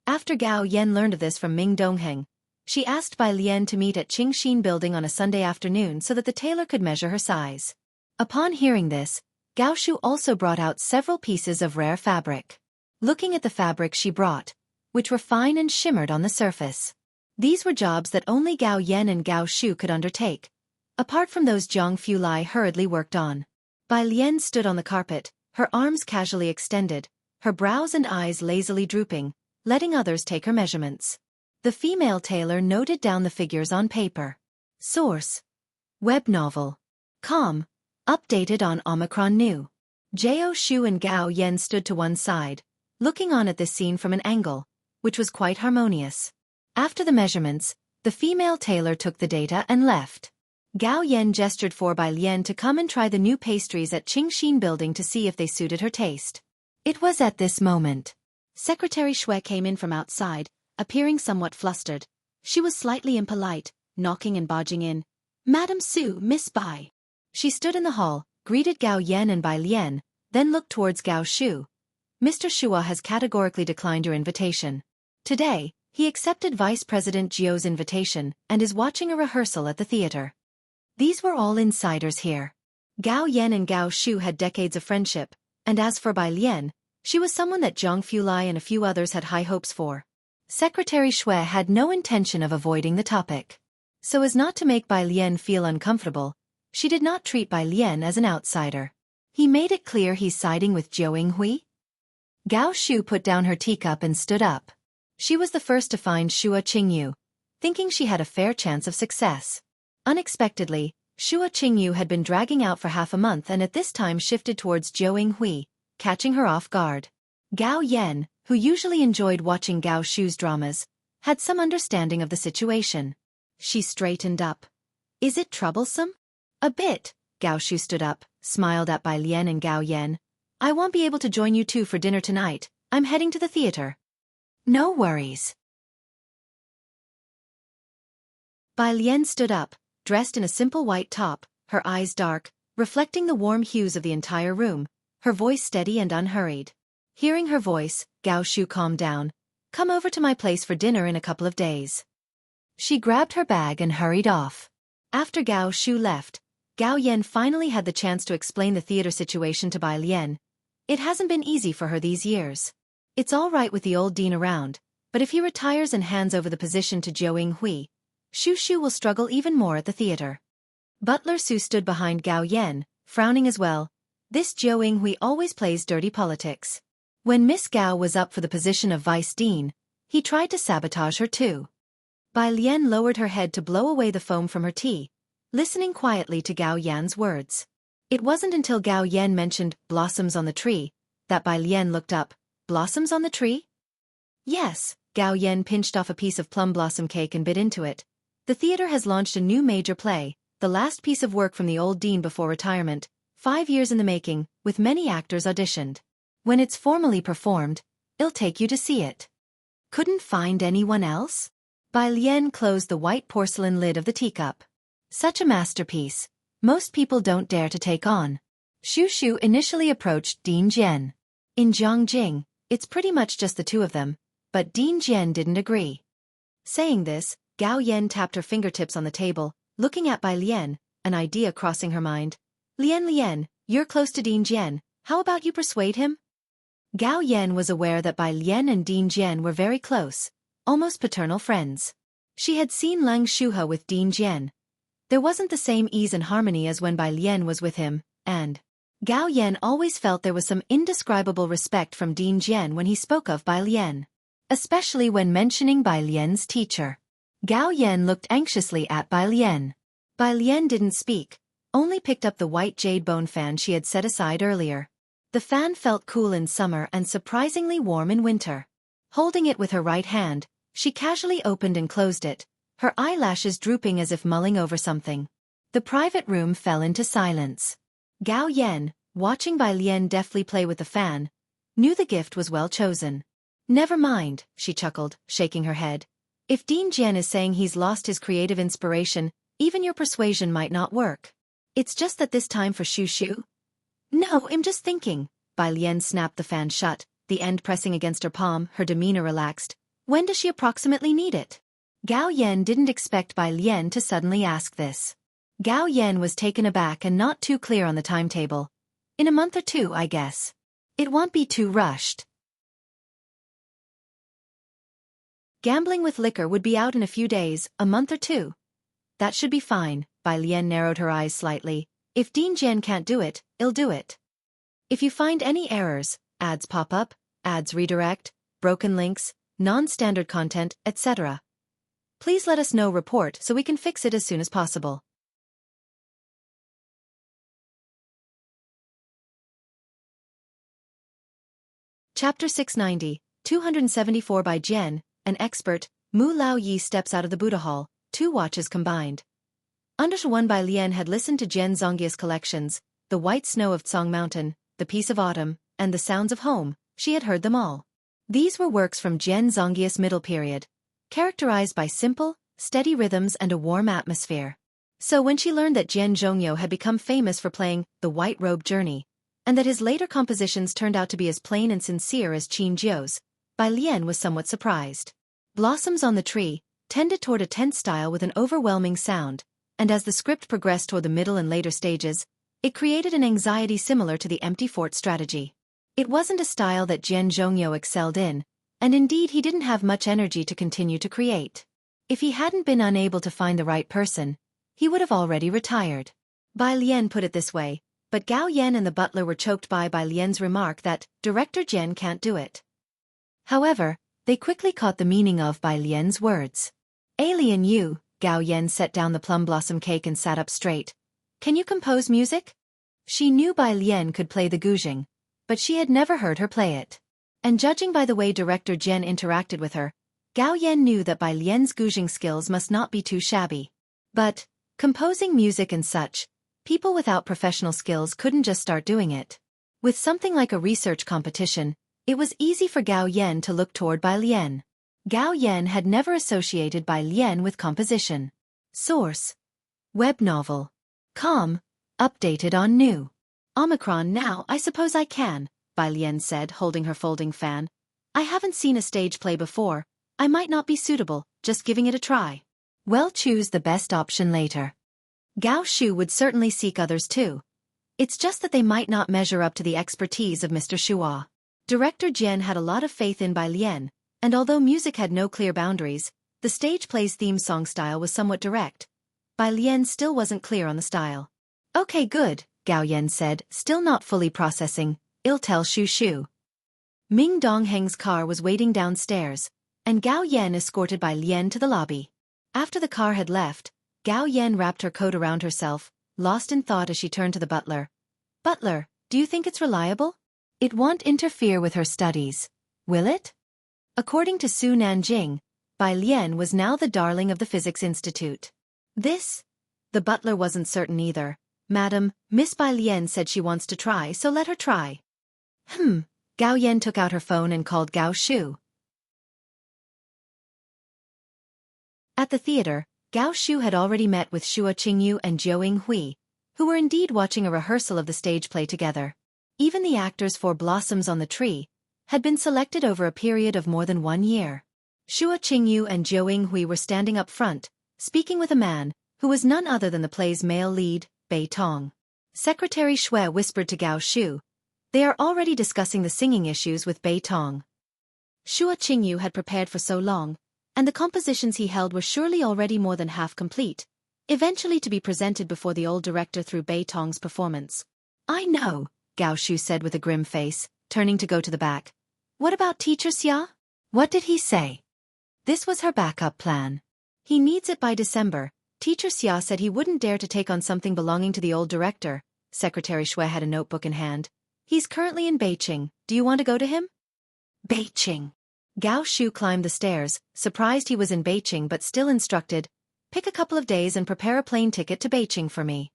After Gao Yan learned of this from Ming Dongheng, she asked Bai Lian to meet at Qingxin building on a Sunday afternoon so that the tailor could measure her size. Upon hearing this, Gao Shu also brought out several pieces of rare fabric. Looking at the fabric she brought, which were fine and shimmered on the surface. These were jobs that only Gao Yan and Gao Shu could undertake, apart from those Jiang Fulai hurriedly worked on. Bai Lian stood on the carpet, her arms casually extended, her brows and eyes lazily drooping, letting others take her measurements. The female tailor noted down the figures on paper. Source: Web novel. Com. Updated on Omicron New. Jiao Shu and Gao Yan stood to one side, looking on at this scene from an angle, which was quite harmonious. After the measurements, the female tailor took the data and left. Gao Yan gestured for Bai Lian to come and try the new pastries at Qingxin building to see if they suited her taste. It was at this moment. Secretary Shui came in from outside, appearing somewhat flustered. She was slightly impolite, knocking and barging in. "Madam Su, Miss Bai." She stood in the hall, greeted Gao Yan and Bai Lian, then looked towards Gao Shu. "Mr. Shua has categorically declined your invitation. Today, he accepted Vice President Jiao's invitation and is watching a rehearsal at the theater." These were all insiders here. Gao Yan and Gao Shu had decades of friendship, and as for Bai Lian, she was someone that Jianghu Lai and a few others had high hopes for. Secretary Shui had no intention of avoiding the topic. So as not to make Bai Lian feel uncomfortable, she did not treat Bai Lian as an outsider. He made it clear he's siding with Jianghu. Gao Shu put down her teacup and stood up. She was the first to find Shua Qingyu, thinking she had a fair chance of success. Unexpectedly, Shua Qingyu had been dragging out for half a month and at this time shifted towards Jianghu, catching her off guard. Gao Yan, who usually enjoyed watching Gao Shu's dramas, had some understanding of the situation. She straightened up. "Is it troublesome?" "A bit." Gao Shu stood up, smiled at Bai Lian and Gao Yan. "I won't be able to join you two for dinner tonight. I'm heading to the theater." "No worries." Bai Lian stood up, dressed in a simple white top, her eyes dark, reflecting the warm hues of the entire room, her voice steady and unhurried. Hearing her voice, Gao Shu calmed down. "Come over to my place for dinner in a couple of days." She grabbed her bag and hurried off. After Gao Shu left, Gao Yan finally had the chance to explain the theater situation to Bai Lian. It hasn't been easy for her these years. It's all right with the old dean around, but if he retires and hands over the position to Jianghu, Shu will struggle even more at the theater. Butler Su stood behind Gao Yan, frowning as well. This Jianghu always plays dirty politics. When Miss Gao was up for the position of vice dean, he tried to sabotage her too. Bai Lian lowered her head to blow away the foam from her tea, listening quietly to Gao Yan's words. It wasn't until Gao Yan mentioned blossoms on the tree that Bai Lian looked up. "Blossoms on the tree?" "Yes." Gao Yan pinched off a piece of plum blossom cake and bit into it. "The theater has launched a new major play, the last piece of work from the old dean before retirement, 5 years in the making, with many actors auditioned. When it's formally performed, I'll take you to see it." "Couldn't find anyone else?" Bai Lian closed the white porcelain lid of the teacup. "Such a masterpiece. Most people don't dare to take on." Shu initially approached Dean Jian. "In Jiangjing, it's pretty much just the two of them," but Dean Jian didn't agree. Saying this, Gao Yan tapped her fingertips on the table, looking at Bai Lian, an idea crossing her mind. Lian, you're close to Dean Jian, how about you persuade him?" Gao Yan was aware that Bai Lian and Dean Jian were very close, almost paternal friends. She had seen Lang Shuhe with Dean Jian. There wasn't the same ease and harmony as when Bai Lian was with him, and Gao Yan always felt there was some indescribable respect from Dean Jian when he spoke of Bai Lian, especially when mentioning Bai Lian's teacher. Gao Yan looked anxiously at Bai Lian. Bai Lian didn't speak, only picked up the white jade bone fan she had set aside earlier. The fan felt cool in summer and surprisingly warm in winter. Holding it with her right hand, she casually opened and closed it, her eyelashes drooping as if mulling over something. The private room fell into silence. Gao Yan, watching Bai Lian deftly play with the fan, knew the gift was well chosen. "Never mind," she chuckled, shaking her head. "If Dean Jian is saying he's lost his creative inspiration, even your persuasion might not work. It's just that this time for Shu." "No, I'm just thinking." Bai Lian snapped the fan shut, the end pressing against her palm, her demeanor relaxed. "When does she approximately need it?" Gao Yan didn't expect Bai Lian to suddenly ask this. Gao Yan was taken aback and not too clear on the timetable. "In a month or two, I guess. It won't be too rushed." Gambling with liquor would be out in a few days, a month or two. "That should be fine." Bai Lian narrowed her eyes slightly. "If Dean Jian can't do it, I'll do it. If you find any errors, ads pop up, ads redirect, broken links, non-standard content, etc., please let us know report so we can fix it as soon as possible." Chapter 690, 274 by Jian, an expert, Mu Lao Yi steps out of the Buddha Hall, 2 watches combined. Underscore 1 by Lian had listened to Jian Zongyi's collections, The White Snow of Tsong Mountain, The Peace of Autumn, and The Sounds of Home. She had heard them all. These were works from Jian Zongyi's middle period, characterized by simple, steady rhythms and a warm atmosphere. So when she learned that Jian Zhongyo had become famous for playing The White Robe Journey, and that his later compositions turned out to be as plain and sincere as Qin Jiu's, Bai Lian was somewhat surprised. Blossoms on the Tree tended toward a tense style with an overwhelming sound, and as the script progressed toward the middle and later stages, it created an anxiety similar to the empty fort strategy. It wasn't a style that Jian Zhongyo excelled in, and indeed he didn't have much energy to continue to create. If he hadn't been unable to find the right person, he would have already retired. Bai Lian put it this way, but Gao Yan and the butler were choked by Bai Lian's remark that Director Jian can't do it. However, they quickly caught the meaning of Bai Lian's words. Alien you, Gao Yan set down the plum blossom cake and sat up straight. Can you compose music? She knew Bai Lian could play the guzheng, but she had never heard her play it. And judging by the way Director Jian interacted with her, Gao Yan knew that Bai Lian's guzheng skills must not be too shabby. But, composing music and such, people without professional skills couldn't just start doing it. With something like a research competition, it was easy for Gao Yan to look toward Bai Lian. Gao Yan had never associated Bai Lian with composition. Source: Web novel. Com. Updated on new. Omicron. Now I suppose I can, Bai Lian said, holding her folding fan. I haven't seen a stage play before. I might not be suitable, just giving it a try. Well, choose the best option later. Gao Shu would certainly seek others too. It's just that they might not measure up to the expertise of Mr. Shua. Director Jian had a lot of faith in Bai Lian, and although music had no clear boundaries, the stage play's theme song style was somewhat direct. Bai Lian still wasn't clear on the style. Okay, good, Gao Yan said, still not fully processing. I'll tell Shu Shu. Ming Dongheng's car was waiting downstairs, and Gao Yan escorted Bai Lian to the lobby. After the car had left, Gao Yan wrapped her coat around herself, lost in thought as she turned to the butler. Butler, do you think it's reliable? It won't interfere with her studies, will it? According to Su Nanjing, Bai Lian was now the darling of the Physics Institute. This? The butler wasn't certain either. Madam, Miss Bai Lian said she wants to try, so let her try. Gao Yan took out her phone and called Gao Shu. At the theater, Gao Shu had already met with Shua Qingyu and Jiao Hui, who were indeed watching a rehearsal of the stage play together. Even the actors for Blossoms on the Tree had been selected over a period of more than 1 year. Shua Qingyu and Jiao Hui were standing up front, speaking with a man who was none other than the play's male lead, Bei Tong. Secretary Shui whispered to Gao Shu, "They are already discussing the singing issues with Bei Tong." Shua Qingyu had prepared for so long, and the compositions he held were surely already more than half complete, eventually to be presented before the old director through Bei Tong's performance. I know, Gao Shu said with a grim face, turning to go to the back. What about Teacher Xia? What did he say? This was her backup plan. He needs it by December. Teacher Xia said he wouldn't dare to take on something belonging to the old director. Secretary Shui had a notebook in hand. He's currently in Beijing. Do you want to go to him? Beijing. Gao Shu climbed the stairs, surprised he was in Beijing but still instructed, pick a couple of days and prepare a plane ticket to Beijing for me.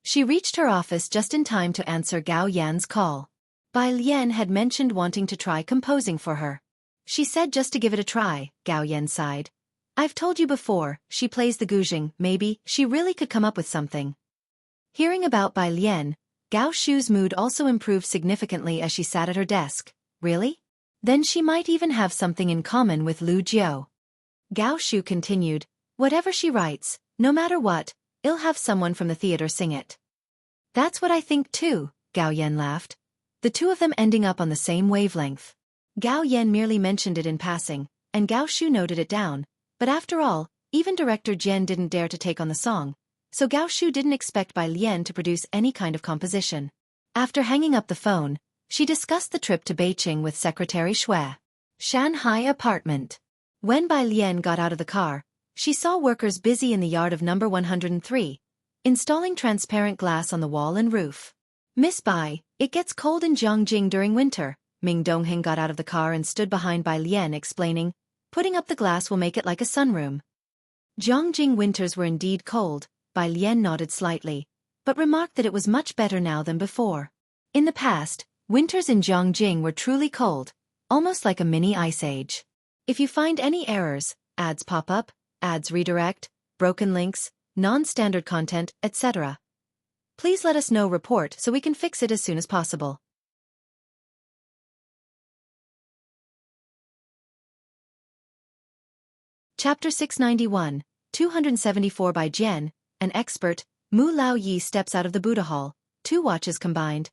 She reached her office just in time to answer Gao Yan's call. Bai Lian had mentioned wanting to try composing for her. She said just to give it a try, Gao Yan sighed. I've told you before, she plays the guzheng, maybe she really could come up with something. Hearing about Bai Lian, Gao Shu's mood also improved significantly as she sat at her desk. Really? Then she might even have something in common with Lu Jiao. Gao Shu continued, whatever she writes, no matter what, I'll have someone from the theater sing it. That's what I think too, Gao Yan laughed. The two of them ending up on the same wavelength. Gao Yan merely mentioned it in passing, and Gao Shu noted it down, but after all, even director Jian didn't dare to take on the song, so Gao Shu didn't expect Bai Lian to produce any kind of composition. After hanging up the phone, she discussed the trip to Beijing with Secretary Shui. Shanghai apartment. When Bai Lian got out of the car, she saw workers busy in the yard of number 103, installing transparent glass on the wall and roof. Miss Bai, it gets cold in Jianghu during winter, Ming Dongheng got out of the car and stood behind Bai Lian explaining, "Putting up the glass will make it like a sunroom." Jianghu winters were indeed cold, Bai Lian nodded slightly, but remarked that it was much better now than before. In the past, winters in Jianghu were truly cold, almost like a mini ice age. If you find any errors, ads pop up, ads redirect, broken links, non-standard content, etc., please let us know. Report so we can fix it as soon as possible. Chapter 691, 274 by Jian, an expert, Mu Lao Yi steps out of the Buddha Hall, 2 watches combined.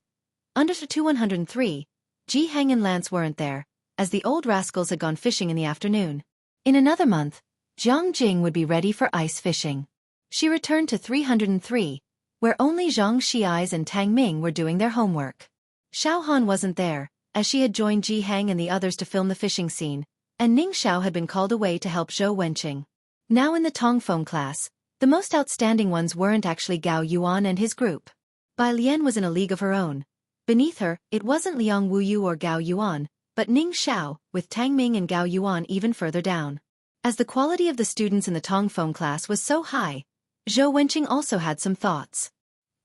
Under 2103, Ji Heng and Lance weren't there, as the old rascals had gone fishing in the afternoon. In another month, Jiang Jing would be ready for ice fishing. She returned to 303, where only Zhang Xiais and Tang Ming were doing their homework. Xiao Han wasn't there, as she had joined Ji Heng and the others to film the fishing scene, and Ning Xiao had been called away to help Zhou Wenqing. Now in the Tongfeng class, the most outstanding ones weren't actually Gao Yuan and his group. Bai Lian was in a league of her own. Beneath her, it wasn't Liang Wuyu or Gao Yuan, but Ning Xiao, with Tang Ming and Gao Yuan even further down. As the quality of the students in the Tongfeng class was so high, Zhou Wenqing also had some thoughts.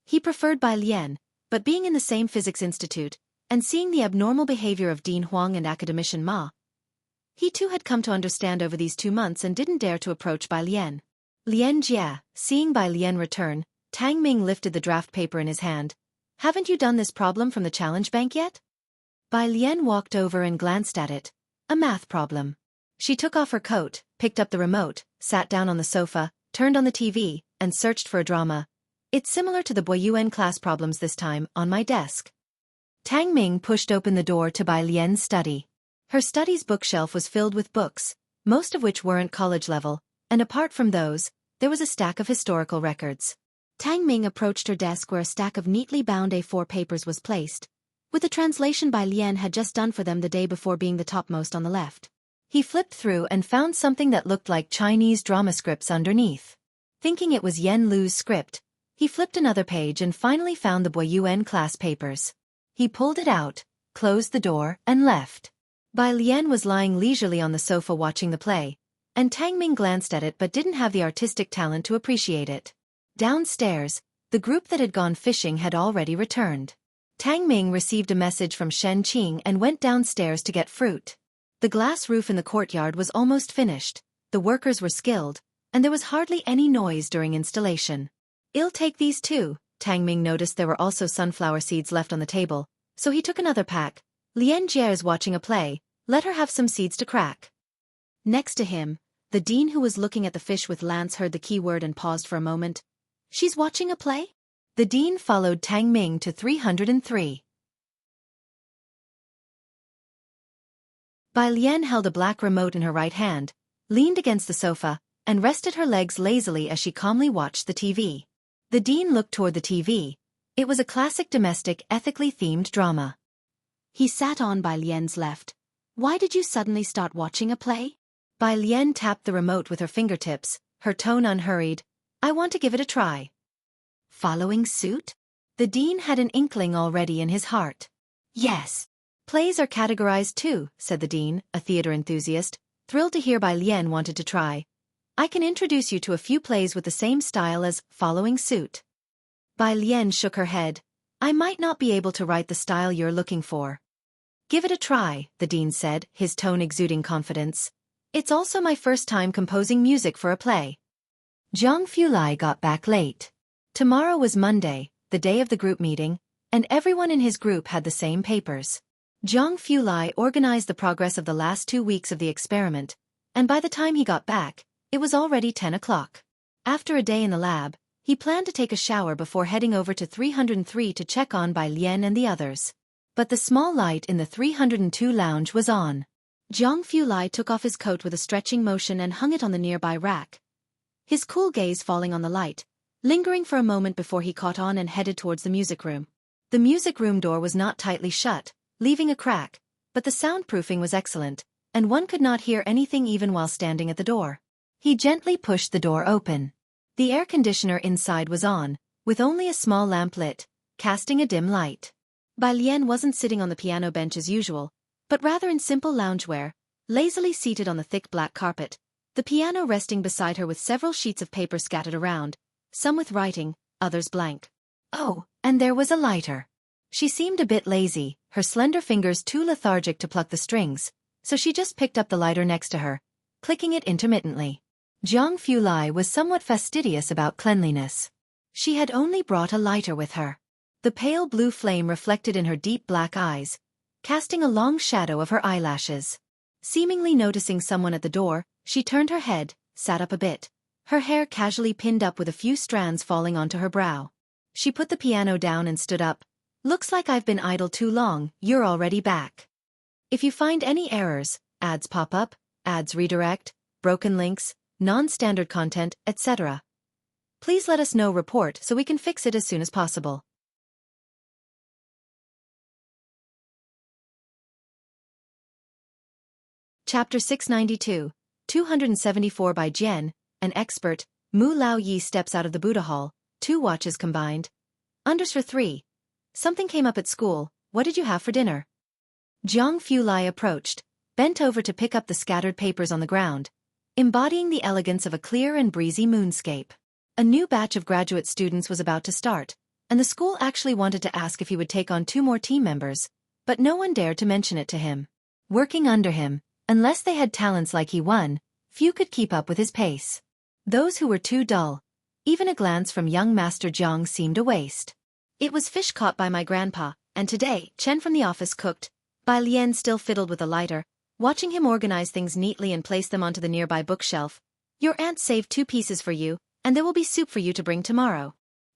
He preferred Bai Lian, but being in the same physics institute, and seeing the abnormal behavior of Dean Huang and academician Ma, he too had come to understand over these 2 months and didn't dare to approach Bai Lian. Lian Jia, seeing Bai Lian return, Tang Ming lifted the draft paper in his hand. "Haven't you done this problem from the challenge bank yet?" Bai Lian walked over and glanced at it. A math problem. She took off her coat, picked up the remote, sat down on the sofa, turned on the TV, and searched for a drama. "It's similar to the Boyuan class problems this time, on my desk." Tang Ming pushed open the door to Bai Lian's study. Her study's bookshelf was filled with books, most of which weren't college level, and apart from those, there was a stack of historical records. Tang Ming approached her desk where a stack of neatly bound A4 papers was placed, with the translation Bai Lian had just done for them the day before being the topmost on the left. He flipped through and found something that looked like Chinese drama scripts underneath. Thinking it was Yen Lu's script, he flipped another page and finally found the Boyuan class papers. He pulled it out, closed the door, and left. Bai Lian was lying leisurely on the sofa watching the play, and Tang Ming glanced at it but didn't have the artistic talent to appreciate it. Downstairs, the group that had gone fishing had already returned. Tang Ming received a message from Shen Qing and went downstairs to get fruit. The glass roof in the courtyard was almost finished, the workers were skilled, and there was hardly any noise during installation. "I'll take these too." Tang Ming noticed there were also sunflower seeds left on the table, so he took another pack. "Lian Jie is watching a play, let her have some seeds to crack." Next to him, the dean who was looking at the fish with Lance heard the key word and paused for a moment. "She's watching a play?" The dean followed Tang Ming to 303. Bai Lian held a black remote in her right hand, leaned against the sofa, and rested her legs lazily as she calmly watched the TV. The dean looked toward the TV. It was a classic domestic, ethically themed drama. He sat on Bai Lian's left. "Why did you suddenly start watching a play?" Bai Lian tapped the remote with her fingertips, her tone unhurried. "I want to give it a try." Following suit? The dean had an inkling already in his heart. "Yes. Plays are categorized too," said the dean, a theater enthusiast, thrilled to hear Bai Lian wanted to try. "I can introduce you to a few plays with the same style as Following Suit." Bai Lian shook her head. "I might not be able to write the style you're looking for." "Give it a try," the dean said, his tone exuding confidence. "It's also my first time composing music for a play." Zhang Fulai got back late. Tomorrow was Monday, the day of the group meeting, and everyone in his group had the same papers. Zhang Fulai organized the progress of the last 2 weeks of the experiment, and by the time he got back, it was already 10 o'clock. After a day in the lab, he planned to take a shower before heading over to 303 to check on Bai Lian and the others. But the small light in the 302 lounge was on. Zhang Fulai took off his coat with a stretching motion and hung it on the nearby rack, his cool gaze falling on the light, lingering for a moment before he caught on and headed towards the music room. The music room door was not tightly shut, leaving a crack, but the soundproofing was excellent, and one could not hear anything even while standing at the door. He gently pushed the door open. The air conditioner inside was on, with only a small lamp lit, casting a dim light. Bai Lian wasn't sitting on the piano bench as usual, but rather in simple loungewear, lazily seated on the thick black carpet, the piano resting beside her with several sheets of paper scattered around, some with writing, others blank. Oh, and there was a lighter. She seemed a bit lazy, her slender fingers too lethargic to pluck the strings, so she just picked up the lighter next to her, clicking it intermittently. Jianghu was somewhat fastidious about cleanliness. She had only brought a lighter with her. The pale blue flame reflected in her deep black eyes, casting a long shadow of her eyelashes. Seemingly noticing someone at the door, she turned her head, sat up a bit, her hair casually pinned up with a few strands falling onto her brow. She put the piano down and stood up. Looks like I've been idle too long, you're already back. If you find any errors, ads pop up, ads redirect, broken links, non-standard content, etc. Please let us know report so we can fix it as soon as possible. Chapter 692, 274 by Jian, an expert, Mu Lao Yi steps out of the Buddha hall, 2 watches combined. Underscore 3. Something came up at school, what did you have for dinner? Jianghu approached, bent over to pick up the scattered papers on the ground, embodying the elegance of a clear and breezy moonscape. A new batch of graduate students was about to start, and the school actually wanted to ask if he would take on 2 more team members, but no one dared to mention it to him. Working under him, unless they had talents like he won, few could keep up with his pace. Those who were too dull, even a glance from young Master Jiang seemed a waste. It was fish caught by my grandpa, and today, Chen from the office cooked. Bai Lian still fiddled with a lighter, watching him organize things neatly and place them onto the nearby bookshelf. Your aunt saved 2 pieces for you, and there will be soup for you to bring tomorrow.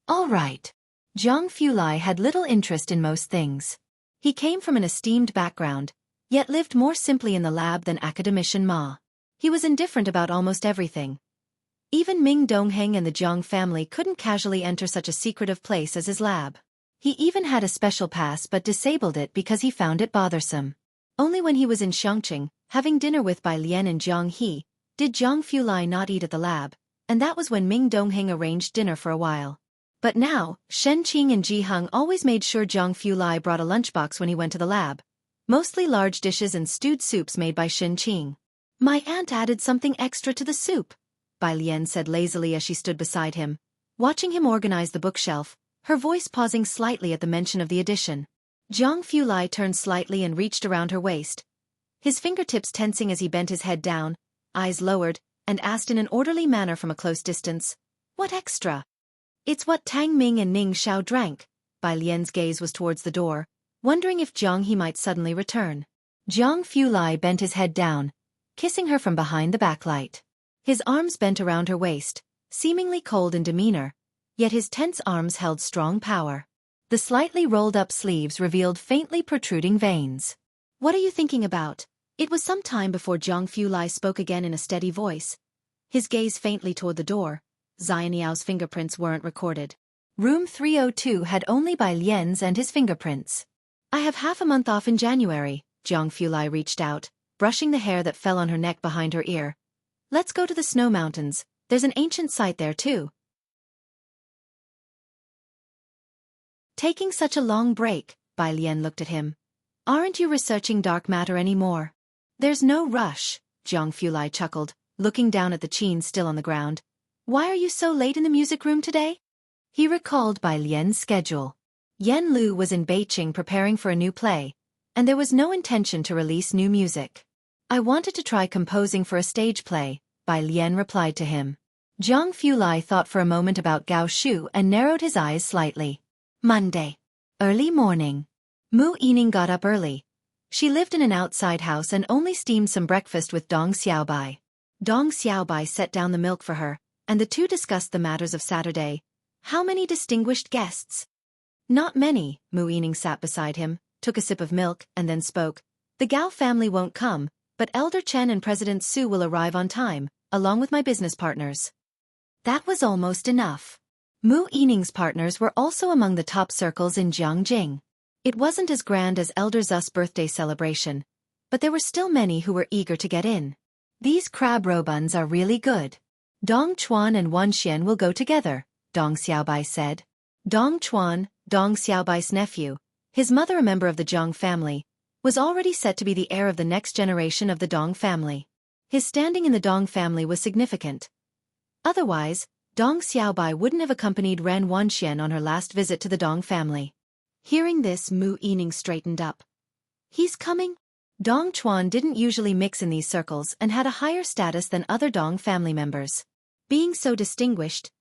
All right. Jianghu had little interest in most things. He came from an esteemed background, yet lived more simply in the lab than academician Ma. He was indifferent about almost everything. Even Ming Dongheng and the Jiang family couldn't casually enter such a secretive place as his lab. He even had a special pass but disabled it because he found it bothersome. Only when he was in Xianxia, having dinner with Bai Lian and Jianghu, did Jianghu not eat at the lab, and that was when Ming Dongheng arranged dinner for a while. But now, Shen Qing and Ji Heng always made sure Jianghu brought a lunchbox when he went to the lab. Mostly large dishes and stewed soups made by Shen Qing. My aunt added something extra to the soup, Bai Lian said lazily as she stood beside him, watching him organize the bookshelf, her voice pausing slightly at the mention of the addition. Jianghu turned slightly and reached around her waist, his fingertips tensing as he bent his head down, eyes lowered, and asked in an orderly manner from a close distance, "What extra?" "It's what Tang Ming and Ning Xiao drank." Bai Lian's gaze was towards the door, wondering if Jianghu might suddenly return. Jianghu bent his head down, kissing her from behind the backlight. His arms bent around her waist, seemingly cold in demeanor, yet his tense arms held strong power. The slightly rolled-up sleeves revealed faintly protruding veins. "What are you thinking about?" It was some time before Jianghu spoke again in a steady voice, his gaze faintly toward the door. Xianxia's fingerprints weren't recorded. Room 302 had only Bai Lian's and his fingerprints. "I have half a month off in January," Jianghu reached out, brushing the hair that fell on her neck behind her ear. "Let's go to the snow mountains, there's an ancient site there too." Taking such a long break, Bai Lian looked at him. "Aren't you researching dark matter anymore?" "There's no rush," Jianghu chuckled, looking down at the chain still on the ground. "Why are you so late in the music room today?" He recalled Bai Lian's schedule. Yan Lu was in Beijing preparing for a new play, and there was no intention to release new music. "I wanted to try composing for a stage play," Bai Lian replied to him. Jianghu thought for a moment about Gao Shu and narrowed his eyes slightly. Monday. Early morning. Mu Yining got up early. She lived in an outside house and only steamed some breakfast with Dong Xiaobai. Dong Xiaobai set down the milk for her, and the two discussed the matters of Saturday. "How many distinguished guests?" "Not many." Mu Yining sat beside him, took a sip of milk, and then spoke. "The Gao family won't come, but Elder Chen and President Su will arrive on time, along with my business partners." That was almost enough. Mu Yining's partners were also among the top circles in Jiangjing. It wasn't as grand as Elder Zu's birthday celebration, but there were still many who were eager to get in. "These crab roe buns are really good. Dong Chuan and Wan Xian will go together," Dong Xiaobai said. Dong Chuan, Dong Xiaobai's nephew, His mother, a member of the Jiang family, was already set to be the heir of the next generation of the Dong family. His standing in the Dong family was significant. Otherwise, Dong Xiaobai wouldn't have accompanied Ran Wanxian on her last visit to the Dong family. Hearing this, Mu Yining straightened up. He's coming? Dong Chuan didn't usually mix in these circles and had a higher status than other Dong family members. Being so distinguished,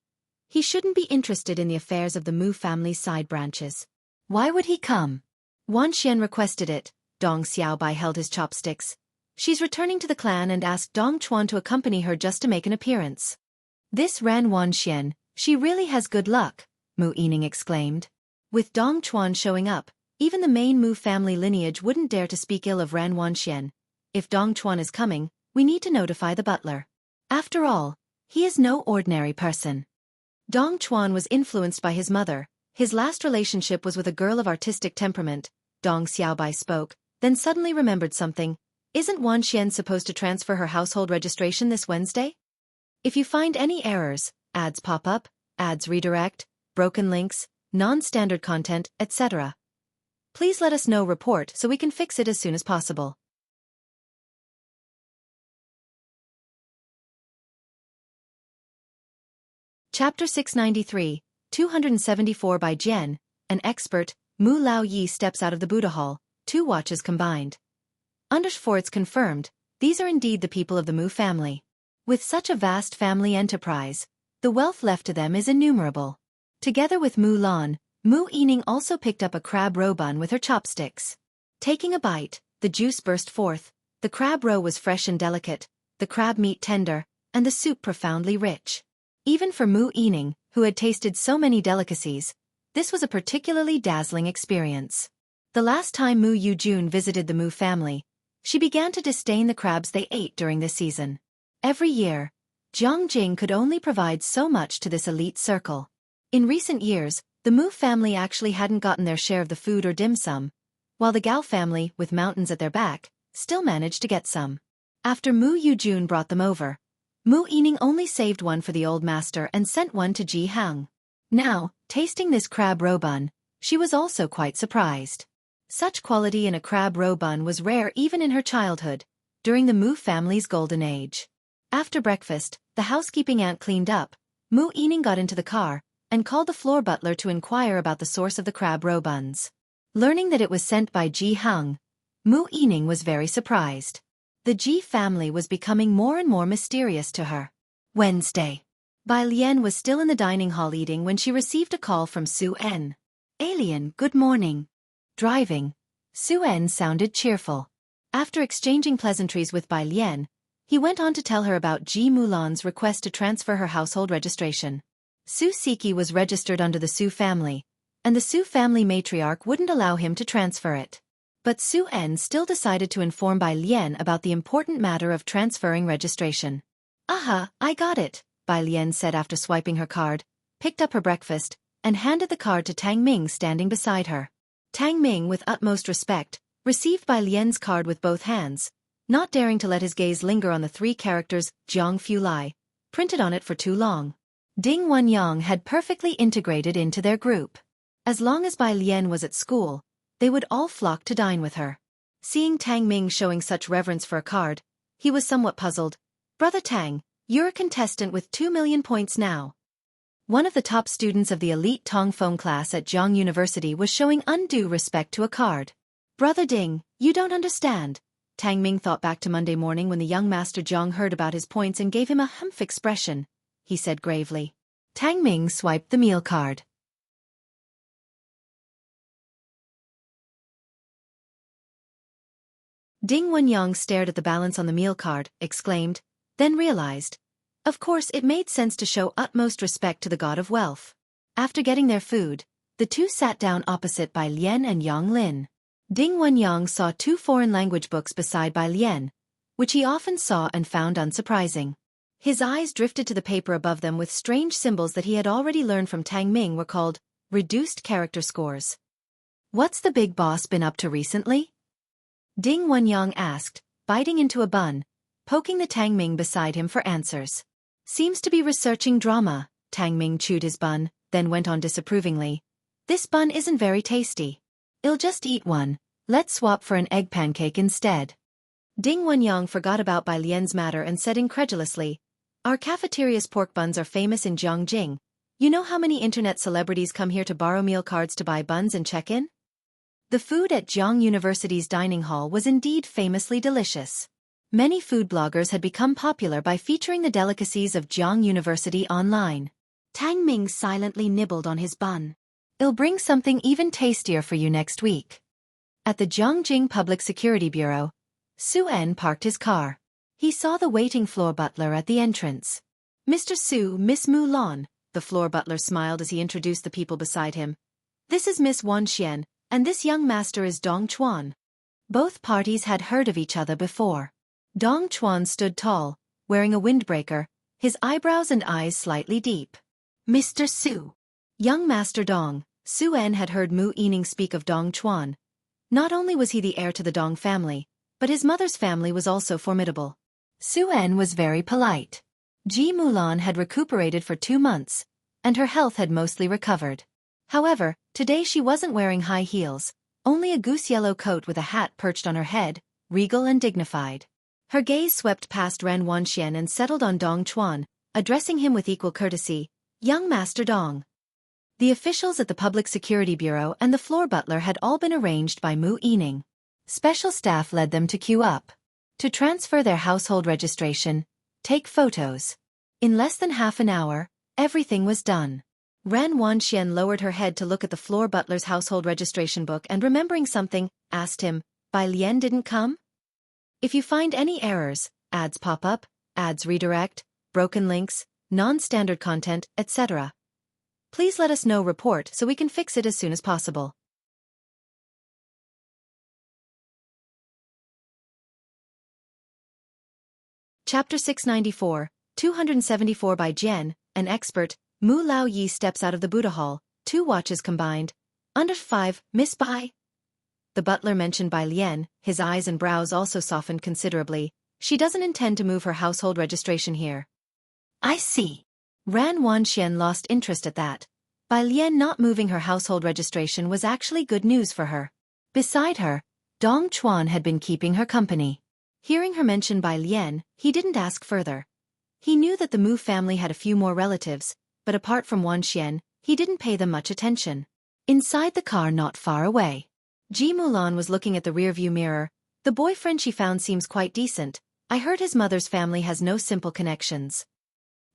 he shouldn't be interested in the affairs of the Mu family's side branches. Why would he come? Wanxian requested it. Dong Xiaobai held his chopsticks. She's returning to the clan and asked Dong Chuan to accompany her just to make an appearance. This Ran Wanxian, she really has good luck, Mu Yining exclaimed. With Dong Chuan showing up, even the main Mu family lineage wouldn't dare to speak ill of Ran Wanxian. If Dong Chuan is coming, we need to notify the butler. After all, he is no ordinary person. Dong Chuan was influenced by his mother. His last relationship was with a girl of artistic temperament. Dong Xiaobai spoke, then suddenly remembered something. Isn't Wanxian supposed to transfer her household registration this Wednesday? If you find any errors, ads pop up, ads redirect, broken links, non-standard content, etc., please let us know. Report so we can fix it as soon as possible. Chapter 693, 274 by Jian, an expert. Mu Lao Yi steps out of the Buddha Hall, 2 watches combined. For it's confirmed, these are indeed the people of the Mu family. With such a vast family enterprise, the wealth left to them is innumerable. Together with Mu Lan, Mu Yining also picked up a crab roe bun with her chopsticks. Taking a bite, the juice burst forth. The crab roe was fresh and delicate, the crab meat tender, and the soup profoundly rich. Even for Mu Yining, who had tasted so many delicacies, this was a particularly dazzling experience. The last time Mu Yujun visited the Mu family, she began to disdain the crabs they ate during this season. Every year, Jiangjing could only provide so much to this elite circle. In recent years, the Mu family actually hadn't gotten their share of the food or dim sum, while the Gao family, with mountains at their back, still managed to get some. After Mu Yujun brought them over, Mu Yining only saved one for the old master and sent one to Jianghu. Now, tasting this crab roe bun, she was also quite surprised. Such quality in a crab roe bun was rare even in her childhood, during the Mu family's golden age. After breakfast, the housekeeping aunt cleaned up. Mu Yining got into the car and called the floor butler to inquire about the source of the crab roe buns. Learning that it was sent by Jianghu, Mu Yining was very surprised. The Ji family was becoming more and more mysterious to her. Wednesday. Bai Lian was still in the dining hall eating when she received a call from Su En. Alien, good morning. Driving. Su En sounded cheerful. After exchanging pleasantries with Bai Lian, he went on to tell her about Ji Mulan's request to transfer her household registration. Su Siki was registered under the Su family, and the Su family matriarch wouldn't allow him to transfer it. But Su En still decided to inform Bai Lian about the important matter of transferring registration. Aha, I got it, Bai Lian said after swiping her card, picked up her breakfast, and handed the card to Tang Ming standing beside her. Tang Ming, with utmost respect, received Bai Lian's card with both hands, not daring to let his gaze linger on the 3 characters Jianghu Lai, printed on it for too long. Ding Wenyang had perfectly integrated into their group. As long as Bai Lian was at school, they would all flock to dine with her. Seeing Tang Ming showing such reverence for a card, he was somewhat puzzled. Brother Tang, you're a contestant with 2 million points now. One of the top students of the elite Tongfeng class at Jianghu University was showing undue respect to a card. Brother Ding, you don't understand. Tang Ming thought back to Monday morning when the young master Jiang heard about his points and gave him a humph expression. He said gravely. Tang Ming swiped the meal card. Ding Wenyang stared at the balance on the meal card, exclaimed, then realized. Of course it made sense to show utmost respect to the god of wealth. After getting their food, the two sat down opposite Bai Lian and Yang Lin. Ding Wenyang saw 2 foreign language books beside Bai Lian, which he often saw and found unsurprising. His eyes drifted to the paper above them with strange symbols that he had already learned from Tang Ming were called reduced character scores. What's the big boss been up to recently? Ding Wenyang asked, biting into a bun, poking the Tang Ming beside him for answers. Seems to be researching drama. Tang Ming chewed his bun, then went on disapprovingly. This bun isn't very tasty. I'll just eat one. Let's swap for an egg pancake instead. Ding Wenyang forgot about Bai Lian's matter and said incredulously, "Our cafeteria's pork buns are famous in Jianghu. You know how many internet celebrities come here to borrow meal cards to buy buns and check in?" The food at Jianghu University's dining hall was indeed famously delicious. Many food bloggers had become popular by featuring the delicacies of Jianghu University online. Tang Ming silently nibbled on his bun. "I'll bring something even tastier for you next week." At the Jiangjing Public Security Bureau, Su En parked his car. He saw the waiting floor butler at the entrance. "Mr. Su, Miss Mu Lan," the floor butler smiled as he introduced the people beside him. "This is Miss Wan Xian, and this young master is Dong Chuan." Both parties had heard of each other before. Dong Chuan stood tall, wearing a windbreaker, his eyebrows and eyes slightly deep. "Mr. Su." Young Master Dong, Su En had heard Mu Yining speak of Dong Chuan. Not only was he the heir to the Dong family, but his mother's family was also formidable. Su En was very polite. Ji Mulan had recuperated for 2 months, and her health had mostly recovered. However, today she wasn't wearing high heels, only a goose-yellow coat with a hat perched on her head, regal and dignified. Her gaze swept past Ran Wanxian and settled on Dong Chuan, addressing him with equal courtesy, "Young Master Dong." The officials at the Public Security Bureau and the floor butler had all been arranged by Mu Yining. Special staff led them to queue up. To transfer their household registration, take photos. In less than half an hour, everything was done. Ran Wanxian lowered her head to look at the floor butler's household registration book and remembering something, asked him, "Bai Lian didn't come?" "If you find any errors, ads pop up, ads redirect, broken links, non-standard content, etc., please let us know report so we can fix it as soon as possible." Chapter 694, 274 by Jian, an expert, Mu Lao Yi steps out of the Buddha Hall, 2 watches combined. "Under 5, Miss Bai." The butler mentioned Bai Lian, his eyes and brows also softened considerably. "She doesn't intend to move her household registration here." "I see." Ran Wanxian lost interest at that. Bai Lian not moving her household registration was actually good news for her. Beside her, Dong Chuan had been keeping her company. Hearing her mention Bai Lian, he didn't ask further. He knew that the Mu family had a few more relatives, but apart from Wanxian, he didn't pay them much attention. Inside the car not far away, Ji Mulan was looking at the rearview mirror. "The boyfriend she found seems quite decent. I heard his mother's family has no simple connections."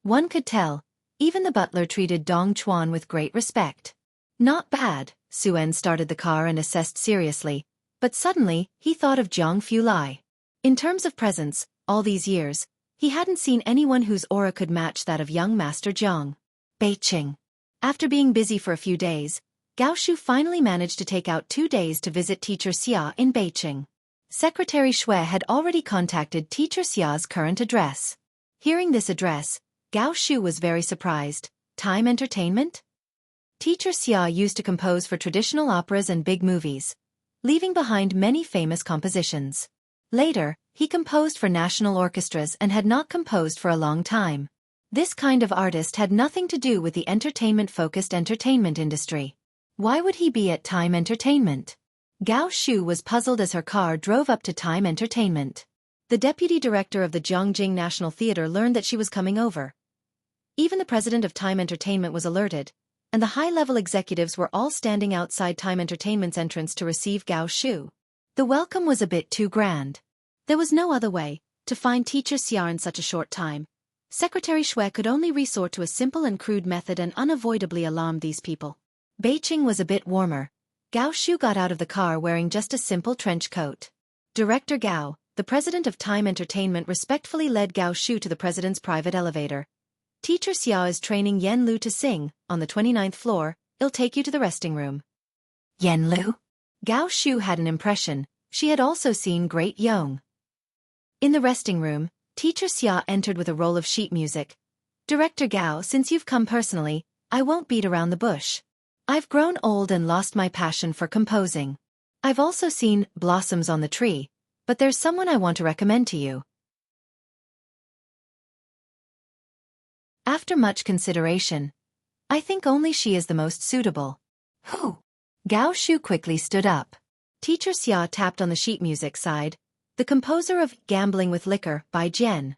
One could tell, even the butler treated Dong Chuan with great respect. "Not bad," Su En started the car and assessed seriously, but suddenly, he thought of Jiang Fulai. In terms of presence, all these years, he hadn't seen anyone whose aura could match that of young Master Jiang. Beiqing. After being busy for a few days, Gao Shu finally managed to take out 2 days to visit Teacher Xia in Beiqing. Secretary Shui had already contacted Teacher Xia's current address. Hearing this address, Gao Shu was very surprised. Time Entertainment? Teacher Xia used to compose for traditional operas and big movies, leaving behind many famous compositions. Later, he composed for national orchestras and had not composed for a long time. This kind of artist had nothing to do with the entertainment-focused entertainment industry. Why would he be at Time Entertainment? Gao Shu was puzzled as her car drove up to Time Entertainment. The deputy director of the Jiangjing National Theater learned that she was coming over. Even the president of Time Entertainment was alerted, and the high-level executives were all standing outside Time Entertainment's entrance to receive Gao Shu. The welcome was a bit too grand. There was no other way to find Teacher Xia in such a short time. Secretary Shui could only resort to a simple and crude method and unavoidably alarmed these people. Beiqing was a bit warmer. Gao Shu got out of the car wearing just a simple trench coat. Director Gao, the president of Time Entertainment, respectfully led Gao Shu to the president's private elevator. "Teacher Xia is training Yen Lu to sing, on the 29th floor, I'll take you to the resting room." Yen Lu? Gao Shu had an impression, she had also seen Great Yong. In the resting room, Teacher Xia entered with a roll of sheet music. "Director Gao, since you've come personally, I won't beat around the bush. I've grown old and lost my passion for composing. I've also seen blossoms on the tree, but there's someone I want to recommend to you." After much consideration, "I think only she is the most suitable." "Who?" Gao Shu quickly stood up. Teacher Xia tapped on the sheet music side, the composer of Gambling with Liquor by Jian.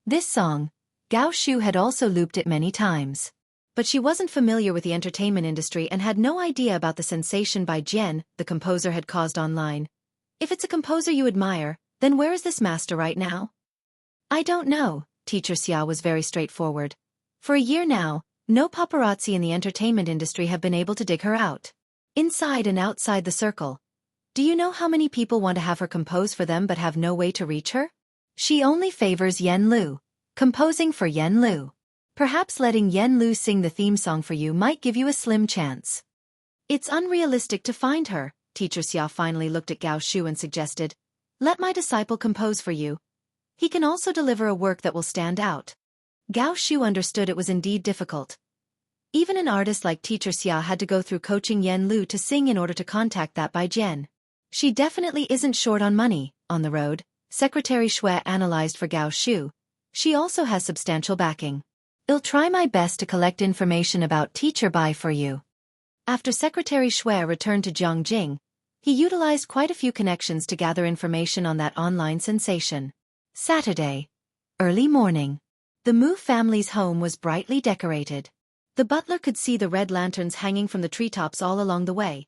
This song, Gao Shu had also looped it many times. But she wasn't familiar with the entertainment industry and had no idea about the sensation by Jian the composer had caused online. If it's a composer you admire, then where is this master right now? I don't know, Teacher Xia was very straightforward. For a year now, no paparazzi in the entertainment industry have been able to dig her out. Inside and outside the circle. Do you know how many people want to have her compose for them but have no way to reach her? She only favors Yen Lu. Composing for Yen Lu. Perhaps letting Yen Lu sing the theme song for you might give you a slim chance. It's unrealistic to find her, Teacher Xia finally looked at Gao Shu and suggested. Let my disciple compose for you. He can also deliver a work that will stand out. Gao Shu understood it was indeed difficult. Even an artist like Teacher Xia had to go through coaching Yen Lu to sing in order to contact that by Jian. She definitely isn't short on money. On the road, Secretary Shui analyzed for Gao Shu. She also has substantial backing. I'll try my best to collect information about Teacher Bai for you. After Secretary Shui returned to Jianghu, he utilized quite a few connections to gather information on that online sensation. Saturday. Early morning. The Mu family's home was brightly decorated. The butler could see the red lanterns hanging from the treetops all along the way.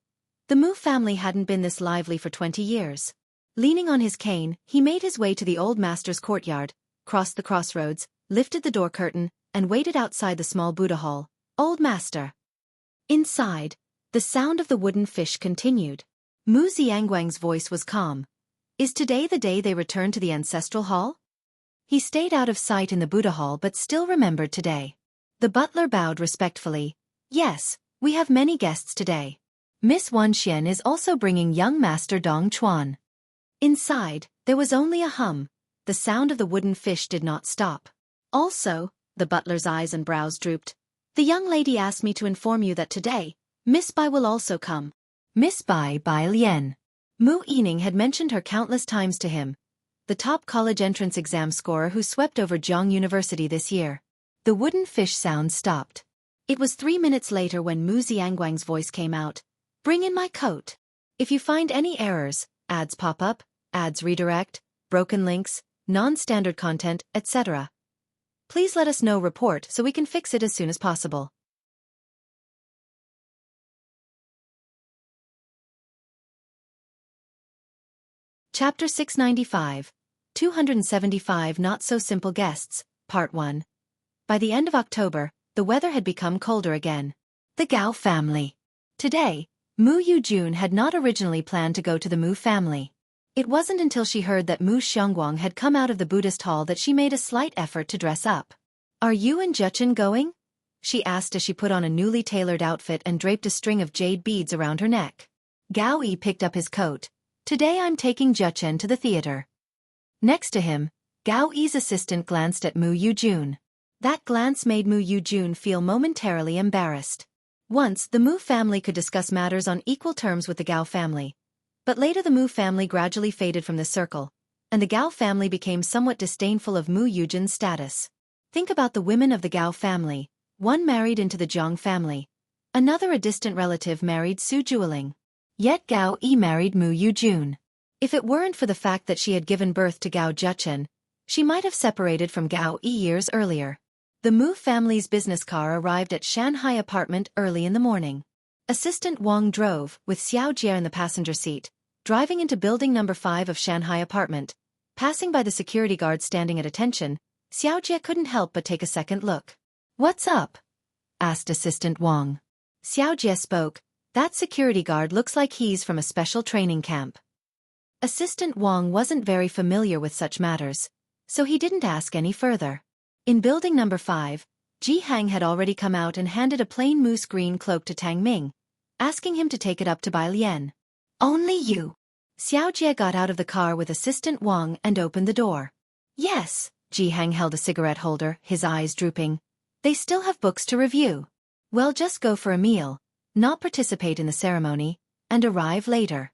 The Mu family hadn't been this lively for 20 years. Leaning on his cane, he made his way to the old master's courtyard, crossed the crossroads, lifted the door curtain, and waited outside the small Buddha hall. Old master. Inside, the sound of the wooden fish continued. Mu Xianguang's voice was calm. Is today the day they return to the ancestral hall? He stayed out of sight in the Buddha hall but still remembered today. The butler bowed respectfully. Yes, we have many guests today. Miss Wan Xian is also bringing young master Dong Chuan. Inside, there was only a hum. The sound of the wooden fish did not stop. Also, the butler's eyes and brows drooped. The young lady asked me to inform you that today, Miss Bai will also come. Miss Bai Lian. Mu Yining had mentioned her countless times to him. The top college entrance exam scorer who swept over Jianghu University this year. The wooden fish sound stopped. It was 3 minutes later when Mu Xianguang's voice came out. Bring in my coat. If you find any errors, ads pop up, ads redirect, broken links, non-standard content, etc. Please let us know report so we can fix it as soon as possible. Chapter 695, 275 Not-So-Simple Guests, Part 1. By the end of October, the weather had become colder again. The Gao family. Today, Mu Yujun had not originally planned to go to the Mu family. It wasn't until she heard that Mu Xiongguang had come out of the Buddhist hall that she made a slight effort to dress up. Are you and Juchen going? She asked as she put on a newly tailored outfit and draped a string of jade beads around her neck. Gao Yi picked up his coat. Today I'm taking Juchen to the theater. Next to him, Gao Yi's assistant glanced at Mu Yujun. That glance made Mu Yujun feel momentarily embarrassed. Once, the Mu family could discuss matters on equal terms with the Gao family. But later the Mu family gradually faded from the circle, and the Gao family became somewhat disdainful of Mu Yujun's status. Think about the women of the Gao family. One married into the Jiang family. Another, a distant relative, married Su Jueling. Yet Gao Yi married Mu Yujun. If it weren't for the fact that she had given birth to Gao Juchen, she might have separated from Gao Yi years earlier. The Mu family's business car arrived at Shanghai apartment early in the morning. Assistant Wang drove, with Xiaojie in the passenger seat, driving into building number 5 of Shanghai apartment. Passing by the security guard standing at attention, Xiaojie couldn't help but take a second look. What's up? Asked Assistant Wang. Xiaojie spoke. That security guard looks like he's from a special training camp. Assistant Wang wasn't very familiar with such matters, so he didn't ask any further. In building number 5, Jianghu had already come out and handed a plain moose green cloak to Tang Ming, asking him to take it up to Bai Lian. Only you. Xiaojie got out of the car with Assistant Wang and opened the door. Yes, Jianghu held a cigarette holder, his eyes drooping. They still have books to review. Well, just go for a meal, not participate in the ceremony, and arrive later.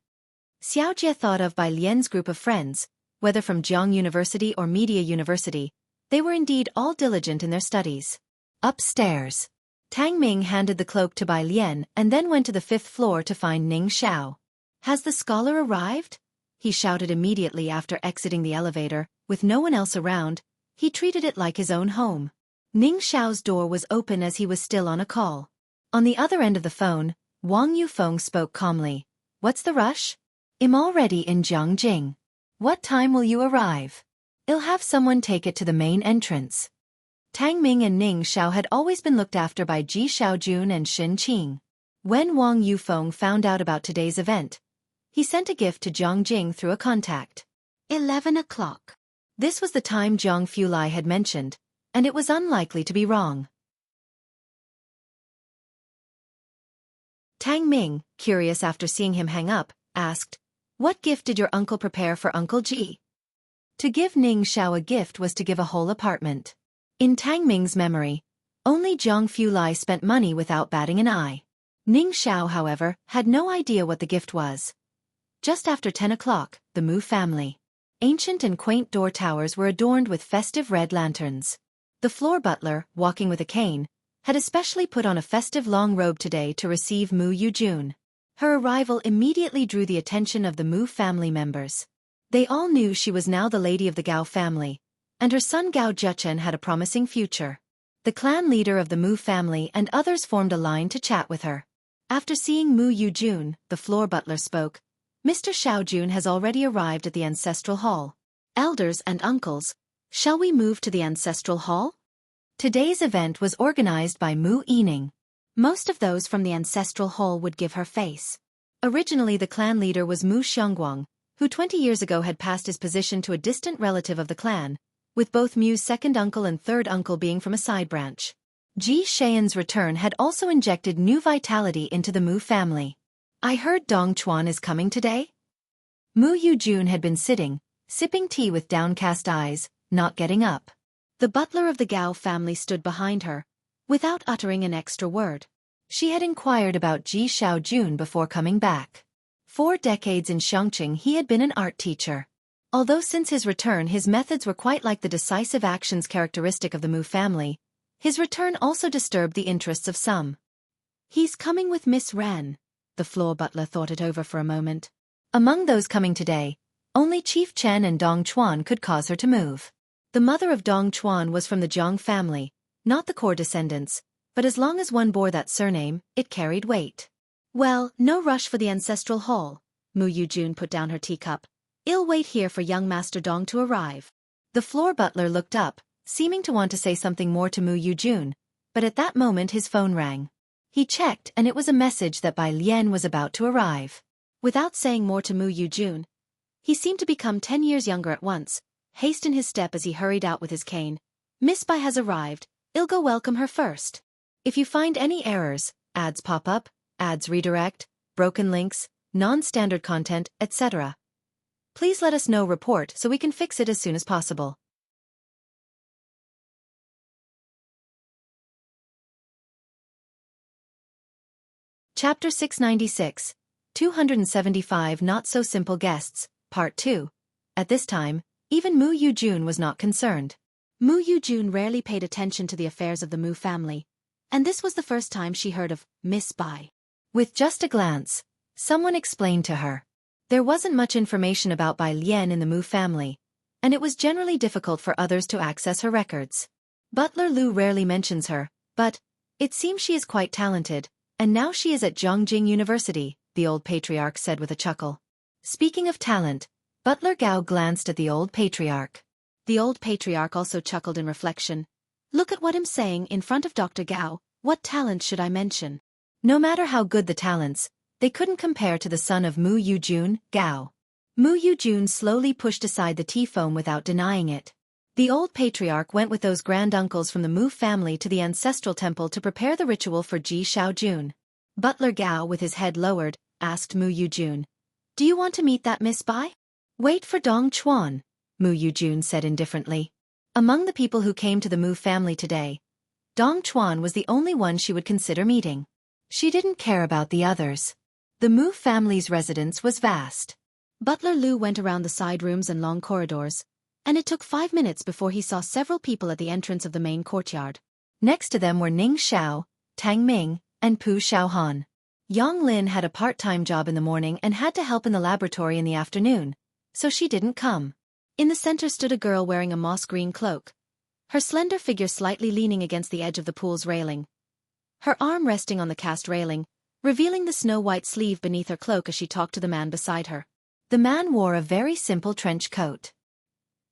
Xiaojie thought of Bai Lian's group of friends, whether from Jianghu University or Media University. They were indeed all diligent in their studies. Upstairs. Tang Ming handed the cloak to Bai Lian and then went to the 5th floor to find Ning Xiao. Has the scholar arrived? He shouted immediately after exiting the elevator. With no one else around, he treated it like his own home. Ning Xiao's door was open as he was still on a call. On the other end of the phone, Wang Yufeng spoke calmly. What's the rush? I'm already in Jianghu. What time will you arrive? I'll have someone take it to the main entrance. Tang Ming and Ning Xiao had always been looked after by Ji Xiaojun and Xin Qing. When Wang Yufeng found out about today's event, he sent a gift to Jianghu through a contact. 11 o'clock. This was the time Zhang Fulai had mentioned, and it was unlikely to be wrong. Tang Ming, curious after seeing him hang up, asked, What gift did your uncle prepare for Uncle Ji? To give Ning Xiao a gift was to give a whole apartment. In Tang Ming's memory, only Zhang Fulai spent money without batting an eye. Ning Xiao, however, had no idea what the gift was. Just after 10 o'clock, the Mu family. Ancient and quaint door towers were adorned with festive red lanterns. The floor butler, walking with a cane, had especially put on a festive long robe today to receive Mu Yujun. Her arrival immediately drew the attention of the Mu family members. They all knew she was now the lady of the Gao family, and her son Gao Zhechen had a promising future. The clan leader of the Mu family and others formed a line to chat with her. After seeing Mu Yujun, the floor butler spoke. Mr. Xiaojun has already arrived at the ancestral hall. Elders and uncles, shall we move to the ancestral hall? Today's event was organized by Mu Yining. Most of those from the ancestral hall would give her face. Originally the clan leader was Mu Xiangguang, who 20 years ago had passed his position to a distant relative of the clan, with both Mu's second uncle and third uncle being from a side branch. Ji Xian's return had also injected new vitality into the Mu family. I heard Dong Chuan is coming today? Mu Yujun had been sitting, sipping tea with downcast eyes, not getting up. The butler of the Gao family stood behind her, without uttering an extra word. She had inquired about Ji Xiaojun before coming back. 4 decades in Xianxia he had been an art teacher. Although since his return his methods were quite like the decisive actions characteristic of the Mu family, his return also disturbed the interests of some. He's coming with Miss Ren. The floor butler thought it over for a moment. Among those coming today, only Chief Chen and Dong Chuan could cause her to move. The mother of Dong Chuan was from the Jiang family, not the core descendants, but as long as one bore that surname, it carried weight. Well, no rush for the ancestral hall. Mu Yujun put down her teacup. I'll wait here for young Master Dong to arrive. The floor butler looked up, seeming to want to say something more to Mu Yujun, but at that moment his phone rang. He checked and it was a message that Bai Lian was about to arrive. Without saying more to Mu Yujun, he seemed to become 10 years younger at once, haste in his step as he hurried out with his cane. Miss Bai has arrived, I'll go welcome her first. If you find any errors, ads pop up, ads redirect, broken links, non-standard content, etc., please let us know report so we can fix it as soon as possible. Chapter 696, 275 Not-So-Simple Guests, Part 2. At this time, even Mu Yujun was not concerned. Mu Yujun rarely paid attention to the affairs of the Mu family, and this was the first time she heard of Miss Bai. With just a glance, someone explained to her. There wasn't much information about Bai Lian in the Mu family, and it was generally difficult for others to access her records. Butler Lu rarely mentions her, but it seems she is quite talented, and now she is at Zhongjing University, the old patriarch said with a chuckle. Speaking of talent, Butler Gao glanced at the old patriarch. The old patriarch also chuckled in reflection. Look at what I'm saying in front of Dr. Gao, what talent should I mention? No matter how good the talents, they couldn't compare to the son of Mu Yujun, Gao. Mu Yujun slowly pushed aside the tea foam without denying it. The old patriarch went with those granduncles from the Mu family to the ancestral temple to prepare the ritual for Ji Xiaojun. Butler Gao, with his head lowered, asked Mu Yujun, Do you want to meet that Miss Bai? Wait for Dong Chuan, Mu Yujun said indifferently. Among the people who came to the Mu family today, Dong Chuan was the only one she would consider meeting. She didn't care about the others. The Mu family's residence was vast. Butler Lu went around the side rooms and long corridors, and it took 5 minutes before he saw several people at the entrance of the main courtyard. Next to them were Ning Xiao, Tang Ming, and Pu Xiaohan. Yang Lin had a part-time job in the morning and had to help in the laboratory in the afternoon, so she didn't come. In the center stood a girl wearing a moss-green cloak, her slender figure slightly leaning against the edge of the pool's railing, her arm resting on the cast railing, revealing the snow-white sleeve beneath her cloak as she talked to the man beside her. The man wore a very simple trench coat.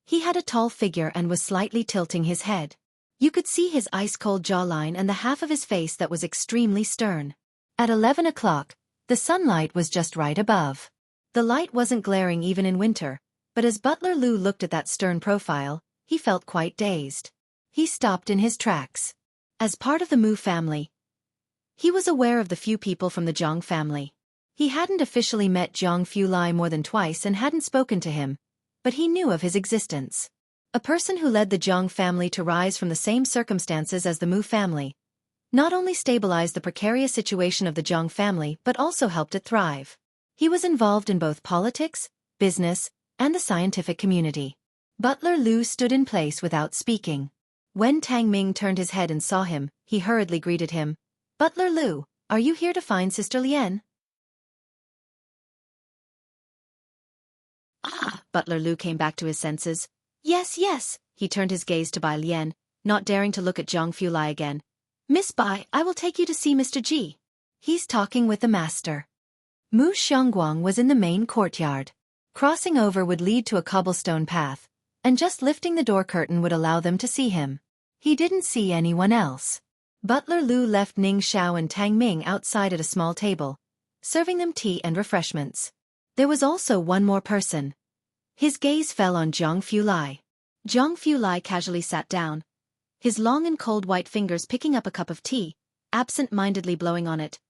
He had a tall figure and was slightly tilting his head. You could see his ice-cold jawline and the half of his face that was extremely stern. At 11 o'clock, the sunlight was just right above. The light wasn't glaring even in winter, but as Butler Lu looked at that stern profile, he felt quite dazed. He stopped in his tracks. As part of the Mu family, he was aware of the few people from the Jiang family. He hadn't officially met Jiang Lai more than twice and hadn't spoken to him, but he knew of his existence. A person who led the Jiang family to rise from the same circumstances as the Mu family, not only stabilized the precarious situation of the Jiang family but also helped it thrive. He was involved in both politics, business, and the scientific community. Butler Lu stood in place without speaking. When Tang Ming turned his head and saw him, he hurriedly greeted him. "Butler Lu, are you here to find Sister Lien?" Butler Lu came back to his senses. Yes, yes, he turned his gaze to Bai Lien, not daring to look at Jianghu Lai again. "Miss Bai, I will take you to see Mr. Ji. He's talking with the master." Mu Xiangguang was in the main courtyard. Crossing over would lead to a cobblestone path, and just lifting the door curtain would allow them to see him. He didn't see anyone else. Butler Lu left Ning Xiao and Tang Ming outside at a small table, serving them tea and refreshments. There was also one more person. His gaze fell on Jianghu Lai. Jianghu Lai casually sat down, his long and cold white fingers picking up a cup of tea, absent-mindedly blowing on it.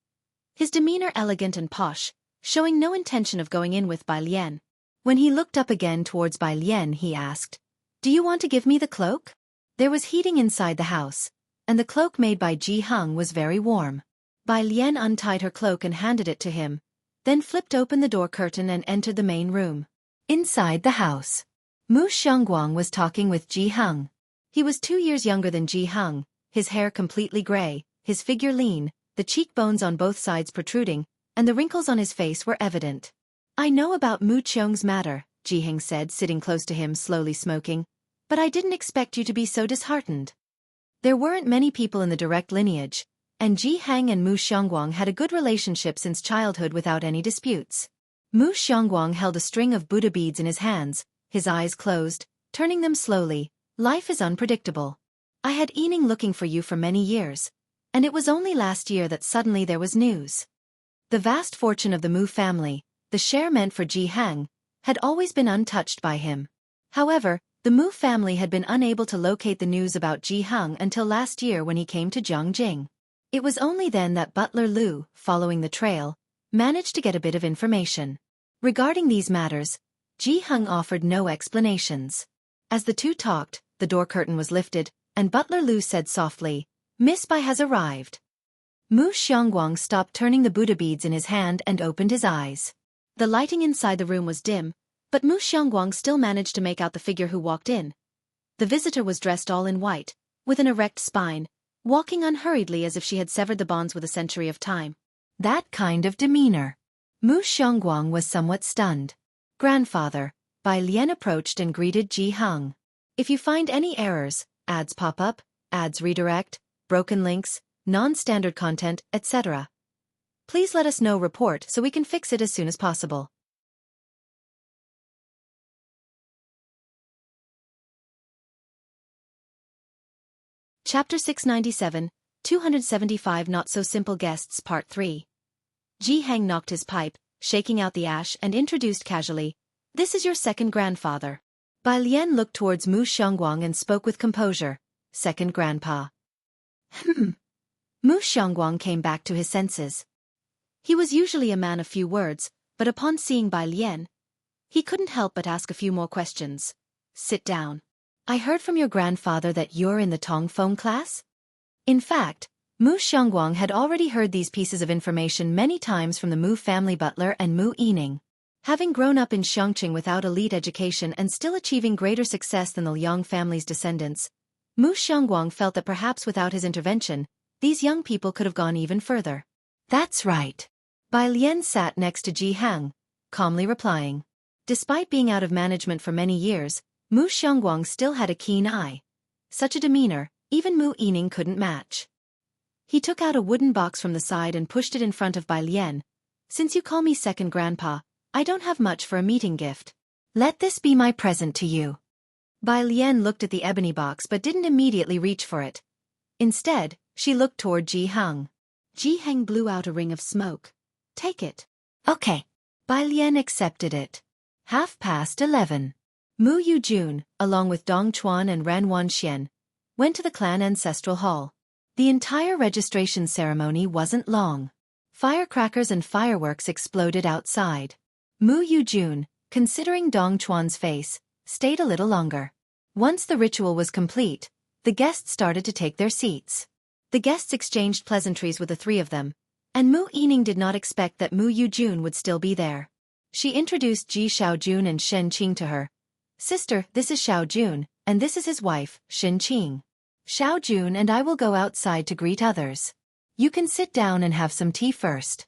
His demeanor elegant and posh, showing no intention of going in with Bai Lien. When he looked up again towards Bai Lien, he asked, "Do you want to give me the cloak?" There was heating inside the house, and the cloak made by Ji Hung was very warm. Bai Lien untied her cloak and handed it to him, then flipped open the door curtain and entered the main room. Inside the house, Mu Xiangguang was talking with Ji Hung. He was 2 years younger than Ji Hung, his hair completely gray, his figure lean, the cheekbones on both sides protruding, and the wrinkles on his face were evident. "I know about Mu Qiong's matter," Ji Hung said, sitting close to him slowly smoking, "but I didn't expect you to be so disheartened." There weren't many people in the direct lineage, and Ji Hang and Mu Xiangguang had a good relationship since childhood without any disputes. Mu Xiangguang held a string of Buddha beads in his hands, his eyes closed, turning them slowly. "Life is unpredictable. I had Yining looking for you for many years, and it was only last year that suddenly there was news." The vast fortune of the Mu family, the share meant for Ji Hang, had always been untouched by him. However, the Mu family had been unable to locate the news about Ji Hung until last year when he came to Jiangjing. It was only then that Butler Lu, following the trail, managed to get a bit of information. Regarding these matters, Ji Hung offered no explanations. As the two talked, the door curtain was lifted, and Butler Lu said softly, "Miss Bai has arrived." Mu Xiangguang stopped turning the Buddha beads in his hand and opened his eyes. The lighting inside the room was dim, but Mu Xiangguang still managed to make out the figure who walked in. The visitor was dressed all in white, with an erect spine, walking unhurriedly as if she had severed the bonds with a century of time. That kind of demeanor. Mu Xiangguang was somewhat stunned. "Grandfather," Bai Lien approached and greeted Ji Hung. "If you find any errors, ads pop up, ads redirect, broken links, non-standard content, etc., please let us know. Report so we can fix it as soon as possible." Chapter 697, 275 Not-So-Simple Guests Part 3. Ji Hang knocked his pipe, shaking out the ash, and introduced casually, "This is your second grandfather." Bai Lien looked towards Mu Xiangguang and spoke with composure, "Second grandpa." Mu Xiangguang came back to his senses. He was usually a man of few words, but upon seeing Bai Lien, he couldn't help but ask a few more questions. "Sit down. I heard from your grandfather that you're in the Tongfeng class?" In fact, Mu Xiangguang had already heard these pieces of information many times from the Mu family butler and Mu Yining. Having grown up in Xiangqing without elite education and still achieving greater success than the Liang family's descendants, Mu Xiangguang felt that perhaps without his intervention, these young people could have gone even further. That's right. Bai Lian sat next to Jianghu, calmly replying. Despite being out of management for many years, Mu Xiangguang still had a keen eye. Such a demeanor, even Mu Yining couldn't match. He took out a wooden box from the side and pushed it in front of Bai Lian. Since you call me second grandpa, I don't have much for a meeting gift. Let this be my present to you. Bai Lian looked at the ebony box but didn't immediately reach for it. Instead, she looked toward Jianghu. Jianghu blew out a ring of smoke. Take it. Okay. Bai Lian accepted it. 11:30. Mu Yujun, along with Dong Chuan and Ran Wanxian, went to the clan ancestral hall. The entire registration ceremony wasn't long. Firecrackers and fireworks exploded outside. Mu Yujun, considering Dong Chuan's face, stayed a little longer. Once the ritual was complete, the guests started to take their seats. The guests exchanged pleasantries with the three of them, and Mu Yining did not expect that Mu Yujun would still be there. She introduced Ji Xiaojun and Shen Qing to her. Sister, this is Xiaojun, and this is his wife, Shen Qing. Xiaojun and I will go outside to greet others. You can sit down and have some tea first.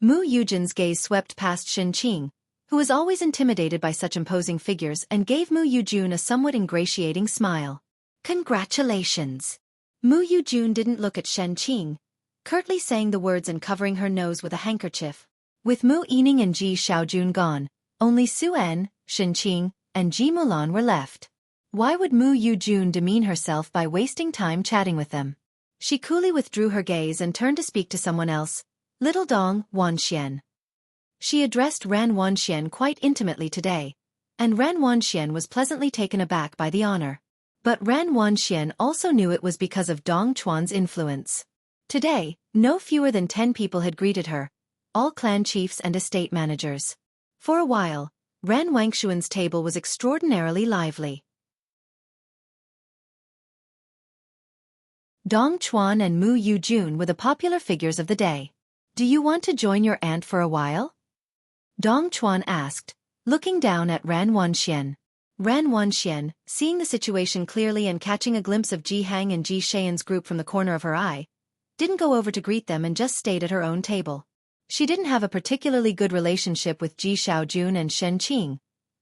Mu Yujun's gaze swept past Shen Qing, who was always intimidated by such imposing figures, and gave Mu Yujun a somewhat ingratiating smile. Congratulations. Mu Yujun didn't look at Shen Qing, curtly saying the words and covering her nose with a handkerchief. With Mu Yining and Ji Xiaojun gone, only Su En, Shen Qing, and Ji Mulan were left. Why would Mu Yujun demean herself by wasting time chatting with them? She coolly withdrew her gaze and turned to speak to someone else, Little Dong Wanxian. She addressed Ran Wanxian quite intimately today, and Ran Wanxian was pleasantly taken aback by the honor. But Ran Wanxian also knew it was because of Dong Chuan's influence. Today, no fewer than 10 people had greeted her, all clan chiefs and estate managers. For a while, Ran Wangshuan's table was extraordinarily lively. Dong Chuan and Mu Yujun were the popular figures of the day. Do you want to join your aunt for a while? Dong Chuan asked, looking down at Ran Wanxian. Ran Wanxian, seeing the situation clearly and catching a glimpse of Ji Hang and Ji Shayan's group from the corner of her eye, didn't go over to greet them and just stayed at her own table. She didn't have a particularly good relationship with Ji Xiaojun and Shen Qing,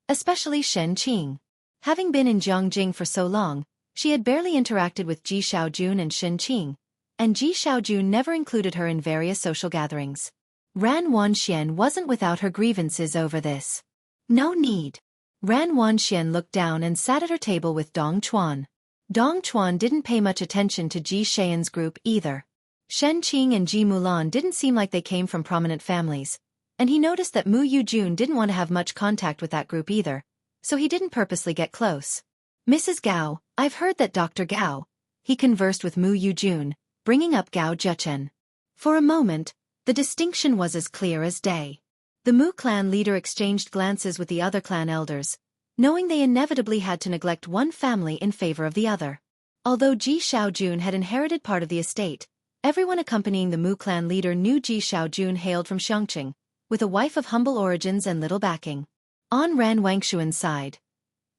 especially Shen Qing. Having been in Jianghu for so long, she had barely interacted with Ji Xiaojun and Shen Qing, and Ji Xiaojun never included her in various social gatherings. Ran Wanxian wasn't without her grievances over this. No need. Ran Wanxian looked down and sat at her table with Dong Chuan. Dong Chuan didn't pay much attention to Ji Shayan's group either. Shen Qing and Ji Mulan didn't seem like they came from prominent families, and he noticed that Mu Yujun didn't want to have much contact with that group either, so he didn't purposely get close. Mrs. Gao, I've heard that Dr. Gao. He conversed with Mu Yujun, bringing up Gao Zhechen. For a moment, the distinction was as clear as day. The Mu clan leader exchanged glances with the other clan elders, knowing they inevitably had to neglect one family in favor of the other. Although Ji Xiaojun had inherited part of the estate, everyone accompanying the Mu clan leader knew Ji Xiaojun hailed from Xianxia, with a wife of humble origins and little backing. On Ran Wangshuan's side,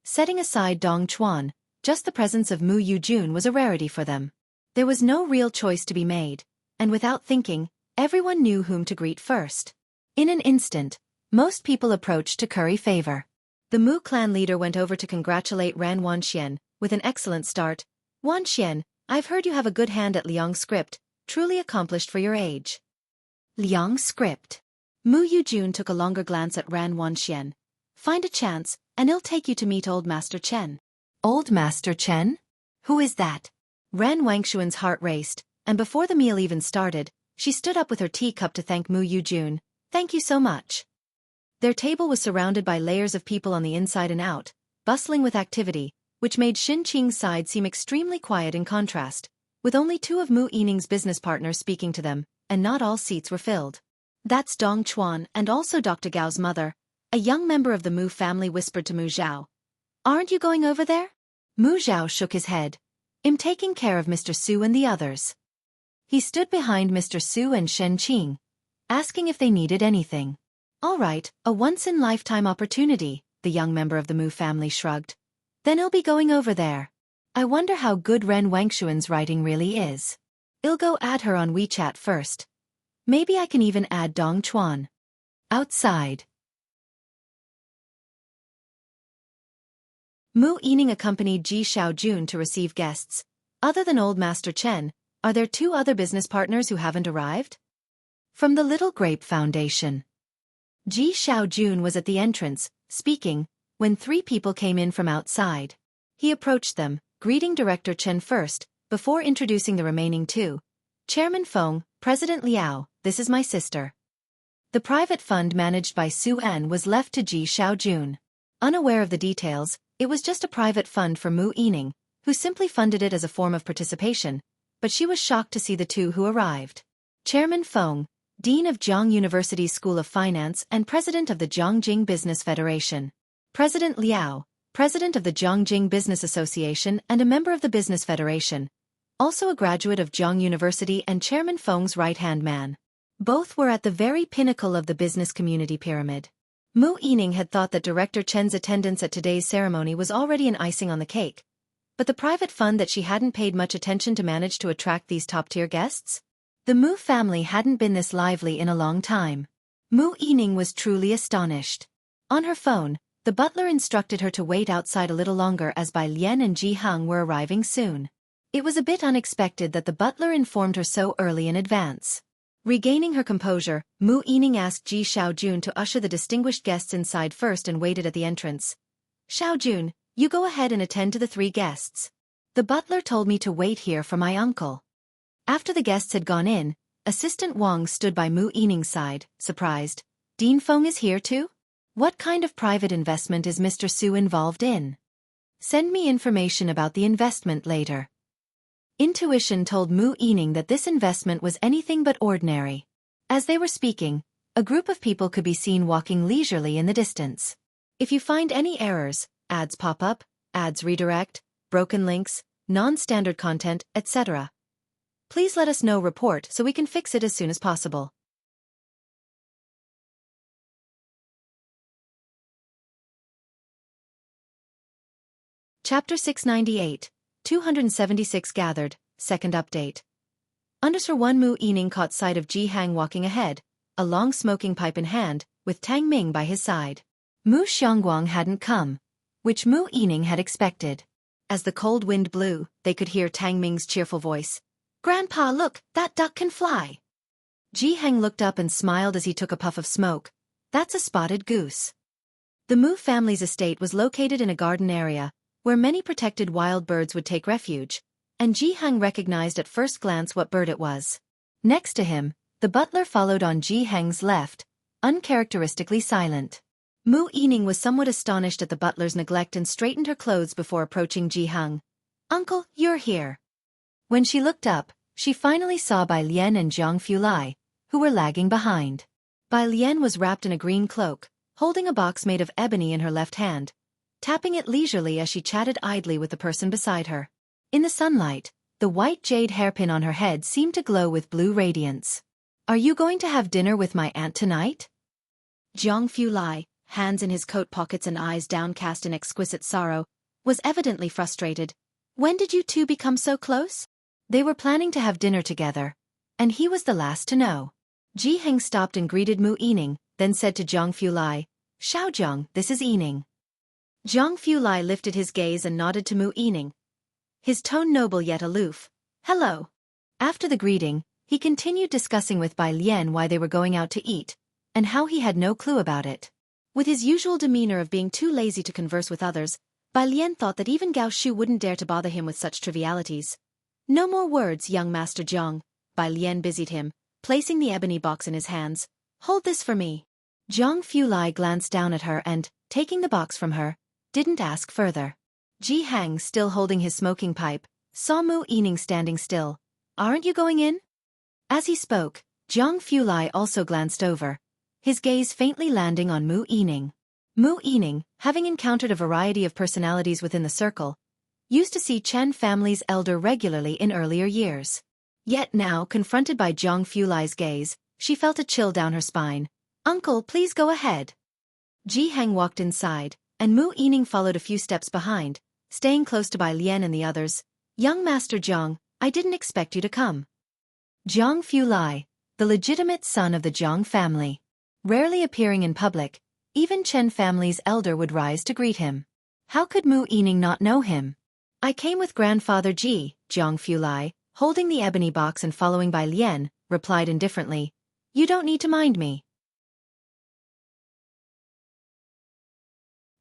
setting aside Dong Chuan, just the presence of Mu Yujun was a rarity for them. There was no real choice to be made, and without thinking, everyone knew whom to greet first. In an instant, most people approached to curry favor. The Mu clan leader went over to congratulate Ran Wanxian, with an excellent start. Wanxian, I've heard you have a good hand at Liang script, truly accomplished for your age. Liang script. Mu Yujun took a longer glance at Ran Wanxian. Find a chance, and it'll take you to meet Old Master Chen. Old Master Chen? Who is that? Ran Wangshuan's heart raced, and before the meal even started, she stood up with her teacup to thank Mu Yujun. Thank you so much. Their table was surrounded by layers of people on the inside and out, bustling with activity, which made Shen Qing's side seem extremely quiet in contrast, with only 2 of Mu Yining's business partners speaking to them, and not all seats were filled. That's Dong Chuan and also Dr. Gao's mother. A young member of the Mu family whispered to Mu Zhao. Aren't you going over there? Mu Zhao shook his head. I'm taking care of Mr. Su and the others. He stood behind Mr. Su and Shen Qing, asking if they needed anything. All right, a once-in-lifetime opportunity, the young member of the Mu family shrugged. Then he'll be going over there. I wonder how good Ren Wangshuan's writing really is. I'll go add her on WeChat first. Maybe I can even add Dong Chuan. Outside. Mu Yining accompanied Ji Xiaojun to receive guests. Other than Old Master Chen, are there 2 other business partners who haven't arrived? From the Little Grape Foundation. Ji Xiaojun was at the entrance, speaking, when 3 people came in from outside. He approached them, greeting Director Chen first, before introducing the remaining 2. Chairman Feng, President Liao, this is my sister. The private fund managed by Su An was left to Ji Xiaojun. Unaware of the details, it was just a private fund for Mu Yining, who simply funded it as a form of participation, but she was shocked to see the 2 who arrived. Chairman Feng, Dean of Jianghu University's School of Finance and President of the Jiangjing Business Federation. President Liao, President of the Jiangjing Business Association and a member of the Business Federation. Also a graduate of Jianghu University and Chairman Feng's right-hand man. Both were at the very pinnacle of the business community pyramid. Mu Yining had thought that Director Chen's attendance at today's ceremony was already an icing on the cake, but the private fund that she hadn't paid much attention to managed to attract these top-tier guests? The Mu family hadn't been this lively in a long time. Mu Yining was truly astonished. On her phone, the butler instructed her to wait outside a little longer as Bai Lian and Jianghu were arriving soon. It was a bit unexpected that the butler informed her so early in advance. Regaining her composure, Mu Yining asked Ji Xiaojun to usher the distinguished guests inside first and waited at the entrance. Xiaojun, you go ahead and attend to the 3 guests. The butler told me to wait here for my uncle. After the guests had gone in, Assistant Wang stood by Mu Yining's side, surprised. Dean Feng is here too? What kind of private investment is Mr. Su involved in? Send me information about the investment later. Intuition told Mu Yining that this investment was anything but ordinary. As they were speaking, a group of people could be seen walking leisurely in the distance. If you find any errors, ads pop up, ads redirect, broken links, non-standard content, etc., please let us know. Report so we can fix it as soon as possible. Chapter 698, 276 gathered, second update. Underscore 1 Mu Yining caught sight of Jianghu walking ahead, a long smoking pipe in hand, with Tang Ming by his side. Mu Xiangguang hadn't come, which Mu Yining had expected. As the cold wind blew, they could hear Tang Ming's cheerful voice. Grandpa, look, that duck can fly. Jianghu looked up and smiled as he took a puff of smoke. That's a spotted goose. The Mu family's estate was located in a garden area, where many protected wild birds would take refuge, and Jianghu recognized at first glance what bird it was. Next to him, the butler followed on Jianghu's left, uncharacteristically silent. Mu Yining was somewhat astonished at the butler's neglect and straightened her clothes before approaching Jianghu. Uncle, you're here. When she looked up, she finally saw Bai Lian and Jianghu Lai, who were lagging behind. Bai Lian was wrapped in a green cloak, holding a box made of ebony in her left hand, tapping it leisurely as she chatted idly with the person beside her. In the sunlight, the white jade hairpin on her head seemed to glow with blue radiance. Are you going to have dinner with my aunt tonight? Jianghu Lai, hands in his coat pockets and eyes downcast in exquisite sorrow, was evidently frustrated. When did you 2 become so close? They were planning to have dinner together, and he was the last to know. Jianghu stopped and greeted Mu Yining, then said to Jianghu Lai, Xiaojiang, this is Yining. Jianghu Lai lifted his gaze and nodded to Mu Yining, his tone noble yet aloof. Hello. After the greeting, he continued discussing with Bai Lian why they were going out to eat, and how he had no clue about it. With his usual demeanor of being too lazy to converse with others, Bai Lian thought that even Gao Shu wouldn't dare to bother him with such trivialities. No more words, young Master Jiang, Bai Lian busied him, placing the ebony box in his hands. Hold this for me. Jianghu Lai glanced down at her and, taking the box from her, didn't ask further. Jianghu, still holding his smoking pipe, saw Mu Yining standing still. Aren't you going in? As he spoke, Jianghu Lai also glanced over, his gaze faintly landing on Mu Yining. Mu Yining, having encountered a variety of personalities within the circle, used to see Chen family's elder regularly in earlier years. Yet now, confronted by Jianghu Lai's gaze, she felt a chill down her spine. Uncle, please go ahead. Jianghu walked inside, and Mu Yining followed a few steps behind, staying close to Bai Lian and the others. Young Master Jiang, I didn't expect you to come. Jianghu Lai, the legitimate son of the Jiang family. Rarely appearing in public, even Chen family's elder would rise to greet him. How could Mu Yining not know him? I came with grandfather Ji, Jianghu Lai, holding the ebony box and following by Lian, replied indifferently. You don't need to mind me.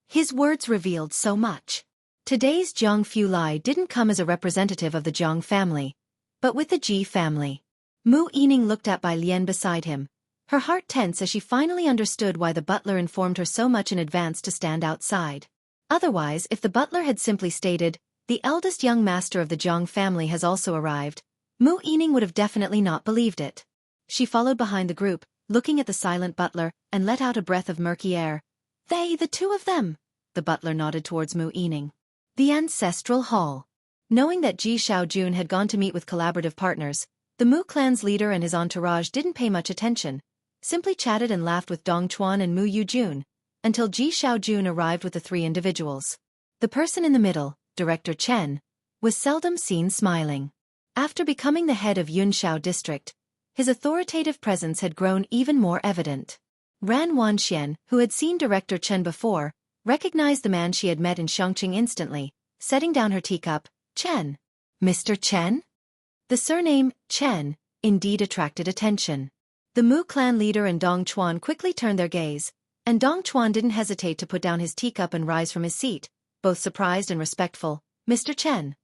His words revealed so much. Today's Jianghu Lai didn't come as a representative of the Jiang family, but with the Ji family. Mu Yining looked at Bai Lian beside him, her heart tense as she finally understood why the butler informed her so much in advance to stand outside. Otherwise, if the butler had simply stated, the eldest young master of the Jiang family has also arrived, Mu Yining would have definitely not believed it. She followed behind the group, looking at the silent butler, and let out a breath of murky air. The two of them. The butler nodded towards Mu Yining. The ancestral hall. Knowing that Ji Xiaojun had gone to meet with collaborative partners, the Mu clan's leader and his entourage didn't pay much attention, simply chatted and laughed with Dong Chuan and Mu Yujun, until Ji Xiaojun arrived with the three individuals. The person in the middle, Director Chen, was seldom seen smiling. After becoming the head of Yunshao district, his authoritative presence had grown even more evident. Ran Wanxian, who had seen Director Chen before, recognized the man she had met in Xianxia instantly, setting down her teacup. Chen. Mr. Chen? The surname, Chen, indeed attracted attention. The Mu clan leader and Dong Chuan quickly turned their gaze, and Dong Chuan didn't hesitate to put down his teacup and rise from his seat, both surprised and respectful. Mr. Chen.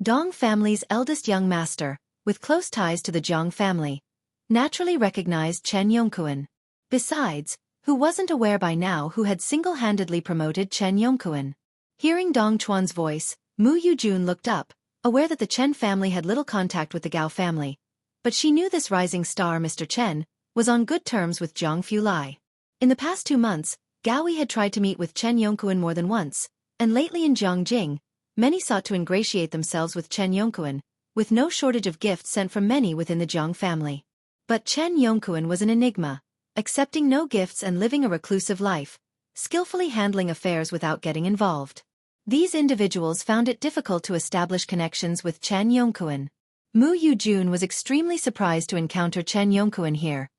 Dong family's eldest young master, with close ties to the Jiang family, naturally recognized Chen Yongkuan. Besides, who wasn't aware by now who had single-handedly promoted Chen Yongkuan? Hearing Dong Chuan's voice, Mu Yujun looked up, aware that the Chen family had little contact with the Gao family. But she knew this rising star Mr. Chen was on good terms with Jianghu Lai. In the past 2 months, Gaoi had tried to meet with Chen Yongkuan more than once, and lately in Jiangjing, many sought to ingratiate themselves with Chen Yongkuan, with no shortage of gifts sent from many within the Jiang family. But Chen Yongkuan was an enigma, accepting no gifts and living a reclusive life, skillfully handling affairs without getting involved. These individuals found it difficult to establish connections with Chen Yongkuan. Mu Yujun was extremely surprised to encounter Chen Yongkuan here.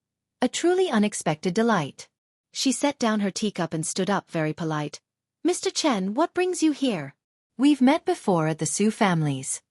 A truly unexpected delight. She set down her teacup and stood up very polite. Mr. Chen, what brings you here? We've met before at the Su family's.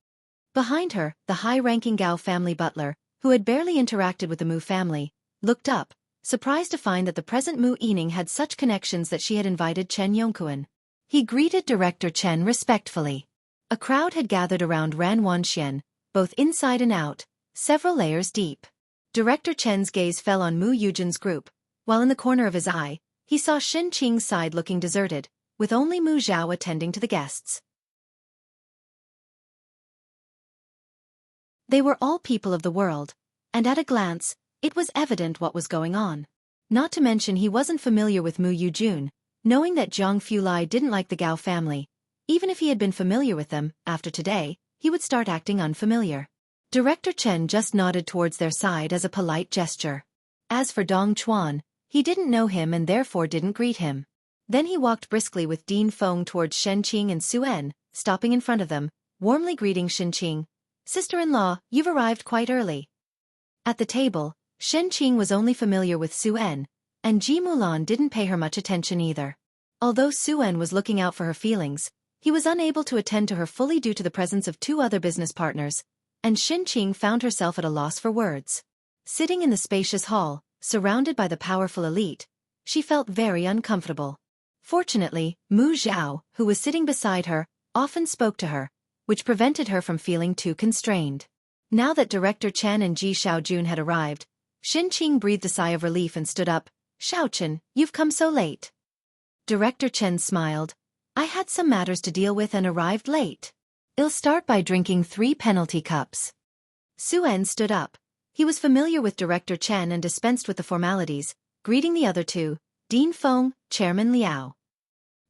Behind her, the high-ranking Gao family butler, who had barely interacted with the Mu family, looked up, surprised to find that the present Mu Yining had such connections that she had invited Chen Yongkuan. He greeted Director Chen respectfully. A crowd had gathered around Ran Wanxian, both inside and out, several layers deep. Director Chen's gaze fell on Mu Yujun's group, while in the corner of his eye, he saw Shen Qing's side looking deserted, with only Mu Zhao attending to the guests. They were all people of the world, and at a glance, it was evident what was going on. Not to mention he wasn't familiar with Mu Yujun, knowing that Jianghu Lai didn't like the Gao family. Even if he had been familiar with them, after today, he would start acting unfamiliar. Director Chen just nodded towards their side as a polite gesture. As for Dong Chuan, he didn't know him and therefore didn't greet him. Then he walked briskly with Dean Feng towards Shen Qing and Suen, stopping in front of them, warmly greeting Shen Qing. Sister-in-law, you've arrived quite early. At the table, Shen Qing was only familiar with Suen, and Ji Mulan didn't pay her much attention either. Although Suen was looking out for her feelings, he was unable to attend to her fully due to the presence of 2 other business partners, and Shen Qing found herself at a loss for words. Sitting in the spacious hall, surrounded by the powerful elite, she felt very uncomfortable. Fortunately, Mu Zhao, who was sitting beside her, often spoke to her, which prevented her from feeling too constrained. Now that Director Chen and Ji Xiaojun had arrived, Shen Qing breathed a sigh of relief and stood up. Xiaochen, you've come so late. Director Chen smiled. I had some matters to deal with and arrived late. I'll start by drinking 3 penalty cups. Suen stood up. He was familiar with Director Chen and dispensed with the formalities, greeting the other 2, Dean Feng, Chairman Liao.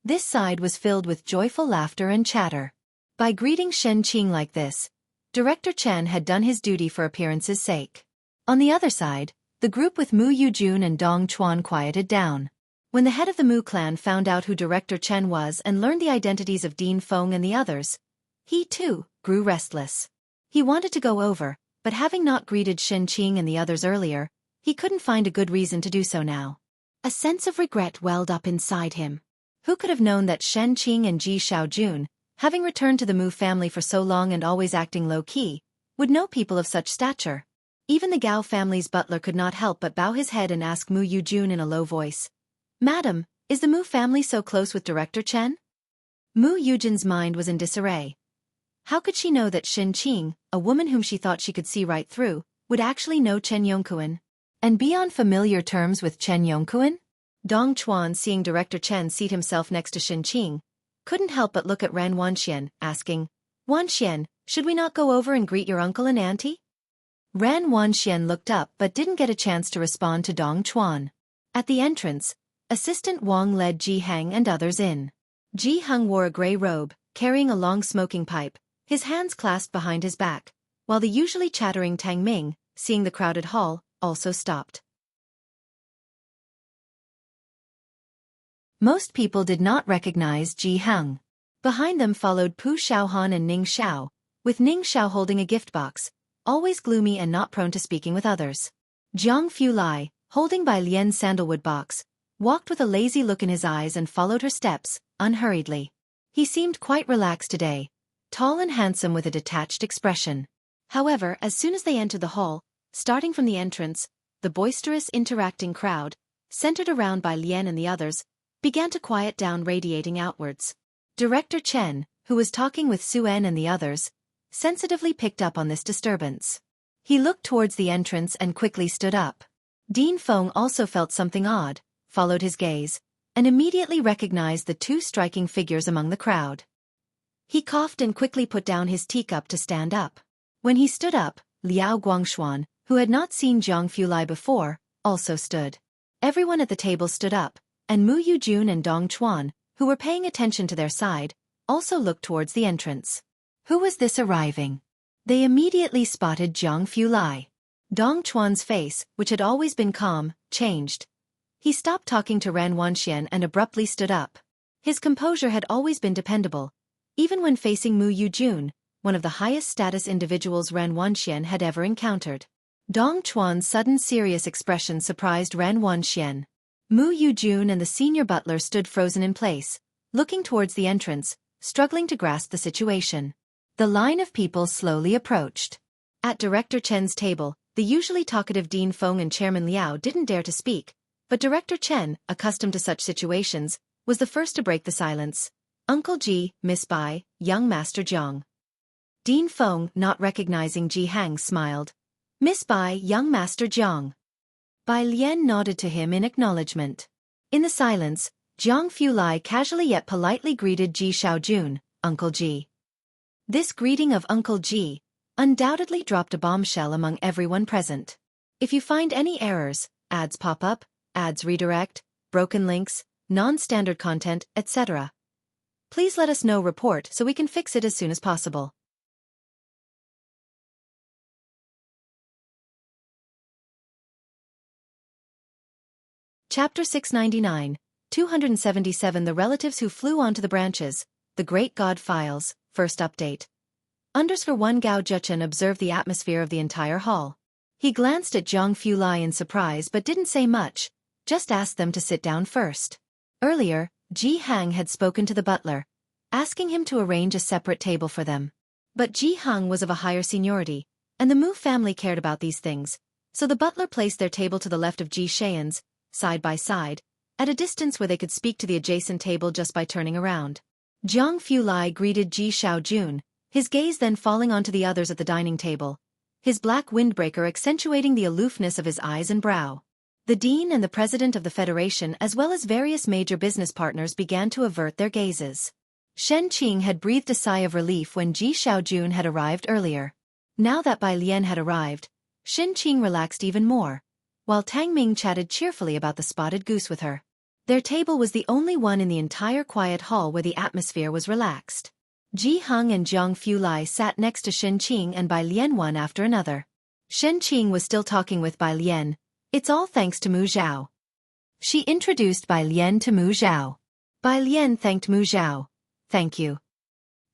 This side was filled with joyful laughter and chatter. By greeting Shen Qing like this, Director Chen had done his duty for appearance's sake. On the other side, the group with Mu Yujun and Dong Chuan quieted down. When the head of the Mu clan found out who Director Chen was and learned the identities of Dean Feng and the others, he too grew restless. He wanted to go over, but having not greeted Xianxia and the others earlier, he couldn't find a good reason to do so now. A sense of regret welled up inside him. Who could have known that Xianxia and Ji Xiaojun, having returned to the Mu family for so long and always acting low-key, would know people of such stature? Even the Gao family's butler could not help but bow his head and ask Mu Yujun in a low voice, "Madam, is the Mu family so close with Director Chen?" Mu Yujun's mind was in disarray. How could she know that Xianxia, a woman whom she thought she could see right through, would actually know Chen Yongkuan? And be on familiar terms with Chen Yongkuan? Dong Chuan, seeing Director Chen seat himself next to Xianxia, couldn't help but look at Ran Wanxian, asking, "Wanxian, should we not go over and greet your uncle and auntie?" Ran Wanxian looked up but didn't get a chance to respond to Dong Chuan. At the entrance, Assistant Wang led Ji Hang and others in. Ji Hang wore a gray robe, carrying a long smoking pipe, his hands clasped behind his back, while the usually chattering Tang Ming, seeing the crowded hall, also stopped. Most people did not recognize Ji Hang. Behind them followed Pu Xiaohan and Ning Xiao, with Ning Xiao holding a gift box, always gloomy and not prone to speaking with others. Jiang Fulai, holding Bai Lian's sandalwood box, walked with a lazy look in his eyes and followed her steps, unhurriedly. He seemed quite relaxed today, tall and handsome with a detached expression. However, as soon as they entered the hall, starting from the entrance, the boisterous interacting crowd, centered around Bai Lian and the others, began to quiet down, radiating outwards. Director Chen, who was talking with Suen and the others, sensitively picked up on this disturbance. He looked towards the entrance and quickly stood up. Dean Feng also felt something odd, followed his gaze, and immediately recognized the two striking figures among the crowd. He coughed and quickly put down his teacup to stand up. When he stood up, Liao Guangshuan, who had not seen Jiang Fulai before, also stood. Everyone at the table stood up, and Mu Yujun and Dong Chuan, who were paying attention to their side, also looked towards the entrance. Who was this arriving? They immediately spotted Jiang Fulai. Dong Chuan's face, which had always been calm, changed. He stopped talking to Ran Wanxian and abruptly stood up. His composure had always been dependable, even when facing Mu Yujun, one of the highest status individuals Ran Wanxian had ever encountered. Dong Chuan's sudden serious expression surprised Ran Wanxian. Mu Yujun and the senior butler stood frozen in place, looking towards the entrance, struggling to grasp the situation. The line of people slowly approached. At Director Chen's table, the usually talkative Dean Feng and Chairman Liao didn't dare to speak, but Director Chen, accustomed to such situations, was the first to break the silence. "Uncle Ji, Miss Bai, young Master Jiang." Dean Feng, not recognizing Ji Hang, smiled. "Miss Bai, young Master Jiang." Bai Lian nodded to him in acknowledgement. In the silence, Jiang Fulai casually yet politely greeted Ji Xiaojun, "Uncle Ji." This greeting of Uncle Ji undoubtedly dropped a bombshell among everyone present. If you find any errors, ads pop up, ads redirect, broken links, non-standard content, etc., please let us know. Report so we can fix it as soon as possible. Chapter 699, 277 The Relatives Who Flew Onto the Branches, The Great God Files, First Update. _1 Gao Zhechen observed the atmosphere of the entire hall. He glanced at Jiang Fulai in surprise but didn't say much, just asked them to sit down first. Earlier, Ji Hang had spoken to the butler, asking him to arrange a separate table for them. But Ji Hang was of a higher seniority, and the Mu family cared about these things, so the butler placed their table to the left of Ji Xian's, side by side, at a distance where they could speak to the adjacent table just by turning around. Jiang Fulai greeted Ji Xiaojun, his gaze then falling onto the others at the dining table, his black windbreaker accentuating the aloofness of his eyes and brow. The dean and the president of the federation as well as various major business partners began to avert their gazes. Shen Qing had breathed a sigh of relief when Ji Xiaojun had arrived earlier. Now that Bai Lian had arrived, Shen Qing relaxed even more, while Tang Ming chatted cheerfully about the spotted goose with her. Their table was the only one in the entire quiet hall where the atmosphere was relaxed. Ji Hang and Jiang Fulai sat next to Shen Qing and Bai Lian one after another. Shen Qing was still talking with Bai Lian. "It's all thanks to Mu Zhao." She introduced Bai Lian to Mu Zhao. Bai Lian thanked Mu Zhao. "Thank you.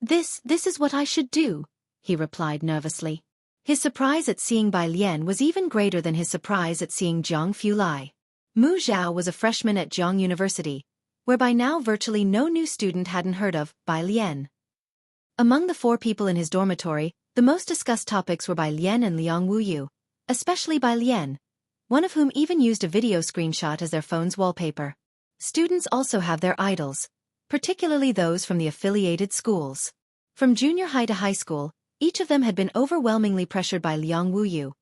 This is what I should do," he replied nervously. His surprise at seeing Bai Lian was even greater than his surprise at seeing Jianghu Lai. Mu Zhao was a freshman at Jianghu University, where by now virtually no new student hadn't heard of Bai Lian. Among the 4 people in his dormitory, the most discussed topics were Bai Lian and Liang Wuyu, especially Bai Lian, one of whom even used a video screenshot as their phone's wallpaper. Students also have their idols, particularly those from the affiliated schools. From junior high to high school, each of them had been overwhelmingly pressured by Liang Wuyu,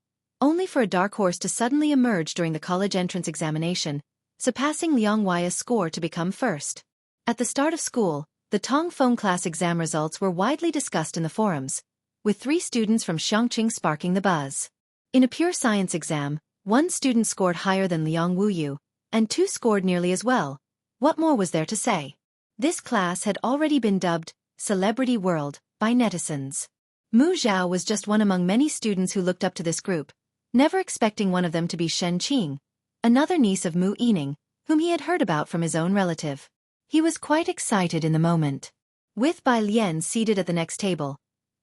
only for a dark horse to suddenly emerge during the college entrance examination, surpassing Liang Wei's score to become first. At the start of school, the Tongfeng class exam results were widely discussed in the forums, with 3 students from Xianxia sparking the buzz. In a pure science exam, 1 student scored higher than Liang Wuyu, and 2 scored nearly as well. What more was there to say? This class had already been dubbed Celebrity World by netizens. Mu Zhao was just one among many students who looked up to this group, never expecting one of them to be Shen Qing, another niece of Mu Yining, whom he had heard about from his own relative. He was quite excited in the moment. With Bai Lian seated at the next table,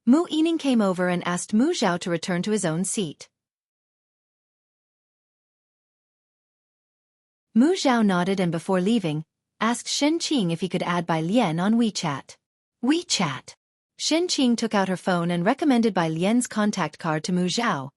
Mu Yining came over and asked Mu Zhao to return to his own seat. Mu Zhao nodded and before leaving, asked Shen Qing if he could add Bai Lian on WeChat. WeChat. Shen Qing took out her phone and recommended Bai Lian's contact card to Mu Zhao,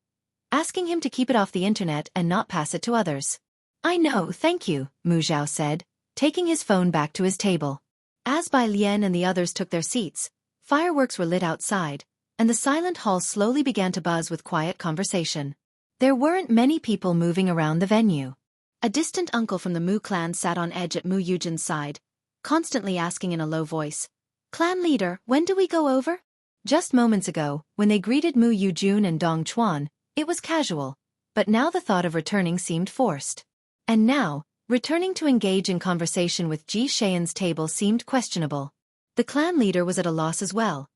asking him to keep it off the internet and not pass it to others. I know, thank you, Mu Zhao said, taking his phone back to his table. As Bai Lian and the others took their seats, fireworks were lit outside, and the silent hall slowly began to buzz with quiet conversation. There weren't many people moving around the venue. A distant uncle from the Mu clan sat on edge at Mu Yujin's side, constantly asking in a low voice, "Clan leader, when do we go over?" Just moments ago, when they greeted Mu Yujun and Dong Chuan, it was casual, but now the thought of returning seemed forced. And now, returning to engage in conversation with Ji Xian's table seemed questionable. The clan leader was at a loss as well.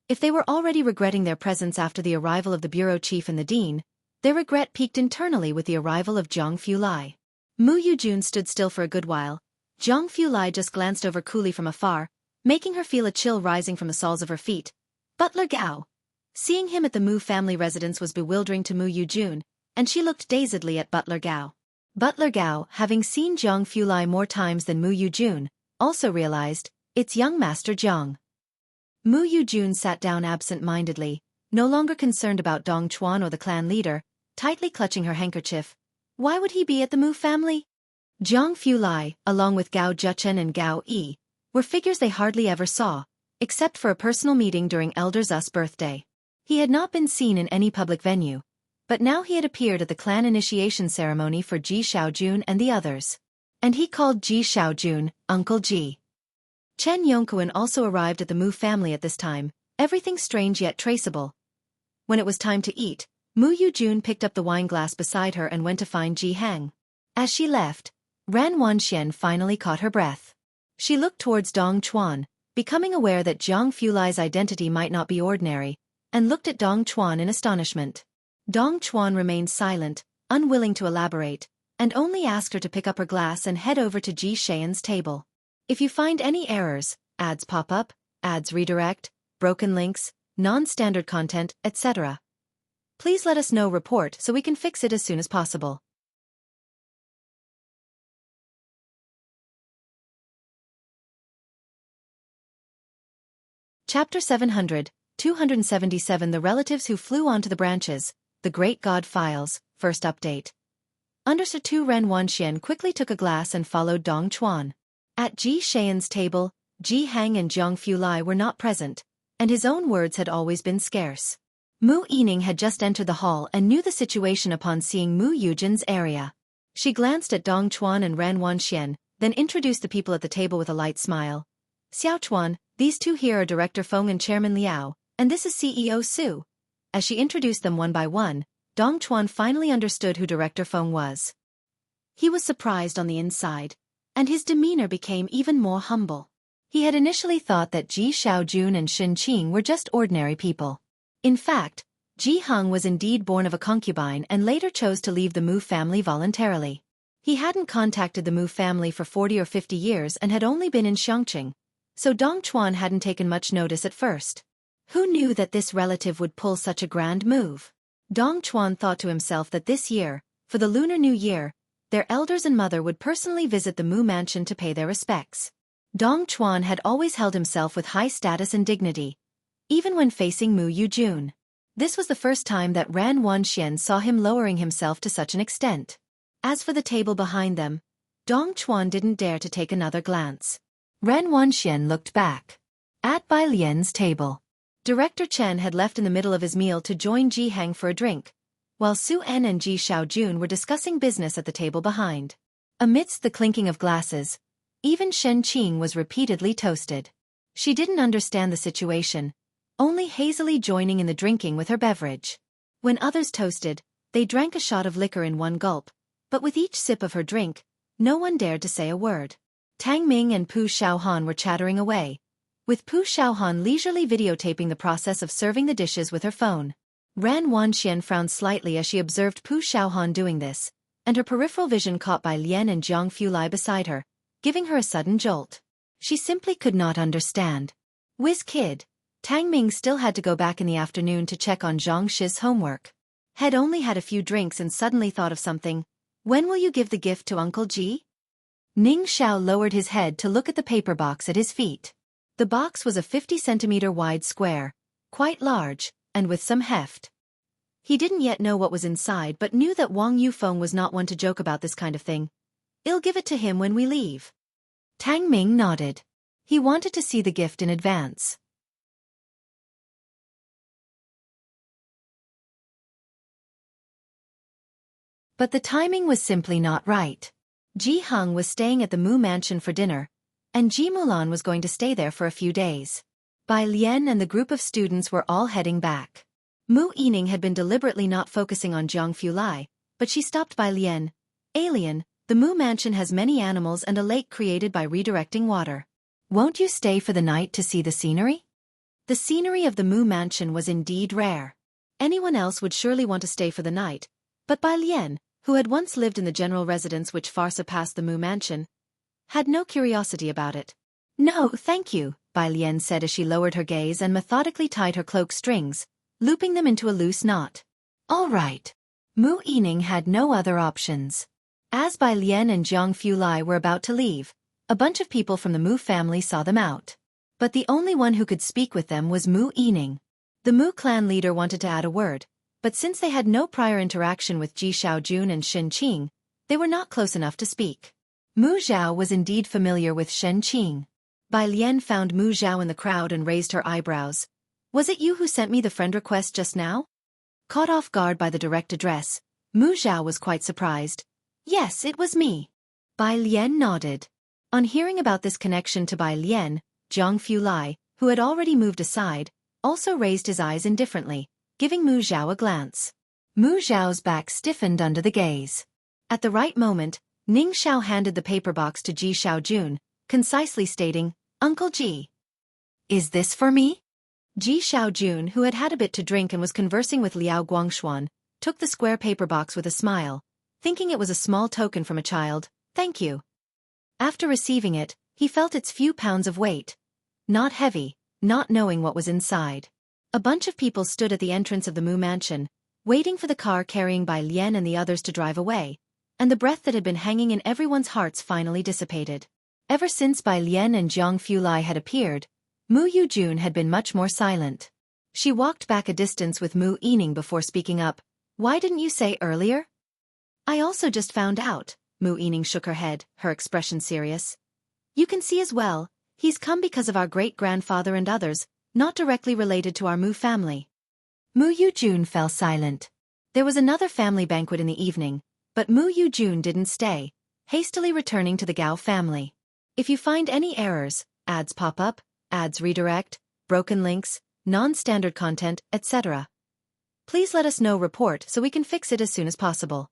If they were already regretting their presence after the arrival of the bureau chief and the dean, their regret peaked internally with the arrival of Jianghu Lai. Mu Yujun stood still for a good while. Jianghu Lai just glanced over coolly from afar, making her feel a chill rising from the soles of her feet. Butler Gao. Seeing him at the Mu family residence was bewildering to Mu Yujun, and she looked dazedly at Butler Gao. Butler Gao, having seen Jianghu Lai more times than Mu Yujun, also realized, it's young Master Jiang. Mu Yujun sat down absent-mindedly, no longer concerned about Dong Chuan or the clan leader, tightly clutching her handkerchief. Why would he be at the Mu family? Jianghu Lai, along with Gao Zhechen and Gao Yi, were figures they hardly ever saw, except for a personal meeting during Elder Zu's birthday. He had not been seen in any public venue, but now he had appeared at the clan initiation ceremony for Ji Xiaojun and the others. And he called Ji Xiaojun Uncle Ji. Chen Yongkuan also arrived at the Mu family at this time, everything strange yet traceable. When it was time to eat, Mu Yujun picked up the wine glass beside her and went to find Ji Hang. As she left, Ran Wanxian finally caught her breath. She looked towards Dong Chuan, becoming aware that Jianghu Lai's identity might not be ordinary, and looked at Dong Chuan in astonishment. Dong Chuan remained silent, unwilling to elaborate, and only asked her to pick up her glass and head over to Ji Xian's table. If you find any errors, ads pop up, ads redirect, broken links, non-standard content, etc., please let us know. Report so we can fix it as soon as possible. Chapter 700, 277 The relatives who flew onto the branches, the Great God Files, first update. Undersir 2 Ren Wanxian quickly took a glass and followed Dong Chuan. At Ji Xian's table, Ji Hang and Jianghu Lai were not present, and his own words had always been scarce. Mu Yining had just entered the hall and knew the situation upon seeing Mu Yujin's area. She glanced at Dong Chuan and Ran Wanxian, then introduced the people at the table with a light smile. Xiao Chuan, these 2 here are Director Feng and Chairman Liao, and this is CEO Su. As she introduced them one by one, Dong Chuan finally understood who Director Feng was. He was surprised on the inside, and his demeanor became even more humble. He had initially thought that Ji Xiaojun and Shen Qing were just ordinary people. In fact, Ji Heng was indeed born of a concubine and later chose to leave the Mu family voluntarily. He hadn't contacted the Mu family for 40 or 50 years and had only been in Xianxia, so Dong Chuan hadn't taken much notice at first. Who knew that this relative would pull such a grand move? Dong Chuan thought to himself that this year, for the Lunar New Year, their elders and mother would personally visit the Mu mansion to pay their respects. Dong Chuan had always held himself with high status and dignity, even when facing Mu Yujun. This was the first time that Ran Wanxian saw him lowering himself to such an extent. As for the table behind them, Dong Chuan didn't dare to take another glance. Ran Wanxian looked back. At Bai Lian's table, Director Chen had left in the middle of his meal to join Jianghu for a drink, while Su En and Ji Xiaojun were discussing business at the table behind. Amidst the clinking of glasses, even Shen Qing was repeatedly toasted. She didn't understand the situation, only hazily joining in the drinking with her beverage. When others toasted, they drank a shot of liquor in one gulp, but with each sip of her drink, no one dared to say a word. Tang Ming and Pu Xiaohan were chattering away, with Pu Xiaohan leisurely videotaping the process of serving the dishes with her phone. Ran Wanxian frowned slightly as she observed Pu Xiaohan doing this, and her peripheral vision caught Bai Lian and Jianghu lie beside her, giving her a sudden jolt. She simply could not understand. Whiz kid. Tang Ming still had to go back in the afternoon to check on Zhang Shi's homework. Had only had a few drinks and suddenly thought of something. When will you give the gift to Uncle Ji? Ning Xiao lowered his head to look at the paper box at his feet. The box was a 50-centimeter wide square, quite large, and with some heft. He didn't yet know what was inside but knew that Wang Yufeng was not one to joke about this kind of thing. I'll give it to him when we leave. Tang Ming nodded. He wanted to see the gift in advance. But the timing was simply not right. Ji Heng was staying at the Mu mansion for dinner, and Ji Mulan was going to stay there for a few days. Bai Lian and the group of students were all heading back. Mu Yining had been deliberately not focusing on Jianghu Lai, but she stopped Bai Lian. Alien, the Mu mansion has many animals and a lake created by redirecting water. Won't you stay for the night to see the scenery? The scenery of the Mu mansion was indeed rare. Anyone else would surely want to stay for the night, but Bai Lian, who had once lived in the general residence which far surpassed the Mu mansion, had no curiosity about it. No, thank you, Bai Lian said as she lowered her gaze and methodically tied her cloak strings, looping them into a loose knot. All right. Mu Yining had no other options. As Bai Lian and Jianghu Lai were about to leave, a bunch of people from the Mu family saw them out. But the only one who could speak with them was Mu Yining. The Mu clan leader wanted to add a word, but since they had no prior interaction with Ji Xiaojun and Shen Qing, they were not close enough to speak. Mu Zhao was indeed familiar with Shen Qing. Bai Lian found Mu Zhao in the crowd and raised her eyebrows. Was it you who sent me the friend request just now? Caught off guard by the direct address, Mu Zhao was quite surprised. Yes, it was me. Bai Lian nodded. On hearing about this connection to Bai Lian, Jianghu Lai, who had already moved aside, also raised his eyes indifferently, giving Mu Zhao a glance. Mu Zhao's back stiffened under the gaze. At the right moment, Ning Xiao handed the paper box to Ji Xiaojun, concisely stating, Uncle Ji. Is this for me? Ji Xiaojun, who had had a bit to drink and was conversing with Liao Guangshuan, took the square paper box with a smile, thinking it was a small token from a child. Thank you. After receiving it, he felt its few pounds of weight. Not heavy, not knowing what was inside. A bunch of people stood at the entrance of the Mu mansion, waiting for the car carrying Bai Lian and the others to drive away, and the breath that had been hanging in everyone's hearts finally dissipated. Ever since Bai Lian and Jianghu Lai had appeared, Mu Yujun had been much more silent. She walked back a distance with Mu Yining before speaking up. Why didn't you say earlier? I also just found out. Mu Yining shook her head, her expression serious. You can see as well, he's come because of our great-grandfather and others, not directly related to our Mu family. Mu Yujun fell silent. There was another family banquet in the evening, but Mu Yujun didn't stay, hastily returning to the Gao family. If you find any errors, ads pop up, ads redirect, broken links, non-standard content, etc., please let us know. Report so we can fix it as soon as possible.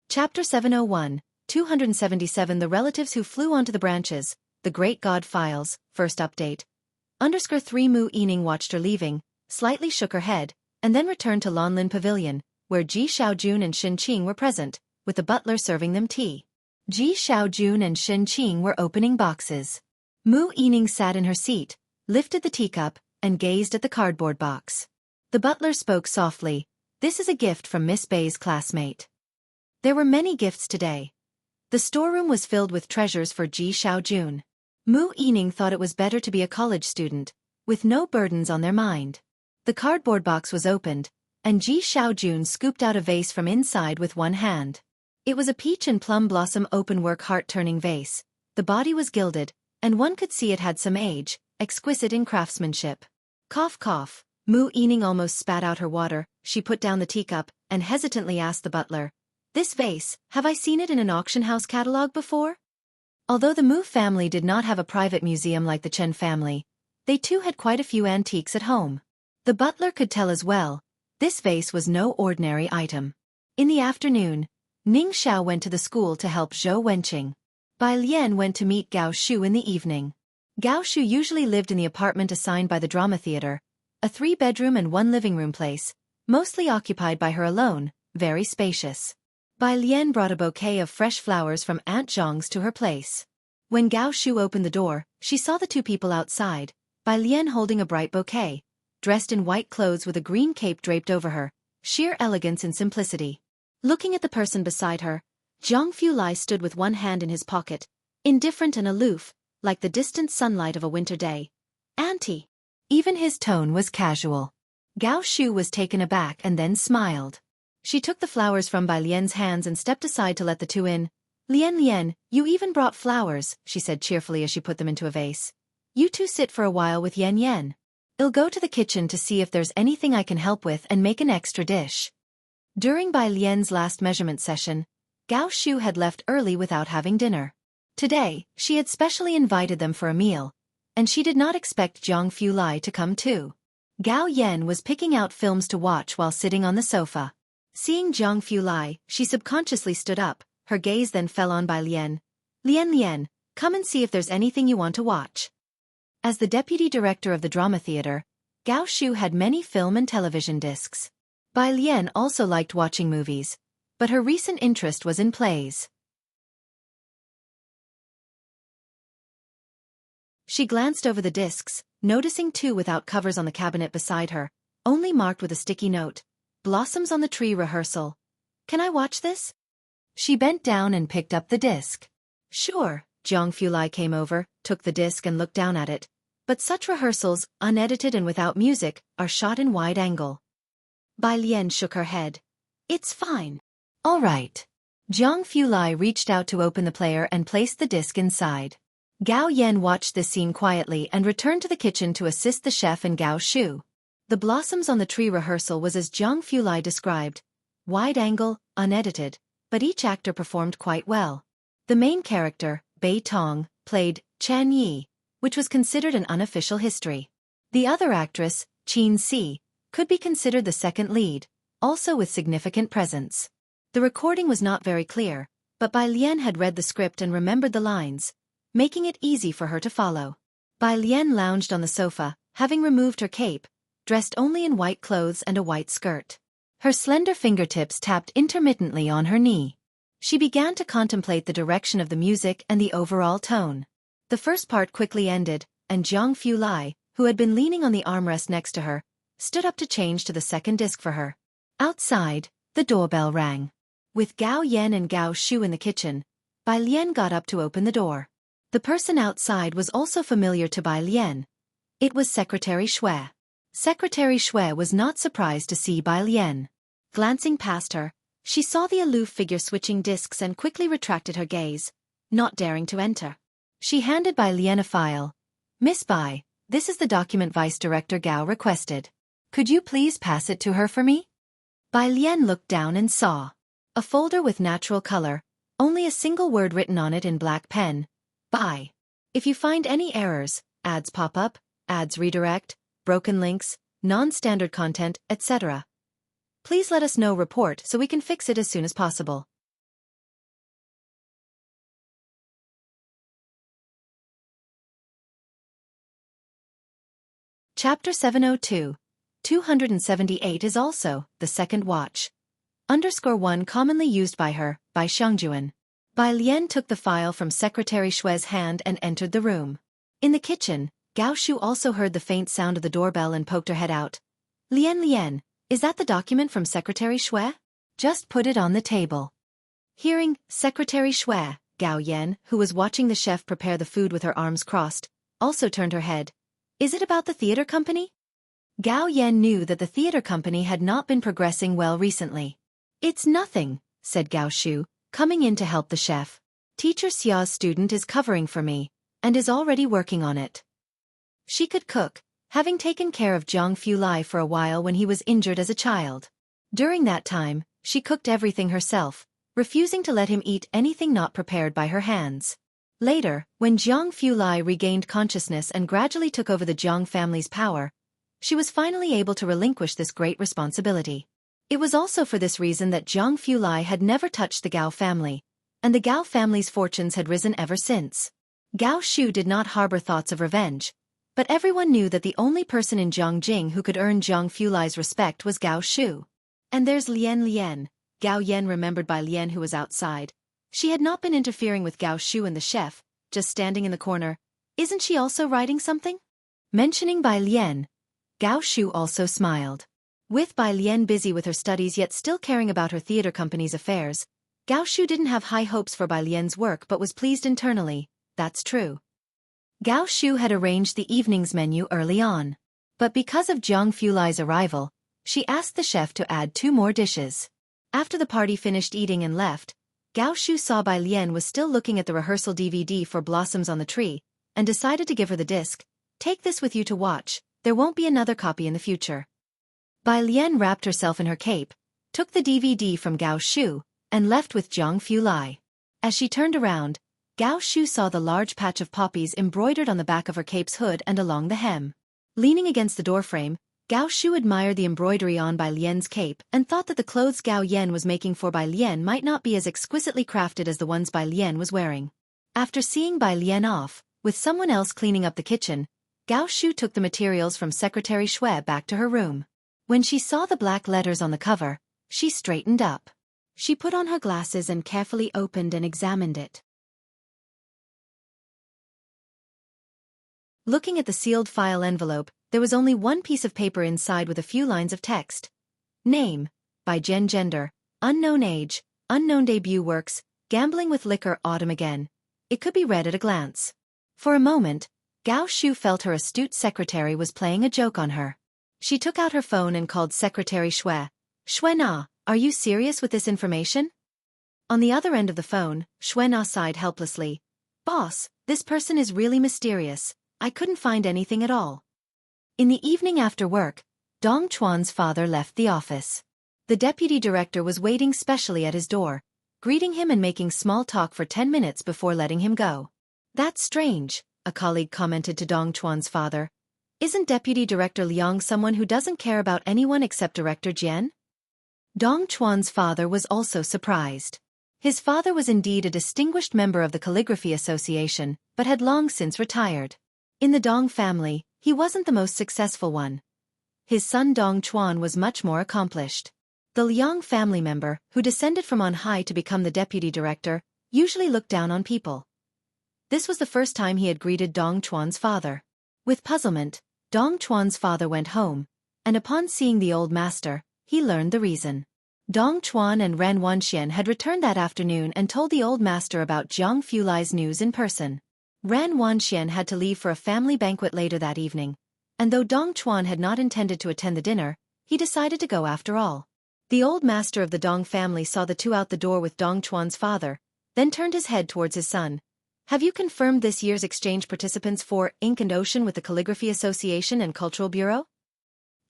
Chapter 701, 277 The relatives who flew onto the branches, the Great God Files, first update. _3 Mu Yining watched her leaving, slightly shook her head, and then returned to Lanlin Pavilion, where Ji Xiaojun and Shen Qing were present, with the butler serving them tea. Ji Xiaojun and Shen Qing were opening boxes. Mu Yining sat in her seat, lifted the teacup, and gazed at the cardboard box. The butler spoke softly. "This is a gift from Miss Bei's classmate." There were many gifts today. The storeroom was filled with treasures for Ji Xiaojun. Mu Yining thought it was better to be a college student, with no burdens on their mind. The cardboard box was opened, and Ji Xiaojun scooped out a vase from inside with one hand. It was a peach and plum blossom open-work heart-turning vase. The body was gilded, and one could see it had some age, exquisite in craftsmanship. Cough cough, Mu Yining almost spat out her water. She put down the teacup, and hesitantly asked the butler, "This vase, have I seen it in an auction house catalogue before?" Although the Mu family did not have a private museum like the Chen family, they too had quite a few antiques at home. The butler could tell as well. This vase was no ordinary item. In the afternoon, Ning Xiao went to the school to help Zhou Wenqing. Bai Lian went to meet Gao Shu in the evening. Gao Shu usually lived in the apartment assigned by the drama theater, a 3-bedroom and 1 living room place, mostly occupied by her alone, very spacious. Bai Lian brought a bouquet of fresh flowers from Aunt Zhang's to her place. When Gao Shu opened the door, she saw the two people outside, Bai Lian holding a bright bouquet, dressed in white clothes with a green cape draped over her, sheer elegance and simplicity. Looking at the person beside her, Zhang Fulai stood with one hand in his pocket, indifferent and aloof, like the distant sunlight of a winter day. "Auntie." Even his tone was casual. Gao Shu was taken aback and then smiled. She took the flowers from Bai Lian's hands and stepped aside to let the two in. Lian, you even brought flowers," she said cheerfully as she put them into a vase. "You two sit for a while with Yan. I'll go to the kitchen to see if there's anything I can help with and make an extra dish." During Bai Lian's last measurement session, Gao Shu had left early without having dinner. Today, she had specially invited them for a meal, and she did not expect Zhang Fulai to come too. Gao Yan was picking out films to watch while sitting on the sofa. Seeing Zhang Fulai, she subconsciously stood up, her gaze then fell on Bai Lian. Lian, come and see if there's anything you want to watch." As the deputy director of the drama theater, Gao Shu had many film and television discs. Bai Lian also liked watching movies, but her recent interest was in plays. She glanced over the discs, noticing 2 without covers on the cabinet beside her, only marked with a sticky note. "Blossoms on the Tree Rehearsal. Can I watch this?" She bent down and picked up the disc. "Sure." Zhang Fulai came over, took the disc and looked down at it. "But such rehearsals, unedited and without music, are shot in wide angle." Bai Lian shook her head. "It's fine." "All right." Zhang Fulai reached out to open the player and placed the disc inside. Gao Yan watched this scene quietly and returned to the kitchen to assist the chef and Gao Shu. The Blossoms on the Tree rehearsal was as Zhang Fulai described. Wide angle, unedited, but each actor performed quite well. The main character, Bei Tong, played Chan Yi, which was considered an unofficial history. The other actress, Qin Si, could be considered the second lead, also with significant presence. The recording was not very clear, but Bai Lian had read the script and remembered the lines, making it easy for her to follow. Bai Lian lounged on the sofa, having removed her cape, dressed only in white clothes and a white skirt. Her slender fingertips tapped intermittently on her knee. She began to contemplate the direction of the music and the overall tone. The first part quickly ended, and Zhang Fulai, who had been leaning on the armrest next to her, stood up to change to the second disc for her. Outside, the doorbell rang. With Gao Yan and Gao Shu in the kitchen, Bai Lian got up to open the door. The person outside was also familiar to Bai Lian. It was Secretary Xue. Secretary Xue was not surprised to see Bai Lian. Glancing past her, she saw the aloof figure switching discs and quickly retracted her gaze, not daring to enter. She handed Bai Lian a file. "Miss Bai, this is the document Vice Director Gao requested. Could you please pass it to her for me?" Bai Lian looked down and saw a folder with natural color, only a single word written on it in black pen. Bai. If you find any errors, ads pop up, ads redirect, broken links, non-standard content, etc., please let us know. Report so we can fix it as soon as possible. Chapter 702. 278 is also the second watch. _1 commonly used by her, by Xiangjuan. Bai Lian took the file from Secretary Xue's hand and entered the room. In the kitchen, Gao Shu also heard the faint sound of the doorbell and poked her head out. Lian, is that the document from Secretary Shui? Just put it on the table. Hearing Secretary Shui, Gao Yan, who was watching the chef prepare the food with her arms crossed, also turned her head. Is it about the theater company? Gao Yan knew that the theater company had not been progressing well recently. It's nothing, said Gao Shu, coming in to help the chef. Teacher Xia's student is covering for me, and is already working on it. She could cook, having taken care of Jianghu Lai for a while when he was injured as a child. During that time, she cooked everything herself, refusing to let him eat anything not prepared by her hands. Later, when Jianghu Lai regained consciousness and gradually took over the Jiang family's power, she was finally able to relinquish this great responsibility. It was also for this reason that Jianghu Lai had never touched the Gao family, and the Gao family's fortunes had risen ever since. Gao Shu did not harbor thoughts of revenge, but everyone knew that the only person in Jiangjing who could earn Jianghu Lai's respect was Gao Shu. And there's Lian, Gao Yan remembered by Lian who was outside. She had not been interfering with Gao Shu and the chef, just standing in the corner. Isn't she also writing something? Mentioning Bai Lian, Gao Shu also smiled. With Bai Lian busy with her studies yet still caring about her theater company's affairs, Gao Shu didn't have high hopes for Bai Lian's work but was pleased internally. That's true. Gao Shu had arranged the evening's menu early on. But because of Jianghu Lai's arrival, she asked the chef to add 2 more dishes. After the party finished eating and left, Gao Shu saw Bai Lian was still looking at the rehearsal DVD for Blossoms on the Tree, and decided to give her the disc. Take this with you to watch, there won't be another copy in the future. Bai Lian wrapped herself in her cape, took the DVD from Gao Shu, and left with Jianghu Lai. As she turned around, Gao Shu saw the large patch of poppies embroidered on the back of her cape's hood and along the hem. Leaning against the doorframe, Gao Shu admired the embroidery on Bai Lian's cape and thought that the clothes Gao Yan was making for Bai Lian might not be as exquisitely crafted as the ones Bai Lian was wearing. After seeing Bai Lian off, with someone else cleaning up the kitchen, Gao Shu took the materials from Secretary Shui back to her room. When she saw the black letters on the cover, she straightened up. She put on her glasses and carefully opened and examined it. Looking at the sealed file envelope, there was only one piece of paper inside with a few lines of text. Name, by Jen Gender, unknown age, unknown debut works, gambling with liquor autumn again. It could be read at a glance. For a moment, Gao Shu felt her astute secretary was playing a joke on her. She took out her phone and called Secretary Shui. Shui Na, are you serious with this information? On the other end of the phone, Shui Na sighed helplessly. Boss, this person is really mysterious. I couldn't find anything at all. In the evening after work, Dong Chuan's father left the office. The deputy director was waiting specially at his door, greeting him and making small talk for 10 minutes before letting him go. That's strange, a colleague commented to Dong Chuan's father. Isn't Deputy Director Liang someone who doesn't care about anyone except Director Jian? Dong Chuan's father was also surprised. His father was indeed a distinguished member of the Calligraphy Association, but had long since retired. In the Dong family, he wasn't the most successful one. His son Dong Chuan was much more accomplished. The Liang family member, who descended from on high to become the deputy director, usually looked down on people. This was the first time he had greeted Dong Chuan's father. With puzzlement, Dong Chuan's father went home, and upon seeing the old master, he learned the reason. Dong Chuan and Ren Wanxian had returned that afternoon and told the old master about Jianghu Lai's news in person. Ren Wanxian had to leave for a family banquet later that evening, and though Dong Chuan had not intended to attend the dinner, he decided to go after all. The old master of the Dong family saw the two out the door with Dong Chuan's father, then turned his head towards his son. Have you confirmed this year's exchange participants for Ink and Ocean with the Calligraphy Association and Cultural Bureau?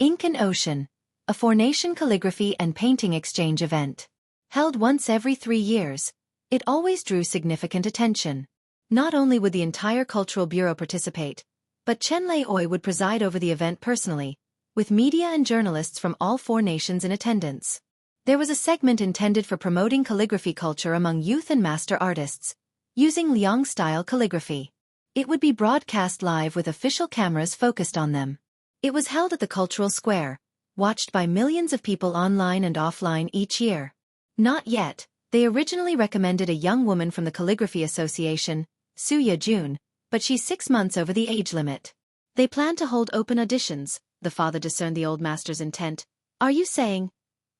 Ink and Ocean, a four-nation calligraphy and painting exchange event. Held once every 3 years, it always drew significant attention. Not only would the entire Cultural Bureau participate, but Chen Lei-oi would preside over the event personally, with media and journalists from all 4 nations in attendance. There was a segment intended for promoting calligraphy culture among youth and master artists, using Liang-style calligraphy. It would be broadcast live with official cameras focused on them. It was held at the Cultural Square, watched by millions of people online and offline each year. Not yet, they originally recommended a young woman from the Calligraphy Association, Suya Jun, but she's 6 months over the age limit. They plan to hold open auditions, the father discerned the old master's intent. Are you saying?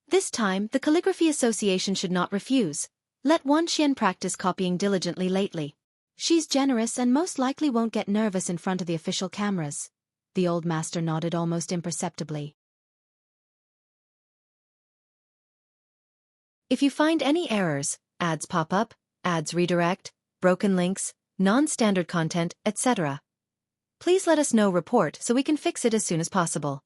This time, the Calligraphy Association should not refuse. Let Wanxian practice copying diligently lately. She's generous and most likely won't get nervous in front of the official cameras. The old master nodded almost imperceptibly. If you find any errors, ads pop up, ads redirect, broken links, non-standard content, etc., please let us know. Report so we can fix it as soon as possible.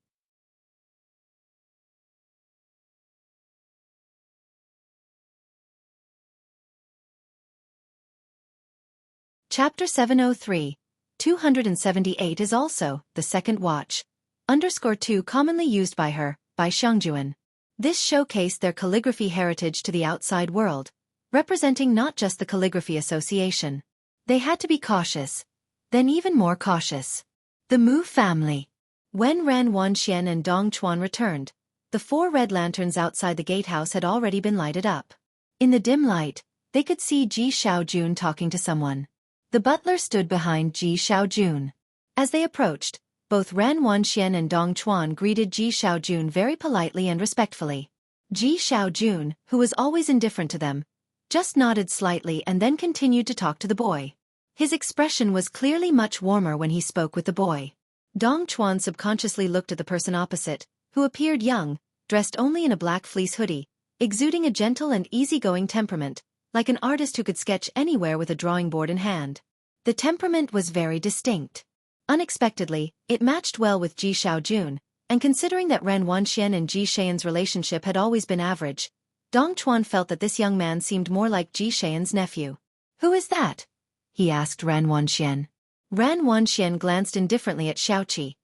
Chapter 703. 278 is also the second watch. _2 commonly used by her, by Xianxia. This showcased their calligraphy heritage to the outside world, representing not just the Calligraphy Association. They had to be cautious, then even more cautious. The Mu family. When Ran Wanxian and Dong Chuan returned, the 4 red lanterns outside the gatehouse had already been lighted up. In the dim light, they could see Ji Xiaojun talking to someone. The butler stood behind Ji Xiaojun. As they approached, both Ran Wanxian and Dong Chuan greeted Ji Xiaojun very politely and respectfully. Ji Xiaojun, who was always indifferent to them, just nodded slightly and then continued to talk to the boy. His expression was clearly much warmer when he spoke with the boy. Dong Chuan subconsciously looked at the person opposite, who appeared young, dressed only in a black fleece hoodie, exuding a gentle and easygoing temperament, like an artist who could sketch anywhere with a drawing board in hand. The temperament was very distinct. Unexpectedly, it matched well with Ji Xiaojun, and considering that Ren Wanxian and Ji Xian's relationship had always been average, Dong Chuan felt that this young man seemed more like Ji Xian's nephew. Who is that? He asked Ran Wanxian. Ran Wanxian glanced indifferently at Xiaoqi.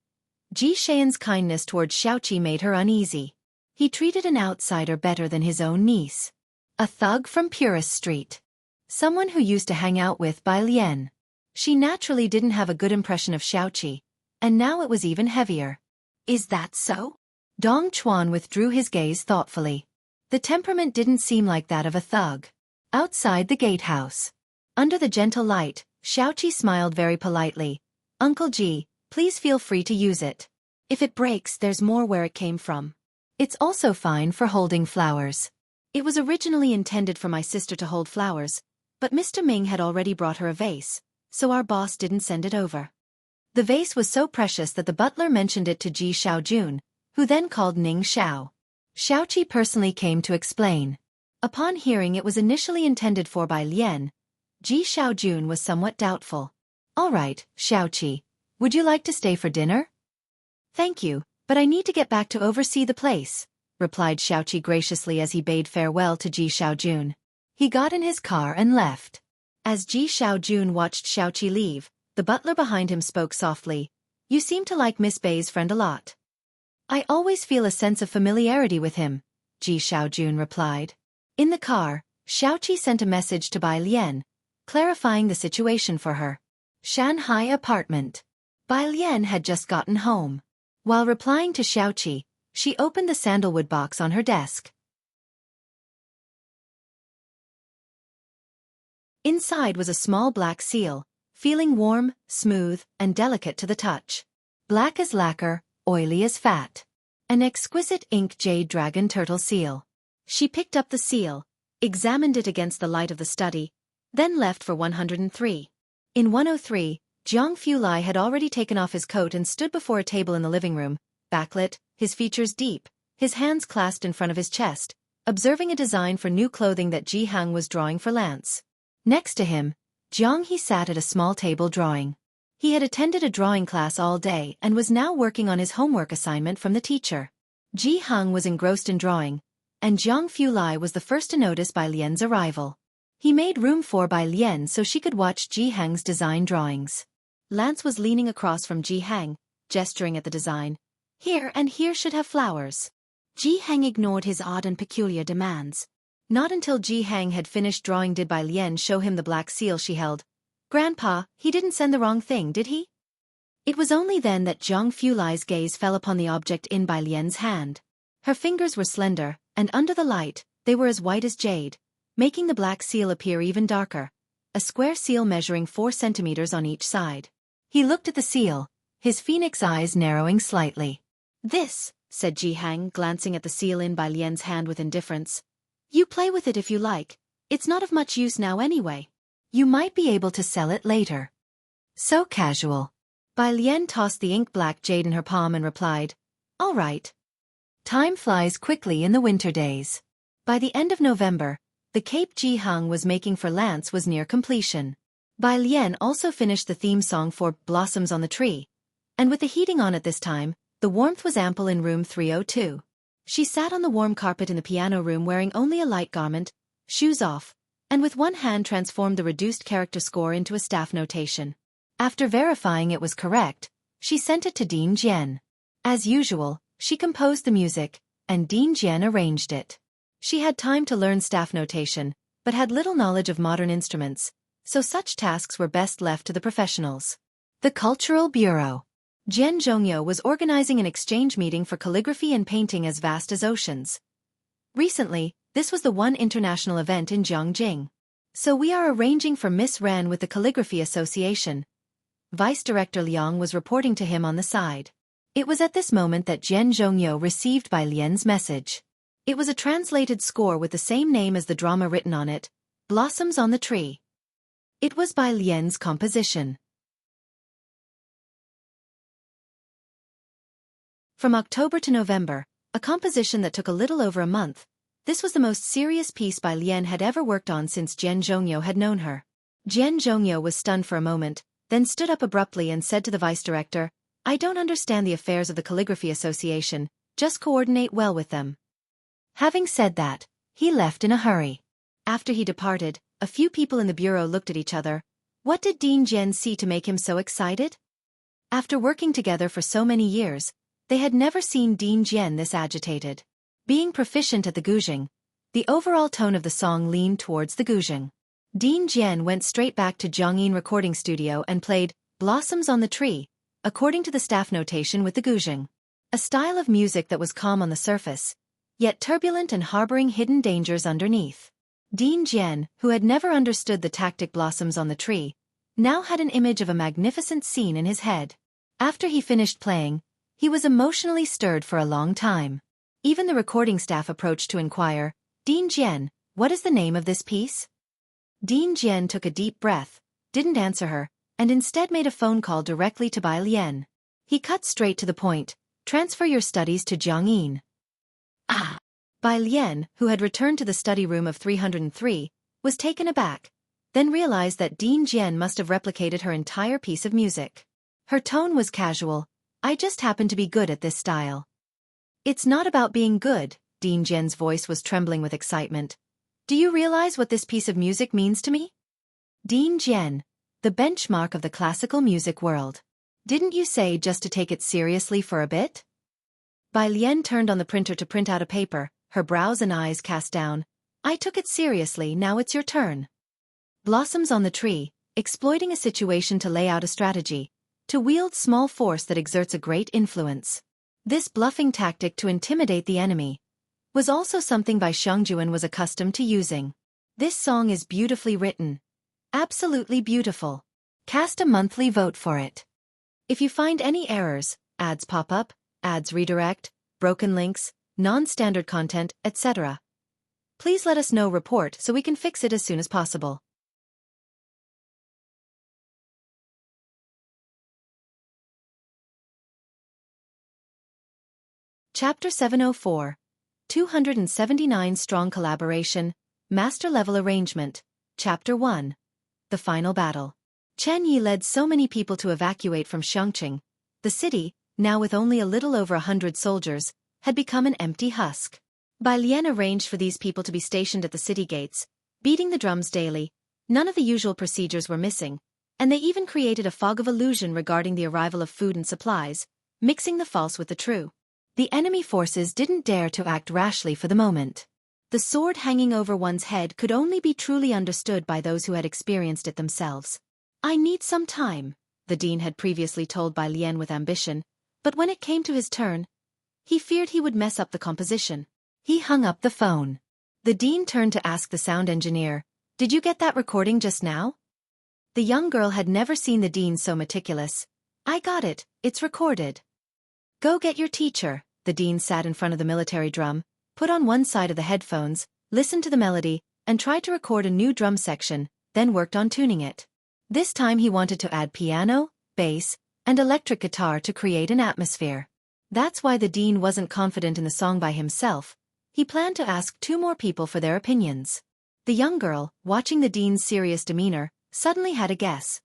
Ji Xian's kindness towards Xiaoqi made her uneasy. He treated an outsider better than his own niece. A thug from Purist Street. Someone who used to hang out with Bai Lian. She naturally didn't have a good impression of Xiaoqi, and now it was even heavier. Is that so? Dong Chuan withdrew his gaze thoughtfully. The temperament didn't seem like that of a thug. Outside the gatehouse, under the gentle light, Xiaoqi smiled very politely. Uncle Ji, please feel free to use it. If it breaks, there's more where it came from. It's also fine for holding flowers. It was originally intended for my sister to hold flowers, but Mr. Ming had already brought her a vase, so our boss didn't send it over. The vase was so precious that the butler mentioned it to Ji Xiaojun, who then called Ning Xiao. Xiaoqi personally came to explain. Upon hearing it was initially intended for Bai Lian, Ji Xiaojun was somewhat doubtful. All right, Xiaoqi, would you like to stay for dinner? Thank you, but I need to get back to oversee the place, replied Xiaoqi graciously as he bade farewell to Ji Xiaojun. He got in his car and left. As Ji Xiaojun watched Xiaoqi leave, the butler behind him spoke softly. You seem to like Miss Bai's friend a lot. I always feel a sense of familiarity with him, Ji Xiaojun replied. In the car, Xiaoqi sent a message to Bai Lian, clarifying the situation for her. Shanghai apartment. Bai Lian had just gotten home. While replying to Xiaoqi, she opened the sandalwood box on her desk. Inside was a small black seal, feeling warm, smooth, and delicate to the touch. Black as lacquer, oily as fat. An exquisite ink jade dragon turtle seal. She picked up the seal, examined it against the light of the study, then left for 103. In 103, Jianghu had already taken off his coat and stood before a table in the living room, backlit, his features deep, his hands clasped in front of his chest, observing a design for new clothing that Jianghu was drawing for Lance. Next to him, Jianghu sat at a small table drawing. He had attended a drawing class all day and was now working on his homework assignment from the teacher. Jianghu was engrossed in drawing, and Jianghu was the first to notice Bai Lian's arrival. He made room for Bai Lian so she could watch Jianghu's design drawings. Lance was leaning across from Jianghu, gesturing at the design. Here and here should have flowers. Jianghu ignored his odd and peculiar demands. Not until Jianghu had finished drawing did Bai Lian show him the black seal she held. Grandpa, he didn't send the wrong thing, did he? It was only then that Jianghu's gaze fell upon the object in Bai Lian's hand. Her fingers were slender, and under the light, they were as white as jade, making the black seal appear even darker. a square seal measuring 4 centimeters on each side. He looked at the seal, his phoenix eyes narrowing slightly. "This," said Jianghu, glancing at the seal in by Lian's hand with indifference. "You play with it if you like. It's not of much use now anyway. You might be able to sell it later." So casual. Bai Lian tossed the ink-black jade in her palm and replied, "All right." Time flies quickly in the winter days. By the end of November, the cape Jianghu was making for Lance was near completion. Bai Lian also finished the theme song for Blossoms on the Tree, and with the heating on at this time, the warmth was ample in room 302. She sat on the warm carpet in the piano room wearing only a light garment, shoes off, and with one hand transformed the reduced character score into a staff notation. After verifying it was correct, she sent it to Dean Jian. As usual, she composed the music, and Dean Jian arranged it. She had time to learn staff notation, but had little knowledge of modern instruments, so such tasks were best left to the professionals. The Cultural Bureau. Jianghu was organizing an exchange meeting for calligraphy and painting as vast as oceans. Recently, this was the one international event in Jianghu. "So we are arranging for Miss Ran with the Calligraphy Association." Vice Director Liang was reporting to him on the side. It was at this moment that Jianghu received Bai Lian's message. It was a translated score with the same name as the drama written on it, Blossoms on the Tree. It was Bai Lian's composition. From October to November, a composition that took a little over a month, this was the most serious piece Bai Lian had ever worked on since Jianghu had known her. Jianghu was stunned for a moment, then stood up abruptly and said to the vice director, "I don't understand the affairs of the Calligraphy Association, just coordinate well with them." Having said that, he left in a hurry. After he departed, a few people in the bureau looked at each other. What did Dean Jian see to make him so excited? After working together for so many years, they had never seen Dean Jian this agitated. Being proficient at the guzheng, the overall tone of the song leaned towards the guzheng. Dean Jian went straight back to Jianghu recording studio and played Blossoms on the Tree, according to the staff notation with the guzheng. A style of music that was calm on the surface, yet turbulent and harboring hidden dangers underneath. Dean Jian, who had never understood the tactic Blossoms on the Tree, now had an image of a magnificent scene in his head. After he finished playing, he was emotionally stirred for a long time. Even the recording staff approached to inquire, "Dean Jian, what is the name of this piece?" Dean Jian took a deep breath, didn't answer her, and instead made a phone call directly to Bai Lian. He cut straight to the point, "Transfer your studies to Jianghu." Ah! Bai Lian, who had returned to the study room of 303, was taken aback, then realized that Dean Jian must have replicated her entire piece of music. Her tone was casual, "I just happen to be good at this style." "It's not about being good," Dean Jian's voice was trembling with excitement. "Do you realize what this piece of music means to me?" Dean Jian, the benchmark of the classical music world. "Didn't you say just to take it seriously for a bit?" Bai Lian turned on the printer to print out a paper, her brows and eyes cast down. "I took it seriously, now it's your turn." Blossoms on the Tree, exploiting a situation to lay out a strategy, to wield small force that exerts a great influence. This bluffing tactic to intimidate the enemy was also something Bai Xianxia was accustomed to using. This song is beautifully written. Absolutely beautiful. Cast a monthly vote for it. If you find any errors, ads pop up, ads redirect, broken links, non-standard content, etc., please let us know. Report so we can fix it as soon as possible. Chapter 704. 279 Strong Collaboration, Master-Level Arrangement, Chapter 1. The Final Battle. Chen Yi led so many people to evacuate from Xianxia. The city, now with only a little over 100 soldiers, had become an empty husk. Bai Lian arranged for these people to be stationed at the city gates, beating the drums daily. None of the usual procedures were missing, and they even created a fog of illusion regarding the arrival of food and supplies, mixing the false with the true. The enemy forces didn't dare to act rashly for the moment. The sword hanging over one's head could only be truly understood by those who had experienced it themselves. "I need some time," the dean had previously told Bai Lian with ambition, but when it came to his turn, he feared he would mess up the composition. He hung up the phone. The dean turned to ask the sound engineer, "Did you get that recording just now? The young girl had never seen the dean so meticulous. I got it, it's recorded. Go get your teacher. The dean sat in front of the military drum, put on one side of the headphones, listened to the melody, and tried to record a new drum section, then worked on tuning it. This time he wanted to add piano, bass, and electric guitar to create an atmosphere. That's why the dean wasn't confident in the song by himself. He planned to ask 2 more people for their opinions. The young girl, watching the dean's serious demeanor, suddenly had a guess.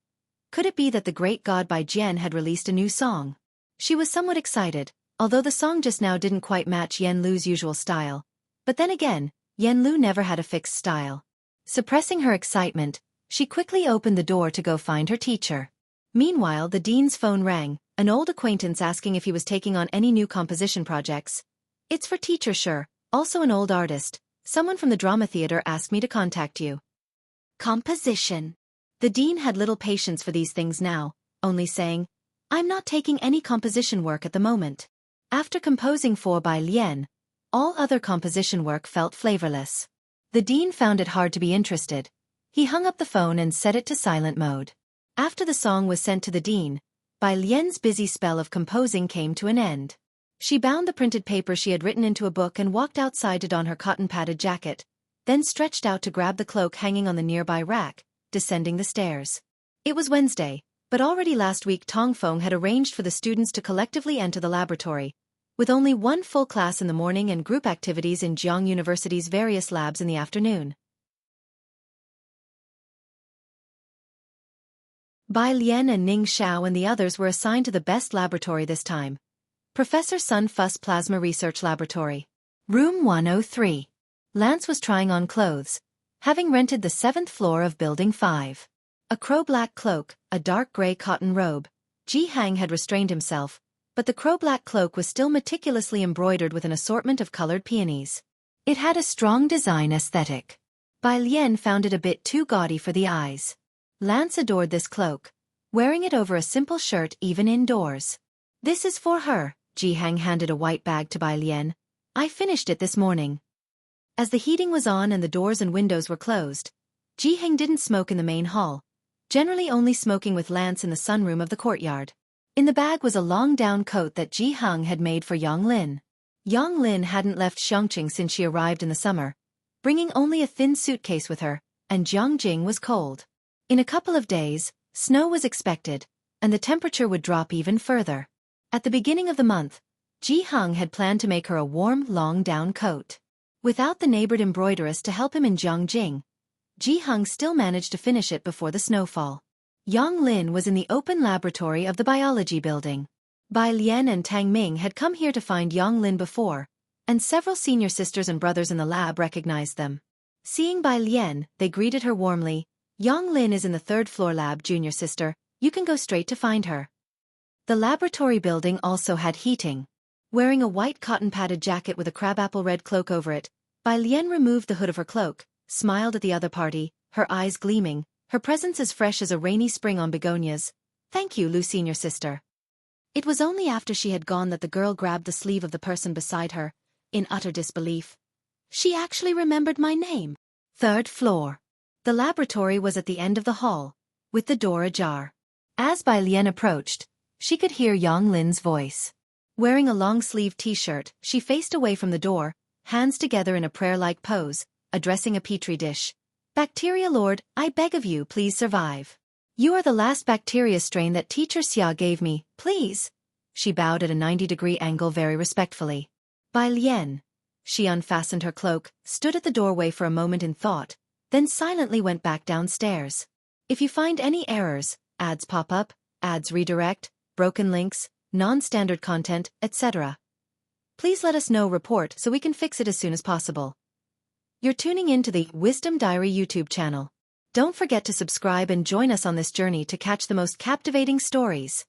Could it be that the Great God by Jian had released a new song? She was somewhat excited, although the song just now didn't quite match Yen Lu's usual style. But then again, Yen Lu never had a fixed style. Suppressing her excitement, she quickly opened the door to go find her teacher. Meanwhile, the dean's phone rang, an old acquaintance asking if he was taking on any new composition projects. It's for teacher sure, also an old artist. Someone from the drama theater asked me to contact you. Composition. The dean had little patience for these things now, only saying, I'm not taking any composition work at the moment. After composing 4 by Lien, all other composition work felt flavorless. The dean found it hard to be interested. He hung up the phone and set it to silent mode. After the song was sent to the dean, Bai Lian's busy spell of composing came to an end. She bound the printed paper she had written into a book and walked outside to don her cotton-padded jacket, then stretched out to grab the cloak hanging on the nearby rack, descending the stairs. It was Wednesday, but already last week Tong Feng had arranged for the students to collectively enter the laboratory, with only one full class in the morning and group activities in Jianghu University's various labs in the afternoon. Bai Lian and Ning Xiao and the others were assigned to the best laboratory this time. Professor Sun Fuss Plasma Research Laboratory. Room 103. Lance was trying on clothes, having rented the 7th floor of Building 5. A crow-black cloak, a dark gray cotton robe. Ji Hang had restrained himself, but the crow-black cloak was still meticulously embroidered with an assortment of colored peonies. It had a strong design aesthetic. Bai Lian found it a bit too gaudy for the eyes. Lance adored this cloak, wearing it over a simple shirt even indoors. This is for her. Ji Hang handed a white bag to Bai Lian. I finished it this morning. As the heating was on and the doors and windows were closed, Ji Hang didn't smoke in the main hall, generally only smoking with Lance in the sunroom of the courtyard. In the bag was a long down coat that Ji Hang had made for Yang Lin. Yang Lin hadn't left Xianxia since she arrived in the summer, bringing only a thin suitcase with her, and Jiangjing was cold. In a couple of days, snow was expected, and the temperature would drop even further. At the beginning of the month, Ji Hang had planned to make her a warm, long down coat. Without the neighbored embroideress to help him in Jiangjing, Ji Hang still managed to finish it before the snowfall. Yang Lin was in the open laboratory of the biology building. Bai Lian and Tang Ming had come here to find Yang Lin before, and several senior sisters and brothers in the lab recognized them. Seeing Bai Lian, they greeted her warmly. Yang Lin is in the 3rd floor lab, junior sister. You can go straight to find her. The laboratory building also had heating. Wearing a white cotton-padded jacket with a crabapple red cloak over it, Bai Lian removed the hood of her cloak, smiled at the other party, her eyes gleaming, her presence as fresh as a rainy spring on begonias. Thank you, Lu senior sister. It was only after she had gone that the girl grabbed the sleeve of the person beside her, in utter disbelief. She actually remembered my name. 3rd floor. The laboratory was at the end of the hall, with the door ajar. As Bai Lian approached, she could hear Yang Lin's voice. Wearing a long-sleeved t-shirt, she faced away from the door, hands together in a prayer-like pose, addressing a petri dish. Bacteria Lord, I beg of you, please survive. You are the last bacteria strain that Teacher Xia gave me, please. She bowed at a 90-degree angle very respectfully. Bai Lian. She unfastened her cloak, stood at the doorway for a moment in thought, then silently went back downstairs. If you find any errors, ads pop up, ads redirect, broken links, non-standard content, etc., please let us know, report so we can fix it as soon as possible. You're tuning in to the Wisdom Diary YouTube channel. Don't forget to subscribe and join us on this journey to catch the most captivating stories.